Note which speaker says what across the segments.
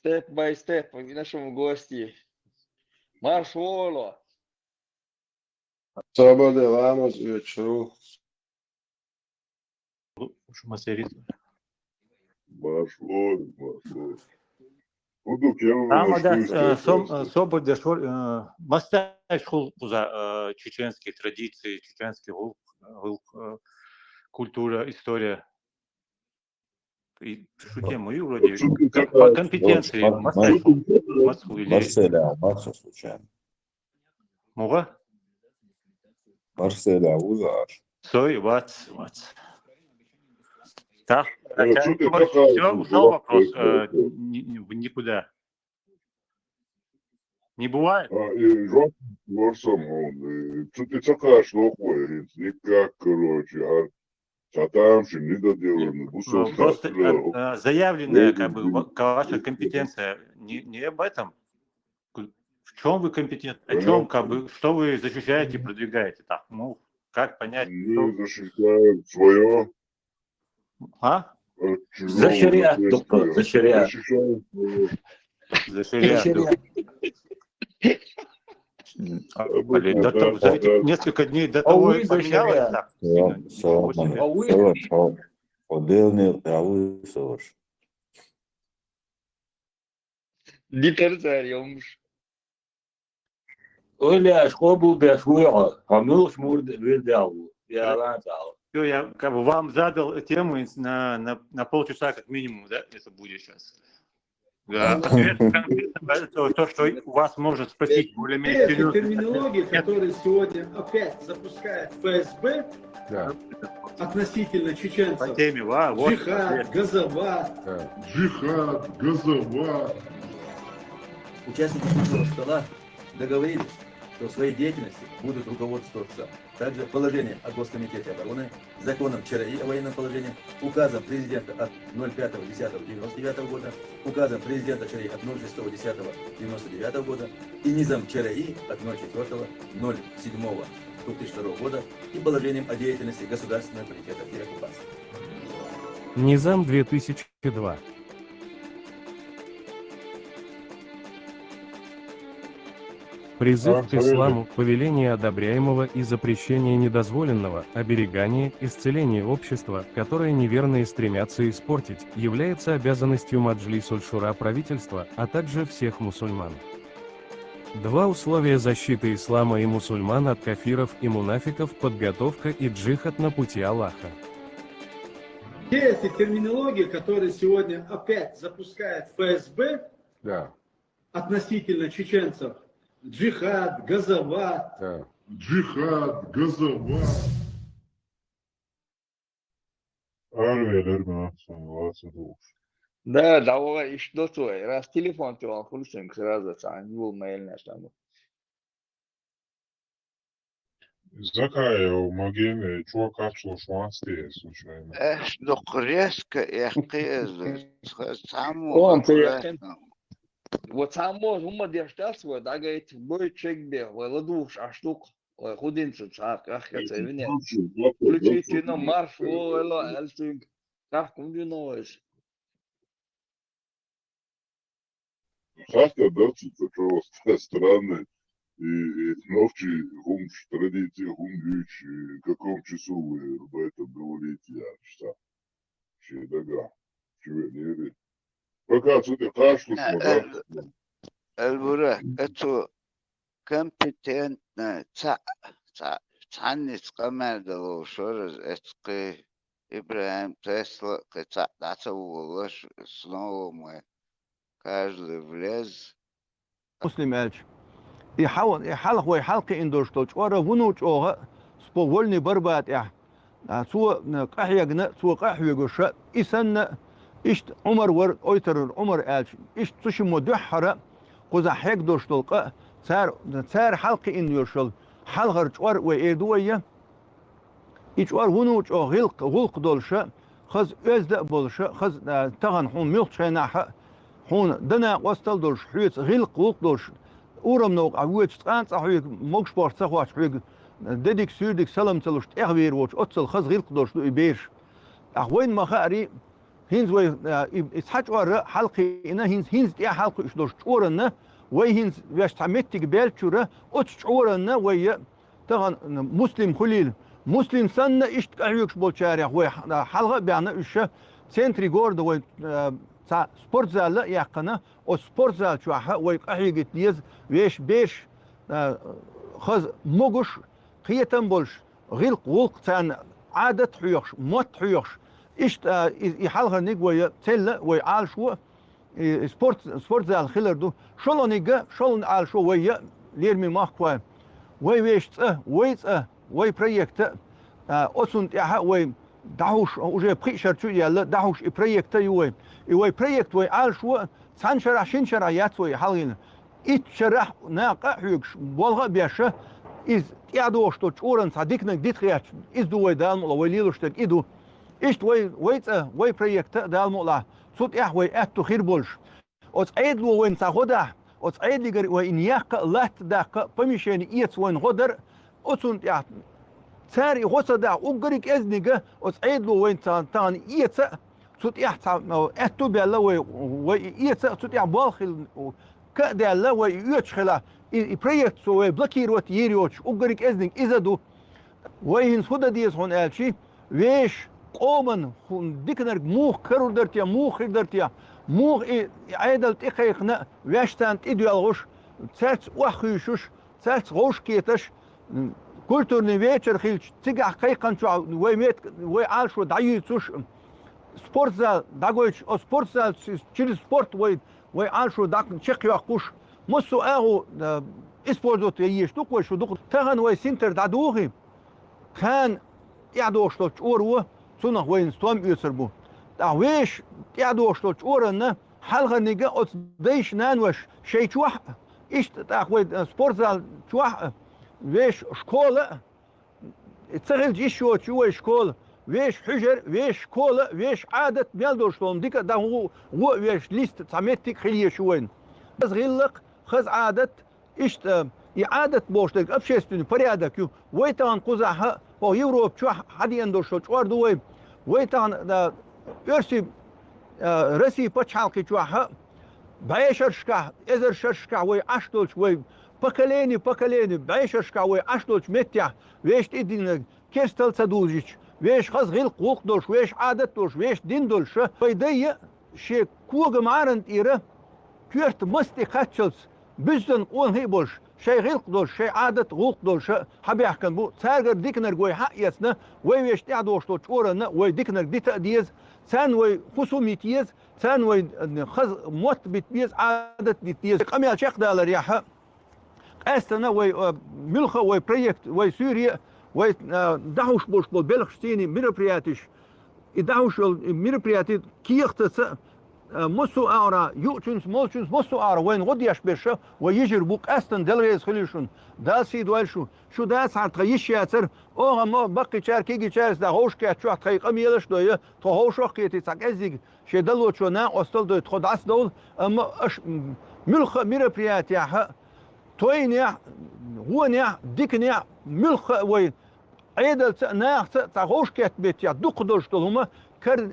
Speaker 1: Step by step в нашем гости. Марш Воло.
Speaker 2: Sábado vamos вечеру. Марш Воло. Буду
Speaker 3: Там свобода, мастер школ за чеченские традиции, чеченский культура, история. И что тему, и вроде по компетенции мастер или...
Speaker 4: Марселя, Марса случайно.
Speaker 3: Муга?
Speaker 4: Марселя, узаш.
Speaker 3: Сой, what? Так,
Speaker 2: что ты
Speaker 3: все, ушел вопрос никуда. Не бывает?
Speaker 2: И жопа он. Что ты цакаешь нахуй? Никак, короче. А там же не доделано.
Speaker 3: Просто заявленная как бы ваша компетенция не об этом. В чем вы компетентны? О чем, как бы, что вы защищаете, продвигаете? Так, ну, как понять?
Speaker 2: Мы защищаем свое.
Speaker 3: А?
Speaker 5: За шариат, доктор, за шариат.
Speaker 2: Защищаем свое.
Speaker 3: За шариат. Блин, за эти несколько дней до того поменялось так.
Speaker 1: Дитерзариумш.
Speaker 5: Оля, шкобу бешвуя, хамилш мурд вирдалу. Я лантал.
Speaker 3: Все, я как бы вам задал тему на полчаса как минимум, да, это будет сейчас. Да, ответ конкретно то, что вас может спросить более-менее серьезно.
Speaker 6: Терминология, которая сегодня опять запускает ФСБ,
Speaker 7: Да.
Speaker 6: относительно чеченцев.
Speaker 3: По теме, вот.
Speaker 6: Джихад, газоват.
Speaker 2: Джихад, газоват.
Speaker 8: Участники круглого стола договорились, что в своей деятельности будут руководствоваться также положением о Госкомитете обороны, законом ЧРИ о военном положении, указом президента от 05.10.99 года, указом президента ЧРИ от 06.10.99 года и низом ЧРИ от 04.07.2002 года и положением о деятельности Государственного комитета и оккупации.
Speaker 9: Низам 2002. Призыв к исламу, повеление одобряемого и запрещение недозволенного, оберегание, исцеление общества, которое неверные стремятся испортить, является обязанностью Маджлис-уль-Шура правительства, а также всех мусульман. Два условия защиты ислама и мусульман от кафиров и мунафиков: подготовка и джихад на пути Аллаха.
Speaker 6: Все эти терминологии, которые сегодня опять запускает ФСБ,
Speaker 7: Да.
Speaker 6: относительно чеченцев, джихад, газоват.
Speaker 7: Да.
Speaker 2: Джихад, газоват. Армия,
Speaker 1: Да, давай, и что твой? Раз телефон ты вам включен, сразу не был mail наш там.
Speaker 2: Закая у Магены, чувак капсулу швансты, случайно.
Speaker 10: Док резко яхтез,
Speaker 1: Он ты вот само ума держался, вот, да, говорит, бой чек бел, ладуш, а штук, худинцы, как это, вине. Включите на марш, воло, эльтинг, как комбиновать.
Speaker 2: Харта датчица, что странно. И ночи гумш, традиции гумбич, в каком часу вы об этом говорите, я часа. Дага. Чего не верит. Пока ты кашлю,
Speaker 10: Эльбура, это компетентно, цанниц камердало, что раз, это Ибрахим Тесла, это улаш, снова мы, каждый влез.
Speaker 11: مسلم يحلق ويحلق إندوشتوش ورا ونوش أوها سبولني بربات سو قحيقنا سو قحيقوش إسن إشت عمر ورد أيتر عمر آلش إشت تش مدحرة قزا حيق دوشتلقة سار حلق إندوشتل حلقر جوار وإيدوية إجوار ونوش أو غلق دولش خز أزدق بولش خز تغن حون ملك شيناح حون دنا وستل دولش حيث غلق دولش أورم نوق عويت تقانس أحويك موكش بارت سخواش حويك دديك سيردك سلام تلوش تغوير وش أتصل خز غلق دولش دو إبيرش أخوين مخاري هينز وي إسحاج ورا حلقي إنا هينز يا حلقي إيش دوش شورنا وي هينز ويش تعمتي قبل شورا أتشورنا وي طبعا مسلم خليل مسلم سنة إيش أعيش بالشارع وي حلقة بيعنا إيش سنتري جورد وي سبورت زال يا قنا أو سبورت زال شو وي أحيق تيز ويش بيش خز مغش قيتن بولش غلق ولق تان عادة حيوش موت حيوش إيش يحلها نيجوي تلا ويعال شو سبورت زال خلر دو شلون نيجا شلون عال شو ويا ليرمي ماخوان ويش وي بريكت أصلا يا وي دعوش وجه بريشر شو يلا دعوش بريكت يوي بريكت وي عال شو سانشرا شنشرا ياتوي حالين إتشرح ناقة حيوش والغ بيشه إز يعدوش تو شورن صديقنا ديت خياش إز دوي دالم ولا ويليلوشتك إدو إيش وي بريكت دالم ولا صوت وي أتو خير بولش أوت عيد لو وين تاخدها أوت عيد لي وين ياق لات داق بمشين إيت وين غدر أوتون تاري غصدا وقريك إزنيجا أوت عيد لو وين تان إيت صوت أتو بيلا وي إيت صوت بالخل كده لا وي يتشخلا بريكت سو بلاكير وات يريوش وقريك إزنيج إزدو وين سودا ديز هون ألشي ويش قومن هون ديكنر موخ كرور درتيا موخ درتيا موخ عيدل تخيخنا ويشتانت إديالغوش تسالت وخيشوش تسالت غوش كيتش كولتورني ويتشر خيلش تيجا حقيقا شو ويميت ويعالشو دعيتوش سبورت زال داغويتش أو سبورت زال تشيل سبورت ويعالشو داك تشيق يحقوش مسو أهو إسبورتوت يشتوك ويشو دوك تغن وي سنتر دعدوغي كان يعدوش توش أورو سنة وين ستوم يسربو تعويش يعدوش توش أورنا حلقة نيجا أوت ديش نانوش شيء شوح إيش تأخذ سبورت زال شوح ويش شكولة تسهل جيش شو شكولة ويش حجر ويش شكولة ويش عادة ميلدوش توم ديك ده هو ويش ليست تعمتك خليه شوين بس غلق خز عادة إيش إعادة بوشتك أبشيستني بريادك يو ويتان قزحها أو يوروب شو حدي عندوش شو دوي ويتان دا يرسي رسي بتشالكي شوها بعيشرشكا إذا شرشكا وي عشتولش وي بكليني بعيشرشكا وي عشتولش متيا ويش تدين كيستل تدوزيش ويش خز غلق وقدوش ويش عادتوش ويش ديندولش ويدي شي كوغ مارنت إيره كيرت مستي خاتشلس بزن قون هيبولش شيء غلق دولش شيء عادة غلق دولش حبي أحكم بو تارجر ديكنر جوي حق يسنا ويش تعدوش تو شورنا وي ديكنر دي تأديز سان وي خصوميتيز سان وي خز موت بتبيز عادة بتبيز قمي الشيخ دالر ياها أستنا وي ملخة وي بريكت وي سوريا وي دعوش بوش بول بلخشتيني ميربرياتيش دعوش ميربرياتي كيختس مسو أورا يوتشنس مولشنس مسو أورا وين غد يشبشه ويجر بوك أستن دلريز خليشون دال سيد والشو شو داس عن تغيش ياتر أوه ما بقي شار كيجي شارس دا هوش كات شو تغيق أميلش دوية تو هوش وقيتي تاك أزيق شي دلو شو نا أستل دوي تخد عس دول أما أش ملخ ميربريات ياها توينيا هونيا ديكنيا ملخ وي عيدل ناخ تغوش كات بيت يا دوق دولش دول هما كر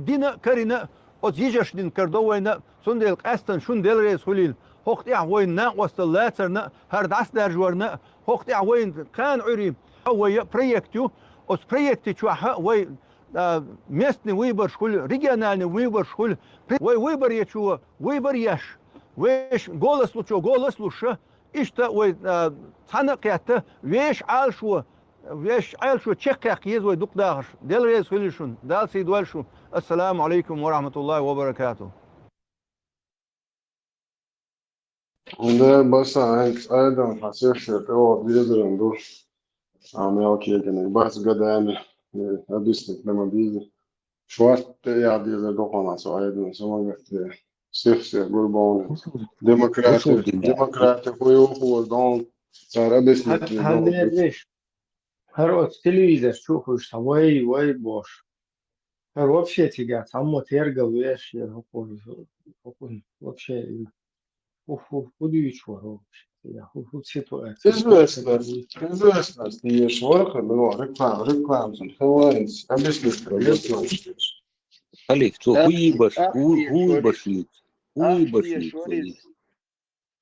Speaker 11: دينا كرينا أوت يجش دين كردوينا سندل قاستن شون دلريز خليل هوقت وين نا وصل لاترنا هرد عس درجورنا هوقت وين كان عري هو بريكتو أوت بريكتي شوها وي مستني ويبر شكل ريجنالني ويبر شكل ويبر يشوا ويبر يش ويش جولس لوشو جولس لوش إشتا وي تنقيته ويش عال شو ويش عال شو تشكيك يزوي دوك داغش دلريز خليشون دال سيد والشو السلام عليكم ورحمة الله وبركاته.
Speaker 7: ده بس أيضا حسيش هو بيقدر ندور عمل كيكنا بس قد يعني أبيست لما بيجي شوات يعني إذا دخلنا سؤال سواء سيف قربان ديمقراطي هو دون صار أبيست
Speaker 6: هذا ليش هروت تلفزيون تشوفه وي бош вообще тяга само тергал вещь вообще удивительно вообще я ситуация
Speaker 7: известность есть ворха было реклам хвалится объяснить
Speaker 5: Халиф, то хуебаш,
Speaker 1: Ахти
Speaker 5: хуебашли.
Speaker 1: Шорис,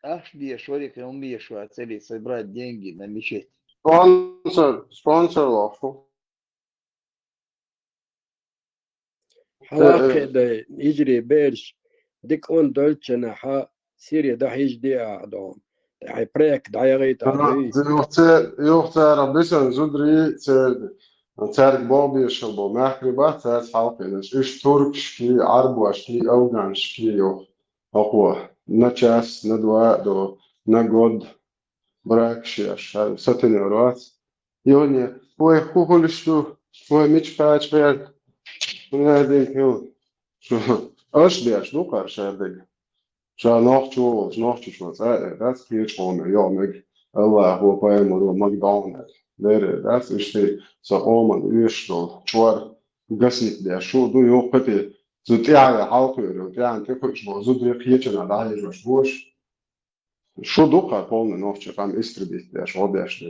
Speaker 1: Ахти Шорик, и умеешь цели собрать деньги на мечеть.
Speaker 7: Sponsor واخو
Speaker 12: حلاقة ده يجري بيرش ديك اون دولتشنا ها سيريا ده يجدي عدوم ده بريك ده يغيت عدوي
Speaker 7: يوختا ربيسن زودري تارك بوبي شبو محري بات تارك حلقينش إيش تركشكي عربوشكي أوغانشكي يوخ أقوى نتشاس ندواء دو نقود براكشيش ستين يورات يوني هو كلشتو هو ميتش باتش بيرد هذيك يو شو أش بيش دو قرش هذيك شو نوخ شو that's huge honor يومك الله هو بايم ورو ماكدونالد there that's إشتي سأومن إيشتو شوار قسيت ده شو دو يو قتي زوتيا حلقة يو تيان تكوش بوزود يقيتنا ده يجوش شو دوقة полный نوفش قام استربيت ده شو بيش 100%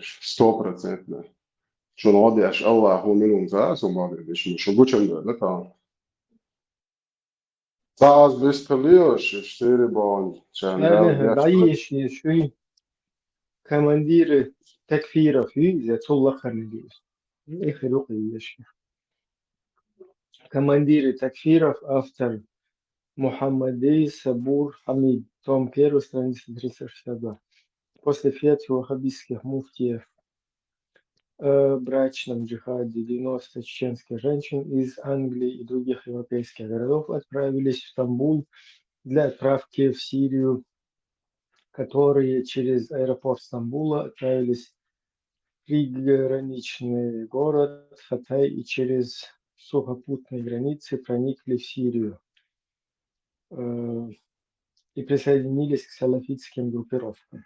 Speaker 7: شو نوديش الله هو منهم زاس وما بيش شو بوشن ده تا زاس بيستليوش اشتري بون شان
Speaker 6: أنا
Speaker 7: ده
Speaker 6: بعيش شوي كماندير تكفير في ذات الله خرنجيش يخلق يش كماندير تكفير автор Мухаммадей Сабур Хамид, том 1, страница 362. После фетвы ваххабистских муфтиев о брачном джихаде 90 чеченских женщин из Англии и других европейских городов отправились в Стамбул для отправки в Сирию, которые через аэропорт Стамбула отправились в приграничный город Хатай и через сухопутные границы проникли в Сирию и присоединились к салафитским группировкам.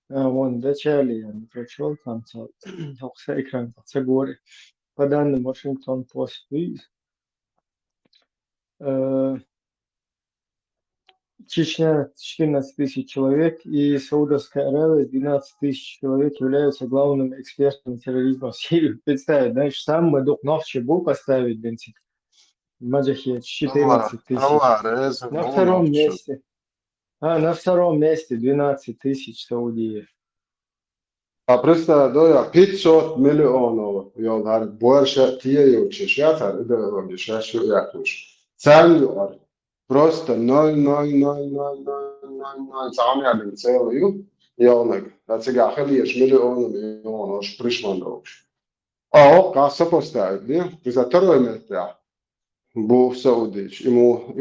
Speaker 6: Вон, в начале я не прочел, там экран говорит. По данным Washington Post, Чечня 14 тысяч человек и Саудовская Аравия 12 тысяч человек являются главными экспертами терроризма в Сирии. Представить, знаешь, сам мы дух ночи был поставить бензин. Маджахет 14 тысяч. На втором месте. На втором месте 12 тысяч Саудиев.
Speaker 7: А представь, да, 500 миллионов, я говорю, больше тие учишь, я так, это говоришь, я что я учу. Царь просто 0,00000 самый один целый, я говорю, это сега хлеешь миллионов, уж пришман докш. А он касса поставит, да, за второй место, бо в Саудич, ему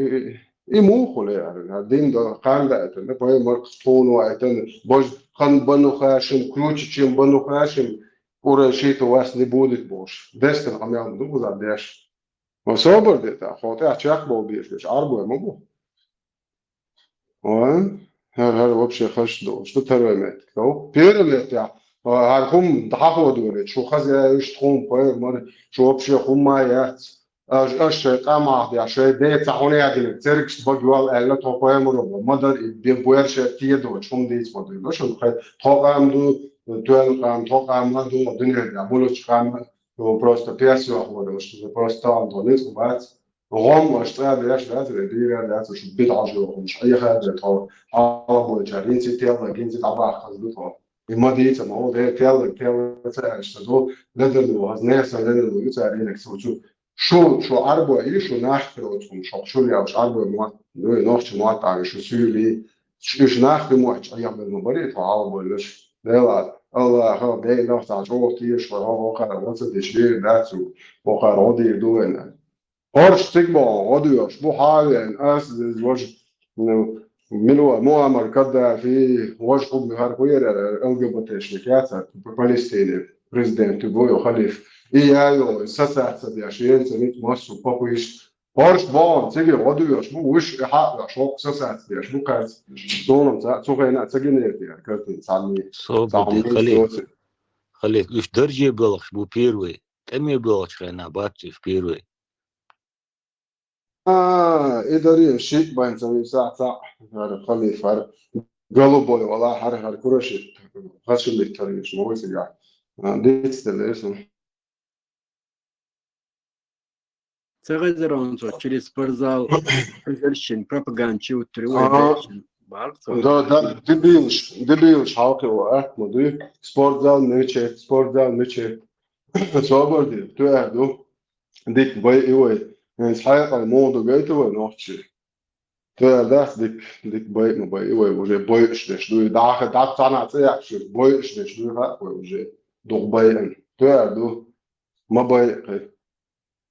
Speaker 7: خليه الدين ده قام ده ده باي مرقطون وعتن بوج خن بنو خاشم كروتشيم بنو خاشم ورشيت واسني بودت بوش دستن عم يعملوا بوز عداش وصبر ده خاطر اتشاق بو بيش عربو مو هل вообще خش شو ترمت لو بيرمت يا هارهم ضحوا دول شو خزي يشتخون باي مر شو вообще خمايات أش قامع دي عشان ده تعوني عدل تركش بجوال ألا توقعي مرة مدر بيبوير شتيه دو شون ديس مدر ليش خي توقعم دو توان قام توقعم لا دو الدنيا دي أبولش قام هو просто песня هو что просто антонис وبعد غم أشتغل ليش لا تدري لا شو بدعة جو مش أي حاجة ترى أبو جارين تيلا جين تتابع خذ ما دي ما هو ده تيلا تشتغل لدلو هزناس لدلو يتعرينك سوتشو شو عربو شو ناخذهم شو ليش عربو ما نوخش ما تعرف شو سوري شو ناخذ موش أيام المباريات عربو ليش لا الله هو ده نوخ تعرف تيش وهو قرر وصل تشريع ذاته وقرر عادي يدوين هرش تكبر عاديش بو حال أس وجه منو مؤامر كذا في وجه حب هاربوير LGBT شركات فلسطين بريزيدنت بويو خليف إياه ساسات دي عشان سنت مصر بقويش هرش بان تيجي عاديش بو وش حق شوق ساسات دي عشان كاس دونم سوغينا تجينير دي كاتين سامي
Speaker 5: خليك إيش درجة بلغش بو بيروي كم بلغش خينا باتي في بيروي
Speaker 7: إداري شيء بين سوي ساعة هذا خليف هذا голубой والله حر كرشة خاصة اللي تريش ما هو سجع ديت استلسم
Speaker 12: تغيرون через спортзал حجرشين пропагандчи утревой
Speaker 7: да дебилш حاقي وقت مدي спортзал نيچه صابر دي تو اهدو ديك باي ايوه يعني صحيح الموضوع جايته ونوتشي تو das ديك باي ما باي ايوه وجه باي اشتش دو داخل دات صنع صيح باي اشتش دو ها وجه دو باي ان تو اهدو ما باي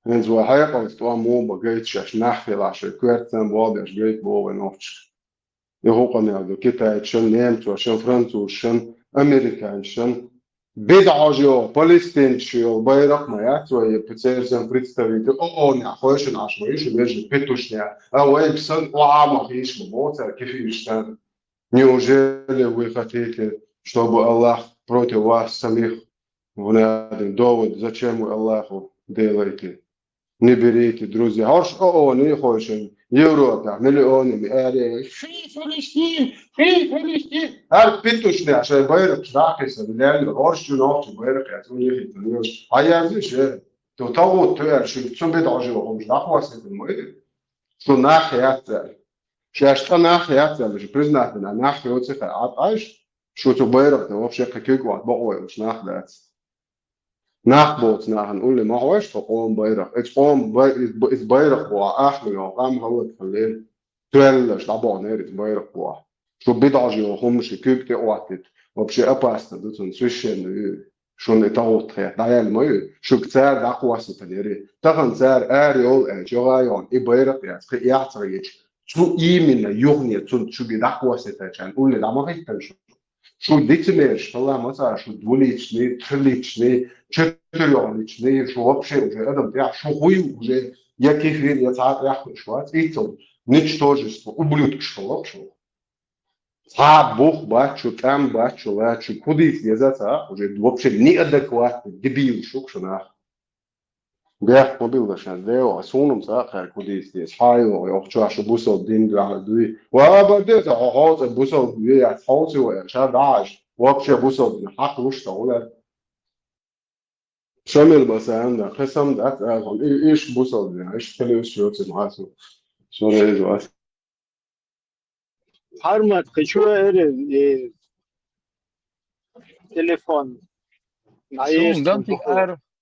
Speaker 7: يعني زو حقيقة استوى مو بجيتش عشان نحكي عشان كويرتن واضح جيت بو ونوتش يهوقا نعدو كتا عشان نيمت وعشان فرنسا وعشان أمريكا عشان بدعجو فلسطينشيو بايرق ما يعتوى بتسيرسن بريستاريتي او نعخوش نعشويش ويجي بيتوش نع او ايبسن وعام خيش بموتا كيف يشتان نيوجيلي ويخاتيكي чтобы الله против вас самих внятен довод зачем вы Аллаху делаете не берите друзья аж не хочет Европа миллионами في فلسطين هل بيتوش عشان بايرق راكس بالله ارش نوت بايرق يعطوني في هيا شيء تو شو شو بدعجوا مش دعوه المهم شو ناحيات شاشتا ناحيات مش признать ناحيه وتصير عايش شو بايرق вообще какой год بقوا مش ناحيات ناخبوت نقول لي ما هوش تقوم بايرق تقوم is بايرق بوا احمل وقام هو تخليه تولش طبعا نيرت بايرق بوا شو بدعجي وهم شي كيكتي اواتت وبشي اباست دوتن سويشن شو نتاوت يا دايل ما شو كتار داقواس تديري تخن سار اريول ان جوغايون اي بايرق يا يعتريش شو يمين يغني شو بداقواس تاعن قول لي ما هيك شو ديتميش طلع مثلا شو دوليتشني تخليتشني четырёхличный شو вообще уже рядом я шо хуй уже я кефир я царь я шват и то ничтожество ублюдок что вообще бог бачу там бачу лачу кудис езаца уже вообще неадекватный дебил что на бях мобил дашан лео асунум сахар кудис здесь хайо я хочу аж бусол дин дуи وابدت هاز بوسل يا هاز و شاداش вообще بوسل حق وش ولا شامل مثلا قسم ده ايش بوصل يعني ايش تلوش يوتس معاسو شو رأيك
Speaker 6: حرمت خشوع телефон
Speaker 1: Сум дантик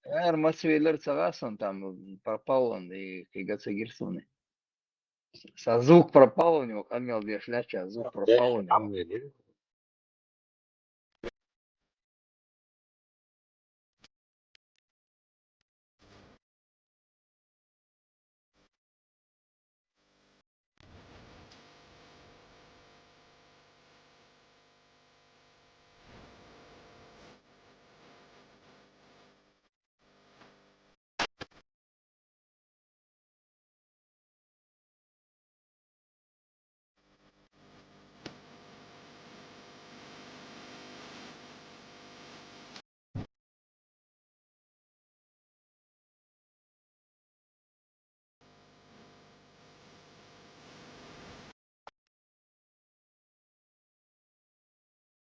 Speaker 1: ар масвейлер цагасан там пропал он и кигаться гирсуны. Звук пропал у него, камел две шляпки, а звук пропал у него.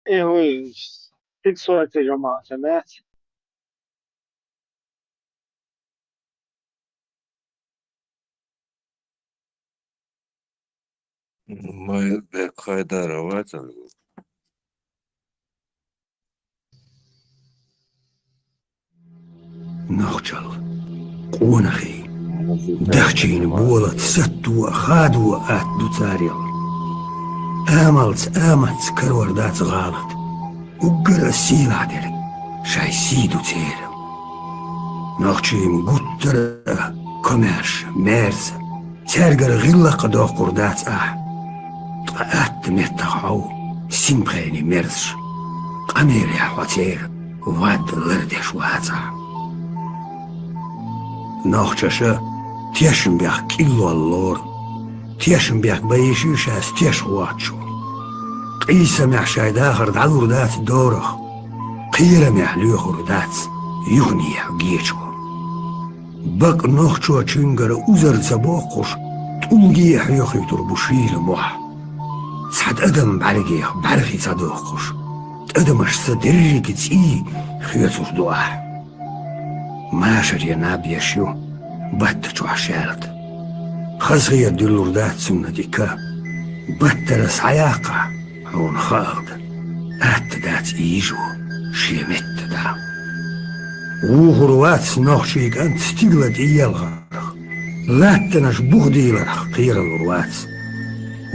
Speaker 6: ايه هو فيك صورة يا جماعة سمعت
Speaker 4: ما بقاعدة روات
Speaker 13: نخجل قونخي دخشين بولت ستو خادو دو تاريل آملت كروردات غالط وقرا السيلة ديري شاي سيدو تيرم نخشين قطر كوميرش ميرز ترقر غلا قدو قردات طقات متقعو سيمبخيني ميرزش قمير يا حواتير واد لردش واتع نخشش تيشن بيخ كيلو اللور تيشن بيك بيشيش اس تيش واتشو قيسة محشاي داخر دعو ردات دورخ قيرة محليوخ ردات يغني حقيشو بق نخشو چنگر اوزر زباقوش تولگي حيوخي تربوشيل موح سعد أدم بعرقيخ بعرقي صدوقش أدمش صدرك تي خيوتوش دواح ما شري نابي شو بتشو عشالت خزغي الدلور دات سمنا ديكا بترس عياقة عون خالد أتدات إيجو شيمت دا وغروات سنوخشيك أنت ستيغلت إيالغارخ لا تنش بغدي لرخ قير الغروات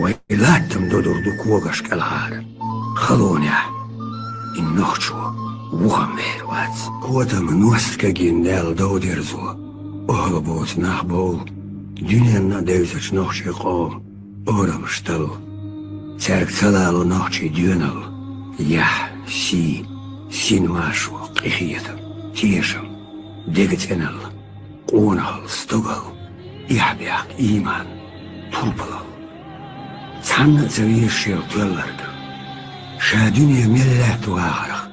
Speaker 13: ولا تمدودر دوكوغش كالعالم خلونيا إنوخشو وغم بيروات كوتا من وسكا جيندال دوديرزو أهلبوت نحبول دنيا ديوزش نوخشي قوم أورم شتل تارك تلالو نوخشي ديونل يح سي سين ماشو قيخيتم تيشم ديگت انل قونهل ستوغل يحبيق إيمان طربلل تحنى زوير شير تولرد شادنيا ملات واغرخ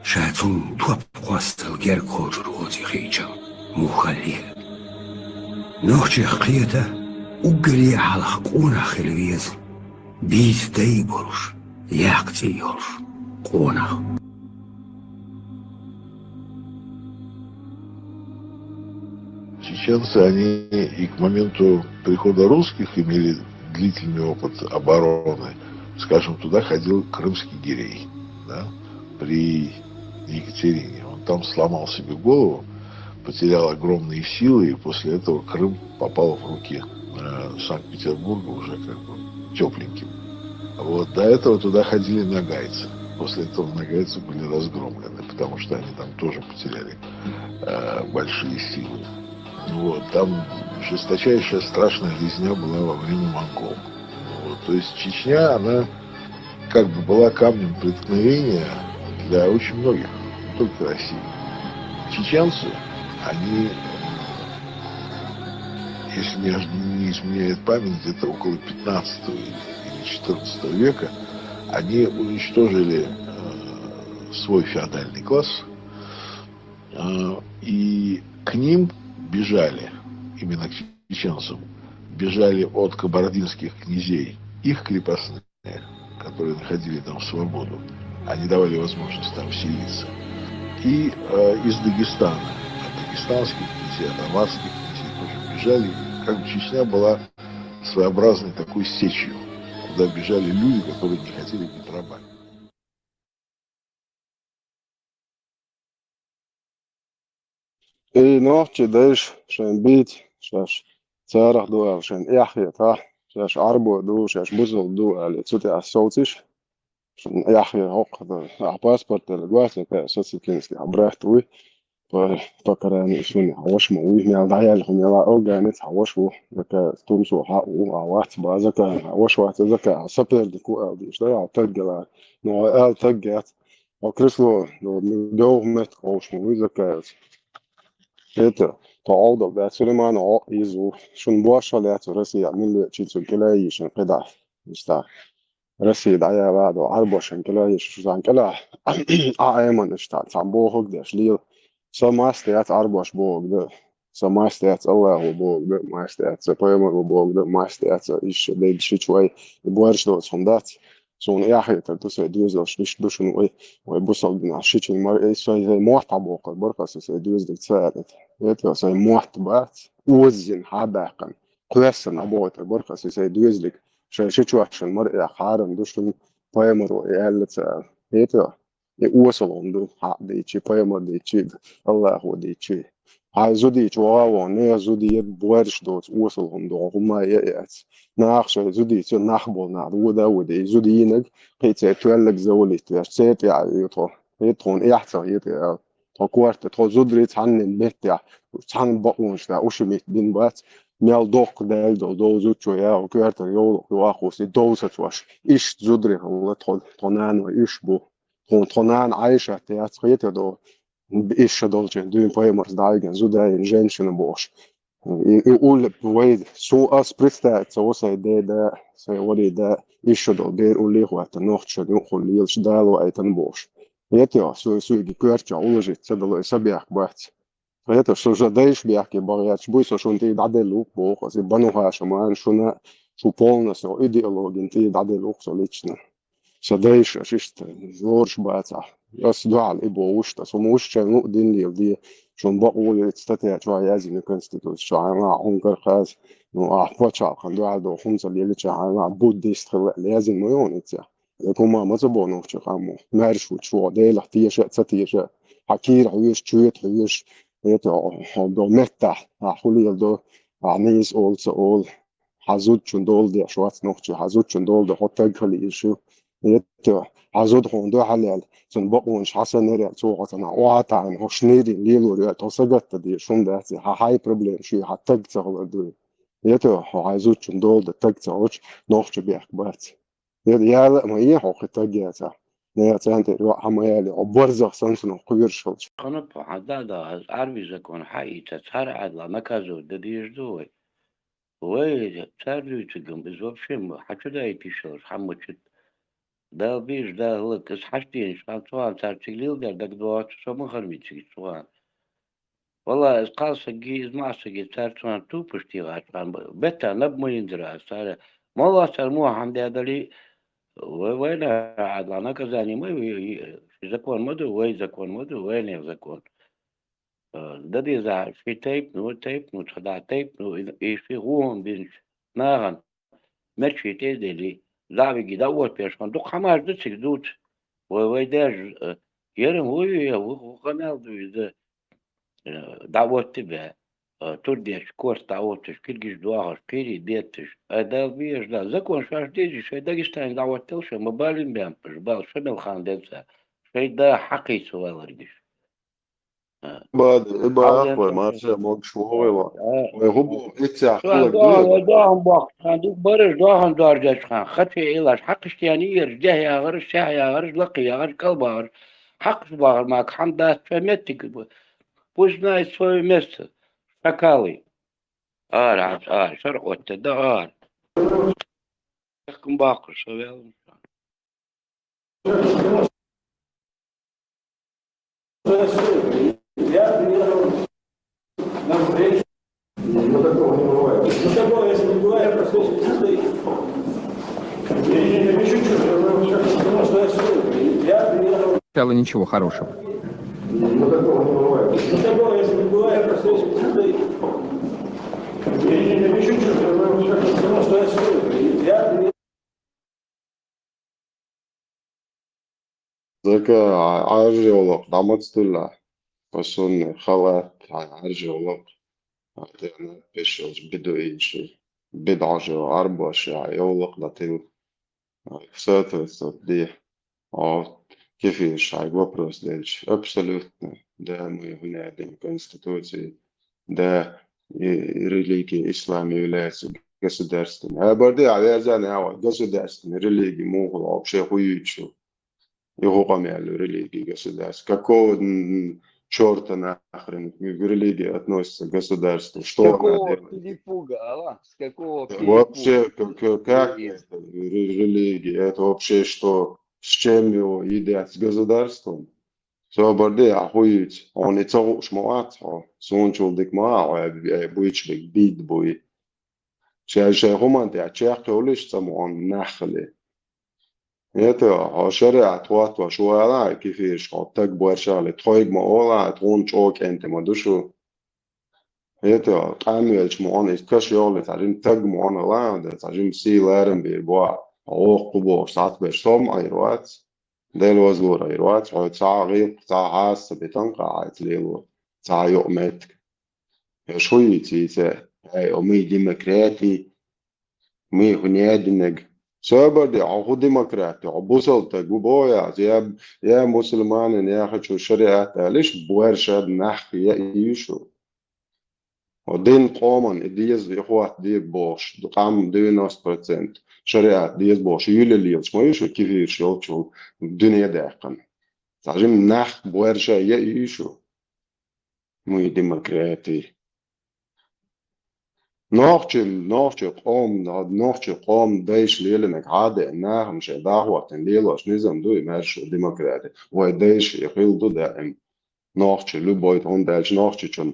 Speaker 13: شاتون توب قوستل جير كوجر وزي خيجم مخليل نوخشي خقيته وقري على قونا خلويز بيز دايبولش ياقتيولش قونا
Speaker 2: Чеченцы, они и к моменту прихода русских имели длительный опыт обороны. Скажем, туда ходил крымский гирей, да, при Екатерине. Он там сломал себе голову, потерял огромные силы, и после этого Крым попал в руки Санкт-Петербурга уже как бы тепленьким. Вот, до этого туда ходили нагайцы. После этого нагайцы были разгромлены, потому что они там тоже потеряли большие силы. Вот, там жесточайшая страшная резня была во время монгол. Вот, то есть Чечня, она как бы была камнем преткновения для очень многих, не только России. Чеченцы, они, если не изменяет память, где-то около 15 или 14 века, они уничтожили свой феодальный класс, и к ним бежали, именно к чеченцам, бежали от кабардинских князей их крепостные, которые находили там свободу, они давали возможность там селиться, и из Дагестана, от дагестанских князей, от аварских князей тоже бежали. Как бы Чечня была своеобразной такой сечью, куда бежали люди, которые не хотели быть рабами.
Speaker 7: إيه نوع دايش عشان بيت شاش تارح دو عشان يحيى تاح شاش عربو دو شاش بوزل دو على تسوتي الصوتيش عشان يحيى هوق باسبورت الجواز كا سوسي كينسكي عبرات وي فكراني شوني حوش موي ميال دعيال هم يلا أوجانيت حوشو ذكا تومسو حقو عوات بازكا حوش وات ذكا سبر دكو دي شتاي عتجلا نوع تجات وكريسلو دو مت حوش موي ذكا Это تعوض ده سليمان عقيزو شن بواشة لات رسي يعمل له تشيل كلاي شن قدع مستع رسي دعيا بعد وعربو شن كلاي شو عن كلا أيمن اشتع تعبوه هك ده شليل سماستيات عربو شبوه ده سماستيات الله هو بوه ده ماستيات سبايمر وبوه ده ماستيات إيش ده شيء شوي بوارش ده صندات سون ياخي تلتوس يدوز لش دوشن ويبوصل بين عشيش المر إيه زي موحد بوق برقص يدوز ده تساعد يطلع زي موحد بات وزن حداقا قياسا عبوت برقص زي دوز لك شيء واحد المر حارم دوشن بايمر ويالت يطلع يوصل عنده حق ديتشي بايمر ديتشي الله هو ديتشي زودي جواو نه زودي بوارش دوت وصل عنده هما يأت ناخش زودي نخبل نار ودا زودي ينق قيت تولك زولي تشيت يطو يطون يحصل يطو تقوارت تو زودري تحن البيت تحن بقونش دا وشميت بين بات ميال دوق دال دو زوتشو يا وكارت يولو واخوس دوسات واش ايش زودري هو تونان وايش بو تونان عايشه تيات دو إيش دولجن دوين بايمرز دايجن زوداين جنشن بوش يقول بويد سو أس بريستات سو ساي ده ساي ودي ده إيش دول دير ولي هو تنوخش ينقل ليلش دالو أي تنبوش يتيا سو يجي كيرتش أولوجي تسدلو يسبيح بوات فيتيا سو جدايش بيحكي بغيات شبوي سو شون تيد عدلو بوخ أسي بنوها شمان شونا شو полностью идеология تيد عدل أقصى ليشنا شدايش ششت زورش باتع يس دعال إبو وشتا سموش شنو دين لي ودي شون بقول يستطيع شو يازم الكونستيتوس شو عنا هنكر خاص نو أحبطش خندو عدو خمسة اللي شو عنا بوديست خل لازم ميون إتيا كوما ما تبونو في خامو مارش وشو ده لحتيه شيء ستيه شيء حكير حيوش شويت حيوش يتو دو متح حولي دو عنيس أول حزود شندول دي شوات نوختي حزود شندول دي حتى كلي شو يتو حزود هوندو حلال سن بقونش حسن نريال توقتنا واتعن هوشنيري ليلو ريال توسجت دي شون داتي هاي بروبليم شو حتى تغل دو يتو حزود شندول دي تغتوش نوختي بيحبات يالا ما هي حق تغياتا نياتا انت روح حمايالي وبرزخ سنسنو قير شلش
Speaker 14: خنب عدادا عربي زكون حقي تتهر عدلا نكازو دديش دوي وي تاردو تقوم بزوب شم حتى دا يتيشوش حموشت دا بيش دا لك اس حشتين شان سوان تار تقليل دا دك دوات شو مخربي تقل سوان والله اس قال سقي از ما سقي تار سوان تو بشتي غاشان بتا نب مو يندرا سار والله سار مو حمد هذا وين عدلا نكازاني ما زكون مدو وي زكون مدو وين زكون ده دي زعل في تيب نو تخدع تيب نو إيش في غوهم بينش ناغن ماشي تيدي لي زعبي جدوت بيشان دو خمار دتك دوت ويداج يرم هو قنال دو دعوت تبع توديش كورس دعوتش كيرجش دواغش كيري ديتش أدال بيش لا زكون شاش ديجي شي داقشتان دعوت تلش مبالين بيامبش بال شمل خان ديتسا شي دا حقي سوال رديش
Speaker 7: بعد أخوي ما أرجع موك شو هو ويهبو إتساع خلق
Speaker 14: دوام دوام وقت خاندوك برش دوام دارجاش خان خطي إلاش حقش يعني يرجع يا غرش شاه يا غرش لقي يا غرش قلبار حقش باغر ماك حمدات فمتك بوش نايس سوي مست فكالي شرق وتدا يحكم باقر شو
Speaker 15: Стало ничего хорошего.
Speaker 7: ذكا عارجي والله دعمت تلا فسون خلات عارجي والله يعني بيشوز بدو إيشي بدعجي أربعة شيء يولق لتل ساتر دي أو كيف يشعي وبروس ديش أبسولوتنا ده مهنا دي конституции ده религии إسلامي является государственной. А барды авиазаны государственной религии могут вообще хуючу. Его помяли религии государства. Какого черта нахрен к религии относится государство? Что
Speaker 1: какого
Speaker 7: она делает?
Speaker 1: перепуга, Алан? С какого
Speaker 7: Вообще,
Speaker 1: перепуга?
Speaker 7: как это религия? Это вообще что? С чем его едят? С государством? Все барды охуеть. Он и целый шмат. Сончил дик маа, буич бик бит буй. شيء هم ده شيء قولش سمعون نخله يتا شريعة وات وشو على كيفيش قطك بورشالة تخيج ما أولا تون شوك أنت ما دوشو يتا قاميلش معون إسكاش يولي تعجين تج معون لا ده تعجين سي لارن بيربوا أو قبو ساعات برسوم أيروات ده الوزور أيروات هو تسعى غيب تسعى حاس بتنقع عتليلو تسعى يومتك شوي تيتا هاي أمي ديمقراطي مي هنيادنج سبب عقو ديمقراطي عبوسلت جوبويا يا مسلمان يا خشو شريعة ليش بورشاد نحكي يا يشو ودين قومن ديز إخوات دي بوش قام 90% شريعة ديز بوش يلي ما يشو كيف يشو الدنيا داقن تعجم نح بورشا يا يشو مي ديمقراطي نوختي قوم دايش ليلنك عادة إنها مش دعوة ليلة نظام دو يمارسوا ديمقراطي ودايش يقيل دو دائم Nachtje, Luboit, Hondelch, Nachtje schon.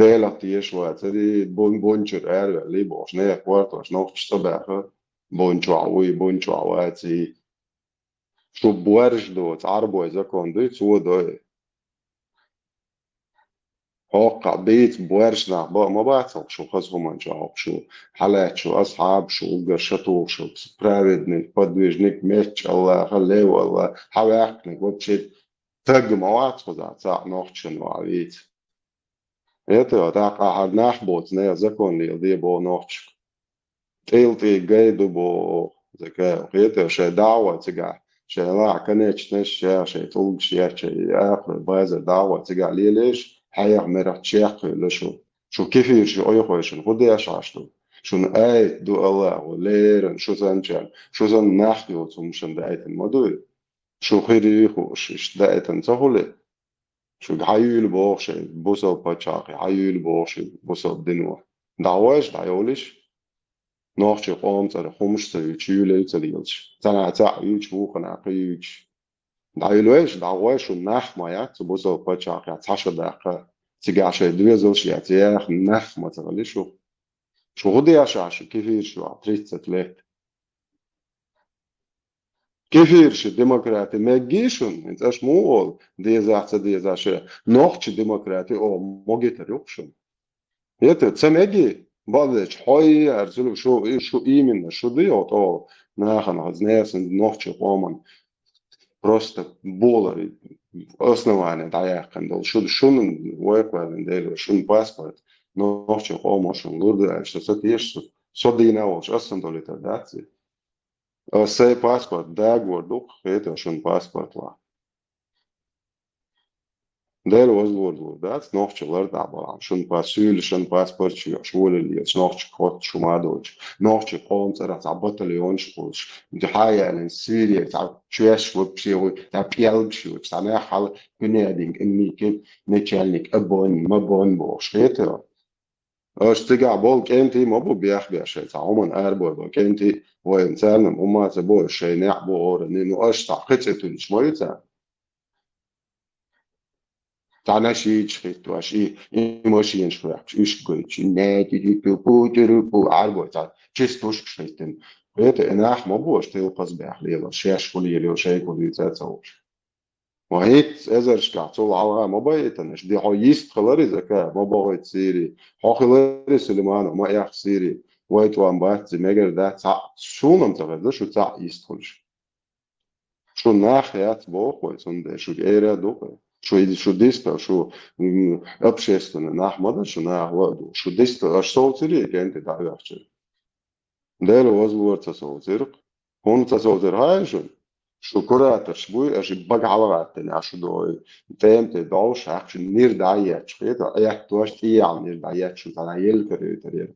Speaker 7: Dela tiešo, arī bonču ērve, libos, ne, kvartos, Nachtje sabēha, bonču auēci. Šo borš dots, arboja zakondu, codoj. هوقع بيت بورشنا ما بعرف شو خصهم من جاب شو حالات شو أصحاب شو قرشتو شو سبراردنك بدوجنك ميتش الله خليه والله حواقنك وبشيت تقم وقت خذ ساعة نوختشن وعبيت يتو تاقع حد نحبوت نيا زكون لي دي بو نوختش تيلتي قيدو بو زكاة يتو شي دعوة تقع شي لا كنيتش نش شي طلق شي آخر بايزة دعوة تقع لي ليش حياة مرة تشيخ شو كيف شو أي خوي شو خدي عشاشتو شو نأيت دو الله وليرن شو زنجان شو زن نحكي وتمشن دايت المدوي شو خيري خوش دايت انتهولي شو حيول بوخش بوسو باتشاقي حيول بوخش بوسو دنوا دعواش دعيوليش نوخش قوم ترى خمش ترى تشيولي تريلش تنا تعيوش بوخنا قيوش دعيولوش دعواش النح ما يات بوسو باتشاقي تعشر دقيقة تيجي شيء دوزلش يعتياخ نح ما تغلي شو غدي عشاش كيفير شو عطريت تلات كيفير شو ديمقراطي ما جيشون انت اش مو دي شو نوختش ديمقراطي او موجي تريوكشن يت تسمعي بعدش حي ارسلوا شو من شو دي او ناخن عزناس نوختش قومن просто болari основание даяқан дол шунun войквален дел шун паспорт нохче хомошун лурда что сотеш содина оч асандолита даци сей паспорт дагвордук это шун паспорт ла دل وزورد داц نохче ларда балам шун пасюл шун паспорт шул ли нохче код шумадоч نохче концера забаталион школш дхая len сирия та чеш вопшио та пиалбшио сама хал гнединг инмике начальник абон мабон бош это اشتقع بول كنتي ما بو بياخ بيشي تعومن اربو بو كنتي وانسان وما تبو شي نعبو اور انه اشتع قصته مش مويتا تعناشي تشخيتو اشي ايموشين شويح ايش قلت ناتي دي بو عربو تا تشستوش شخيتن ويت اناح ما بوش تلقص بأحليلا شاش كولي ليو شاي كولي تاتوش وهيت ازر شكعتول على ما بايتنش دي عيست خلاري زكاة ما بايت سيري حو خلاري سليمان ما يح سيري ويت وان بات ميجر ده تاع شو نمتغد شو تاع يستخلش شو ناحيات بوخ ويتون شو ايرا دوخ شو ديستا شو общественно نحمد شو ناحوادو شو ديستا اش صوتري كانت دعوة دال وزور تصوتر هون تصوتر هاي شو كرات شبوي اش بق على غاتني عشو دوي فهمت دوش عشان نير دعيات شقيت ايح توش تي عم نير دعيات شو تنايل كريتري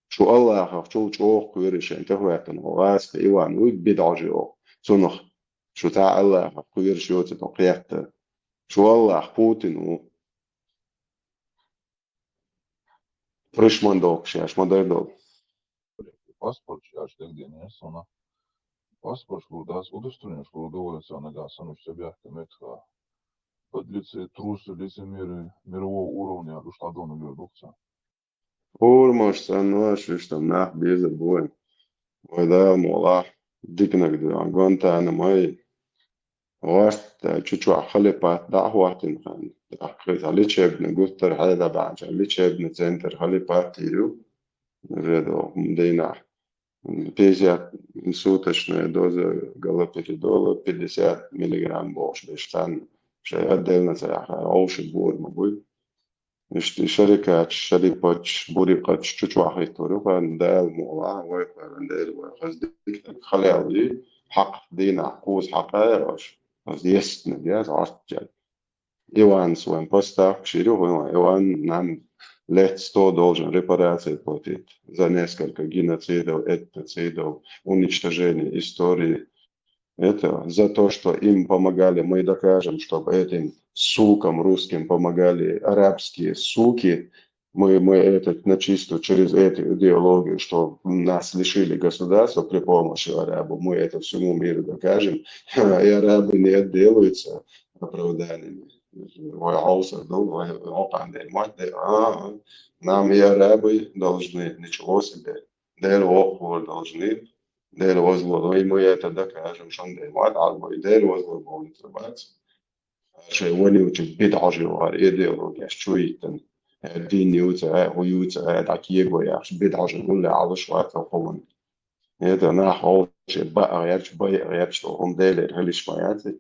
Speaker 7: شو الله يخاف شو كوريش انت هواتن هواس ايوان ويد بدعجو صنخ شو تاع الله يخاف كوريش يوت تقيت شو الله بوتين و فريشمان دوك شاش ما دايدو
Speaker 2: Паспорт, я что где не сона. Паспорт, курдас, удостоверение, что удовольствие она гасану себя метха. Под лице трусы, лицемеры мирового уровня, душтадона вердукца.
Speaker 7: Урмаш санваш виштам нах беза боем. وده موضوع ديكنا كده عن أنا ماي واست تشوع خلي بات ده وقت خان أخذ على شيء بنقول هذا بعد على شيء بنتزنتر خلي بات تيرو ريدو مدينا بيزا نسوتشنا دوزة галоперидола 50 ملغ бош بيشتان شيء أدلنا سياحة أوش بور مبوي شركات شركات بوريقات تشوع خيطورو فندال موضوع ويفندال وخزدك خلي عليه حق دينا قوس حقائق قصدي يسن دياز عرض إيوان سوين بوستا شيرو إيوان نعم ليت $100 репарации платить за несколько геноцидов, этноцидов, уничтожения истории. Это за то, что им помогали, мы докажем, чтобы этим сукам русским помогали арабские суки. Мы это начисту через эту идеологию, что нас лишили государства при помощи арабов. Мы это всему миру докажем. И арабы не отделаются оправданиями. ويعوص дол وقع المات нам я рабы должны ничего себе دير وقور должны دير وزلو и мы это докажем что المات على دير وزلو بونتربات شيء وني وجد بدعة جوار إيديولوجيا شويتن الدين يوتا ويوتا داكيه وياش بدعة جنقول له على شوات القوم هذا أنا حاول شيء بقى غيرش غيرش هم ديل هلش ماياتي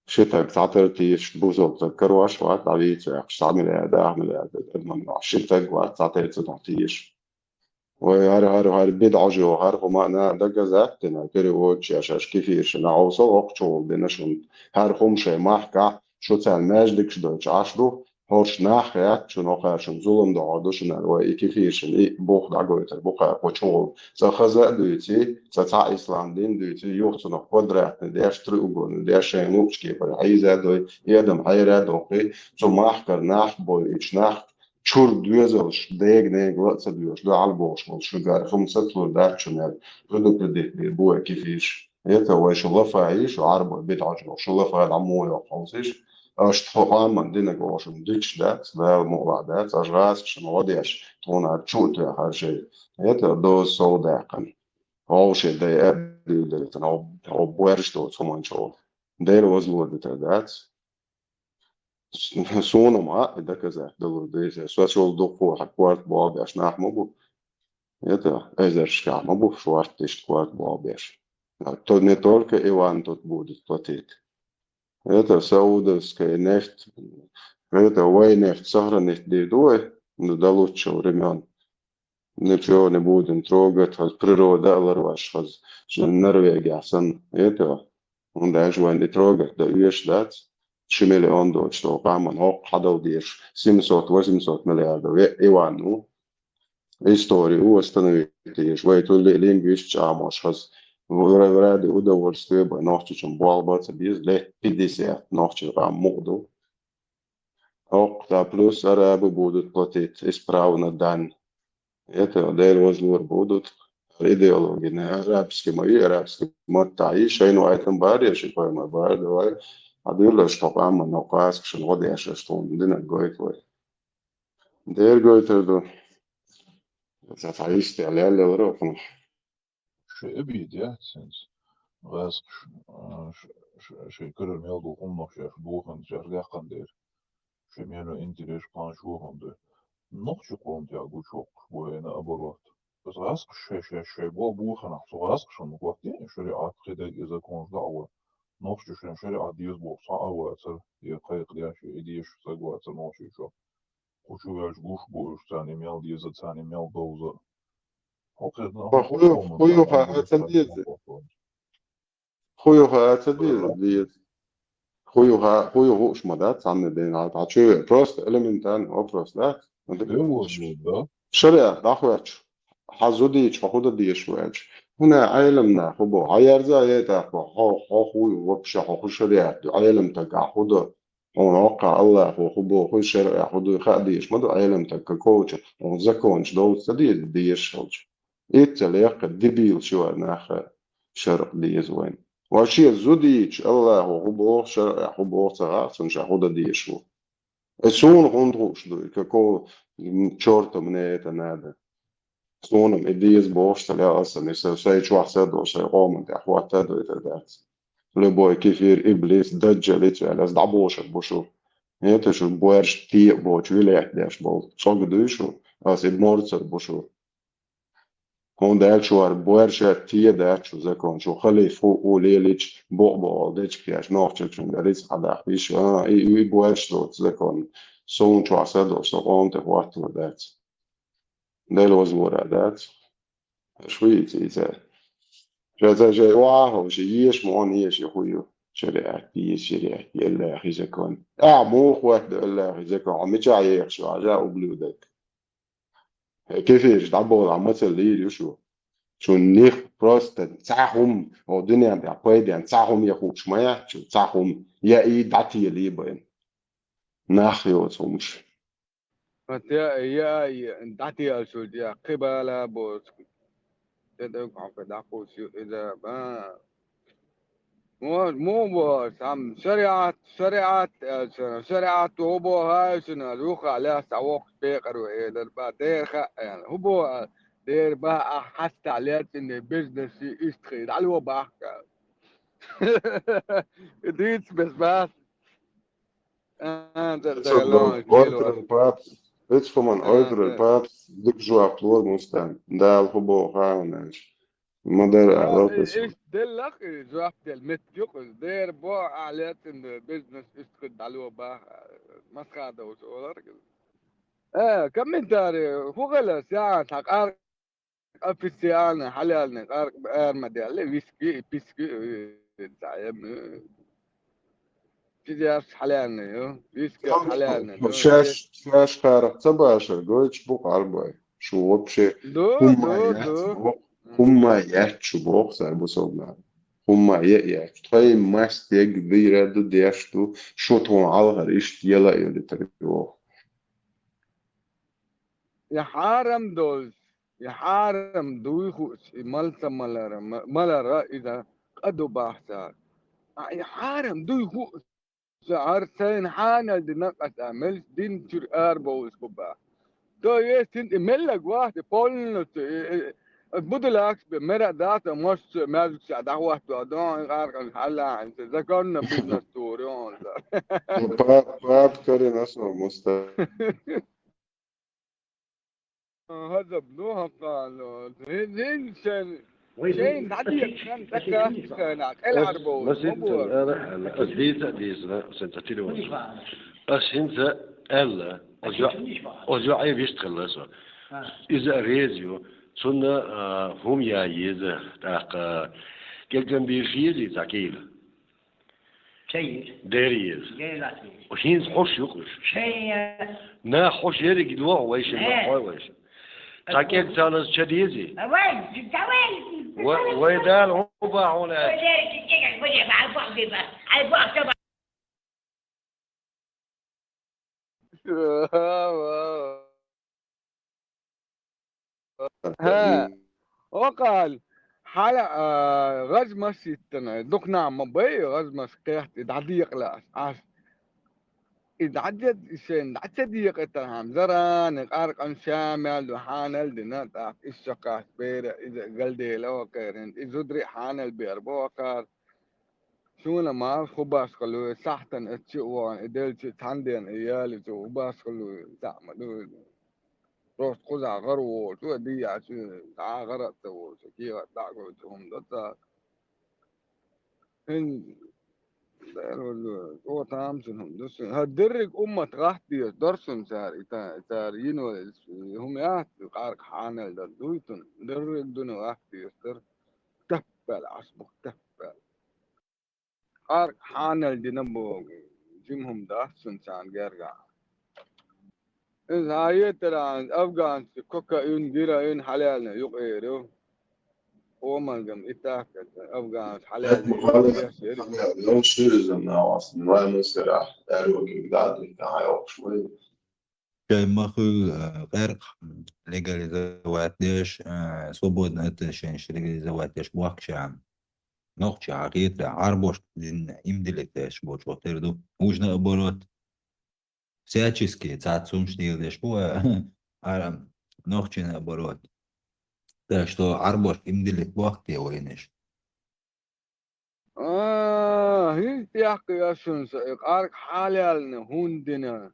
Speaker 7: شتا تعطيتي بوزو تذكروا شوات عبيت تعمل هذا أعمل هذا الممنوع شتا جوات تعطيتي تعطيش وهر بدعة جوهر وما أنا دجزاتنا كري وجه عشاش كيفيش أنا عاوز وقتشو بينشون هر هم شيء محكا شو تسال ماجدك شو عشرو هورش ناحية شو نوقع شو ظلم دعادو شو نروي كيفيش إيه بوخ دعوتر بوخ وشو سخزة دوتي ستا إسلامدين دوتي يوختو نقدرات نديش تروجو نديش شيء نوبشكي بالعيزة دوي يدم حيرة دوقي شو محكر ناح بوي إيش ناح چور دوزلش دیگ نیگ لطس دوش دو عالبوش مال شجار خمسة لور دارشنال ردو بديت بوه كيفيش يتا ويش الله فايش وعربو بيت عجلو شو الله فايد عمو يوقفوزيش اش تخوان من دينك واشم ديش دات لا موضع دات اجراس شنو وديش تونا تشوت يا هالشي يتا دوز سو داقن هو شي دي ابدي دلتن او بويرش دو سومان شو دير وزلو دات سونو معقد كذا دور ديزه سواسول دوقو حكوارت بوابيش نحمبو يتا ازرش كعمبو شوارت تشت كوارت بوابيش تو نتورك ايوان توت بودت توتيت يتا سودس كي نفت يتا وي نفت سهرة نفت دي دوي ندلوتشو رميان ничего не будем трогать, хаз природа аларваш, хаз Норвегия сан это он даже не трогать, да вещь дать 3 миллион долларов, что паман хок хадал деш 700-800 миллиардов ивану историю установить деш, вей тули лингвист чамош, хаз ради удовольствие бы ночью чем балбаться без лет 50 ночью рам моду. Хок да плюс арабы будут платить исправно дан. Это دير وزلور بودت الإيديولوجيا арабский мои арабский متعي شيء نوعيتهم باري شيء كوي ما بارد واي هدول اشتوق عم نقاس كشن غدي اشتون دينا جويت واي دير جويت دو تعيش على اللي وراكم
Speaker 2: شيء أبيد يا سنس غاز شيء كرر ميلدو أمك شيء بوخن شيء رجعن دير شيء ميلو إنتريش قان شوهم دير نقش قوم تياغو شوق وين أبروت بس غاسق شيء بوخن أحسو غاسق شنو وقتين شريعة خدك إذا كون دعوة نقش شريعة ديز بوخ صعوة أتر يقايق دياشي إديش ساقوة أتر نوشي شو وشو ياش قوش بوش تاني ميل ديزة تاني ميل دوزة
Speaker 7: خويوها أتديز خويوها وش مدات عن دين على شو بروست إلمنتان أو بروستات شريعة داخواتش حزوديش فخودا ديش واج هنا عالمنا خبو عيارزا يتاكو خوي وبشا خو شريعة عالم تقع خودا ونوقع الله خبو خو شريعة خودو خاديش مدو عالم تقع كوچ ونزكونش دول سديد ديش خوش إتليق دبيل شو ناخ شرق ديز وين وشي زوديش الله خبو شريعة خبو تغاسن شخودا ديشو السون غندروش دو كاكو تشورتو منيتا نادا سونم إديز بوش تلا أصلا يسوي شو حسد وش يقوم أنت أخوات تدو يتردات لبوي كيفير إبليس دجال يتفعل أز دعبوش بوشو يتشو بويرش تي بوش ويليح داش بول صوغ دوشو أز إبمورتر بوشو هون داك شو بويرش تي داك شو زكون شو خلي فوق وليليش بوق داش كياش نوختش شو داريس حدا إيش إي بويرش دوت زكون سون شو حسد وش يقوم تخوات تردات ده الوزورة دات شوي تيتا جاتا جاي واهو شيش مون هيش يخويو شريعة يلا أخي زكون مو واحد إلا أخي زكون عم يجايك شو عجاء وبلودك كيفيش دعبوا عمت اللي يشو شو نيخ بروست تاعهم أو دنيا بعقيد يعني تاعهم يخوش ما شو تاعهم يا إيد عتي اللي يبين ناخيوت ومش
Speaker 15: يا دعتي أشود يا قبالة بوس تدعوك عم بدعكوس إذا ما مو بس عم شريعة وهو هاي شنو الوقع عليها سوق بيقر وإيه بعدين يعني هو دير بقى حتى عليها إن بيزنس يشتغل على الوباء ديت بس
Speaker 7: So dan orderen paps, weet je man orderen paps, dik zo aploor moestaan. Daar hobo gaan. Mother Alopes.
Speaker 15: ايش دلك جوحت المتيق دير بو عليت إن بيزنس يشتغل على الوباء مسخادة وشغل كم من تاري هو غلا ساعة حق في السيانة حلالنا قارق بقار مدالي ويسكي بيسكي تعيب كذا حلالنا يو ويسكي حلالنا
Speaker 7: شاش خارق تباشر قويتش بوق عرباي شو وبشي هم يحتشو بوق ساربو صوبنا هم يحتشو طيب ما ستيق ذي ردو ديشتو شو تون عالغر إشت يلا يولي تريوه
Speaker 15: يا حارم دول يا حارم دويخوش ملسا ملرا إذا قدو باحسار يا حارم دويخوش عرسين حانا دي نقص عمل دين تر أربو اسكوبا تو يسين ملك واحد بولنو بدلاكس بمرا داتا مش مازك سعدا واحد ودون غارق حلا انت ذكرنا بيزنس توريون
Speaker 7: باب كاري ناسو مستقبل
Speaker 15: هذا بنوها قالوا زين شين عدي كان تكا كانك العربو مبور
Speaker 16: ديزا سنتاتيلي وصف أسنت ألا أجوا عيب يشتغل لسه إذا ريزيو سنة هم يا يزا تاق كلكم بيفيلي تاكيل
Speaker 17: شيء
Speaker 16: داريز وحين حوش يقش نا حوش يرق دوا ويش ما ويش تاكيل تانس شديزي ويدال هو باعونا
Speaker 15: ها وقال حالا غاز مسيت دقنا مبي غاز مسكيت إدعديق لا عاش إدعديت إشين دعديق تهم زران قارق أن شامل وحانل دينات إشقاس بير إذا قلدي لو كيرين إذا دري حانل بير بوكار شونا ما خباس قالوا ساحتن اتشوان إدلت تاندين إيالي تو باس قالوا تعملوا روح قزع غرو شو دي عشان غرت وشكيرة دعوة هم دتا هن هو تامسنهم دس هدرج غاحتي درسن سارينو هم يات قارق حانل دويتن درج دون غاحتي يستر تفل عصبك تفل قارق حانل دي نبو جيمهم داسن سان جرجع إذا هاي ترى أفغان كوكايين جيراين حلالنا يقيرو وما جم إتاك أفغان حلالنا
Speaker 7: لو سيرزم ناواس ما نسرع دارو قاعد يتعايق شوي
Speaker 4: Чай маху غرق легализовать деш свободно это шенш легализовать деш блокчейн нохча агит арбош им делетеш боч вотерду нужно оборот всячески цацумшнил деш арам нохча наоборот так что арбош им делет блок те ойнеш
Speaker 15: هي تياقي أشون قارك حالالنا هوندنا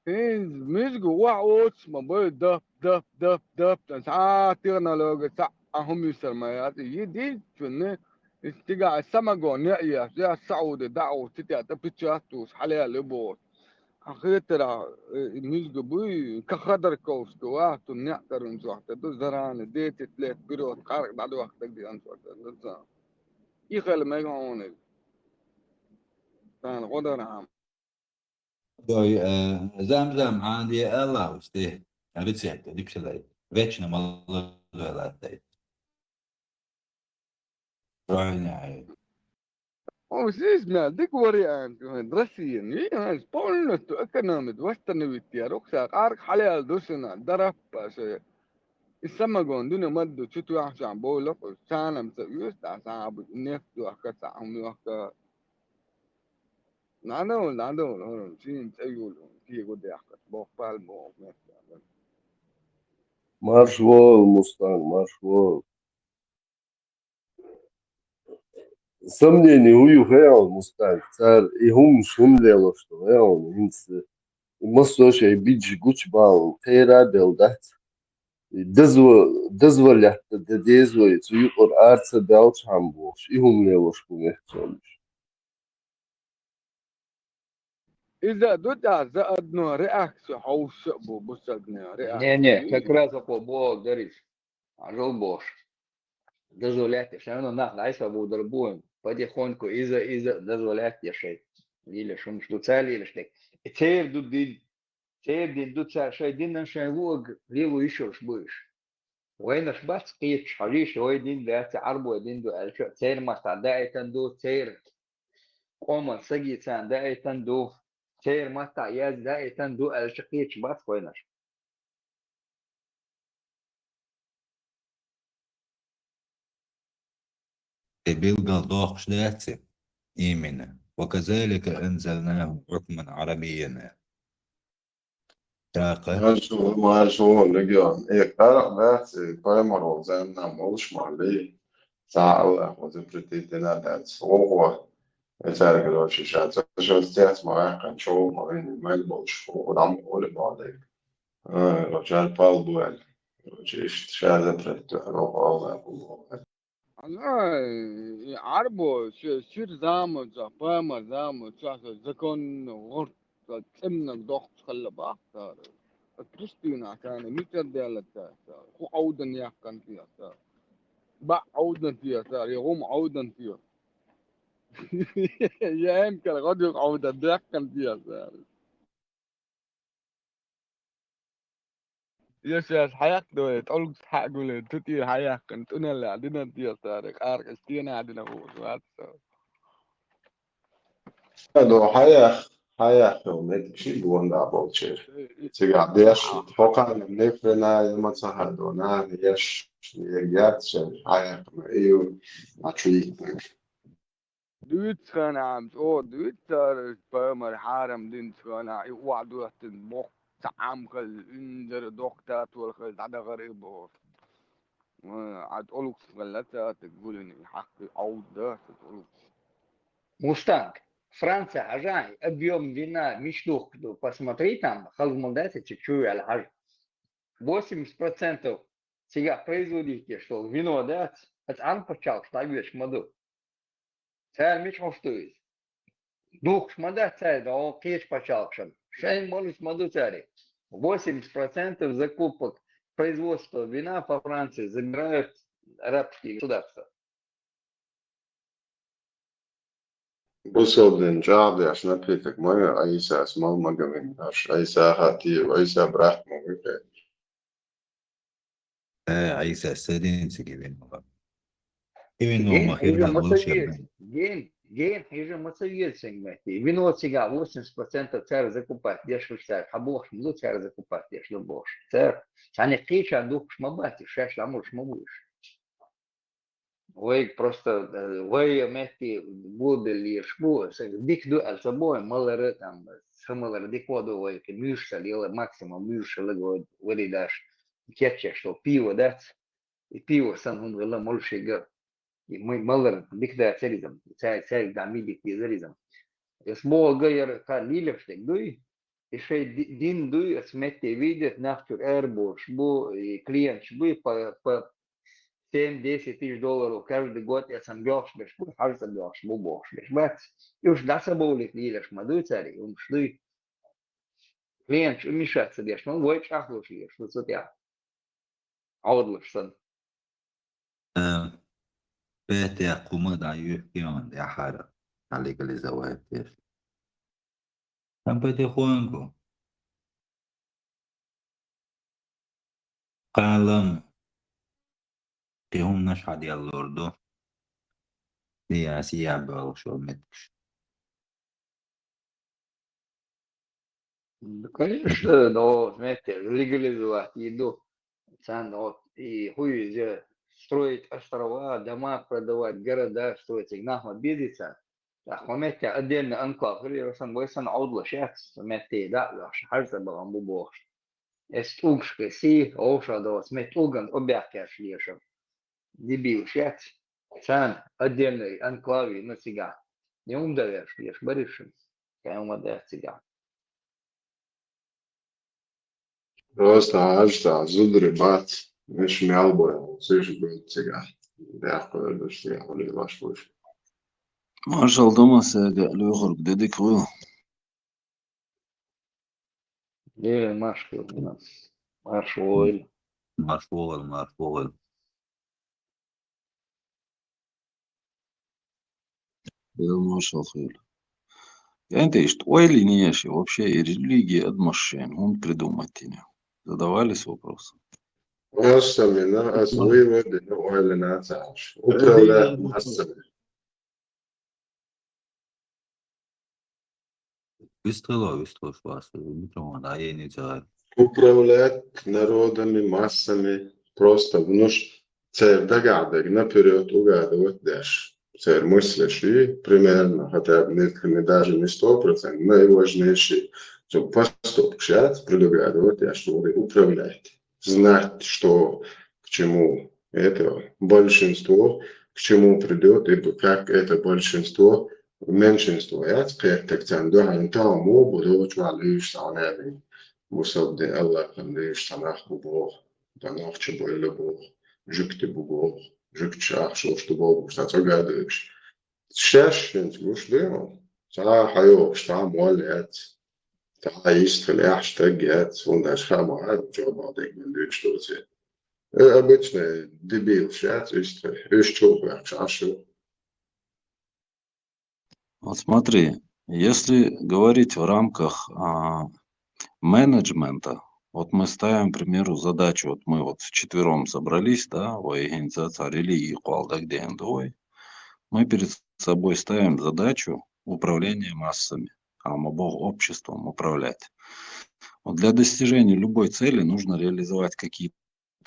Speaker 15: هين مزجو وعوت ما بي دب ساعات تغنى لو ساعة هم يسميات يدي فنه استجا السماجو نيا يا سعود دعو تتيا تبتشاتوس حاليا لبور أخيرا مزجو بي كخدر كوستوا تنيعتر نزوحت دو زران ديت تلات بيروت قارك بعد وقت دي أنصر دزا يخل ما يقعون كان قدر عام
Speaker 4: Doj zamzam عندي الله وستي ريسيت ديك شلي вечно молодой латте правильно
Speaker 15: وسيسمع ديك وريان دراسيا يعني سبولنت اكونومي وستن ويتيا روكسا قارك حاليا دوسنا درب السما جوندنا مدو تشتو عشان بولك سانا مسويس تا صعب نفط وحكا تعمل وحكا نادو سين تأيول كي قد يحكا بوك بالبوك
Speaker 18: Marshwall Mustang, Marshwall. Сомнений у Юхео Мустанг, цар и хум шумлело, что он инс мостоши бидж гучбал, тера белдат. Дозволят дезвоит, юкор арца белч хамбош, и хумлело, что нехцомиш.
Speaker 15: إذا دوتا زادنا رأكس حوش بو بسدنا
Speaker 1: Не, как
Speaker 15: رأكس
Speaker 1: раз по говоришь, жил бош. Дозволяйте, все равно нахуй свободу будем. Потихоньку из-за дозволяйте шей. Или шум что цели или что. И теперь тут шей дин шей луг лилу еще ж будешь. وين شبات قيت حريش وين ده تعربوا دين دو الشو تير ما تعداي تندو تير قوم سجي تعداي تندو تير ما تعياز داي تندو الشقيت شبات وينش
Speaker 4: بيلقى ضوء شلاتي إيمنا وكذلك أنزلناه حكما عربيا تاقة
Speaker 7: Marshwall, legion. Cara, né? Paimaro, Zan, Namosh, Mali, Sala, was a pretty dinner that's over. It's a regular shot. So, that's my control, my Melbourne, for I'm all about it. رجال Paul Duel. شهادة الله
Speaker 15: والله عربو شير زامو زفاما زامو شاسو زكون غرط تمنا ضغط خلى باختار كريستينا كان ميتر ديالتا هو عودا يحكن فيها با عودا فيها يقوم عودا فيها يا يمكن غادي عودا يحكن فيها يا شاش حياك دول تقول حق دول تطير حياك كنت انا اللي عندنا دي صارك ارك استينا عندنا هو
Speaker 7: هذا حياة وميت شيء بوند أبو شير تيجا ديش فوقا نفرنا يوم تهدونا يش يجات شيء حياة إيو أتري
Speaker 15: دوت خانا عم دوت صار بامر حارم دين خانا يوعدوا تنبوك تعام خل انجر دوكتات والخل عدا غريب هو عاد أولوك غلطة تقول إني حقي عودة تقول
Speaker 1: Мустанг. Франция, Ажай, объем вина мечтух, посмотри там, халмудайте чуть-чуть, аль 80% сега производителей, что вино дать, это ан почал, что вещь моду. Царь меч моштует. Дух шмада царь, да он кеш почал, что шей молюсь моду царь. 80% закупок производства вина по Франции забирают арабские государства.
Speaker 7: بوصل جاردي عشان أبيتك ما أي ساس ما قمن عش أي ساعاتي وأي ساعة براحت ما بيفعل
Speaker 4: عيسى السادين سكيبين إبن
Speaker 1: Ген
Speaker 4: وما
Speaker 1: хижа
Speaker 4: خيرها
Speaker 1: мацаец.
Speaker 4: بلشة
Speaker 1: Ген хижа мацаец, вино сега 80% царь закупать, дешевле царь, хабош, ну царь закупать, дешевле бош. Царь, они кича дух шмабати, шеш ламур шмабуш. Вы просто, вы вместе будали шму, дикду от собой, малары там, самалары дикводу, вы мюшка, лила максимум мюшка, лего, вы дашь, кетче, что пиво дать, и пиво сан он вела мольше гор. И мы малар дикда царизм, царь да мидик царизм. И смол гайер ка лилевштек дуй, и шей дин дуй смете видит нахтур эрбо, шбу и клиент шбу по 7-10 тысяч долларов каждый год я сам бьешь, шбу, хар сам бьешь, шбу бош, бэт. И уж да соболик лилеш мадуй цари, он шдуй. Клиент мешаться бьешь, ну вой чахлуш лишь, что цутя. Аудлуш сан.
Speaker 4: بيت يا قومد يحكيون يا حارة عليك الزواج هم بدي خوانكو قالم تيهم نشحد يالوردو دي سياب شو متكش
Speaker 1: Конечно, но, знаете, легализовать еду, цен, вот, и хуй строить острова, дома продавать, города строить, и нахуй обидеться. Так, момент отдельно анклав, или расан войсан аудло шец, момент да, лаш, харza балам бубош. Эстугшка си, оша до смет уган обяхкаш лешев. Дебил шец, сан отдельный анклави на сега. Не умдаешь, ешь баришин, кайма да сега.
Speaker 7: Просто ажта, зудри бат, меш мялбоя, слышишь, будет цыган. Да, что я говорю, ваш слышь.
Speaker 19: Маршал Томас قالوا يخرج ديديك خويا
Speaker 1: Или машки у нас. Маршвойль.
Speaker 4: Маршвойл.
Speaker 19: يا маршал خويا. انت что или не вообще и религии отмашен, он придумать не. Задавались вопросом.
Speaker 7: Массами, выводы, или нацаш. Управляют массами.
Speaker 4: Выстрелов вас, а я не знаю.
Speaker 7: Управлять народами, массами, просто цель догадок, наперед угадывать дальше. Цель мыслишь и примерно, хотя бы даже не 100%, наиважнейший поступок сейчас предугадывать, что управлять. Знать, что к чему это большинство, к чему придет, и как это большинство, меньшинство. Я так ценду, а не то, буду чувствовать, что он مصدق الله خليش سماح ببوغ داناخ چبوی لبوغ جكت ببوغ جكت شاخ شوش تبوغ بشتا قادرش شاش انت مش ديما تا حيوش تا مولات تا يستخل احش تاقيات ونداش خامو عاد جو بعضيك من ديش دوزي обычно дебил сейчас ищет чего чашу.
Speaker 19: Вот смотри, если говорить в рамках менеджмента, вот мы ставим, к примеру, задачу, вот мы вот вчетвером собрались, да, в организации религии Куалдагдендой, мы перед собой ставим задачу управления массами, обществом управлять. Вот для достижения любой цели нужно реализовать какие-то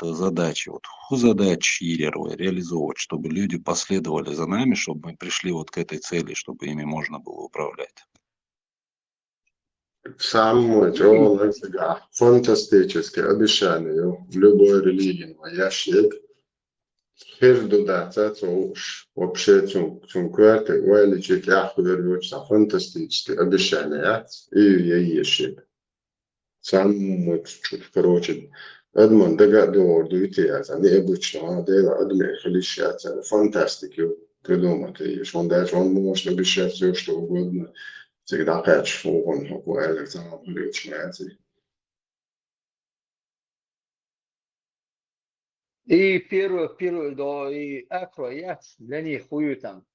Speaker 19: задачи. Вот задачи реализовывать, чтобы люди последовали за нами, чтобы мы пришли вот к этой цели, чтобы ими можно было управлять.
Speaker 7: Самое фантастическое обещание в любой религии ящик. Херду дата уж вообще кварты увеличить яхуверваться фантастическое обещание и ящик. Самое короче Edmond догадывал дуйтеяться необычно, да адме халищаться фантастики придумать и он даже он может обещать все что угодно. Всегда кэч, он хокуэль, сам включается.
Speaker 1: И первый, да, и акрояц, для них хую там,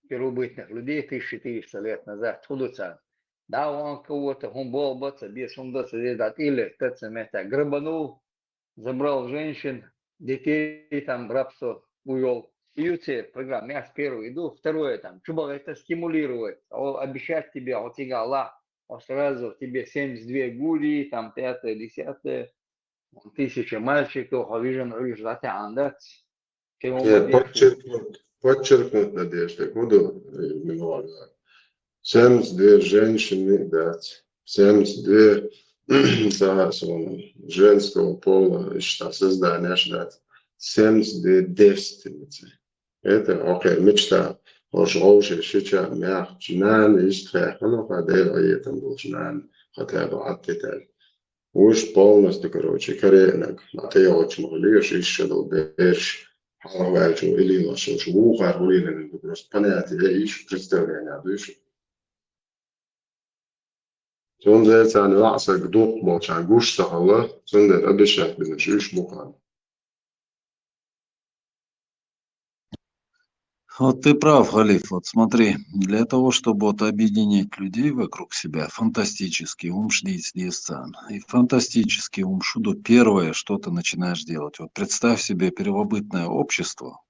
Speaker 1: первобытных людей 1400 лет назад, худуца. Да, он кого-то, он был баца, без он доца, или тот это грабанул, забрал женщин, детей там рабство увел. И программа, я с первого иду, второе там, чубал это стимулирует, обещать тебе, от тебя Аллах, сразу тебе 72 гури, там 5-е, 10-е, 1000 мальчиков, вижен результаты андат.
Speaker 7: Подчеркнуть, Надежда, буду немного. 72 женщины дать, 72 женского пола, что создание ждать, 72 девственницы. Это окей, мечта. уже сейчас мягче, нан, истрях, ну, ходело, и там был нан, хотя бы оттеталь. Уж полностью, короче, корректно. А ты очень молодежь, еще долбешь, халавачу, или лошадь, ухар, улины, просто понятие, я ищу представление, дышь. Сонда это не ласа гдух, молча, гушта, алла, сонда обещать, бенешишь, бухан.
Speaker 19: Вот ты прав, Халиф. Вот смотри, для того, чтобы вот объединить людей вокруг себя, фантастический ум шдиц диесцан. И фантастический ум шуду первое, что ты начинаешь делать. Вот представь себе первобытное общество.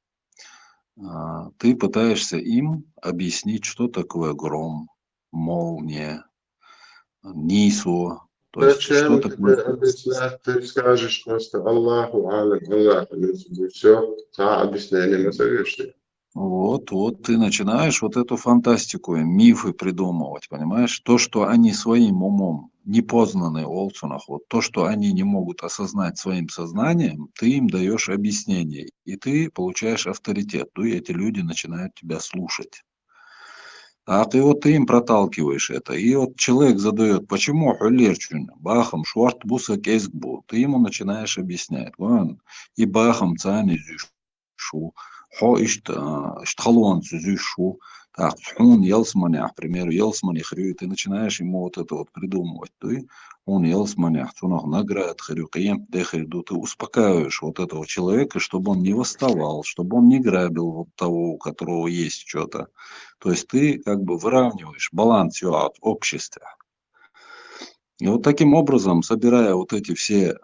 Speaker 19: Ты пытаешься им объяснить, что такое гром, молния, нису, То есть
Speaker 7: Зачем
Speaker 19: что-то
Speaker 7: тебе объяснять? Ты скажешь просто Аллаху Аллах, Аллах, и все. А объяснение назовешь ты.
Speaker 19: вот ты начинаешь вот эту фантастику, мифы придумывать, понимаешь? То, что они своим умом непознанные олцунах, вот то, что они не могут осознать своим сознанием, ты им даешь объяснение, и ты получаешь авторитет, и эти люди начинают тебя слушать. А ты им проталкиваешь это. И вот человек задает, почему хулерчун, бахам, шварт буса кейсгбу. Ты ему начинаешь объяснять. И бахам цани шу, хо иштхалуан шу. Так, он елсманях, к примеру, елсмани хрю, ты начинаешь ему вот это вот придумывать. Ты он елсманях, цунах наград хрю, каем дехриду. Ты успокаиваешь вот этого человека, чтобы он не восставал, чтобы он не грабил вот того, у которого есть что-то. То есть ты как бы выравниваешь баланс в обществе. И вот таким образом, собирая вот эти все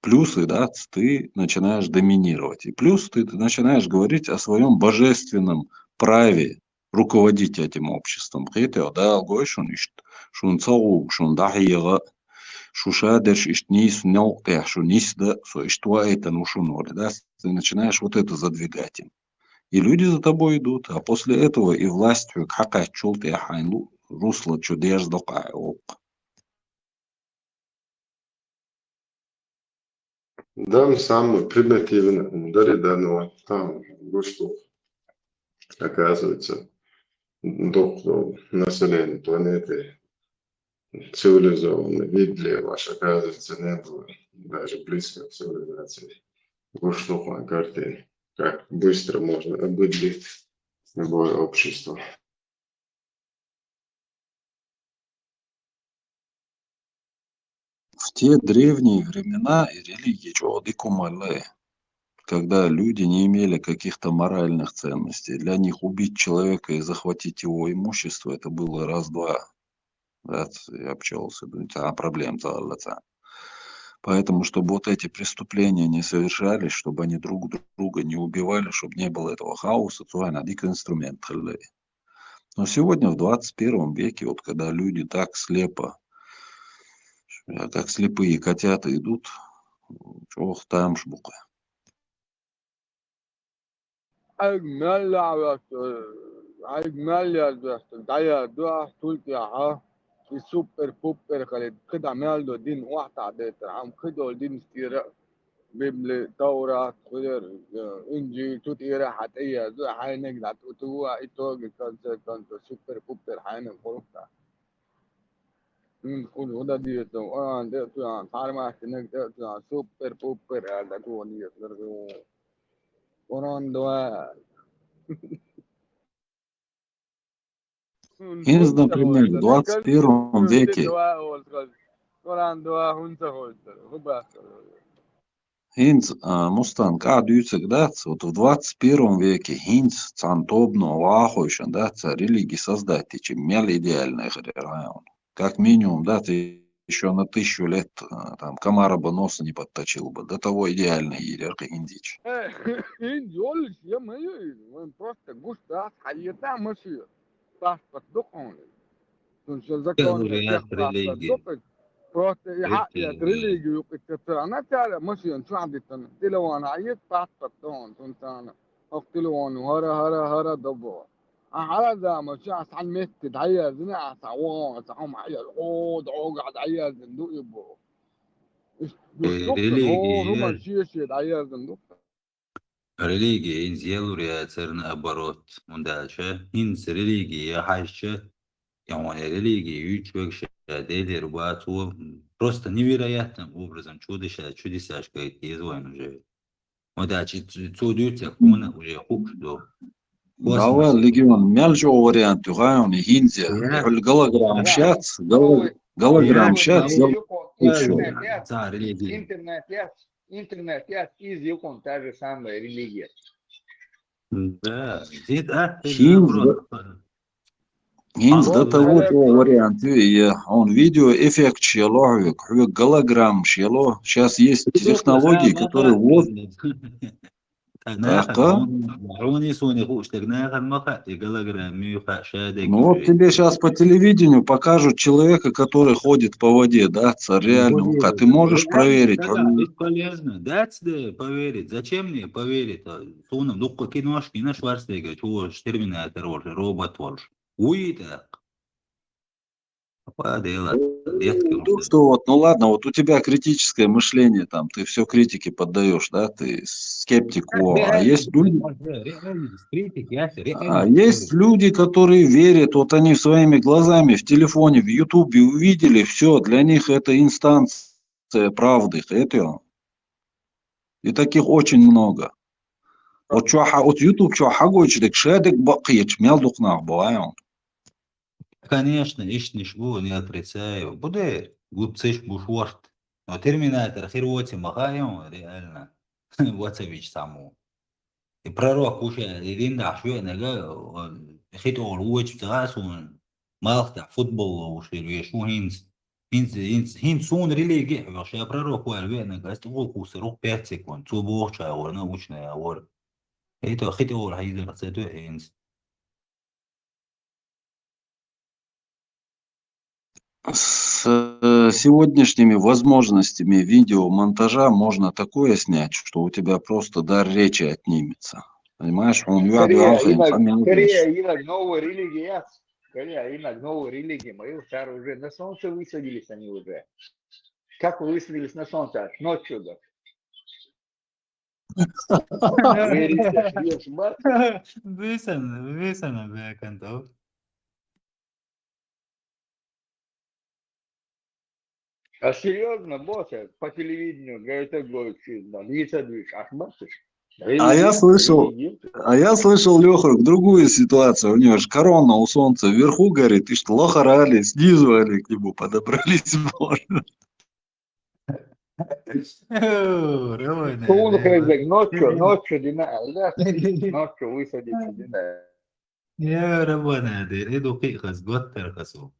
Speaker 19: плюсы, да, ты начинаешь доминировать. И плюс ты начинаешь говорить о своем божественном праве руководить этим обществом. Ты начинаешь вот это задвигать им. И люди за тобой идут, а после этого и власть как чулт и хайну русло чудес дока.
Speaker 7: Да, самый примитивный ударе данного там что оказывается до населения планеты цивилизованной, видели ваш, оказывается, не было даже близко к цивилизации. Гуштух на карте, как быстро можно обыдить любое общество.
Speaker 19: В те древние времена и религии когда люди не имели каких-то моральных ценностей, для них убить человека и захватить его имущество, это было раз-два. Да, я обчелся, проблем залаца. Поэтому, чтобы вот эти преступления не совершались, чтобы они друг друга не убивали, чтобы не было этого хаоса, то надо инструмент. Но сегодня, в 21 веке, вот когда люди так слепо, как слепые котята идут, ох, там шбука.
Speaker 15: أجمل لعبة أجمل لعبة دايا دوا تولكي ها في سوبر بوبر خلد كده عمل دين واحد عدت عم كده دين استيراء بيبل توراة خير إنجيل تطيرة حتى زو حينك لا تطوع إتوج كان سوبر بوبر حين خلصة من كل هذا ديت وأنا ديت يعني صار ما كنك ديت سوبر بوبر هذا هو ديت وران دوا
Speaker 19: Инс, например, в 21 веке, Инс, Мустан, да, вот в 21 веке Инс, Цантобно, Вахойшан, да, религии создать, чем мел идеальный район. Как минимум, да, ты еще на 1000 лет там комара бы носа не подточил бы. До того идеальный иерархия индич.
Speaker 15: Индиолиш, я мою, он просто густо, хайета маши, паспорт докон. Он же закон, паспорт просто يحقق ريليجي وكتير انا تعرف ماشي شو عم بيتن تلو انا عيط باسبورت دون كنت انا اقتلوا هرا دبو على ذا ماشي عن مت دعيا زنا عصوان عصوم عيا عود قاعد عيا زندوق يبو هو ماشي شي دعيا زندوق
Speaker 4: Религия инзелурия наоборот, дальше инс религия хайше, религия ючвекша делер бату просто невероятным образом чудеса производят уже. Дальше чудеса он уже худо.
Speaker 19: Дава легион мяльчо вариант югайон и хинзе. Голограмм шац, голограмм шац.
Speaker 1: Интернет, я изъел та же самая религия.
Speaker 4: Да,
Speaker 19: Хинз до того вариант, он видео эффект щело, голограмм щело. Сейчас есть технологии, которые вот Ага. Ну вот тебе сейчас по телевидению покажут человека, который ходит по воде, да, царь реально. А ты можешь проверить?
Speaker 4: Бесполезно. Дать поверить. Зачем мне поверить? Сонам, ну киношки, на Шварценеггер, чего Терминатор, робот, уйдет. Поделать, детки.
Speaker 19: Ну что вот, ну ладно, вот у тебя критическое мышление, там, ты все критике поддаешь, да, ты скептик, а есть люди, есть люди, которые верят, вот они своими глазами в телефоне, в Ютубе увидели, все, для них это инстанция правды, это. И таких очень много. Вот YouTube что хагойчдик, шедик бакич, мелдук нахбо,
Speaker 4: Конечно, ишь не шгу, не отрицаю. Буде, глупцыш бушворт. Но Терминатор, хервоти махаем, реально. Вацевич саму. И пророк уже, и ринда швенега, хитор уч цасун. Малхта футбол уж или шо хинс. Хинс сон религия, вообще пророк уальвенега, استقول كوس روح 5 секунд. Цу бохча орна учная ор. Это хитор хайдер цету хинс.
Speaker 19: С сегодняшними возможностями видеомонтажа можно такое снять, что у тебя просто дар речи отнимется. Понимаешь?
Speaker 1: Корея инак новая религия. Корея инак новая религия. Мы уже на солнце высадились они уже. Как вы высадились на солнце? Ночью, да.
Speaker 4: Высана, бекантов.
Speaker 1: А серьезно, босс, по телевидению, говорит, высадишь, ах, бачишь?
Speaker 19: А я слышал, Леха, другую ситуацию. У него же корона у солнца вверху горит, и что лоха орали, снизу они к нему подобрались можно.
Speaker 1: Ночью, ночью высадиться, дина.
Speaker 4: يا رب نادر إيه دقيقة قطر خسو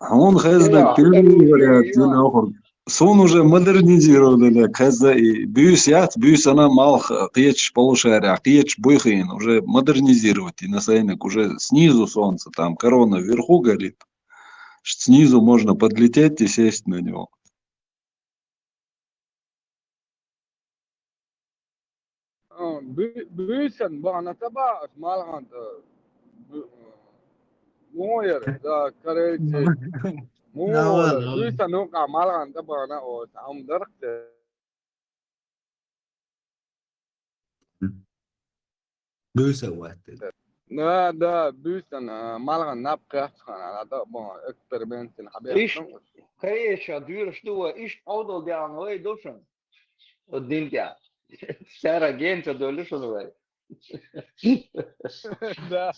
Speaker 19: А он хэздак переговорят, сон уже модернизировали, хэзда и бюс она мал қиеч полушаря, қиеч бойхин, уже модернизировать, и на сайнек уже снизу солнце, там корона вверху горит, снизу можно подлететь и сесть на него.
Speaker 15: Büyüsen bana tabağı malhan moyer da kareci moyer büyüsen o malhan tabağı o tam darıktı.
Speaker 4: بوسة وقت
Speaker 15: ده büyüsen malhan napka sana da bu eksperimentin haberi.
Speaker 1: Конечно, дверь что, ишь, аудал диан, ой, душен. Один дя. Сара генца долюшен, ой.
Speaker 15: Да.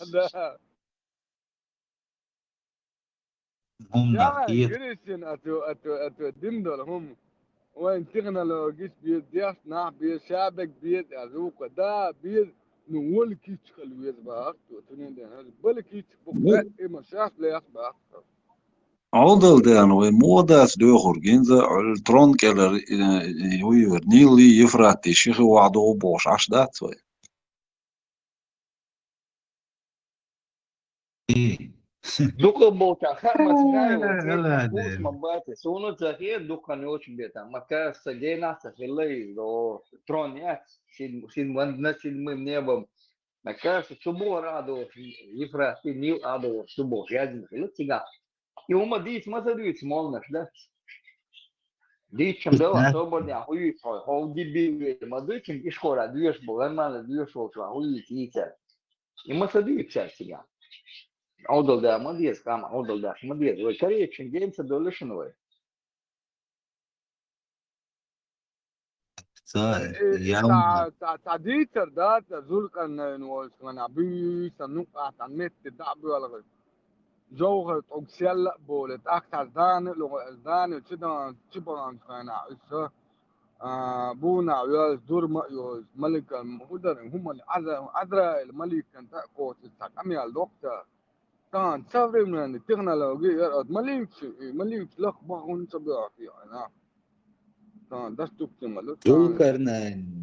Speaker 4: هم
Speaker 15: يا
Speaker 4: نقيت
Speaker 15: جريسين اتو دندل هم وين تغنى لو جيس بيد دياس نح بيد شابك بيد ازوق دا بيد نقول كيتش خلويز باك تنين ده بل كيتش بقى ما شاف لي اخبار
Speaker 19: عودل دان وموداس دوخر جينزا الترون كالر يوير نيلي يفرات شيخ وعدو بوش عش دات سوي
Speaker 1: Дука болта, харма знаю, вкус мабати, суну захе дука не очень бета, макар садена сахилей до тронят, син над седьмым небом, макар субо радо, ефра, нил адо, субо, язин, лутига. И ума дить мазадует смолнаш, да? Дичем дела, соборня, хуй, хауди били, мадучим, и шкора, движ был, нормально, движ волчва, хуй, тица. И мазадует сега. Аудал да, молодец, кама, аудал да, молодец. Ой, Корея, ченгенца, долешиновой.
Speaker 15: تعديتر ده تزول كان نوز كان عبي سنوقع تنمت دعبي ولا غير جوهر تقسيل بولت أكثر دان لغة الدان وشدنا شبران كان عيسى بونا وياز دور ما يوز ملك المهدر هم العذراء الملك كان تأكل تستقمي الوقت طبعا صبري من التكنولوجيا مليك لك بحون صبيعك يعني طبعا ده استكمل طبعا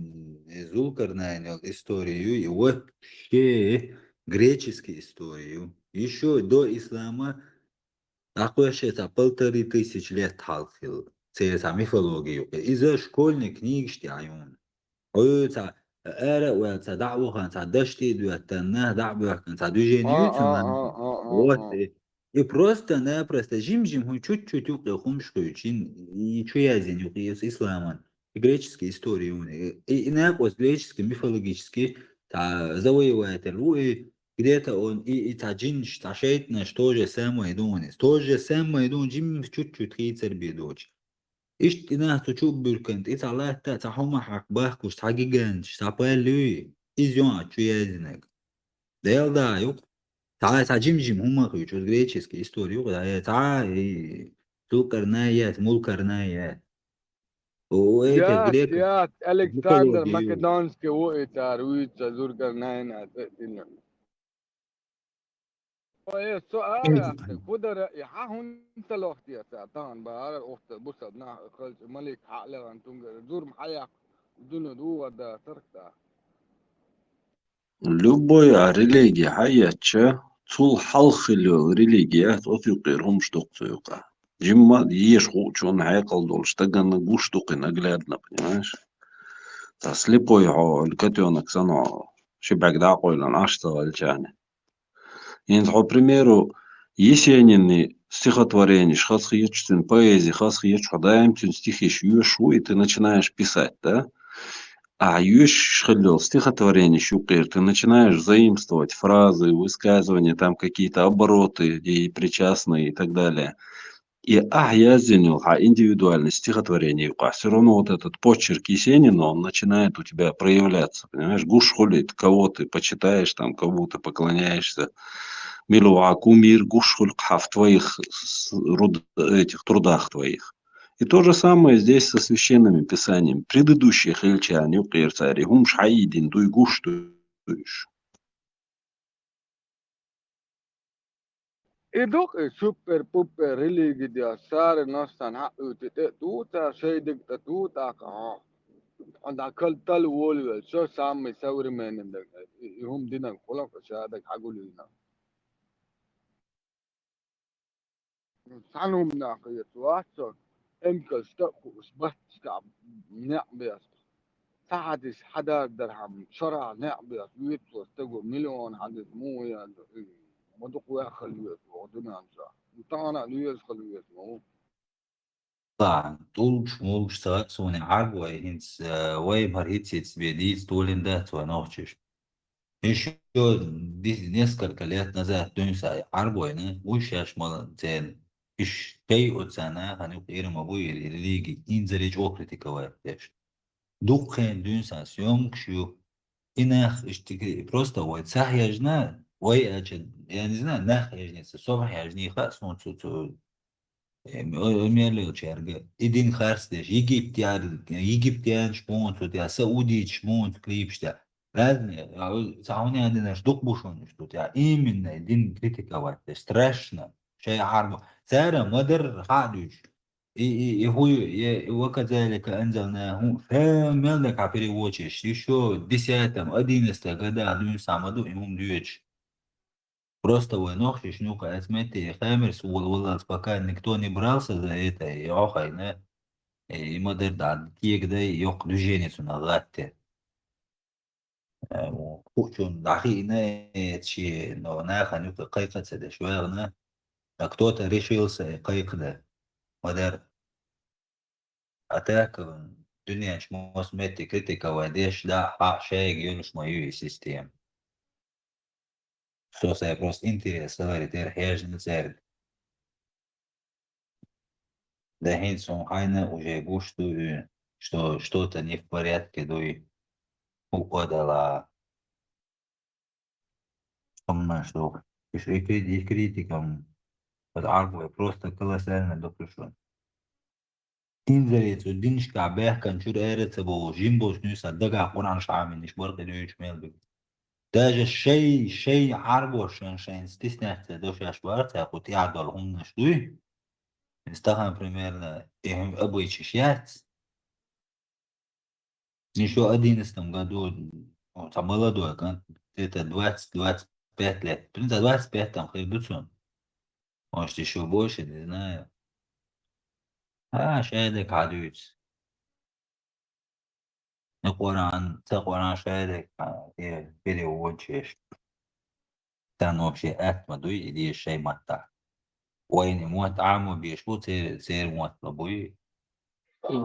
Speaker 4: Зулкарнайн историю и вообще греческую историю. Еще до ислама такое это 1500 лет халфил. Это мифологию. Из-за школьной книги штяют. ويتا أرى ويتا دعوة كان تعدشتي دويتنا دعوة كان تعدوجين يوتيوب вот и просто-напросто жим-жим он чуть-чуть укрехом шкоючин и чуязень из ислама и греческие истории и инакос греческие мифологические та завоеватель и где-то он и та джин шташейтна что же самое донес то же самое дон жим чуть-чуть хейцер бедоч إيش تناه تشوف بركنت إيش على تحوم حق باخوش حقيقانش تعبالي إزيون شو يزنك ديال دا يوك تعال تعجم جم هم خيوش الجريتشسكي إستوري يوك دا تعال تو كرنايات مول كرنايات وإيك الجريك
Speaker 15: يات ألكسندر ماكدونسكي وقت رويتش زور كرناين السؤال يا أخي فدر يحاهم أنت الوقت يا ساعتان بهار الوقت بص أبناء خلص ملك حقله أنتم زور محيا دون دو ودا تركتا
Speaker 19: Любая религия хаяча цул халхилю религият офюкирхум штуктуюка. Жимма еш хучон хайкал долштагана гуштуки наглядно, понимаешь? Та слепой котенок сано шибак да койлан аштавал чане. По примеру, Есенины стихотворение, хасхиечтин поэзии, хасхиеч хадаемтин стихи шуешу, и ты начинаешь писать, да? А юш халил стихотворение шукир, ты начинаешь заимствовать фразы, высказывания, там какие-то обороты и причастные и так далее. И я сделал индивидуальное стихотворение. Все равно вот этот почерк Есенина, он начинает у тебя проявляться. Понимаешь, гуш хулит, кого ты почитаешь, там, кому ты поклоняешься. Милуа кумир гуш хулька в твоих этих трудах твоих. И то же самое здесь со священными писаниями. Предыдущих ильчан, юкир цари, гум шаидин, дуй гуш туиш.
Speaker 15: إدوك سوبر بوبر ريليجي دي أسار نصان حقو تتوتا شيدك تتوتا كها عند كل تل وول شو سامي سوري من هم دينا خلاص شهادك حقول لنا سانهم ناقية واسو إمكن استقو اسبت استعب نعبيس ساعدس حدا درهم شرع نعبيس ويتو استقو مليون حدث مو يعني مدقوا خلويت ودنا انسى طبعا ليش خلويت مو
Speaker 4: طبعا طول شمول اشتغل سوني عرب وهينس ويمهر هيتسيتس بيديس طولين ده توانوخشش еще несколько лет назад дөнсай арбойны ушаш молодцен иш кей оцана ханук ирмабуй религии инзарич окритиковать деш духен дөнса съемкшу инах иштики просто вот сахяжна ой я не знаю нахяжница совхяжни хасмон цуцу Ömerli çerge. İdin xarsdeş. Egiptian şpont, ya Saudi şpont klipşte. Разные. Сауни адинаш дух бушон что я именно din критиковать. Страшно. Шей арбу. Сара мадр хадуш. И وكذلك أنزلناه فملك переводчик еще 10-11 года дун самаду имум дюч. Просто войнох шишнюка, отметьте, Хэмерс, Уоллас, пока никто не брался за это, и охай, не, и модердан, киегда, и ох, движенецу на латте. Кучун, дахи, не, чи, но наха, нюка, кайкаться, да, шверна, а кто-то решился, и кайкда, модер. А так, дунья, чмо смети, критика, вайдеш, да, шег, юнуш мою систему. Что я просто интересно, терхежный церковь. Да хинсон хайна уже гуштую, что что-то не в порядке, да и уходила. Понимаешь, что и критикам под арбой просто колоссально допущен. Инзарец, диншка, бехкан, чур эрец, бо жимбош, нюса, дага, куран шамин, ишборка, дюйч, мелбик. даже شيء عربوش عشان استثناء دوش أشبارت أخوت يعدل هم نشدوي نستخدم примерно им обычный счет еще 11 году он там молодой где-то 20-25 лет в принципе 25 там хлебцом может еще больше не знаю شاهدك عدويت تقران شاهدك فيديو وجهش كان вообще أكت مدوي إلي الشيء متى وين موت عامو بيشبو سير موت لبوي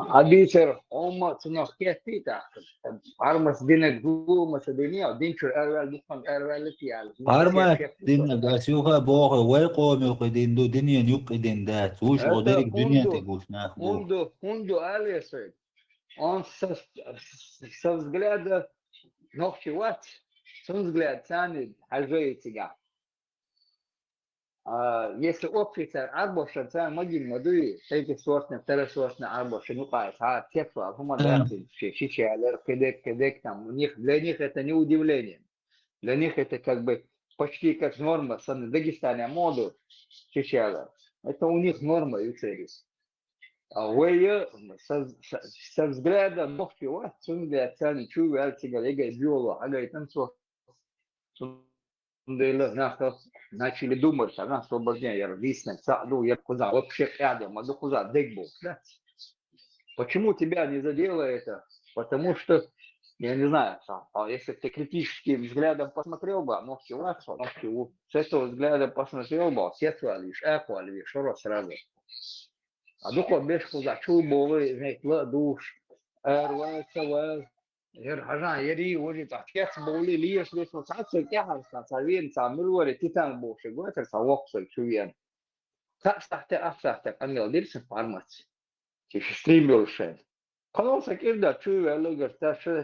Speaker 1: حديثر أما تناقيت فيتا أرمس دينك جو مسدينيا دينشر أروال دكان أروال تيال
Speaker 4: أرمس دينك داسيوها بوه ويقوم يقدين دو دنيا يقدين دات وش غديرك دنيا تقوش ناخدو
Speaker 1: هندو أليسر он со взгляда ногчевать, со взгляда тянет хожеется. Если общийся арбоша, то могим модуи, третий сортный, второй сортный арбоша, ну как, тепло, гуманитарный, чичалер, кедек, там, для них это не удивление. Для них это как бы почти как норма, в Дагестане моду чичалер. Это у них норма и целись. Вы со взгляда ногчего, со взгляда цены чую, альтига, биолог, там все. Начали думать, она освобождение, виснет, саду, я куда, вообще рядом, а куда, дэгбу. Почему тебя не задело это? Потому что, я не знаю, если ты критическим взглядом посмотрел бы, ногчего, с этого взгляда посмотрел бы, сетва лишь, эко лишь, что сразу. А духо бешку зачул болы, некла душ, эрвел, хажан, ери, уже так, кец боли, лишь, сацию тяхарса, савин, самырвори, титан боши, гуэтер, савоксой, чуен. Сахте, камел, дирсен фармаци. Тиши стримбюршен. Каналса кирда, чуен, лугер,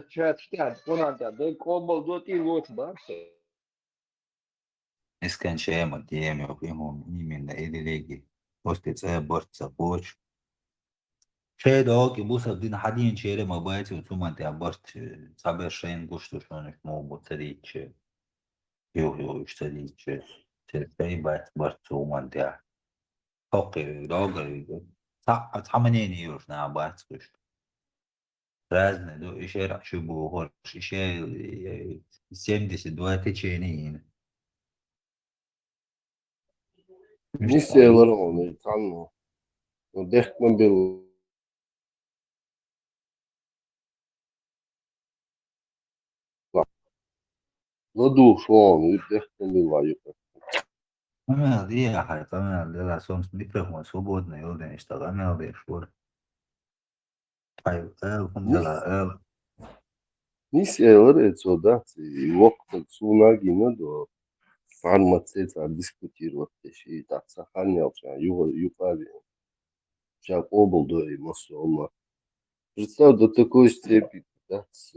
Speaker 1: чат, конанта, дай кобол, дотир, вот, барсы.
Speaker 4: Нескончаемо теми, именно или леги. После борца боч. شاید آقا که بوس دین حدین چهره ما باید تو منطقه برد صبر شاین گوشتشونش ما بطری چه یو اشتری چه تلفی باید برد تو منطقه حقی راگری همه نیوش نه باید گوشت رزنه دو ایشه رقشو بوهرش ایشه 72 تچینی
Speaker 18: Миссия ворона, там, дехтman был. Ладу шон, дехтman был лаюка.
Speaker 4: Амел, я хай, амел, дела сом с микрофон свободный, елден иштаг, амел бешвор. Хай, дела,
Speaker 18: Миссия ворона, да, и вокт сунаги надо. Фармацевт дискутировать и так сохранялся, юпави, сейчас облдо и массово. Представь до такой степени, да, с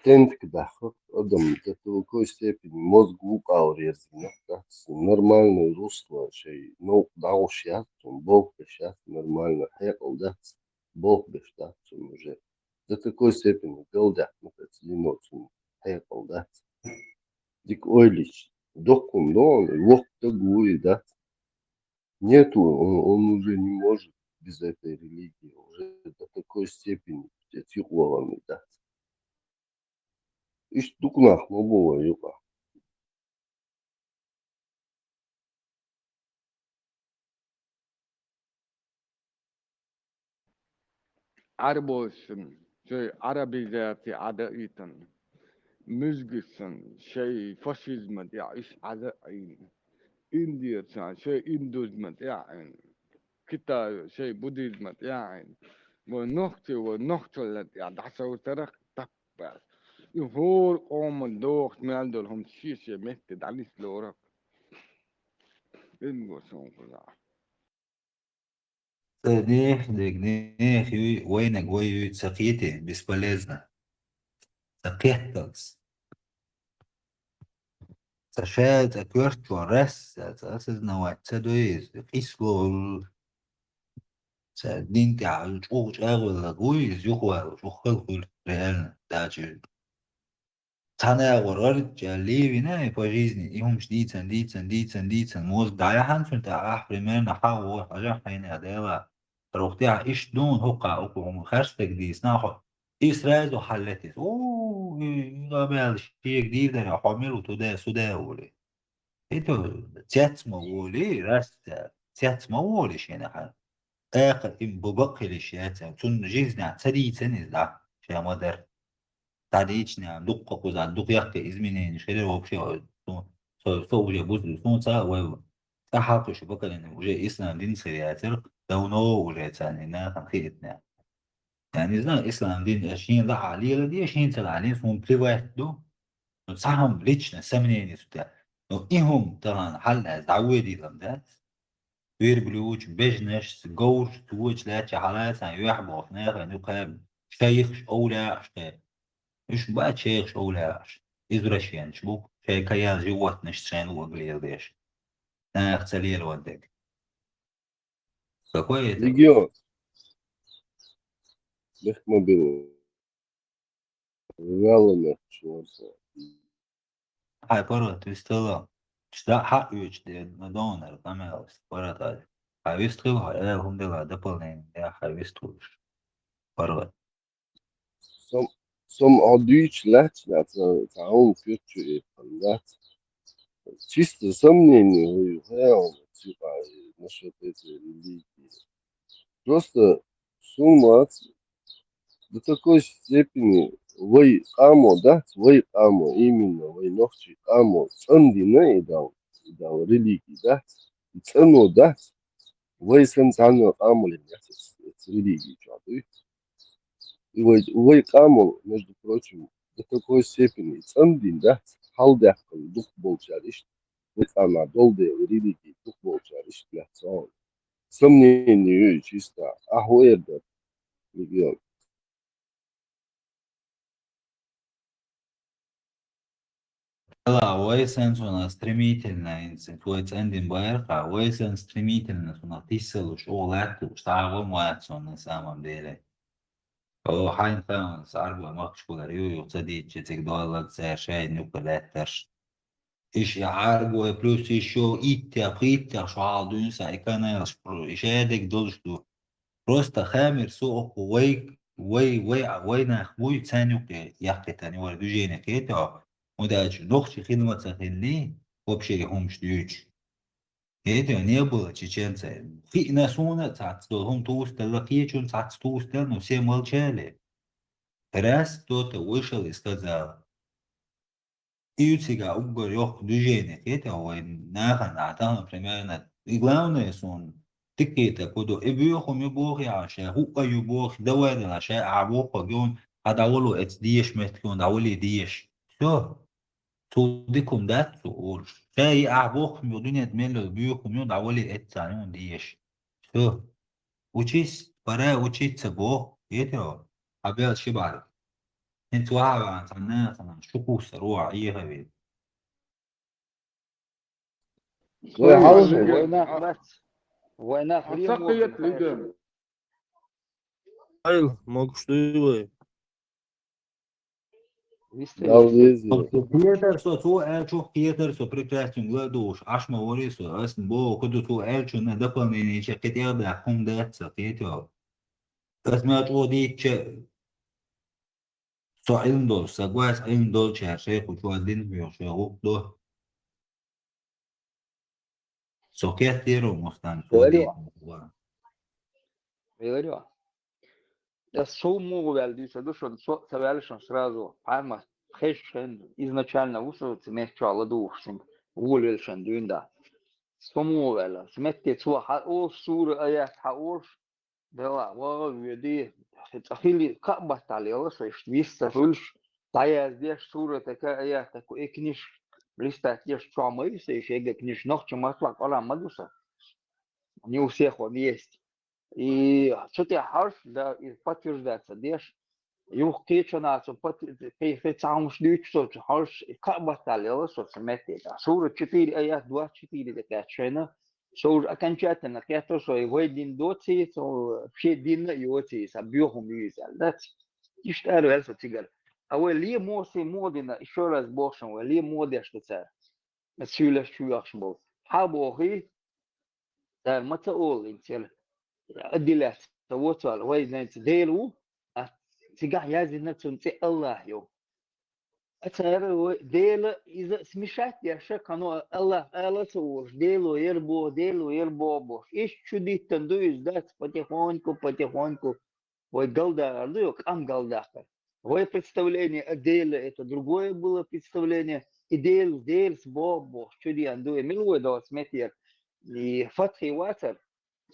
Speaker 18: тент кдахот, адам до такой степени мозг упал резко, да, с нормальное русло, шей, ну, да уж сейчас, Бог сейчас нормально, хекал, да, Бог без да, уже до такой степени голдят, ну, как линот, хекал, да. Дик ойлич, докун, но лох-то гуи, да. Нету, он уже не может без этой религии, уже до такой степени тихолами, да. Иш дукнах, ну было, юка.
Speaker 15: Arbos'un, Arabizati adaitan. Müzgüsün, faşizmi ya iş adayın. İndiyatsan, induzmat yani. Kita, Budizmat yani. Ve noktalat ya, dasav tarak tappar. يهور قوم الدوخ مالدهم شيشة مهتد على سلورك إنجو سونقلا
Speaker 4: Дегнех, войнак, воюют сакеты, бесполезно. Сакеталс. Сашает, акверту, раз, осознавать, цедуиз, кисло, динка, чуч, агула, гуиз, юхуа, шухал, реально, дачи. تناغر غرج ليفينا по жизни и هم ديتسن موز دايا هانسون تا примерно حاول حاجة حين ديلا روحتها إيش دون هقع أقوم خرجتك دي سناخو إيش رازو حلتس قبل شيء جديد ده حامل وتدا سودا ولي إنتو تيات مولي راس تيات مولي شيء حال آخر إم ببقي الشيء تون جيزنا تدي تنز ده شيء مدر تعديشنا دقة كوزا دق يحكي إزمنين شهر وبشي سو وجه بوز سون سا و تحقق شو بكرة إنه وجه إسلام دين سريعتر دونو وجه ثاني نا خيتنا يعني إذا إسلام دين أشين ضع عليه دي أشين تلا عليه سون بريوات دو نصحهم ليشنا سمنين سوتا نو إهم طبعا حل تعودي لمدات وير بلوج بجنش جوش توج لا حالات يحبوا فناخ إنه قام شيخ أولى أشتاء مش بقى شيخ أولى إزرشين شبو شيء كيال جوات نشترين وقليل ديش أنا أختلي الودك فكويس
Speaker 18: ليجيون نخمة بين ريال شو
Speaker 4: هاي برا تستلا شتا حق يوش دي مدونر كامل برا تاج هاي ويستخل هاي هم دلا دبلين يا هاي ويستوش برا
Speaker 18: Som har Deutsch lärt تعاون كلتشر إيطاليات чисто сомнение типа насчет этой религии. Просто сумма до такой степени вы амо, да, вы амо, именно вы ночи амо, цендина и дал религии, да, цену, да, вы сенсано амо ли религии, и вы амо, между прочим, до такой степени цендин, да, халдяхкан дух болчариш, вы ана долде религии дух болчариш, пляцон. Сомнению чисто ахуэда регион.
Speaker 4: Да, Уэйсенс у нас стремительно, инцидент эндин байрха, Уэйсенс стремительно, у нас тисел уж олат, уж сагом ватсон на самом деле. О, хайн фаун, саргу махшкула риу, юцади, читик доллар, цешай, нюкалеттерш. إيش يعارجوا بلوس يشو إيتيا بخيتيا شو عادون سايكانا إشادك دولشتو روستا خامر سوق وي ناخبوي تانيو يحكي تاني وردو جينا كيتا وداش نوخشي خدمة تخلي وبشي همش ديوش كيتا نيبولا تشيچنسا في ناسونا تعتصدو هم توستل لقيتشون تعتصدوستل نو سيمال شالي راس توتا ويشل استاذا Ютига угор ёх движение это ой нахан атан примерно и главное сон тикета кодо эбюхо мебох я ша хука юбох давайда ша абох гон адаволу эт диеш меткон даволи диеш всё тудикум датсу ор шай абох мёдунет мело бюхо мё даволи эт санон диеш всё учись пора учиться бо это абел шибар انت واحد عن الناس انا شكو سروع ايه هبي
Speaker 1: وين
Speaker 15: عسقية ليجن
Speaker 20: Ай, могу что и вы.
Speaker 4: Пьетер со то элчу Пьетер со прекрасен гладуш аш маорисо ас бо куду то элчу на дополнение чекетер да хум датса Пьетер ас мят одиче So indol, sagwas indol cherche kuchuadin biosho do. So que tiro mostan fodi.
Speaker 1: Говорю. Я сумму валди, что совалишь сразу. Пойма, хешен изначально усуется мечала душим. Вулельшен дюнда. Сумму вала. Сметти цва о сур аят хаош. Да, ويدي تخيلي كعبة عليه صيش ويستا فلش تايا ديش صورة تكا ايا تكو اكنيش لستا تيش شامي سيش ايجا كنيش نوخش مطلق على مدوسة نيو سيخو نيست и что-то харш да и подтверждается деш юх кечана что кайф сам шлюч что харш как баталия что смети сура 4 аят 24 такая чена Шоур окончательно, я то, что его один доци, то все дин его ци, сабьёхум юзал, да? И что это тигр. ليه موسي مودنا еще раз бошем, ليه مودي что царь. Сюля шуяш был. Хабохи, да, матаол интел. أدلت توصل وين ديلو تجاه يازن تنتي الله يو أتعرف ديل إذا سمشت يا شك أنو الله سووش ديلو يربو бош إيش شدي تندو إزدات потихоньку ой голда ардук ам голдахар ой представление дел это другое было представление и дел с бош чуди анду милуэ до сметер и фатхи ватер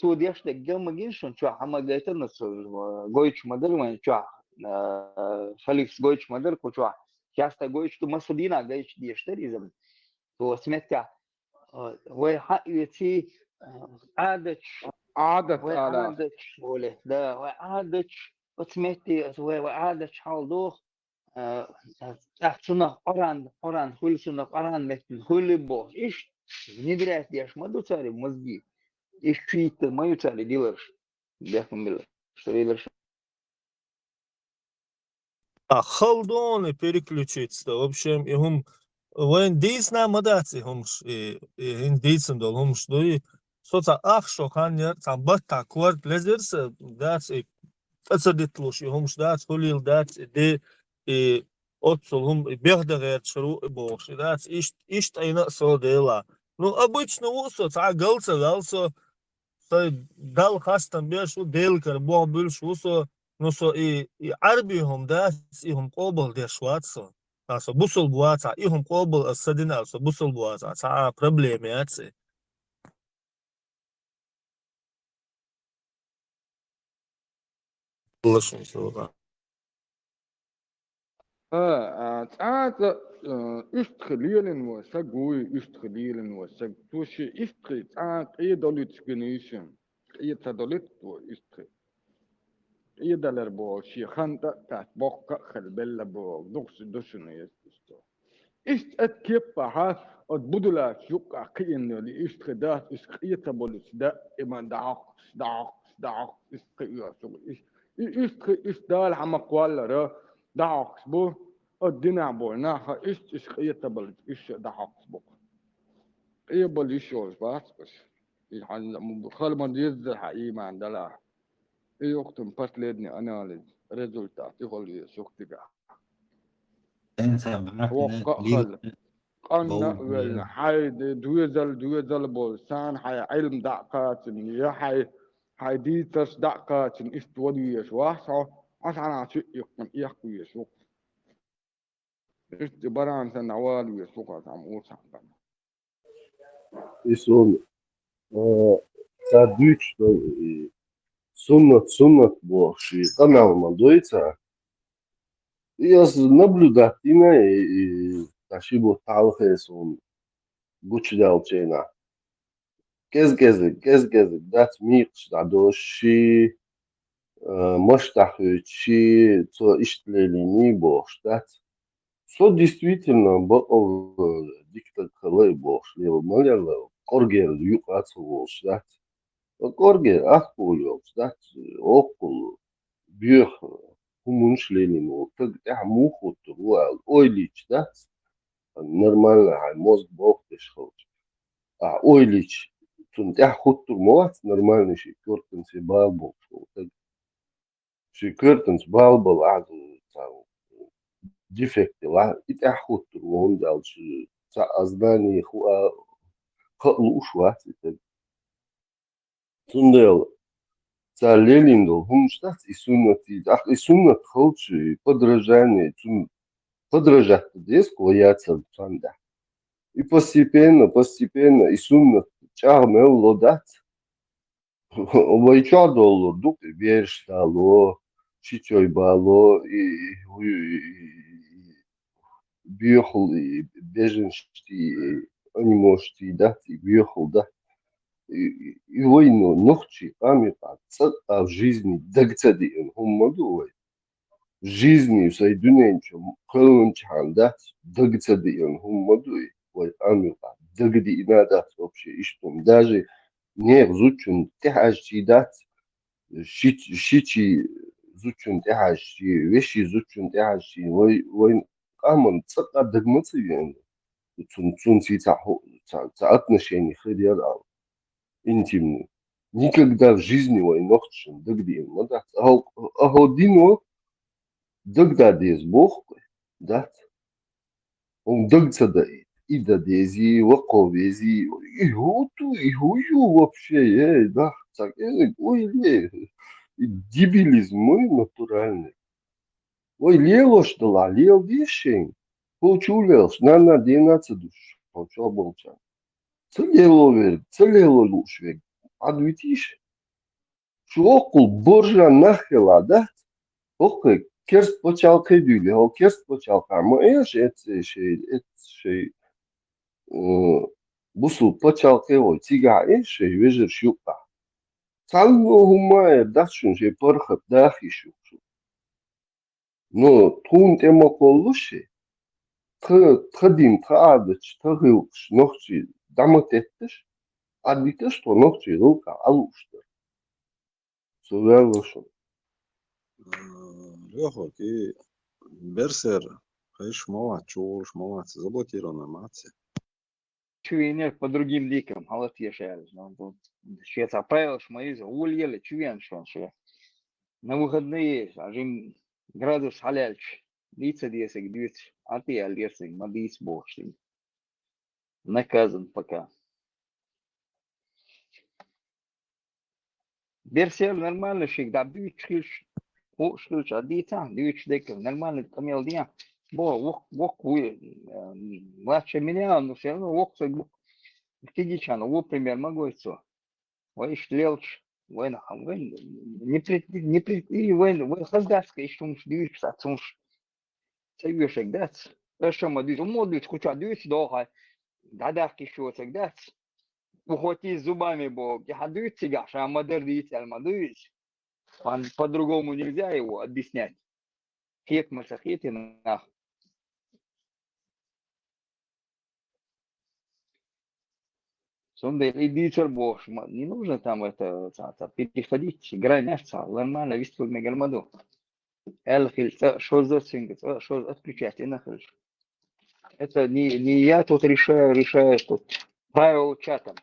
Speaker 1: تو دیش دگم مگینشون چوا همه گایتر نسل گویچ مدر من چوا فلیکس گویچ مدر کو چوا часто گویچ تو مسدینا گایچ دیشتریزم تو سمتیا وای حقیقتی
Speaker 15: عادت على
Speaker 1: عادت وله ده عادت وسمتي وای عادت حالدو احسنا قران كل قران مثل كل بو ايش ندري ايش ما دو صار مزجي إيش ما يتعلي ديلرش بيحكم بالله что дилерш
Speaker 20: Халдоны переключиться. В общем, им вен дейс на мадаци хумш ин дейсен дол хумш дой соца ахшо ханер там бата кварт лезерс дац تصديتلوش همش داس هوليل داس دي отцом бехдагер шру бош дац ишт айна со дела. Ну обычно усо галса дал хастам бешу делкар бомбил шусо ну со и арбихом дас ихом qobol der шватсо асо бусол буаца ихом qobol асадина асо бусол буаца са проблеме аце лошон сова
Speaker 15: تعات استخليلن وسجوي استخليلن وسج توشي استخ تعات ايه دولت جنيشن ايه تدولت واستخ ايه دلر بو شي خانتا تاع بوكا خلبلا بو دوشن يستو است اتكيبها ادبدلا شوكا كين اللي استخ دات استخ ايه تبولت دا اما داق استخ يا استخ استدال حمقوال را داقس بو الدنيا بو ناخا إيش قيتبل إيش داقس بو إيه بل إيشوز بس يعني خال ما يزد حقيقي ما عندنا إيه وقت مبات ليدني أناليز ريزولتات يقول لي شوكتك وقع خال قلنا ولا حي دويزل بولسان حي علم داقات يا حي ديتس داقات إستوديش واسع عشان عشان يحكي يسوق استبران سنوال ويسوق عم أوسع
Speaker 18: يسون تدويش سنة بوشي قناة مدويتا يس наблюдательно и ташибо талхесон гучдалчена كز دات ميقش دادوشي مشتاخючи то иштелени бош дат со действительно был диктатор бош лево малял коргер юкац бош дат коргер ахпулёв дат окул бьёх хумуншлени так мухут руал ойлич дат нормально мозг бог дешхот а ойлич тун хуттур моват нормально ши кортенси бабу شي كيرتنس بالبل عادو تاع ديفكت لا يتاخوت وهم دال شي تاع ازباني خو خلو شوات تندل تاع ليليندو هم штат и суннати ах и суннат холчи подражание тун подражать деско яца танда и постепенно и суннат чармел лодат Обойчадол, дук верштало, чичой бало, и бьехал, и беженшти, они можете дать, и бьехал, да. И войну ночи, а в жизни дагцади, хумадуй. В жизни, в сайдуненчем, хлынчан, да, дагцади, хумадуй. Ой, амика, дагди, надо вообще, и что, даже не зучун техажчи дат шичи زوجون تحشي وشي زوجون تحشي وين قامن تسقى دقمتي يعني تون отношений خير أو интимные. Никогда в жизни вой нохтшин дагдин, ну да. Аhodino дагда дез бог, да. Он дагца да и да дези, ваковези, и хую вообще, да. Так, ой, дебилизм мой натуральный. Ой, лело что ла, лел вещей. Получулел, на 12 душ. Получал болчан. Целело вер, целело лушвек. Адвитиш. Шокул боржа нахела, да? Окей, керст почал кедюле, о керст почал кама. Это шей, бусу почал кео, тига, шей, вежер шюка. Цалну хумая, дашун, шей, порхат, дахишу. Но тун тема колуши, тхадин, тхадыч, тхылш, нохчи, даматеттеш, адвитеш, то нохчи, рука, алуштер. Суверлошун.
Speaker 19: Лёха, и Берсер, конечно, молодец, заблокирована мать.
Speaker 1: Чувенер по другим ликам, халат ешерез. Сейчас оправил шмаиза, ульели, чувен шонше. На выходные, ажим градус халяльч. Лица десек, дюц, а ты алесик, мадис бошли. Наказан пока. Берсер нормально шик, да бюч шилш. О, шилш, а дица, дюч деков, нормально камел дня. Бо, вок, младше меня, но все равно вок, Тигичан, вот пример могу идти. Вы шлелч, вы не хаздаска, еще муж дюйш, отцумш. Цевишек дац. Что мы дюйш, умодуйш, куча дюйш, доха. Дадах еще цек дац. Ухвати зубами, бо я дюйш цигаш, а модер дюйш, альмадуйш. По-другому нельзя его объяснять. Хет масахети нах. Сонда и бош, не нужно там это переходить, граница, нормально, висту мегалмаду. Элхиль, что за сингс, что отключать, и нахрен. Это не я тут решаю тут правила чатом.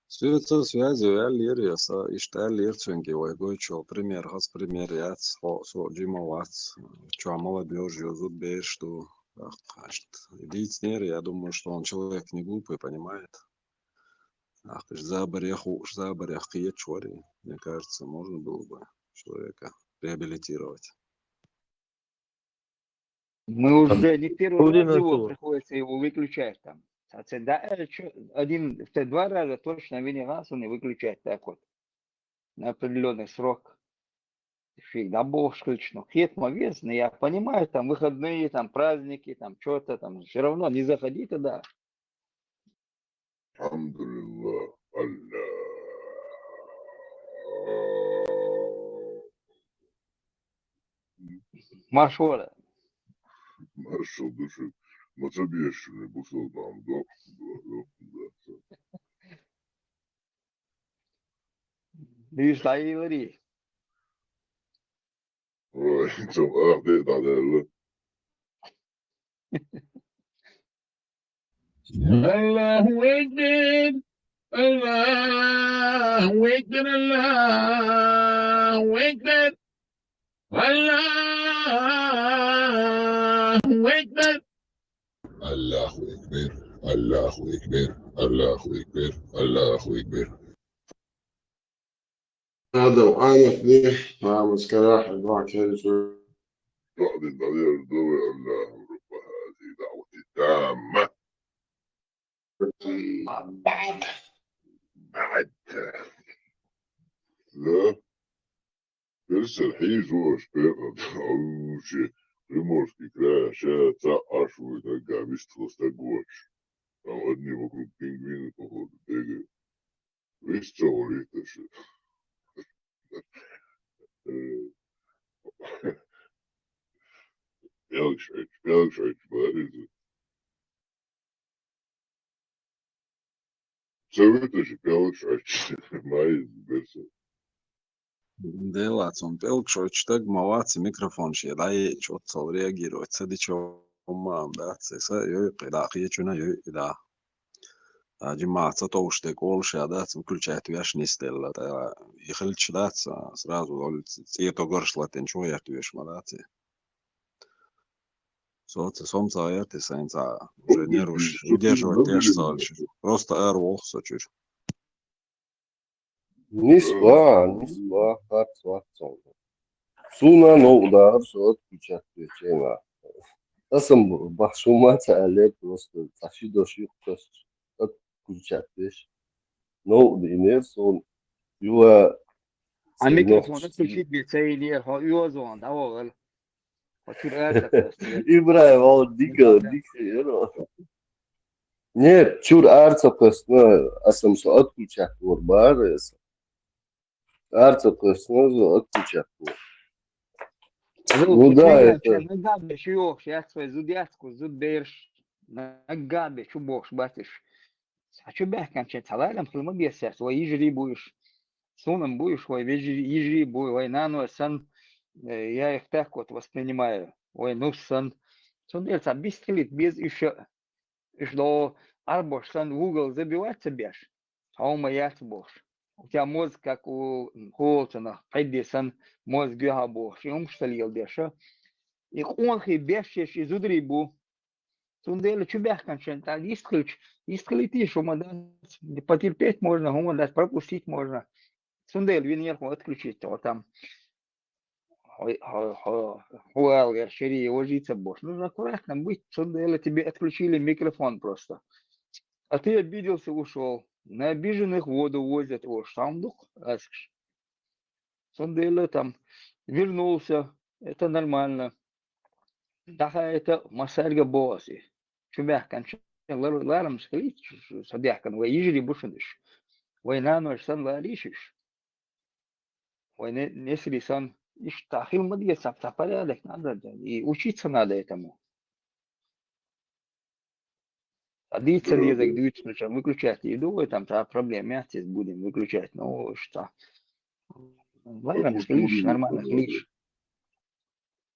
Speaker 19: Света связи, я лирия, и что лирцинги, ой, гойчо, пример, раз пример, я со джимовац, что молодежь, зуд беж, что единственное, я думаю, что он человек не глупый, понимает. За барьях чори, мне кажется, можно было бы человека реабилитировать.
Speaker 1: Мы уже не первый раз его приходится его выключать там. Два раза точно не раз он не выключает так вот. На определенный срок. Да бог шлично. Хетма весно, я понимаю, там выходные, там праздники, там что-то там. Все равно не заходи туда.
Speaker 2: Алхамдулилlah, Аллах.
Speaker 1: Маршола.
Speaker 2: Маршал души. Мацабешины, бусал там, да.
Speaker 1: Видишь, да и говори.
Speaker 2: Ой, там, да.
Speaker 21: Allahu Akbar, Allahu Akbar, Allahu Akbar, Allahu Akbar.
Speaker 2: Allahu Akbar, Allahu Akbar, Allahu Akbar, Allahu Akbar.
Speaker 7: هذا وأنا اثنين مسكراح الباك هذا
Speaker 2: بعد النظير ضوء الله رب هذه دعوتي التامة. بعد لا لسه الحيز هو شبيقة أو شيء приморский край, сейчас цаашивают, ага, весь год. Там одни вокруг пингвины, походу, бегают. Весь целый это все. Белышевич, говорит. Целый это же Белышевич, мои берсы.
Speaker 19: Делать он пелкшо, чтаг маваци микрофон шелай, чотсал реагировать, садичо мам, да, цеса, ё, да, хьечуна, ё, да. А джимаца то уж так олше, да, выключает вяш не стелла, да, и хальчдаться сразу, цвето горшла, тенчо я твеш мадаци. Соце сомца я ты сайнца, уже не руш, удерживать тяж сальше, просто эрвол сочуш.
Speaker 18: Нисва, харцватсон. Суна да, все отключать причина. Асам бахшумаца але просто ташидоши просто отключать вещь. Инес он юа
Speaker 1: А микрофон отключить бицейли, юазон, да, огал.
Speaker 18: Ибраев, он дико, нет, чур арцапесна, асам со отключать ворбарес. Арцапесна отключать. Ну да, это...
Speaker 1: Нагабе, шиох, сейчас свой зудяцку, зудберш, нагабе, чубош, батиш. А что бяхкан, че цалалам, хлыма бесяс, ой, ижри будешь, суном будешь, ой, ижри будешь, ой, нану, сан, я их так вот воспринимаю, ой, ну, сан, дельца, бистрит, без еще, что арбош, сан, в угол забиваться бяш, а у моя бож. У тебя мозг, как у Холтона, Эдисон, мозг габо, и он что ли елдеша. И он хи бешешь из удрибу. Сундели чубях кончен, так исклити, что потерпеть можно, дать пропустить можно. Сундели винерку отключить, то там хуал, шири, ложиться бош. Нужно аккуратно быть, сундели тебе отключили микрофон просто. А ты обиделся, ушел. На обиженных воду возят, о, штамдук, Сундели там вернулся, это нормально. Таха это масальга боси. Чубях кончен, ларам склить, садяхкан, вы ижили бушендыш. Вы на ночь сан ларишиш. Вы не сли сан, и штахил мадьеса, порядок надо, и учиться надо этому. Садиться язык, выключать еду, и там проблем мясо будем выключать, ну что. Ларам склиш, нормально склиш.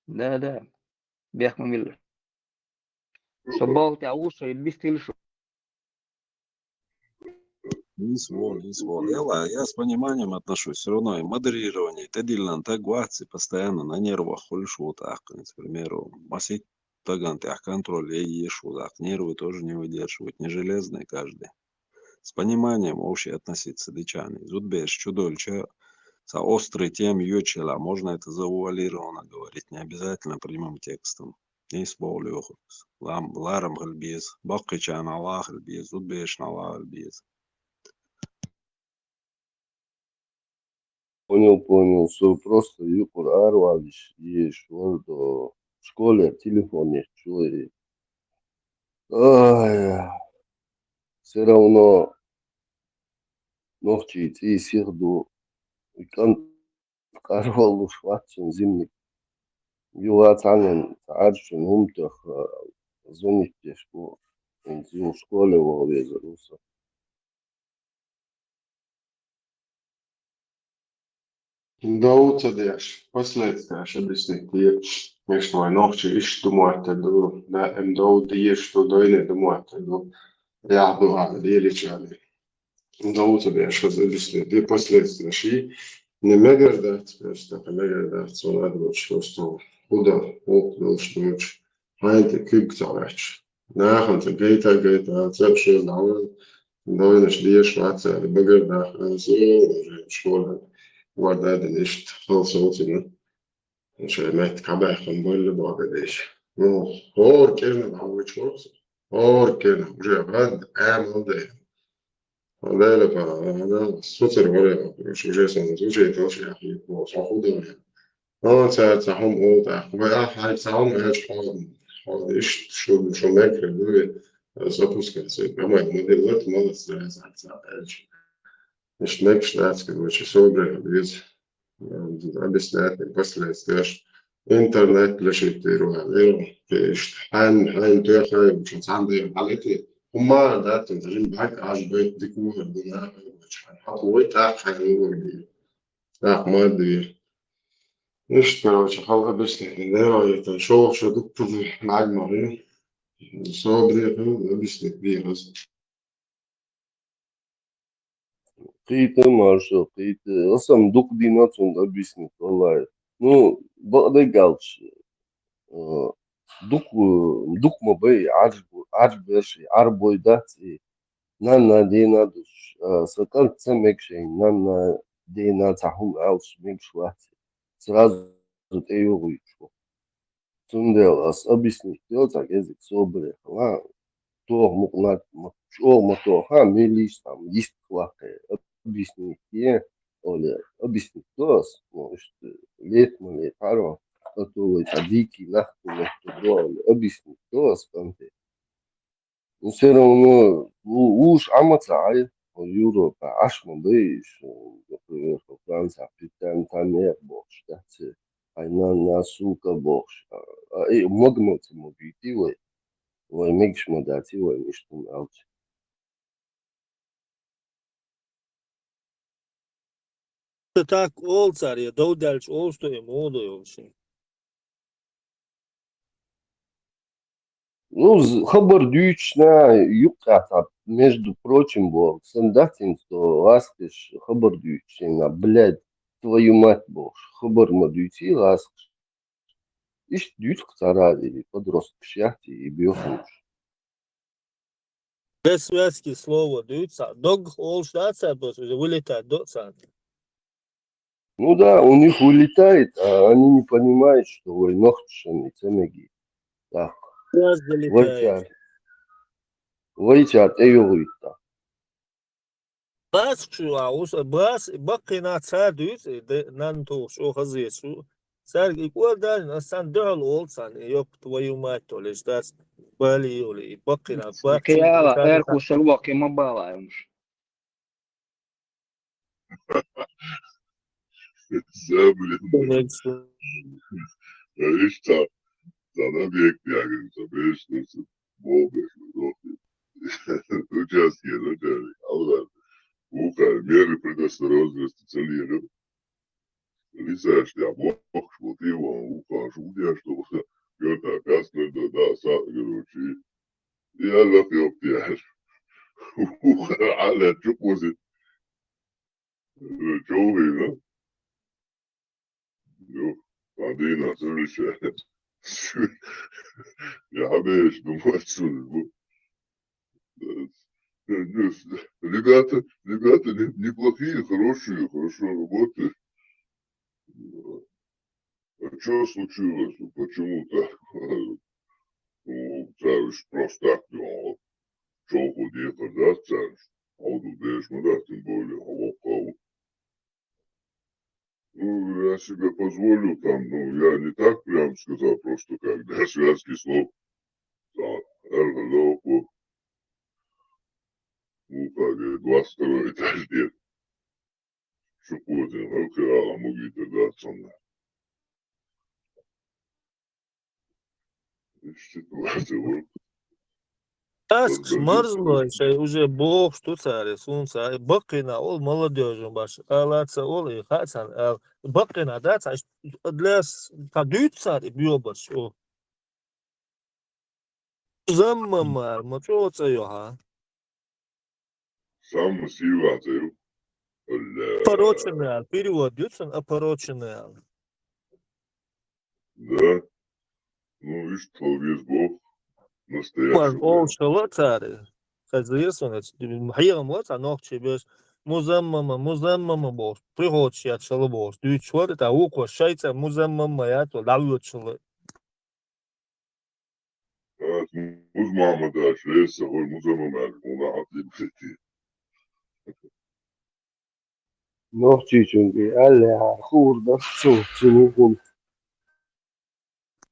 Speaker 1: Да. Бях мамил. Собал тебя уши, и бистильшу.
Speaker 19: Не свол. Я с пониманием отношусь. Все равно и модерирование, и тедильно, тагуаци постоянно на нервах хольшу так, к примеру, масить таганты, контроль, я ешу так, нервы тоже не выдерживают, не железные каждый. С пониманием вообще относиться дичаны. Зудбеш, чудольче, со острой тем ючела, можно это завуалированно говорить, не обязательно прямым текстом. Не спорю, ларам гальбез, баккича на лах гальбез, зудбеш на лах гальбез.
Speaker 18: Понял, все просто юкур арвалиш, ешь, вот в школе телефон есть, человек. Все равно ногти и сирду, и карвал ушватсон зимник. Юлацанен, аршин, умтах, звонить тяжко, в школе его везруса. Daudz последствия объяснить, конечно, ночи ищ думать, да, daudz ищ, что дойне думать, я думаю, деличали. Daudz объяснить, последствия, ши, не мегардать, просто мегардать, сон адвоч, что куда, что уч, хайте кюктарач. Нахан te гейта, цепши, дойне шдиеш, ваца, мегардах, школа. Guarda nicht halsotine. Še met kabeham bolle bagadish. No, hor kena hawich was. Hor kena, уже гад амалде. Алела па, она сутер валя, уже сон, уже тоже я хи, вот, худо. Он цахом ота, ва хай сам эш ход иш, что мекре, ну, запускается. Мама модель молодец, Viņš nekšķēts, ka viņš ir sobrējis, объяснять последствия. Интернет лежит и ругали, хан тёхай, что цанды балети. Ума, да, там залим бак, аж бэт дикур, да, хатуй так хан угорди.
Speaker 7: Так, мадри. Ишь, короче, халка объяснить, да, это шоу, что тут нагмары. Собри, объяснить, вирус.
Speaker 18: قيت مارشال قيت أصلا دوق دي ناتون أبيسني والله نو بقدر قالش دوق دوق ما بي عجب شيء عربو داتي نانا دينا دوش سكان تسمك شيء نانا دينا تحوم أوش ميكش واتي سرازو تيوغي شو تندل أس أبيسني تيوتا كيزك صبري لا توه مقنات شو ما توه ها ميليش там есть плохое объяснить те или объяснить то может лет мы лет пару который дикий нахуй объяснить то спанте но все равно уж амацай Европа аж мы бейш например Франция Британия там не больше да на сука больше и много мобилити Voi miksi mä tää sivuin istun auki.
Speaker 20: Так ол царь, доудальч ол что им молодой вообще.
Speaker 18: Ну, хабар дючна, юката, между прочим, был стандартен, что ласкаш хабар дючна, блядь, твою мать бог, хабар мадюти ласкаш. Ишь дючка царади, подросток шяхти и бьёхнуш.
Speaker 20: Без связки слова даются. Дог ол штация уже вылетает до центра.
Speaker 18: Ну да, у них улетает, а они не понимают, что вы нохтшами цемеги. Так.
Speaker 20: Раз залетает.
Speaker 18: Вайчат, эйогуита.
Speaker 20: Бас чуа, бас бакина цар даются, нанту шо хазесу. Цар и куда на сандал олсан, ёб твою мать, то ли ждать бали или бакина бак.
Speaker 1: Каяла, эрку сорвок и мабалаемш.
Speaker 2: Блин. İşte sana bekliyorum. Beşiktaş'ın bol beşiktaş'ın. Участки, начальник. Allah. Ухай, меры предосторожности целируем. Лисаешь, я бог, вот его, ухожу, я что, это опасно, да, короче. Я лапил пьяш. Ухай, аля, что после? Чего, да? Ну, Адина, совершенно. Я обещаю, думаю, отсюда. Ребята неплохие, хорошие, хорошо работают. А что случилось? Почему так? Ну, царь просто так делал. Что худеет, да, царь? А вот удешь, да, тем более, а. Ну, я себе позволю там, ну, я не так прям сказал, просто как для связки слов. Эрголоку. Ну, как, 22 этаж нет. Шукотин, окей, могли тогда цена. Ситуация,
Speaker 20: Аск смерзло, уже бог, что царь, солнце, бакина, ол молодежь баш, алаца, ол и хасан, бакина, да, царь, для кадют царь, бьёбаш, о. Заммамар, мачо царь,
Speaker 2: Сам сивацию.
Speaker 20: Опороченный, перевод, дются, опороченный.
Speaker 2: Да. Ну, и что, весь бог
Speaker 20: Мар,
Speaker 2: настоящий.
Speaker 20: ол шало царь, хазирсон, мхиям вот, ног чебеш, музаммама бог, приход шият шало бог, дют швар, это уко, шайца, музаммама, я то, лавют шало.
Speaker 2: Муз мама дальше, если ой, музама мэр, она отъебсети.
Speaker 18: Нохчи чунги, аля, хурда, цу, цунукун.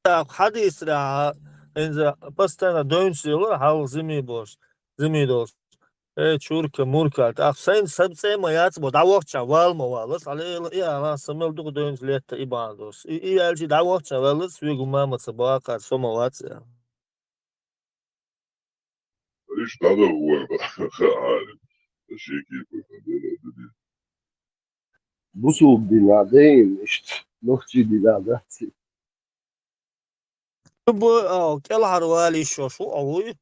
Speaker 20: Так, хадис, да, инза, постоянно дönüşüyorlar, hal zimi boş, zimi dost. Чурка, мурка, так, сам маяц, бо давохча, вал мовалыс, але я, ла, самел дуг дönüş летта ибан дост. И элчи давохча, валыс, вегу мамаца, бака, сомоваца.
Speaker 2: Лишь надо ой, хаали. Щеки,
Speaker 18: بوسو بنادين اشت نوتشي بناداتي
Speaker 20: بو كل هروالي شو أوي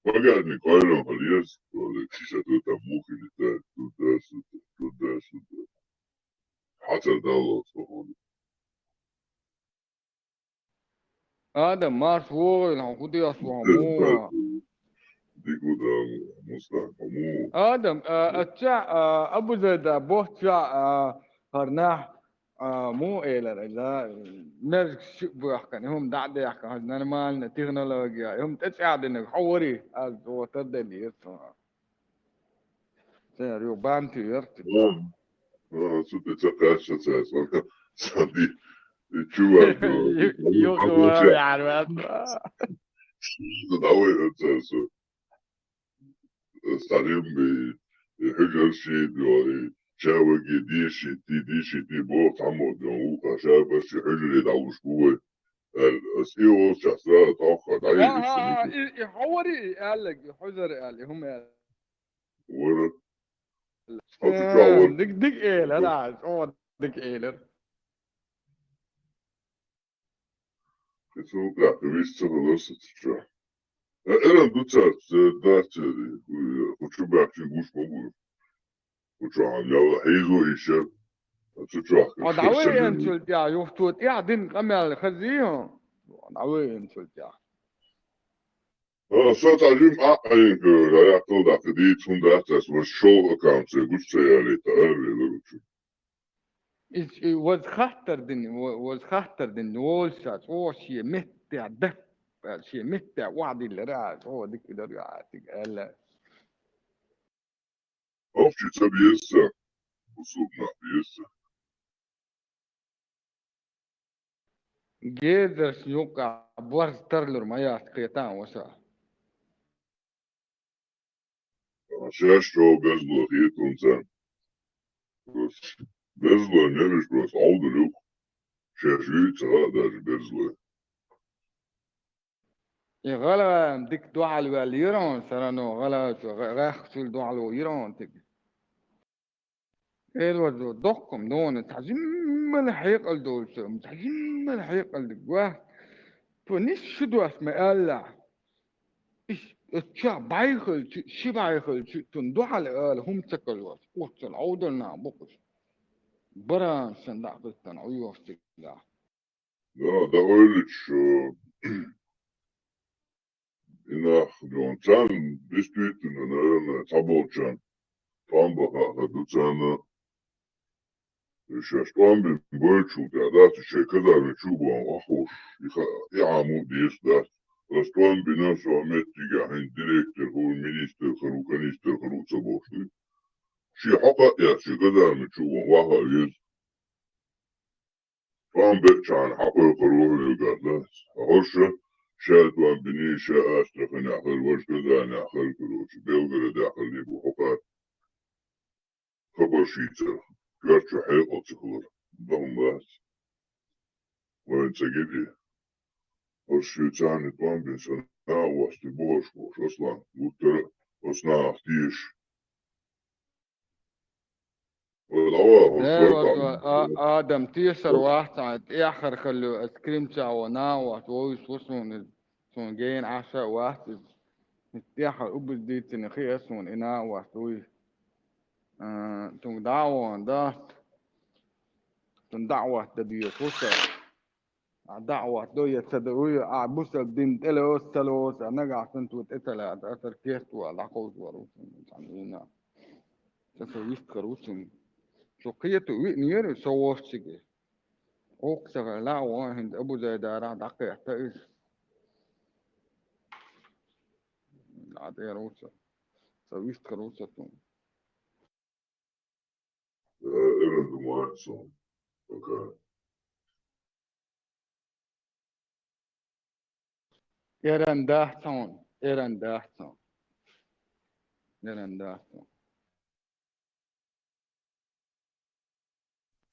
Speaker 2: Pagani koyro haliyas, ole kisa tuta muhi lita tuta حتى دالوت
Speaker 15: هذا مارس وول العقود يصبح مو
Speaker 2: ديكو دا مستحكمو
Speaker 15: آدم التشع أبو زيد بوه تشع قرناح مو إلى إذا نرجع شو بيحكي هم دعدة يحكي هذا مال تكنولوجيا هم تساعد إنك حوري از هو تدلي يسمع سيريو بانتي يرتب
Speaker 2: سوتي تقاشة ساسا سادي تشوى
Speaker 15: يو كمان يعرف
Speaker 2: تدعوي ساسا ستاريم بحجر شيد ولا شاوي ديشي بوت عمود يوم شاوي بس حجر يدعوش بوه الاسئله شخصيه توقع دعي
Speaker 15: يحوري قال لك يحجر قال هم قال
Speaker 2: ولا
Speaker 15: دك ايه لا عايز دك ايه
Speaker 2: kesinlikle aktivist olursa çıkıyor. Eren duçar derçeli uçu belki kuş mu uçağın ya hezo işe çıkıyor.
Speaker 15: دعوي انت يا يفتوت قاعدين قمل خزيهم دعوي انت يا
Speaker 2: Söz acım ayın göre ayakta da kedi tüm dertes ve show accounts güç sayarı tarihler uçu.
Speaker 15: it was خطر دن وول شات او شي متع دف شي متع وعدي اللي راس هو ديك ده يعطيك قال
Speaker 2: Ofçi tabiyesi usulna biyesi.
Speaker 15: جيزر يوقع بورز ترلر ما ياسقيتان وسا
Speaker 2: Şaşro bezlo hiyetun sen. Bezlo neriş bros aldırık. Şaşıyı çığa da bezlo.
Speaker 15: غلا ديك دوعل واليرون سرانو غلا غاخ سول دوعل ويرون تك الوزو دقم دون تعزم الحيق الدول سم تعزم الحيق الدقواه فنش شدو اسمه ألا إيش الشعب بايخل شي بايخل تندوعل قال هم تكلوا وقت العودنا بقش برا صندوق التنعوي وفتلا
Speaker 2: Da öyle ina joncan dispütün öne tabolcan. Tam baka dutsana şaşkan bir bölçü da şey kadar bir çubuğun ahoş. İhamu diyes da Aslan bina Ahmet Tigahin direktör, hol minister, kanister, kanuça boşlu. Şi haka ya şey kadar bir çubuğun vaha yüz. Tam beçan haka karuhu yugarlar. Hoşça شاد وان بني شاء أشتركني آخر وش كذا أنا آخر كروش بيوغر داخل لي بحقات خبر شيتر كارتشو حيقة تخبر ضم بات وين تجيبي وشي تاني طوان بين سنة وستي بوش أصلا وتر أصلا أختيش
Speaker 15: آدم تيسر واحد آخر خلو اسكريم تاعونا وتويس وصون سون جاين عشاء واحد نتياخر أبز دي تنخي اسمون إنا وتوي تون دعوة دات تون دعوة تدي فوسا دعوة دوية تدوية أعبوس الدين تلوس أنا قاعد سنتوت إتلا أثر كيست والعقود وروسن تعملنا تسويست كروسن شقية وينير سووشتي أوكسر لا واحد أبو زيد راح دقيق تأس عادي روسا سويست كروسا تون
Speaker 2: إيرن دموانسون أوكي
Speaker 15: إيران داهتون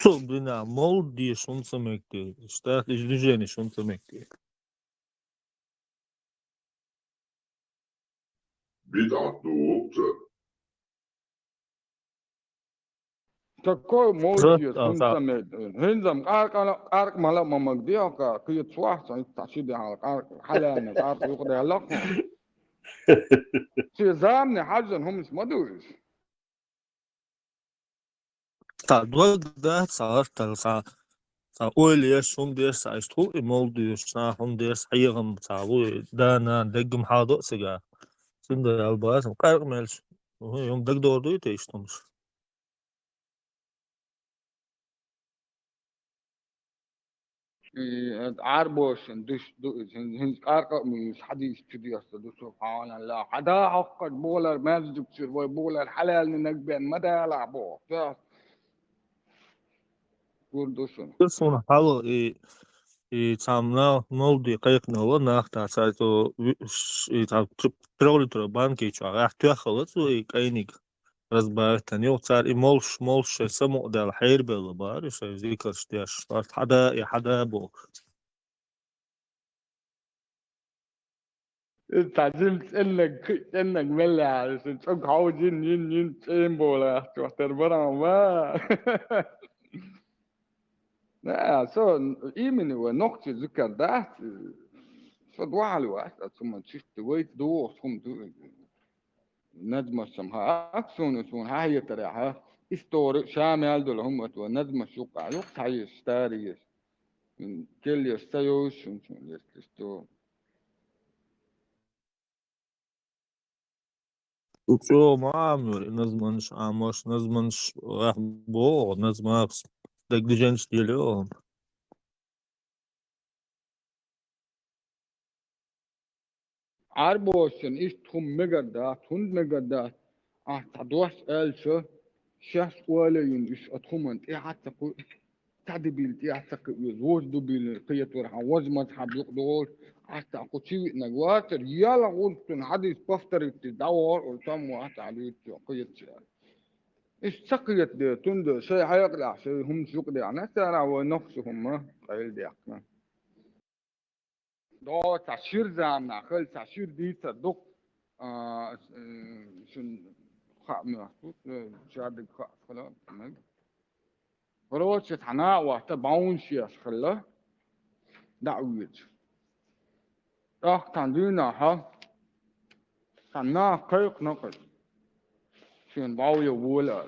Speaker 20: Блин, мол, die schon zum Eck. Statt ich düжeni schon zum Eck.
Speaker 2: بدعة وقتها
Speaker 15: تكو
Speaker 20: زوت
Speaker 15: موجي سنسمد هنزم قارك مالا ما مقديوكا كيت سواح سان تشيد على قارك حلال قارك يقضي لكم سيزامني حاجن هم مدوش
Speaker 20: تا دوغ ده صار تلقى أول يش هم ديس عشتو إمول ديس نا هم ديس حيهم تعبوا دانا دقم حاضر سجا سند الباس قارق ملش وهو يوم دق دور دو تيشتمش
Speaker 15: عربوش دوش هنز قارك مش حديث تدي أصلا سبحان الله حدا حقد بولا مازج بصير بولا الحلال نقبل مدى لعبوه قول دوشن
Speaker 20: اسمه حلو إيه تعمل مولدي قيق نولا ناخد سايتو إيه تعب ترولي تربان كيتشوا راح تأخذ وإيه كاينيك رزبار تانيو صار إيه مولش سمو ده الحير بالبار إيش ذيكر شتيش صارت حدا يا حدا بوك
Speaker 15: تعزمت انك ملي علشان تشوك عاوزين ين تشين بولا تحتر برا ما لا سو ايمن ونقطة ذكر ده فدوا الوقت ثم تشفت ويت دو ثم نجمة سمها أكسون سون هاي تريها استور شامل دول هم تو نجمة شوق يوقت هاي ستاري من كل يستيوش شون يستو
Speaker 20: شو ما عمري نزمنش عمش نزمنش راح بو نزماكس دق دجنش ديالهم
Speaker 15: عربوشن ist hum megadat hund megadat تعدوش قال شو شاش ولا ينش أتخمن إيه حتى تعدبيل إيه حتى يزوج دبيل قية ورح وزمت حب يقدر حتى قصي نجوات يلا قلت حديث بفتر تدور وتم واحد عليه قية إيش سقيت ده تند شيء هيقلع شيء هم سوق ده يعني ترى ونفسهم ما قيل ده ده تعشير زعمنا خل تعشير دي تصدق شن خامة شاد خلا تمام فروش تحنا وتبعون شيء خلا دعوت راح تندينا ها تنا قيق نقل شن باو يقول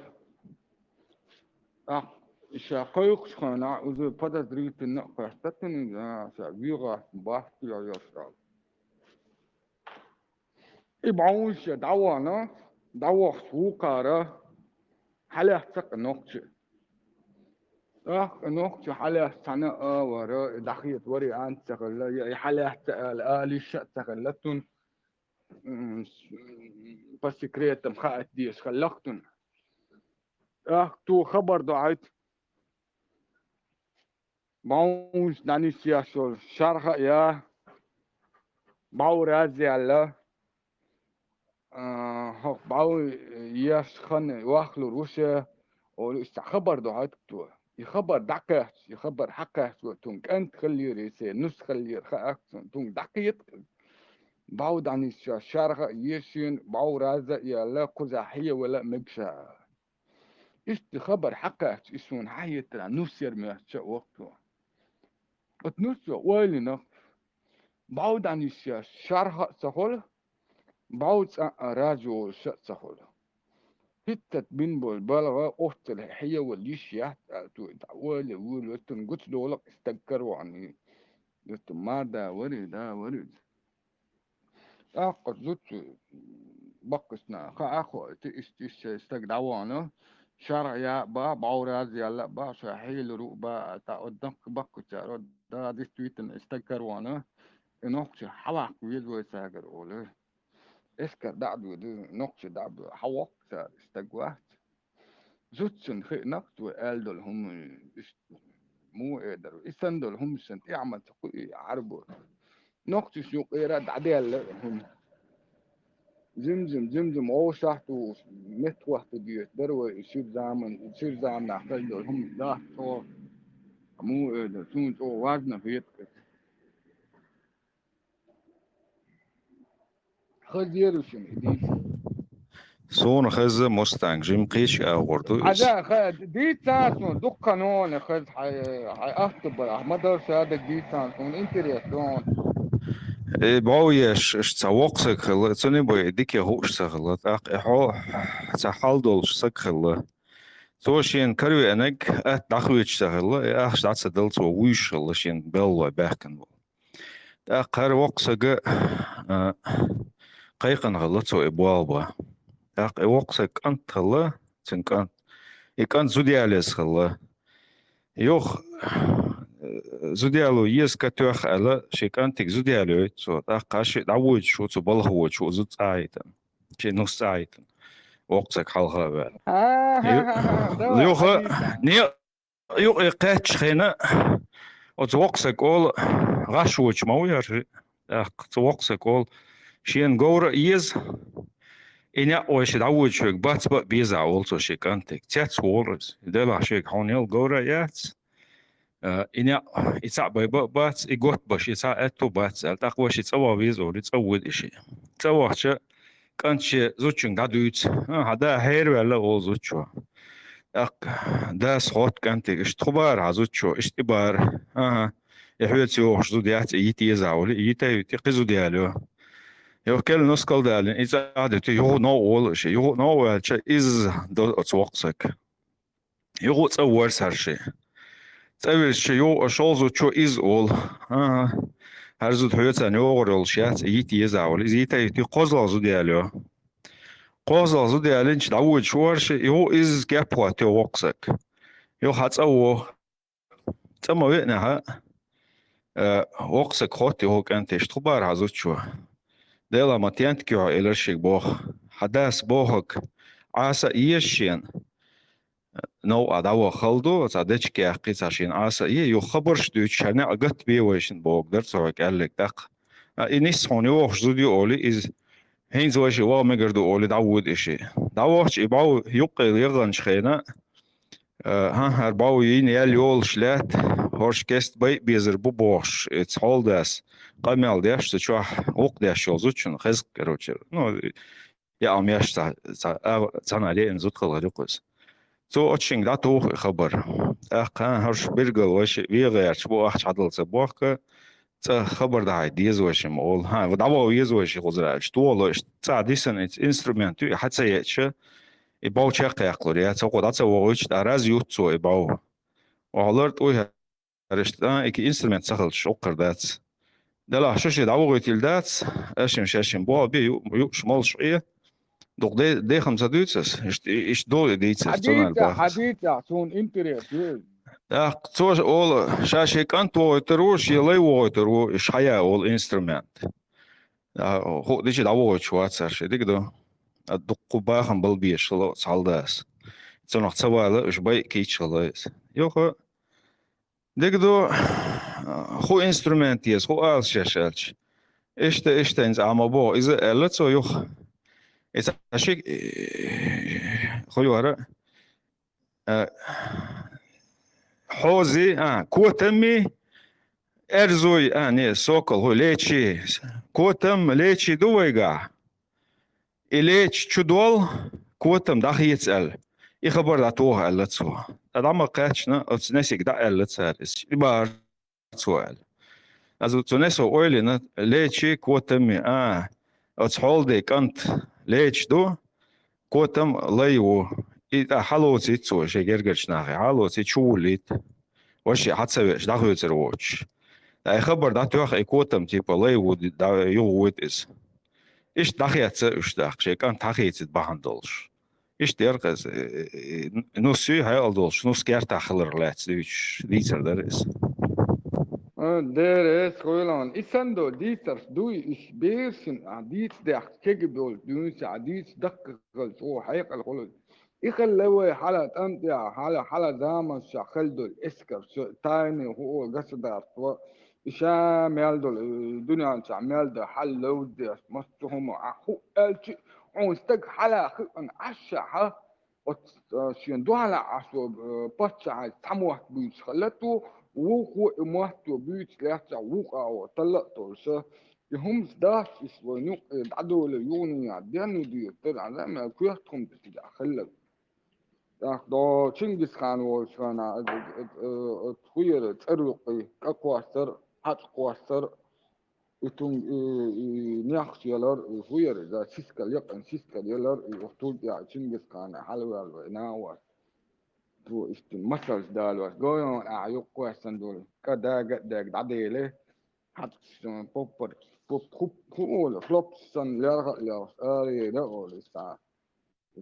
Speaker 15: راح شقيق شخنا وذو بدا دريت النقل تتني شبيغة بحث يا يسرا يبعون شيء دعوانا دعوة سوقارة حلا تق نقطة نقطة حلا سنة ورا دخيت وري عن تغلا حلا الآلي شاء تغلتن بس كريت مخاط ديش خلقتن تو خبر ضاعت باوش داني سياسول شرح يا باو رازي الله باو ياس خن واخلو روسيا خبر ضاعت تو يخبر دقة يخبر حقه تون كانت خلي ريسي نص خلي رخاك تون دقيت باو داني شرح يشين باو رازي يا لا قزحية ولا مبشا إيش خبر حقه يسون حية نصير ما وقته اتنسى ويلنا بعود عن الشرح سهول بعود راجو سهول هتت بين بالبلغة أخت الحية والليش ويلي ويلي تنقص دولك استذكروا عني ما دا ورد أقصد زوت بقسنا خاخو استقدعوانا شرع يا با بعوراز يلا با شاحيل رو با تقدم بقو تارو دا دي تويتن استقروانا نقش حواق ويزو ساقر أوله اسكر دعدو دي نقش دعدو حواق سار استقوات زوتسن خي نقش وقال دول هم مو قدروا إسان دول هم سنت اعمل تقوي عربو نقش سوق إيراد عديل هم زمزم أو شحتو مت وقت بيت دروا يصير زمن نحتاج دول هم لا تو مو قدر تون تو وزن فيت خزيرشن ديت
Speaker 4: صون خز مستانج جيم قيش أغردو إس
Speaker 15: عدا خد ديت ساسون دكانون خد حي أختبر مدرسة هذا ديت ساسون إنتريسون
Speaker 4: باويش اشتاوقسك خلا توني باي ديك يهوش سخلا تاق إحو تحال دولش سخلا توشين كروي أنك دخويش سخلا أخش دعس دلت وويش خلا شين بلوا باكن تاق وقسك قيقن خلا تو إبوالبا تاق وقسك أنت خلا تنكن يكن زودياليس خلا يوخ زوديالو يس كتوخ على شيكانتك زوديالو تو تاقاش دعوج شو تبلغو شو زود سايتن شي نص سايتن وقتك حلقة بال يوخ ني يوخ قاتش خينا وتوقسك اول غاشوش موير توقسك اول شين غورا يز إني وش دعوج شوك بات بيزا اول تو شيكانتك تياتس وورز دلا شيك هونيل غورا ياتس إني يتصعب بات يقوت باش يتصعب أتو بات التقوش يتصوى بيزو يتصود إشي تصوى شا كانش زوجين قادويت هذا هير ولا أول زوجوا أق ده صوت كانت اشتخبار عزوجوا اشتبار يحويت يوش زوديات يتيزاولي يتقزو ديالو يو كل نسكال دالين إذا عادت يو نو أول شيء يو نو أول شيء إز دو أتوقسك يو تصور سر شيء تأول شيء يو أشوزو شو إز أول هرزود حيوت أن يوغرل شيات يتيزاولي يتي قزل زوديالو قوزل زودي علينش دعوج شوارش يو إز جابوا تيو وقسك يو حتصو تما وينها وقسك خوتي هو كانت اشتخبار عزوت شو ديلا ما تيانتكيو إلرشيك بوخ حداس بوخك عاسا إيشين نو أدعو خلدو صادتشكي أقيس عشان عاسا يو خبرش دوش هنا أقت بيوشن بوك درسوك قالك دق إنيس هوني وخش زودي أولي إز هين زوجي واو مقردو أولي دعود إشي دعوش إباو يقل يغنش خينا هرباو ين يال يول شلات هورش كست بي بيزر بوبوش it's all this قامل ديش تشوح وق ديش يوزوچن خزق كروچر نو يا أمياش تانا عليه نزود خلقز تو أتشين دا تو خبر هرش بيرغل وش بيغير شبو أحش عدل سبوخك خبر ده ديز وش مول ودعوا يز وش خزرالش طول تعديسن instrument حتى يتش إباو شاق يقلوريا تقول ده وش دراز يوتسو إباو وعلرت ويه رشتان إك instrument سخل شقر دات ده لا شوش دعوا يتيل دات أشم شاشم بوا بي شمال شوية دوق دي خمسة دوتسس إيش دول ديتسس
Speaker 15: حديثة سون إنتريس
Speaker 4: توش أول شاشة كانت ويتروش يلي ويترو إيش حياة أول إنسترومنت هو ديش دعوة شوات سرش ديكدو الدقو باخن بالبيش لو صالداس تنوح تسوالة إيش باي كيتش خلاص يوخو ديكدو خو إنسترومنت يس خو آل شاشالش إيش تنز عما بو إذا ألتسو يوخ إذا شيك خو يوهر حوزي كوتمي ارزوي ني سوكل هو ليتشي كوتم ليتشي دويغا إليتش تشدول كوتم داخل يتسأل يخبر داتوها ألتسو أدام قاتشنا أتنسيك دا ألتسال إبار سؤال أزو تنسو أولينا ليتشي كوتمي أتحول دي كانت ليتش دو كوتم ليو إذا حلوتي تسو شجرجش ناخي حلوتي تشوليت وشي حتسويش داخل يتروش دا خبر دا توخ إيكوتم تيبا ليو دا يوود إز إيش داخيات إيش داخ شيء كان تاخيت بهندلش إيش ديرقز نصي هاي ألدولش نص كير تاخلر لاتس ديتر درس
Speaker 15: درس خويلان إسندو ديتر دوي إش بيرسن ديت داخ كيجبول دونس عديت دقق هو حقيقة القول يخلوي حالة أنت حالة زامن شخلدو الإسكر تايني هو قصدر إشام يالدو الدنيا تعمل ده حل لودي مستهم أخو ألتي ونستق حلا خن عشها وشين على عشو بتشع تموه بيش خلته وخو موهتو بيش لحتى وقع وطلقتو هم داش يسوي عدو يوني عديان ودي طلع زي ما كيهتهم تتجع خلق دو تشنجز خان وشانا تخير ترقي أقوى سر أقوى سر يتون نياخش يلر خير إذا سيسكال يقن سيسكال يلر يختول يا تشنجز خان حلوة ناوى تو استمسل دالوس قويون أعيق كويسن دول كداق داق عديله حتى بوبر بوب فلوب سن لرغ لرغ لا أول ساعة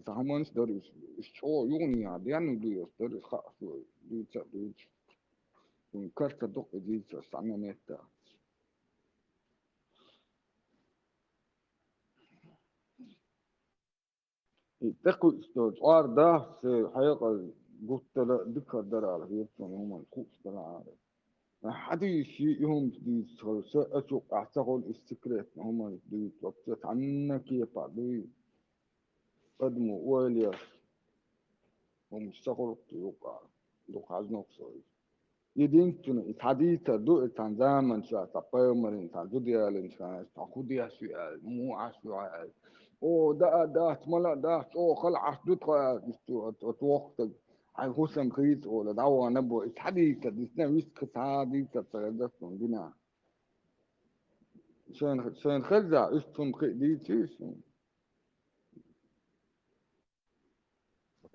Speaker 15: همانش داری شو یونی عادیان دیوس داری خاصو دیوس اون کارت دق دیوس سامنیتا تقول استوج ده في حقيقة قلت لا ذكر درا على يبتون هم الخوف درا على حديث يوم دي أشوف أعتقد السكرت هم دي وقت عنك يبعدي قدموا وليا ومشتغل يوقع نقصي يدينتون الحديثة دو زمان شو تقيمر دوديال تاخديها سؤال مو سؤال او ده ملا ده او خلع دوت توقت عن حسن خيط ولا دعوة نبو الحديثة دي سنة ويسك حديثة تغدسون دينا شان خلزة استون دي تيسون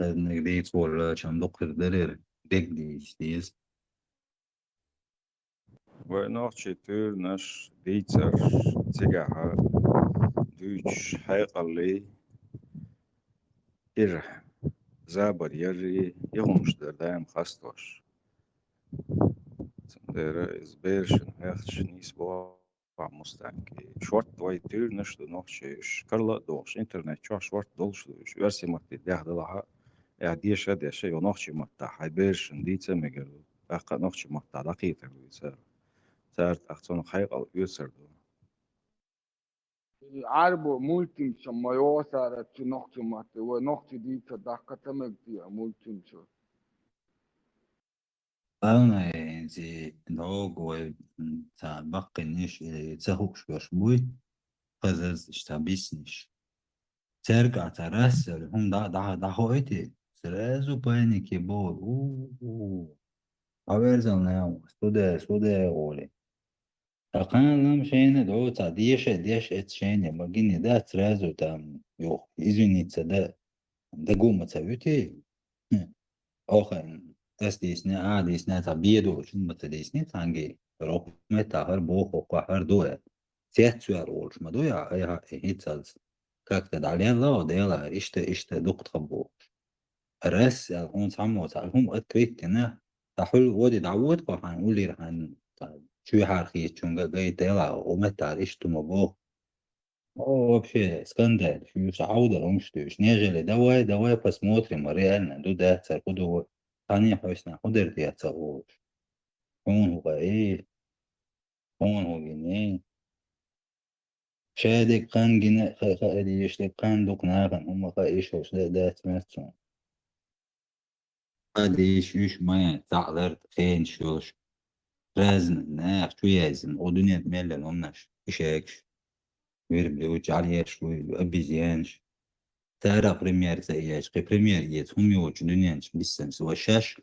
Speaker 4: نقديت ولا صندوق الدرر ديك دي ستيز
Speaker 19: ونوخشي تور نش ديتر تيجاها دوش حيقلي إر زابر يري يغمش دردايم خاستوش تندر إزبيرشن هيخش نيسبوا مستانكي شورت واي تور نش دو نوخشي شكرلا دوش إنترنت شورت دولش دوش ورسي مكتي دلها ديش هذا شيء ونوخشي مكتا حيبيرشن ديتا ميجلو أقا نوخشي مكتا دقيقة ويسار سارت أختون حيقل يسر دو
Speaker 15: عربو مولتين شما يوسارة نقطة مات ونقطة دي تدقى تمكتيا مولتين شو
Speaker 4: أنا زي دوغ و بقي نيش تسهوك شوش بوي قزز اشتابيسنيش ترجع ترسل هم دا هويتي سرازو بايني كيبول أبرزل ناو سودا غولي أقان لم شين دعو تا ديش اتشين مجيني دا ترازو تام يوخ إذني تدا دا قومة تاويتي آخر ديسني ديسني تا بيدو شن ديسني تانجي روح متا هر بوخ وقهر دوه سيات سوار ولش ما دويا ايها هيتسالز كاك تدعلين لا ديلا اشتا دقت خبوخ الرس هون سامو هم اتكريت كنا تحول ودي دعوت وحان قولي رحان شو حارخي تشونغا جاي ديلا ومتا اشتو مبوخ вообще скандал شو سعودة ومشتوش نيجي دواي посмотрим реально ده تركضوا ثاني حسنا قدرت يتصوش هون هو ايه هون هو جنيه شادك قان جنا خالي يشتك قان دوك ناغن هم خايش وش ده تمسون هادي يش ما تعذر خين شوش رازن ناخ شو يازن ودنيا تملل ونش إشاكش ويربلي وجعل شوي أبي زيانش تارا بريمير زياش قي بريمير يت هم يوش دنيانش بسنس وشاش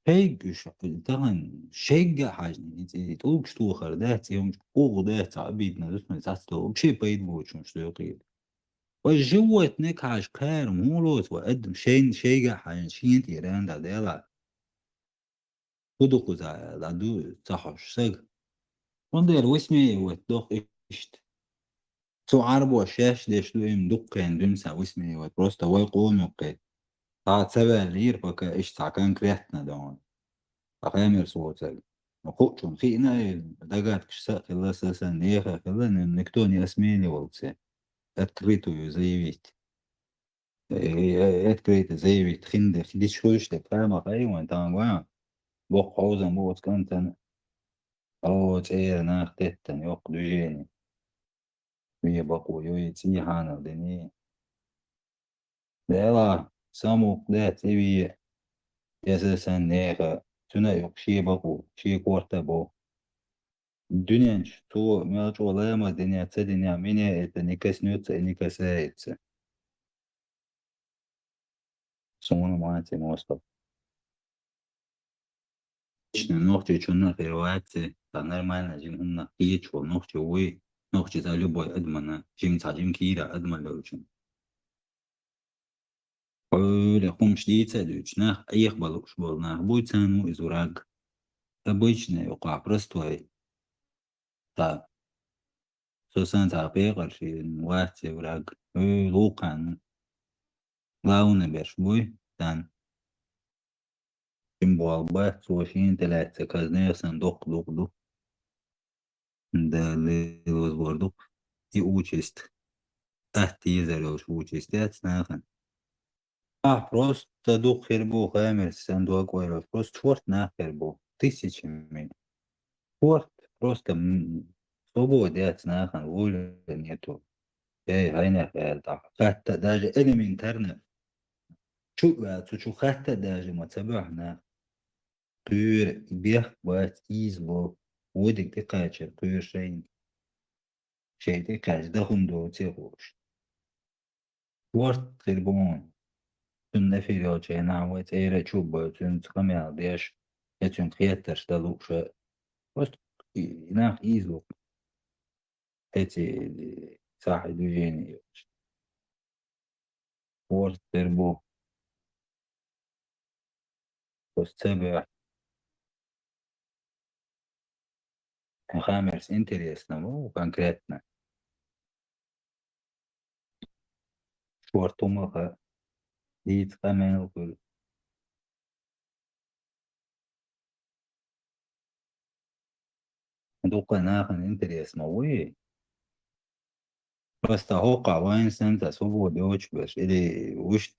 Speaker 4: شيء طبعا شيء حاجة انت تقولش توخر ده يوم قوغ ده تعبيدنا دسمة تحته بشي بيد بوش مش تقيل وجوة نكعش كار مولوت وقدم شيء حاجة شين تيران دا ديلا خدو دا دو تحوش ساق وندير واسمي وتدوخ اشت تو عربو الشاش ديش دو ام دقين دمسا واسمي وتروستا ويقوم يقيت تعد 7 لير بكا اشت عكان كريحتنا دون أقامر صوتك نقوشون خينا دقات كشساء خلا ساسا نيخا خلا نكتوني أسميني والتسي أتكريتو يزيويت أتكريت زيويت خديش خوش تفهمة خيوان تانغوان بوق عوزن بوت كنتن أو تير ناختتن يوق دوجيني ويه بقو يوي تيحانا دني ديلا ساموك ده تيوي يساسا نيخا تنا يوق شي بقو شي كورتا بو Dünyanç, tu miałcz olema dnia ce dnia minie et nikas nütse nikas etse. Sonu maate mostov. Ногти чуна ревати, та нормально жим умна ичо ногти уи, ногти за любой адмана, жим цажим кира адмалочун. Öyle хумшлица дючнах, их балуш болнах, будь цену из ураг. Обычный ука простой. Та, сосан та пегаршин, вахте ураг, лукан. Лауна беш буй, тан. Символ бах, сошин телятся, казне сандук дук. Да возбордук и участь. تحتي زلوش участят снахан. Просто дух хербу хамер сандук вайлов. Просто чёрт на хербу. Тысячами. Чёрт просто свободят снахан. Воли нету. Хайна херда. Хаtta даже элементарно. Чу хаtta даже мацабахна. Кюр бех бать избо. Водик ты качер. Кюр шейн. Шей ты кач. Да хундо тихош. Чёрт хербун. Tun filhoce nāvot eire čuboju, un kamēldieši, ja un hieters da lūkša, post nāk izlūk, eci sahi dužēni, post terbu, post cebē, хамерс интересно, конкретно, шортумаха, дит камел, دوقا ناخن интересно, уи. Просто хока вайн сента свободы очень беш, или уж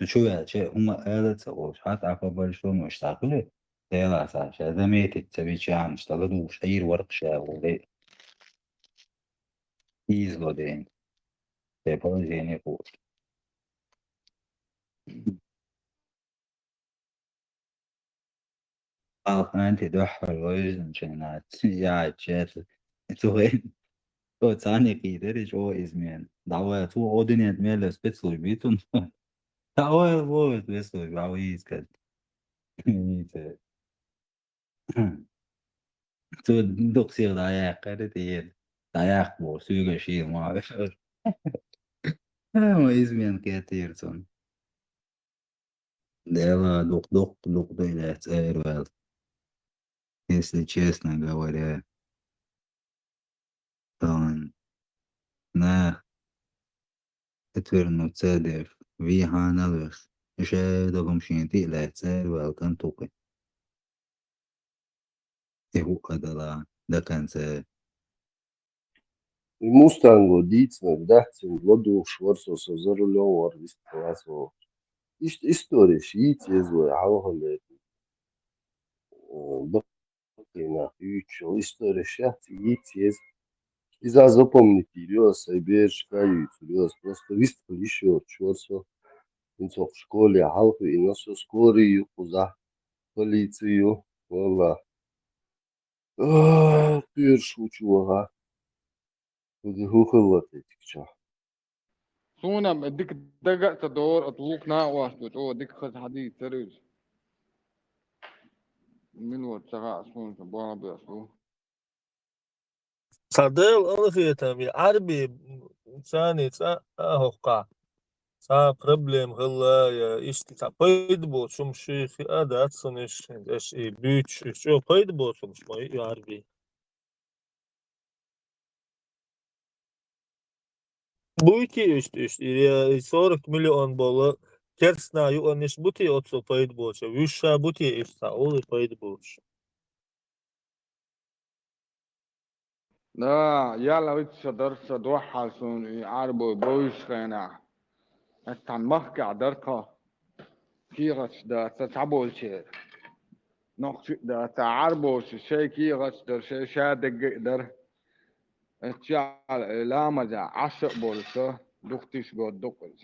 Speaker 4: чуя, че ума элется, уж хат по большому штакле, тела саша, заметить цавичан, что ладу шаир воркша, ули излодень, те положение пусть. أنت دحر وجن شنات يا شات توين تو تاني كيدر جو إزمين دعوة تو أودينيت ميل سبيتسل بيتون دعوة وود بيسل بعويز كد تو دوكسير دايق كده دايق بو سوغا شيء ما أعرف ما إزمين كتير تون دела дук да цервел. Если честно говоря, то на отвернуть цедев виганалых еще догомшинти لا цервел кантуки. Его адала да конце.
Speaker 18: Mustango dīcina dehcin loduši varsos uz zaruļovu ar visu klāso. История шиите зои хавахалет. Бакина ючо история шахти итез. Иза запомните лёс, айбеш каюц лёс. Просто вистку еще чёрсо. Инцо в школе халку и носо скорую куза полицию. Вала. Пиршу чуага. ودي هو خلطت كشا.
Speaker 15: سونا بدك دقة تدور أطلوك ناقواس بتقول ديك خد حديد تريج من وتسقى سون تبغى بيسو
Speaker 20: صديل ألفيتهم يا عربي ثاني أهوقع صار problem غلا يا إشتي تعبيد بو شو شيخ هذا أتصنش إيش بيتش شو قيد بو شو مش يا عربي بويكي إشتي يا 40 مليون بالا كرسنا يؤنش بوتي أتصو قيد بو شو ويشا بوتي إيش تعول قيد بو
Speaker 15: لا يلا ويتش درس دوحة سون عربو بويش خينا أستعن مخكع دركا كيغش دا تتعبول شيء نقش دا تعربو شيء كيغش در شيء شادق در اتشعل لا مزا عشق بولسا دختيش قد دقل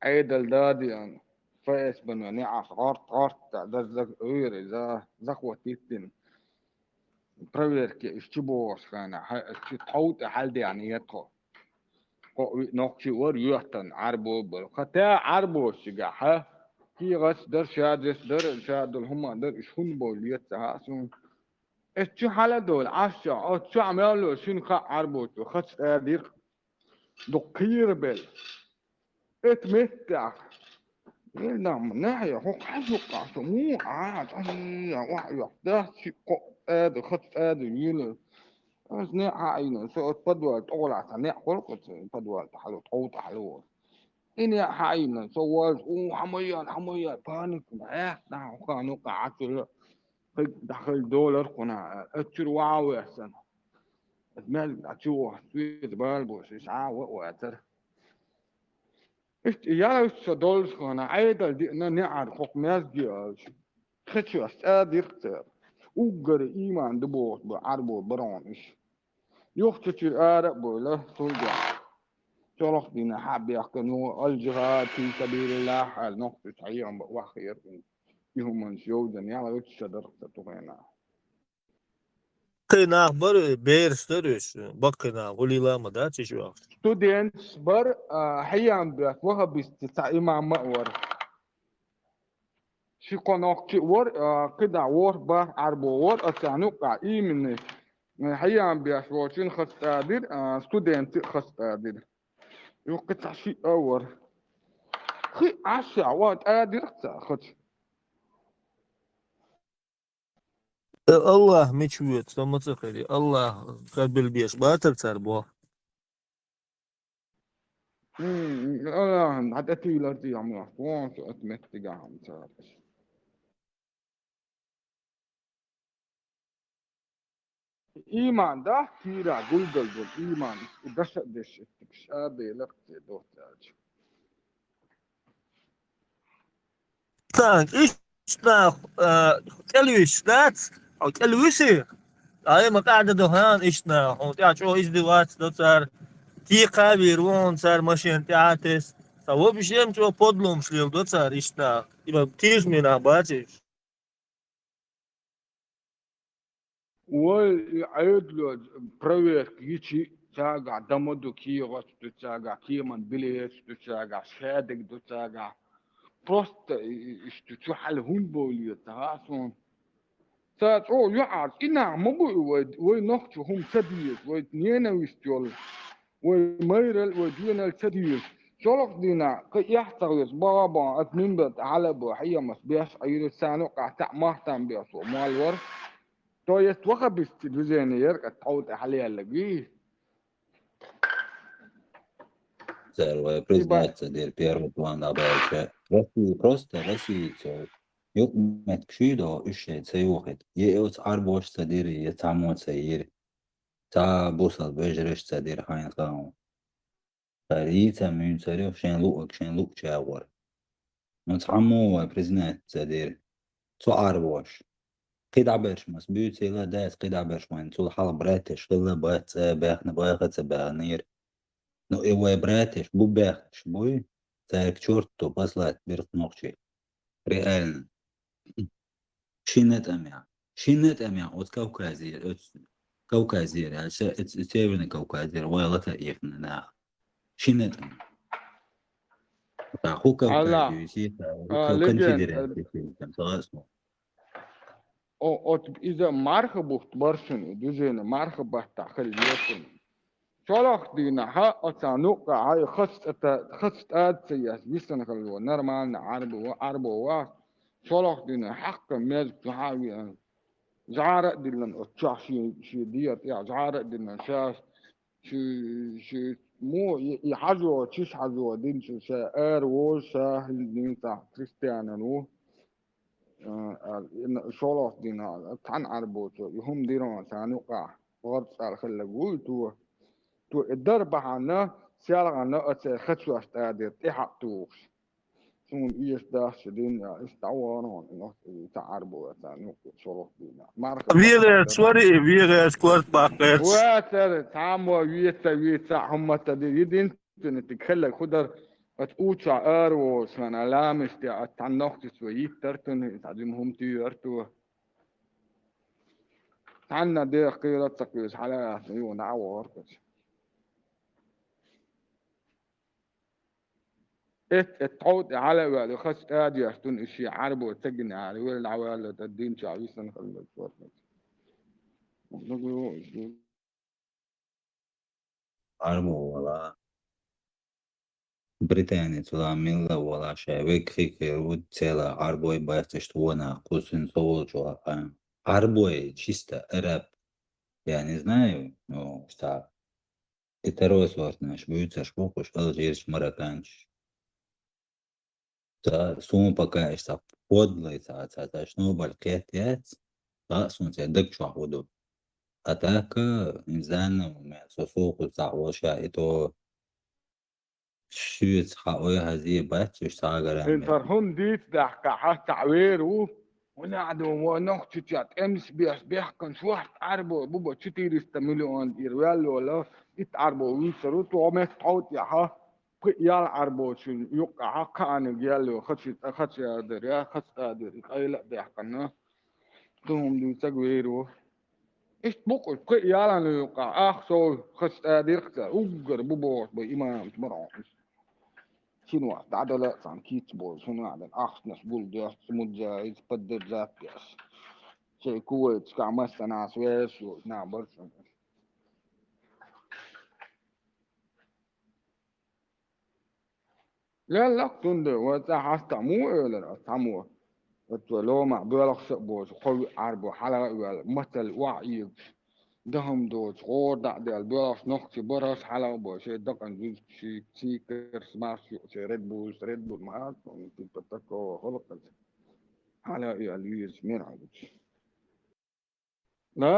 Speaker 15: عيدل دادي أن فايس بنو نعف غرط دا زك ويري زخوة تيتن проверки ищебош kana тхаут халди yani yatko ko nokchi war yuhtan arbo bol khata arbo shiga ha ki gas dar shadis dar shadul huma dar ishun bol yatha sun اشتو حالا دول عشا او تشو عملوا شنو خا عربوت وخش ديق دقير بل اتمتع نعم ناحية هو حشو قاسو مو عاد يا وحي ده شي قو اد خش اد يلو بس نيع عينه سو تبدوا تقول عشان نيع خلق تبدوا تحلو تقول تحلو إني عينه سو حميان حميان بانك ما نعم كانوا قاعد دخل دولار قناع اتشر واو احسن المال اتشوه سويت بالبوس اسعى واتر اشت يا اشت دولز قناع عيدا دي نعر حق ناس دي خشوا استاد يختار وقر ايمان دبوت بعربو برونش يختشر ارق بوله تلقى شرح دينا حاب يحكنوا الجهاد في سبيل الله حال نقطة عيام بواخير يهم من شيودن يلا اتشدر تتوغينا
Speaker 20: Kıynak var, beğerişler bakına, ulilama da çeşiyor.
Speaker 15: students bar حيان بيت وها بيستطيع مع مأور شي قناقتي ور كده ور بار عربو ور أسانوك إيمن حيان بيت وشين خس قادر student خس قادر يوقت شي أور خي عشا وات قادر خد
Speaker 20: Allah meçhuyet, sama tıkırı, Allah kabil biyeş, batır çar bu.
Speaker 15: أنا حتى تيلر دي عم يحكون شو أتمت تجاهم تعرف إيمان ده كيرا جولجل دول إيمان دش دش تكشادي لقت دوت تاج
Speaker 20: Tak, iştah, kelvişlat, o kelvişi. Ay makada dohan iştah, o ya çoğu izdivat dotar. Ki kabir won sar maşin teates. Savo bişem çoğu podlum şlil dotar iştah. İba tiş mina baçış.
Speaker 15: وعيد له برير كيشي تاقع دمدو كي غش تاقع كي من بليش تاقع شادق تاقع بروست اشتو حل هون بولي تهاسون سات او يعاد إنا مبو وي نقشو هم سديس وي نينا ويستيول وي ميرل وي دينا السديس شولق دينا كي يحتغيس بابا اتنين بات على بو حيا مسبيش ايرو سانو قاعتع مهتم بيسو مالور تو يستوخى بستدوزينير كتعود حاليا لقيه
Speaker 4: Царь признаться, дер первый план обещает. Просто Россия. Yok met kşido işe seyuhet. Ye os arboş sadir ye tamot seyir. Ta bosal bejreş sadir hayn qam. Tarita mün sarı şen luk çawar. Muthamu признать sadir. So arboş. قيد برشمس بيوتي لا داس قيد برشمان طول حال براتش قلا بات باخنا باخت بانير نو ايوه براتش بو باخش بوي تاك чёрту послать берт ногчи реально шинет اميا от كوكازير كوكازير عشان تسيرنا كوكازير ولا تايفنا ناخ шинет تاخو كوكازير سي كان فيدرال كان خلاص
Speaker 15: او إذا مرحبا برشن دوزين مرحبا تاخل يوسن شلخ دينا ها أتانوك هاي خست آد سياس بيسن خلوا نرمان عربو واس شلخ دينا حق ميزك تحاوي زعارة دلن أتشاح شي ديت يا زعارة دلن شاس شي مو يحجوا تشيش حجوا دين شا آر وشا دين تا كريستيانا نو شلخ دينا تان عربو يهم ديرون تانوكا غرب سال خلقوا تو الضرب عنا سيارة عنا خدشوا استعداد تحققوش سون إيش داش دين استعوانون إنه تعربوا تانوك شروط دينا
Speaker 20: Vire sorry, vire skort bakets.
Speaker 15: واتر تعموا ويتا هم تدريدين تتخلى خدر أتوشع أرو سنة لامس تعنوك تسويت ترتن تعلمهم تيرتو عنا دي قيرة تقيس على يون عوار تعود على ولا خس آدي أستون إشي عرب وتجني على ولا عوالة الدين شعبيسنا خلنا نصور
Speaker 4: عربو ولا بريطانيا تلا ميلا ولا شيء خيك وتلا عربوي باستشتونا قوسين صوت عربوي чисто рэп. Я не знаю, но что второй сорт наш будет шпукуш, алжирч, марокканч. Да, сумма пока что подлый, что балкет яц, да, сунце дак чахуду. А так, не знаю, сосуку сахоша, и то شوية حقوي هذه بات يشتغل
Speaker 15: انترهم ديت ضحك حتى عويرو ونقعدوا ونقطة جات امس بيحكن شو واحد عربو بوبا تشتير استملون ديروال ولا يتعربو ويسروت وما تعود يا ها يال عربو شو يقع ها كان يالو خش قادر يا خش قادر اي لا بيحكن توم دي تغويرو ايش بقول يالا يقع اخ سو خش قادر خش اوغر بوبا بإمام تمرعون شنو عدلا عن كيت بول شنو عدل أخنس بول ده سموجا يتقدر ذات ياس شيء كويت كعمس أنا سويس ونعبر لا تندر وتحت مو ولا تمو لو ما بيلق سبوس قوي عربو حلقة ولا مثل وعي دهم دوت غور ده البيلق نقطة برس حلقة بوش دقن جزء شيء كرس ماش شيء ريد بول ما تبتكو خلق حلقة ياليز مين عبد لا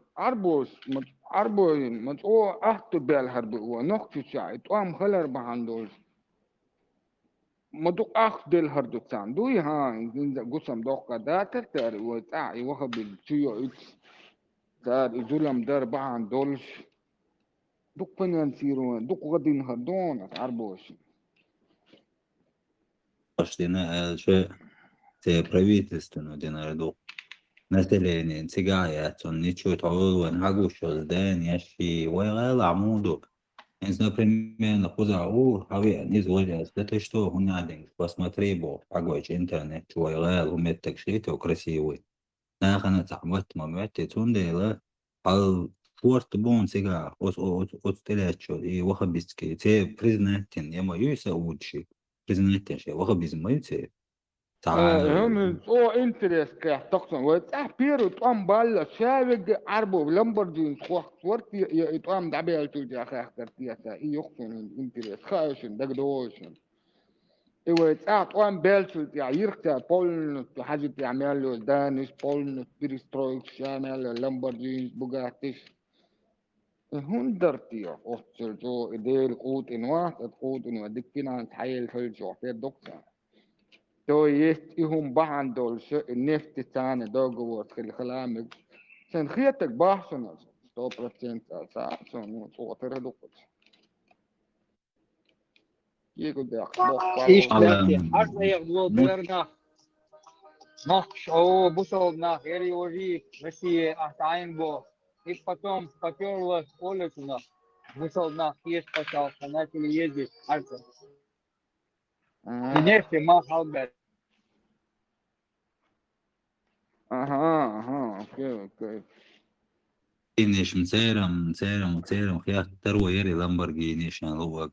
Speaker 15: عربو متو أهتو بالهرب ونقطة شيء توام خلر بهندوش مدوق أخ دل هردو تان دوي ها إنزا قسم دوقة دا ترتر وتاعي وخب التيو إكس تار إزولم در بهان دولش دوق فنان سيرون دوق غدين هردون عربوش
Speaker 4: أشتنا شيء правительственную динарду. Население цигает, он ничего того, он агушил, да, нещи, войгал амуду. Например, на Хузау, не звонят, да ты что, гунядинг, посмотри, бог, погойч, интернет, твой лэл, умеет так шить, красивый. Нахана تعمت ممت تندلا al فورت بون سيجا от телячо и вахабистки те признатен я мою саудши признатен شيء وخبيزميتي
Speaker 15: هم او انترست كتقصن وتحبير طعم بالا شابق عربو لمبرجين صورت يطعم دعبيل توجي اخي اخترتي اسا يقصن الانترست خايشن دقدوشن ايوه طعم بيلتو يا يركتا بولن حاجه يعمل له دانش بولن بريسترويك شامل لمبرجين بوغاتيش هندرتي اوتشل جو اديل قوت انواع قوت انواع دكينا تحيل فلجو في الدكتور تو يستيهم بعن دول النفط تاني دوغو وتخلي خلامك سن خيتك باحسن 100% ساسون وتر دوقت يقول ده
Speaker 1: ايش تاتي حتى يغلو درنا نخش او بوصلنا غير يوري مسي احتاين بو и потом попёрло улицу высылна есть пожалуйста начали ездить альфа нефть махал бет
Speaker 15: اوكي
Speaker 4: إنيش مسيرم خيار تروي يري لامبرجينيش يعني هو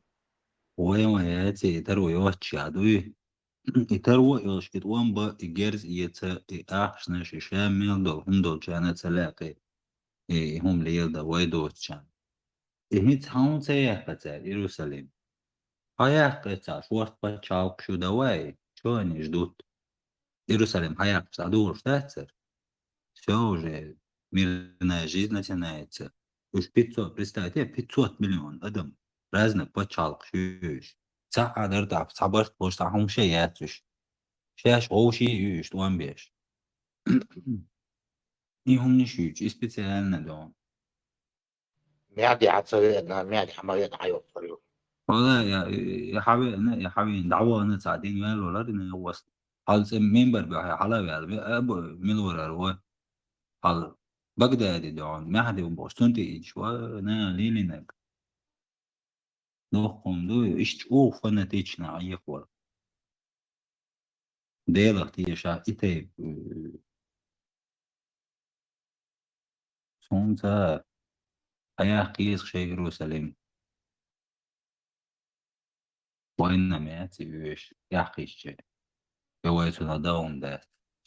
Speaker 4: وين ياتي تروي يوتش عدوي يتروي يوش يتوان با يجرز يتا أحسن شامل دول هم دول كانت سلاقي هم ليلدا ويدوت كان هيت هون سياح بتاع يروشلم هياك بتاع شوارت بتشاوك شو دواي شو نجدوت يروشلم هياك بتاع دور штатер все уже мирная жизнь начинается. Уж 500, представьте, 500 миллион адам разных почалкшуш. ساعة درتع صبرت بوش تعهم شياتش. شاش غوشي يوش توان بيش. يهم نشوش специально دون.
Speaker 3: معدي عصيرنا معدي حمايات حيوط فريق.
Speaker 4: والله يا حبيبي دعوة أنا ساعدين وين ولا إنه وصل. حال مين بربع حلاوي أبو من ورا al Bagdadi دون مهدي وبوستنتي إيش ونا ليلينك دوخم دو إيش أو فنتيجنا عيق ديلا تيشا إتي سونتا أيا قيس شيء سليم وإن ماتي بيش يحقي شيء جوازنا داون ده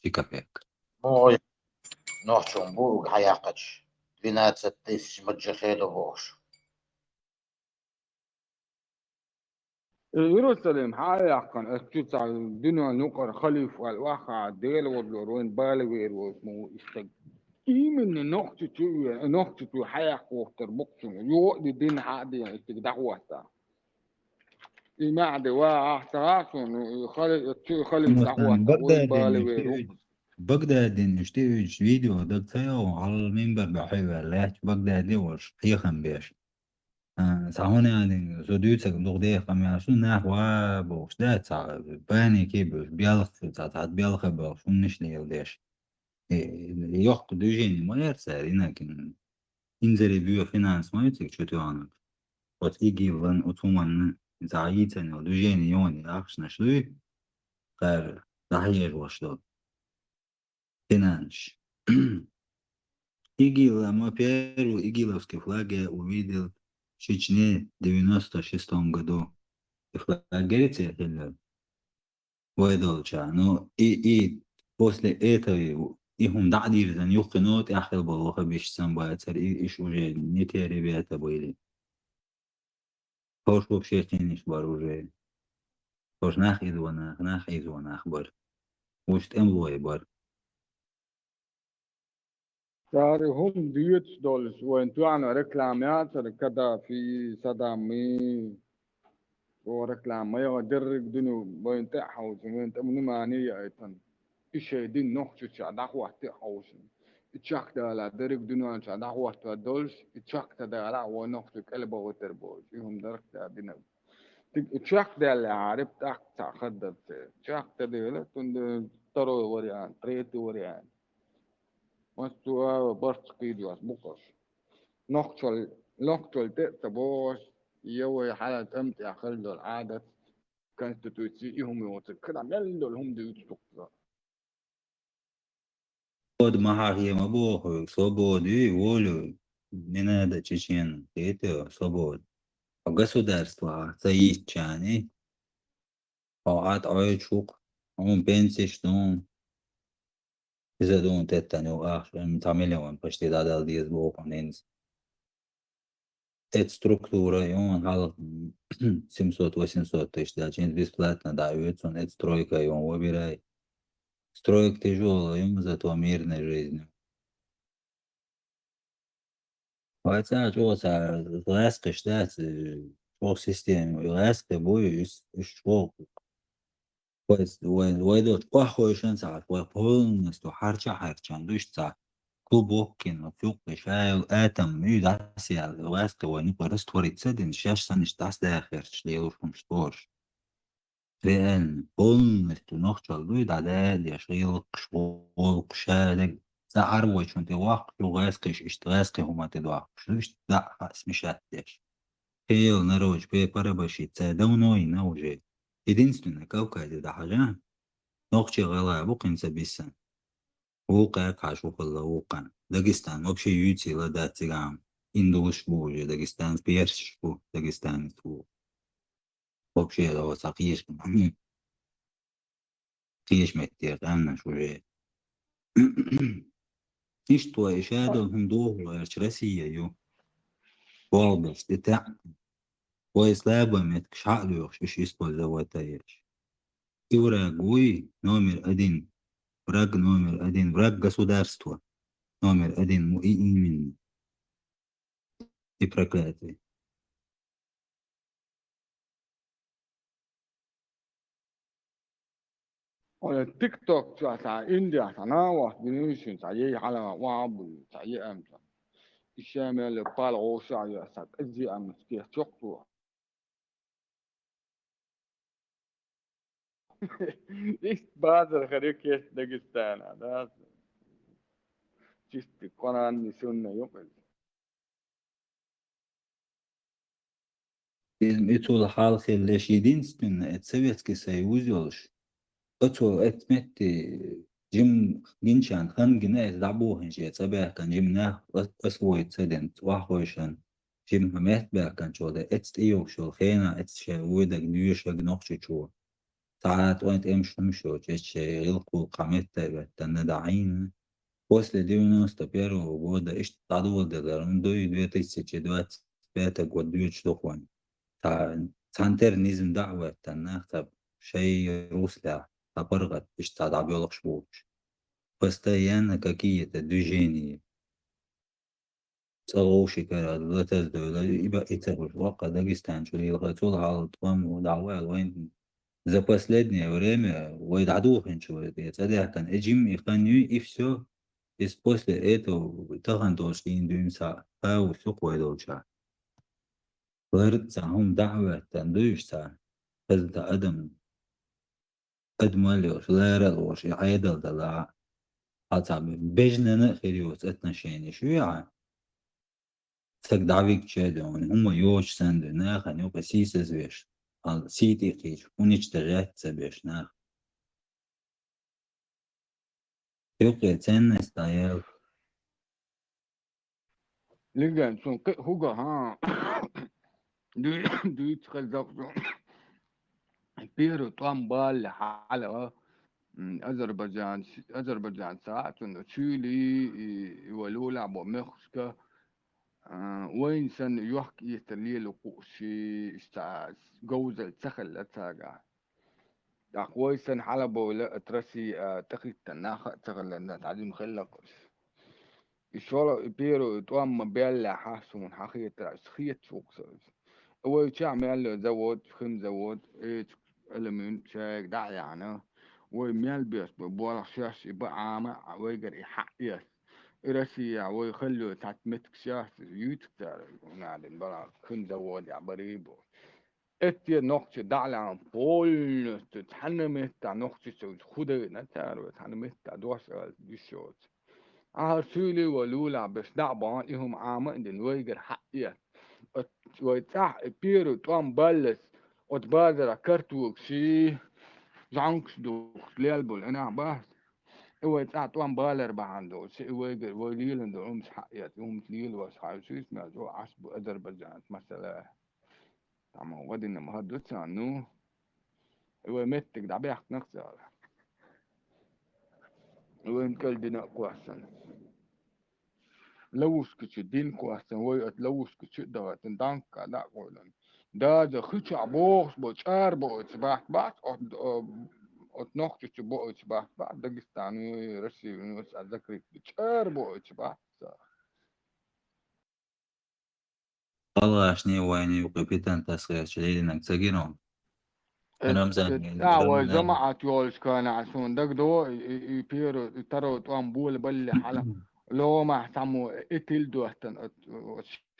Speaker 4: شيكابيك
Speaker 3: موي نوحشون بوغ حياقش بنات ستيس متجخيلو بوش
Speaker 15: يروسلم حياقن استوتا الدنيا نقر خليف والواقع ديل واللورين بالوير واسمه من نقطة حياق وقتر بقسم يوقد الدين حادي استقدعوة إمعد واحتراسون خليف
Speaker 4: مثلا
Speaker 15: دعوة وين بالوير
Speaker 4: بغداد نشتري فيديو ده تسيو على المنبر بحيوة لا بغداد وش حيخم بيش ساهونا يعني سوديوتك دغدي خمياسو نحو بوش ده تا باني كيبوش بيالخ تا بيالخ بوش ونشني يلديش يوق دوجيني ما يرسل لكن إنزلي بيو فينانس ما يتك شتو عنك وتيجي لن أتومن زعيتن ودوجيني يوني أخش نشلوي قال صحيح وشلو финанш. Игила мой первый игиловский флаг я увидел в Чечне в 96 году. Флагерите или Вайдолча. Ну и после этого их дадир за нюхнут, я хотел бы лоха биш сам бояться, и уже не те ребята были. Хош вообще не бар уже. Хош нах изванах бар. Уж тем лой бар.
Speaker 15: صار هم ديوتش دولش وين توعنا ركلامات كذا في صدامي وركلامي ودرك دنو وين تحوش وين تمنو مانية ايتن إيش دين نخش شعداق وقت حوش اتشاك دا درك دنو شعداق وقت دولش اتشاك دا لا ونخش كلبه وتربوش يهم درك دا دينو اتشاك دا اللي عارف تاك تاخدت اتشاك دا لا تند ترو وريان تريت وريان Mastua barskidwas bukas. نقتل تأتبوش يوي حالة أمت يخل دول عادة كانت تتوسيهم يوتكرا يلدول هم ديوت سقطا
Speaker 4: Под Махахи Мабоху, свободы, волю, не надо чечен, это свобода. А государство, заистчане, от ойчук, он пенсии, что он задумал это, ну, миллион почти дадал 10 боков, эта структура, и он хал 700-800 тысяч, да, через бесплатно дается, он эта стройка, и он выбирает. Строек тяжелый, ему зато мирной жизнью. Хотя, что ласка считается, что система, ласка будет, что войдет плохой шанс, полностью харча, душа, глубокий, но фюк, шайл, атом, и да, сия, ласка, войну, растворится, день, сейчас станешь дахер, шлелушком, что ж. реально полностью نقطة البيض عداد يشغيل قشور قشالك زعر وشون تواق يغاسقش اشتغاسقي هما تدواق شلوش دع اسمش هاتش هيل نروج بي парабаши цадауно и науже единственное кавказе да хажа نقطة غلا بقين سبيسان وقع كاشو خلا وقع داغستان вообще юти ладат цигам индуш боже дагестан перш бу дагестан бу вообще да вот сакиш قيش متير أنا شوية إيش توي شادو هندوه رسية يو والبس تتع ويسلابا متكش عقله إيش يسوى زواتايش إورا قوي نومر أدين براق نومر أدين براق государство نومر أدين مؤمن и проклятие.
Speaker 15: التيك توك تاع إنديا تناوح بنيشن تعيي على وعب تعيي أمس الشامل بالغو شعي أسد أزي أمس كيف تقطع إيش بعض الخريج كيس داغستان هذا تشتي قران سنة يقل
Speaker 4: İtul halkilleşidinsin Sovyetski Союз olmuş. Otu etmetti Jim Ginçan hangine zabuhin şey sabahkan Jim'ne asvoyt seden wahoşan Jim Hamet berkan çoda etst yok şol khena et şey uyda nüyüşe nokçu ço saat وانت امشي شو تش يلقوا قامت تندعين после 91 года ишь тадул дедарун до 2025 год дүйч дохван цантернизм دعوة تناخب شيء روسلا تبرغت ишь тадабёлок швуч постоянно какие-то движения صغوشي كرا لا تزدولا يبقى يتسهل واقع داغستان شو يلغتول على طوام ودعوة وين за последнее время ويدعدوهن شو يتصدق كان اجيم يخنيو и все и после этого تغن دوشين دون سا او سوق ويدوشا فرد ساهم دعوة تندوش سا فزت ادم ادماليوش ليرالوش يعيدل دلا حتى بجننا خيريوس اتنشيني شو يعني سك دعويك تشادون هم يوش سند ناخن يوقع سيسز بيش سيتي قيش ونيش تغات سبيش ناخ يوقع تسنة ستايل
Speaker 15: لقى سون هوغا ها دي تخزق بيرو طنبال حالة أذربيجان ساعات تشيلي ولولا بو مخسكا وين سن يحكي يستليل قوشي استاذ جوزل تخل أتاقع داق سن حلبو لا ترسي تخي تناخ تخل أن تعلم خلق إشارة بيرو توام بيلا حاسون حقيقة ترسخية فوق أول شيء عمل زود خم زود إيه إلمن شيء داعي يعني وميال بيس ببورق شاش يبقى عامة ويقدر يحقيس رسي ويخلوا تعتمتك شاش يوتك تاري ونعلن برا خم زود يا بريبو اتي نقطة داعي عن بول تتحنمت تاع نقطة سود خده نتار وتحنمت تاع دوش ديشوت عارسولي ولولا بس دعبان إهم عامة إن ويقدر حقيس ويتاح بيرو توام بلس وتبادر كرتوك شي زعنكس دوخ ليالبول انا باس هو يتاح توام بالر بعندو شي ويقر ويليل دو امس حقيات امس ليل وصحاب شو اسمه جو عصب اذربيجان مثلا تمام ودينا مهدوتس عنو هو متك دعبيح نقصر وين كل دينا كواسن لوش كتش دين كواسن ويقت لوش كتش دوات دانك دا قولن دا ده خيتش عبوخ بوشار بوش باح ot nog tje bootje ba Dagestan Russie was azakrik bchar bootje ba
Speaker 4: والله شني وين وقبيتن تسخير شليل انك تسجينهم انا مزان
Speaker 15: جماعة يولش كان عشان دقدو يبيرو ترو طنبول بل حلا لو ما سمو اتل دوحتن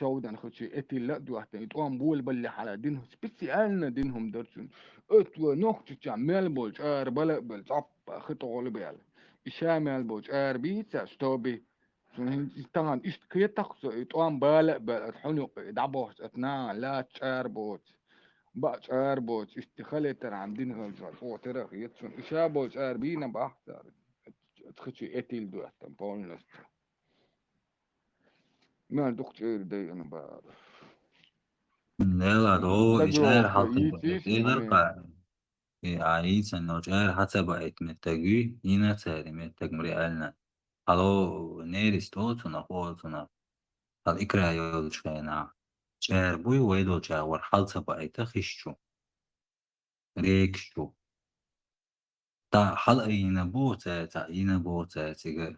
Speaker 15: شودن خشي اتل لا دوحتن طنبول بل حلا دينهم سبيسيالنا دينهم درسون اتو نقطة تعمل بولش بلا بالصب خطول بيال إشامل بولش بيتسا ستوبي طبعا كيتق طن بالا بالحنق دعبوس اتنا لا بوت باش بوت استخلي ترى عندنا غلطة هو ترى يتسون إشابوش بينا بأحسر تخشي اتيل دو استنبول نست ما دكتور دي أنا بعرف
Speaker 4: لا هو إشعار حاطط
Speaker 15: يتيس
Speaker 4: عايز إنه إشعار حتى بقت متجي هنا ساري متجمري قالنا هلو نيرس توتنا قوتنا هل إكرا يولش كينا إشعار بوي ويدو جاور حالة بقت خششو ريكشو تا حلقة ينبوتا تا ينبوتا تيجي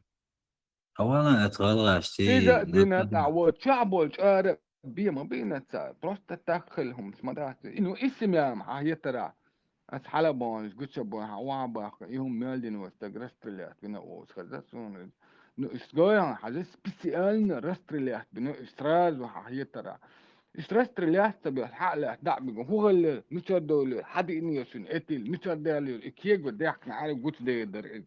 Speaker 4: أولا أتغلى شيء
Speaker 15: إذا دينا تعود شعبو الشارع بيما بينا تسا بروست تدخلهم سمدات إنه اسم يا محايا ترى أسحلبون جوتشبون هواباق يهم مالدين واستغرسترليات بنا وسخزاسون نو إسقايا حاجة سبيسيالنا رسترليات بنا إستراز وحايا ترى إستراسترليات تبي الحق له دعم هو اللي مش دول حد إني يسون إتل مش دول إكيد وديك عارف جوت ده در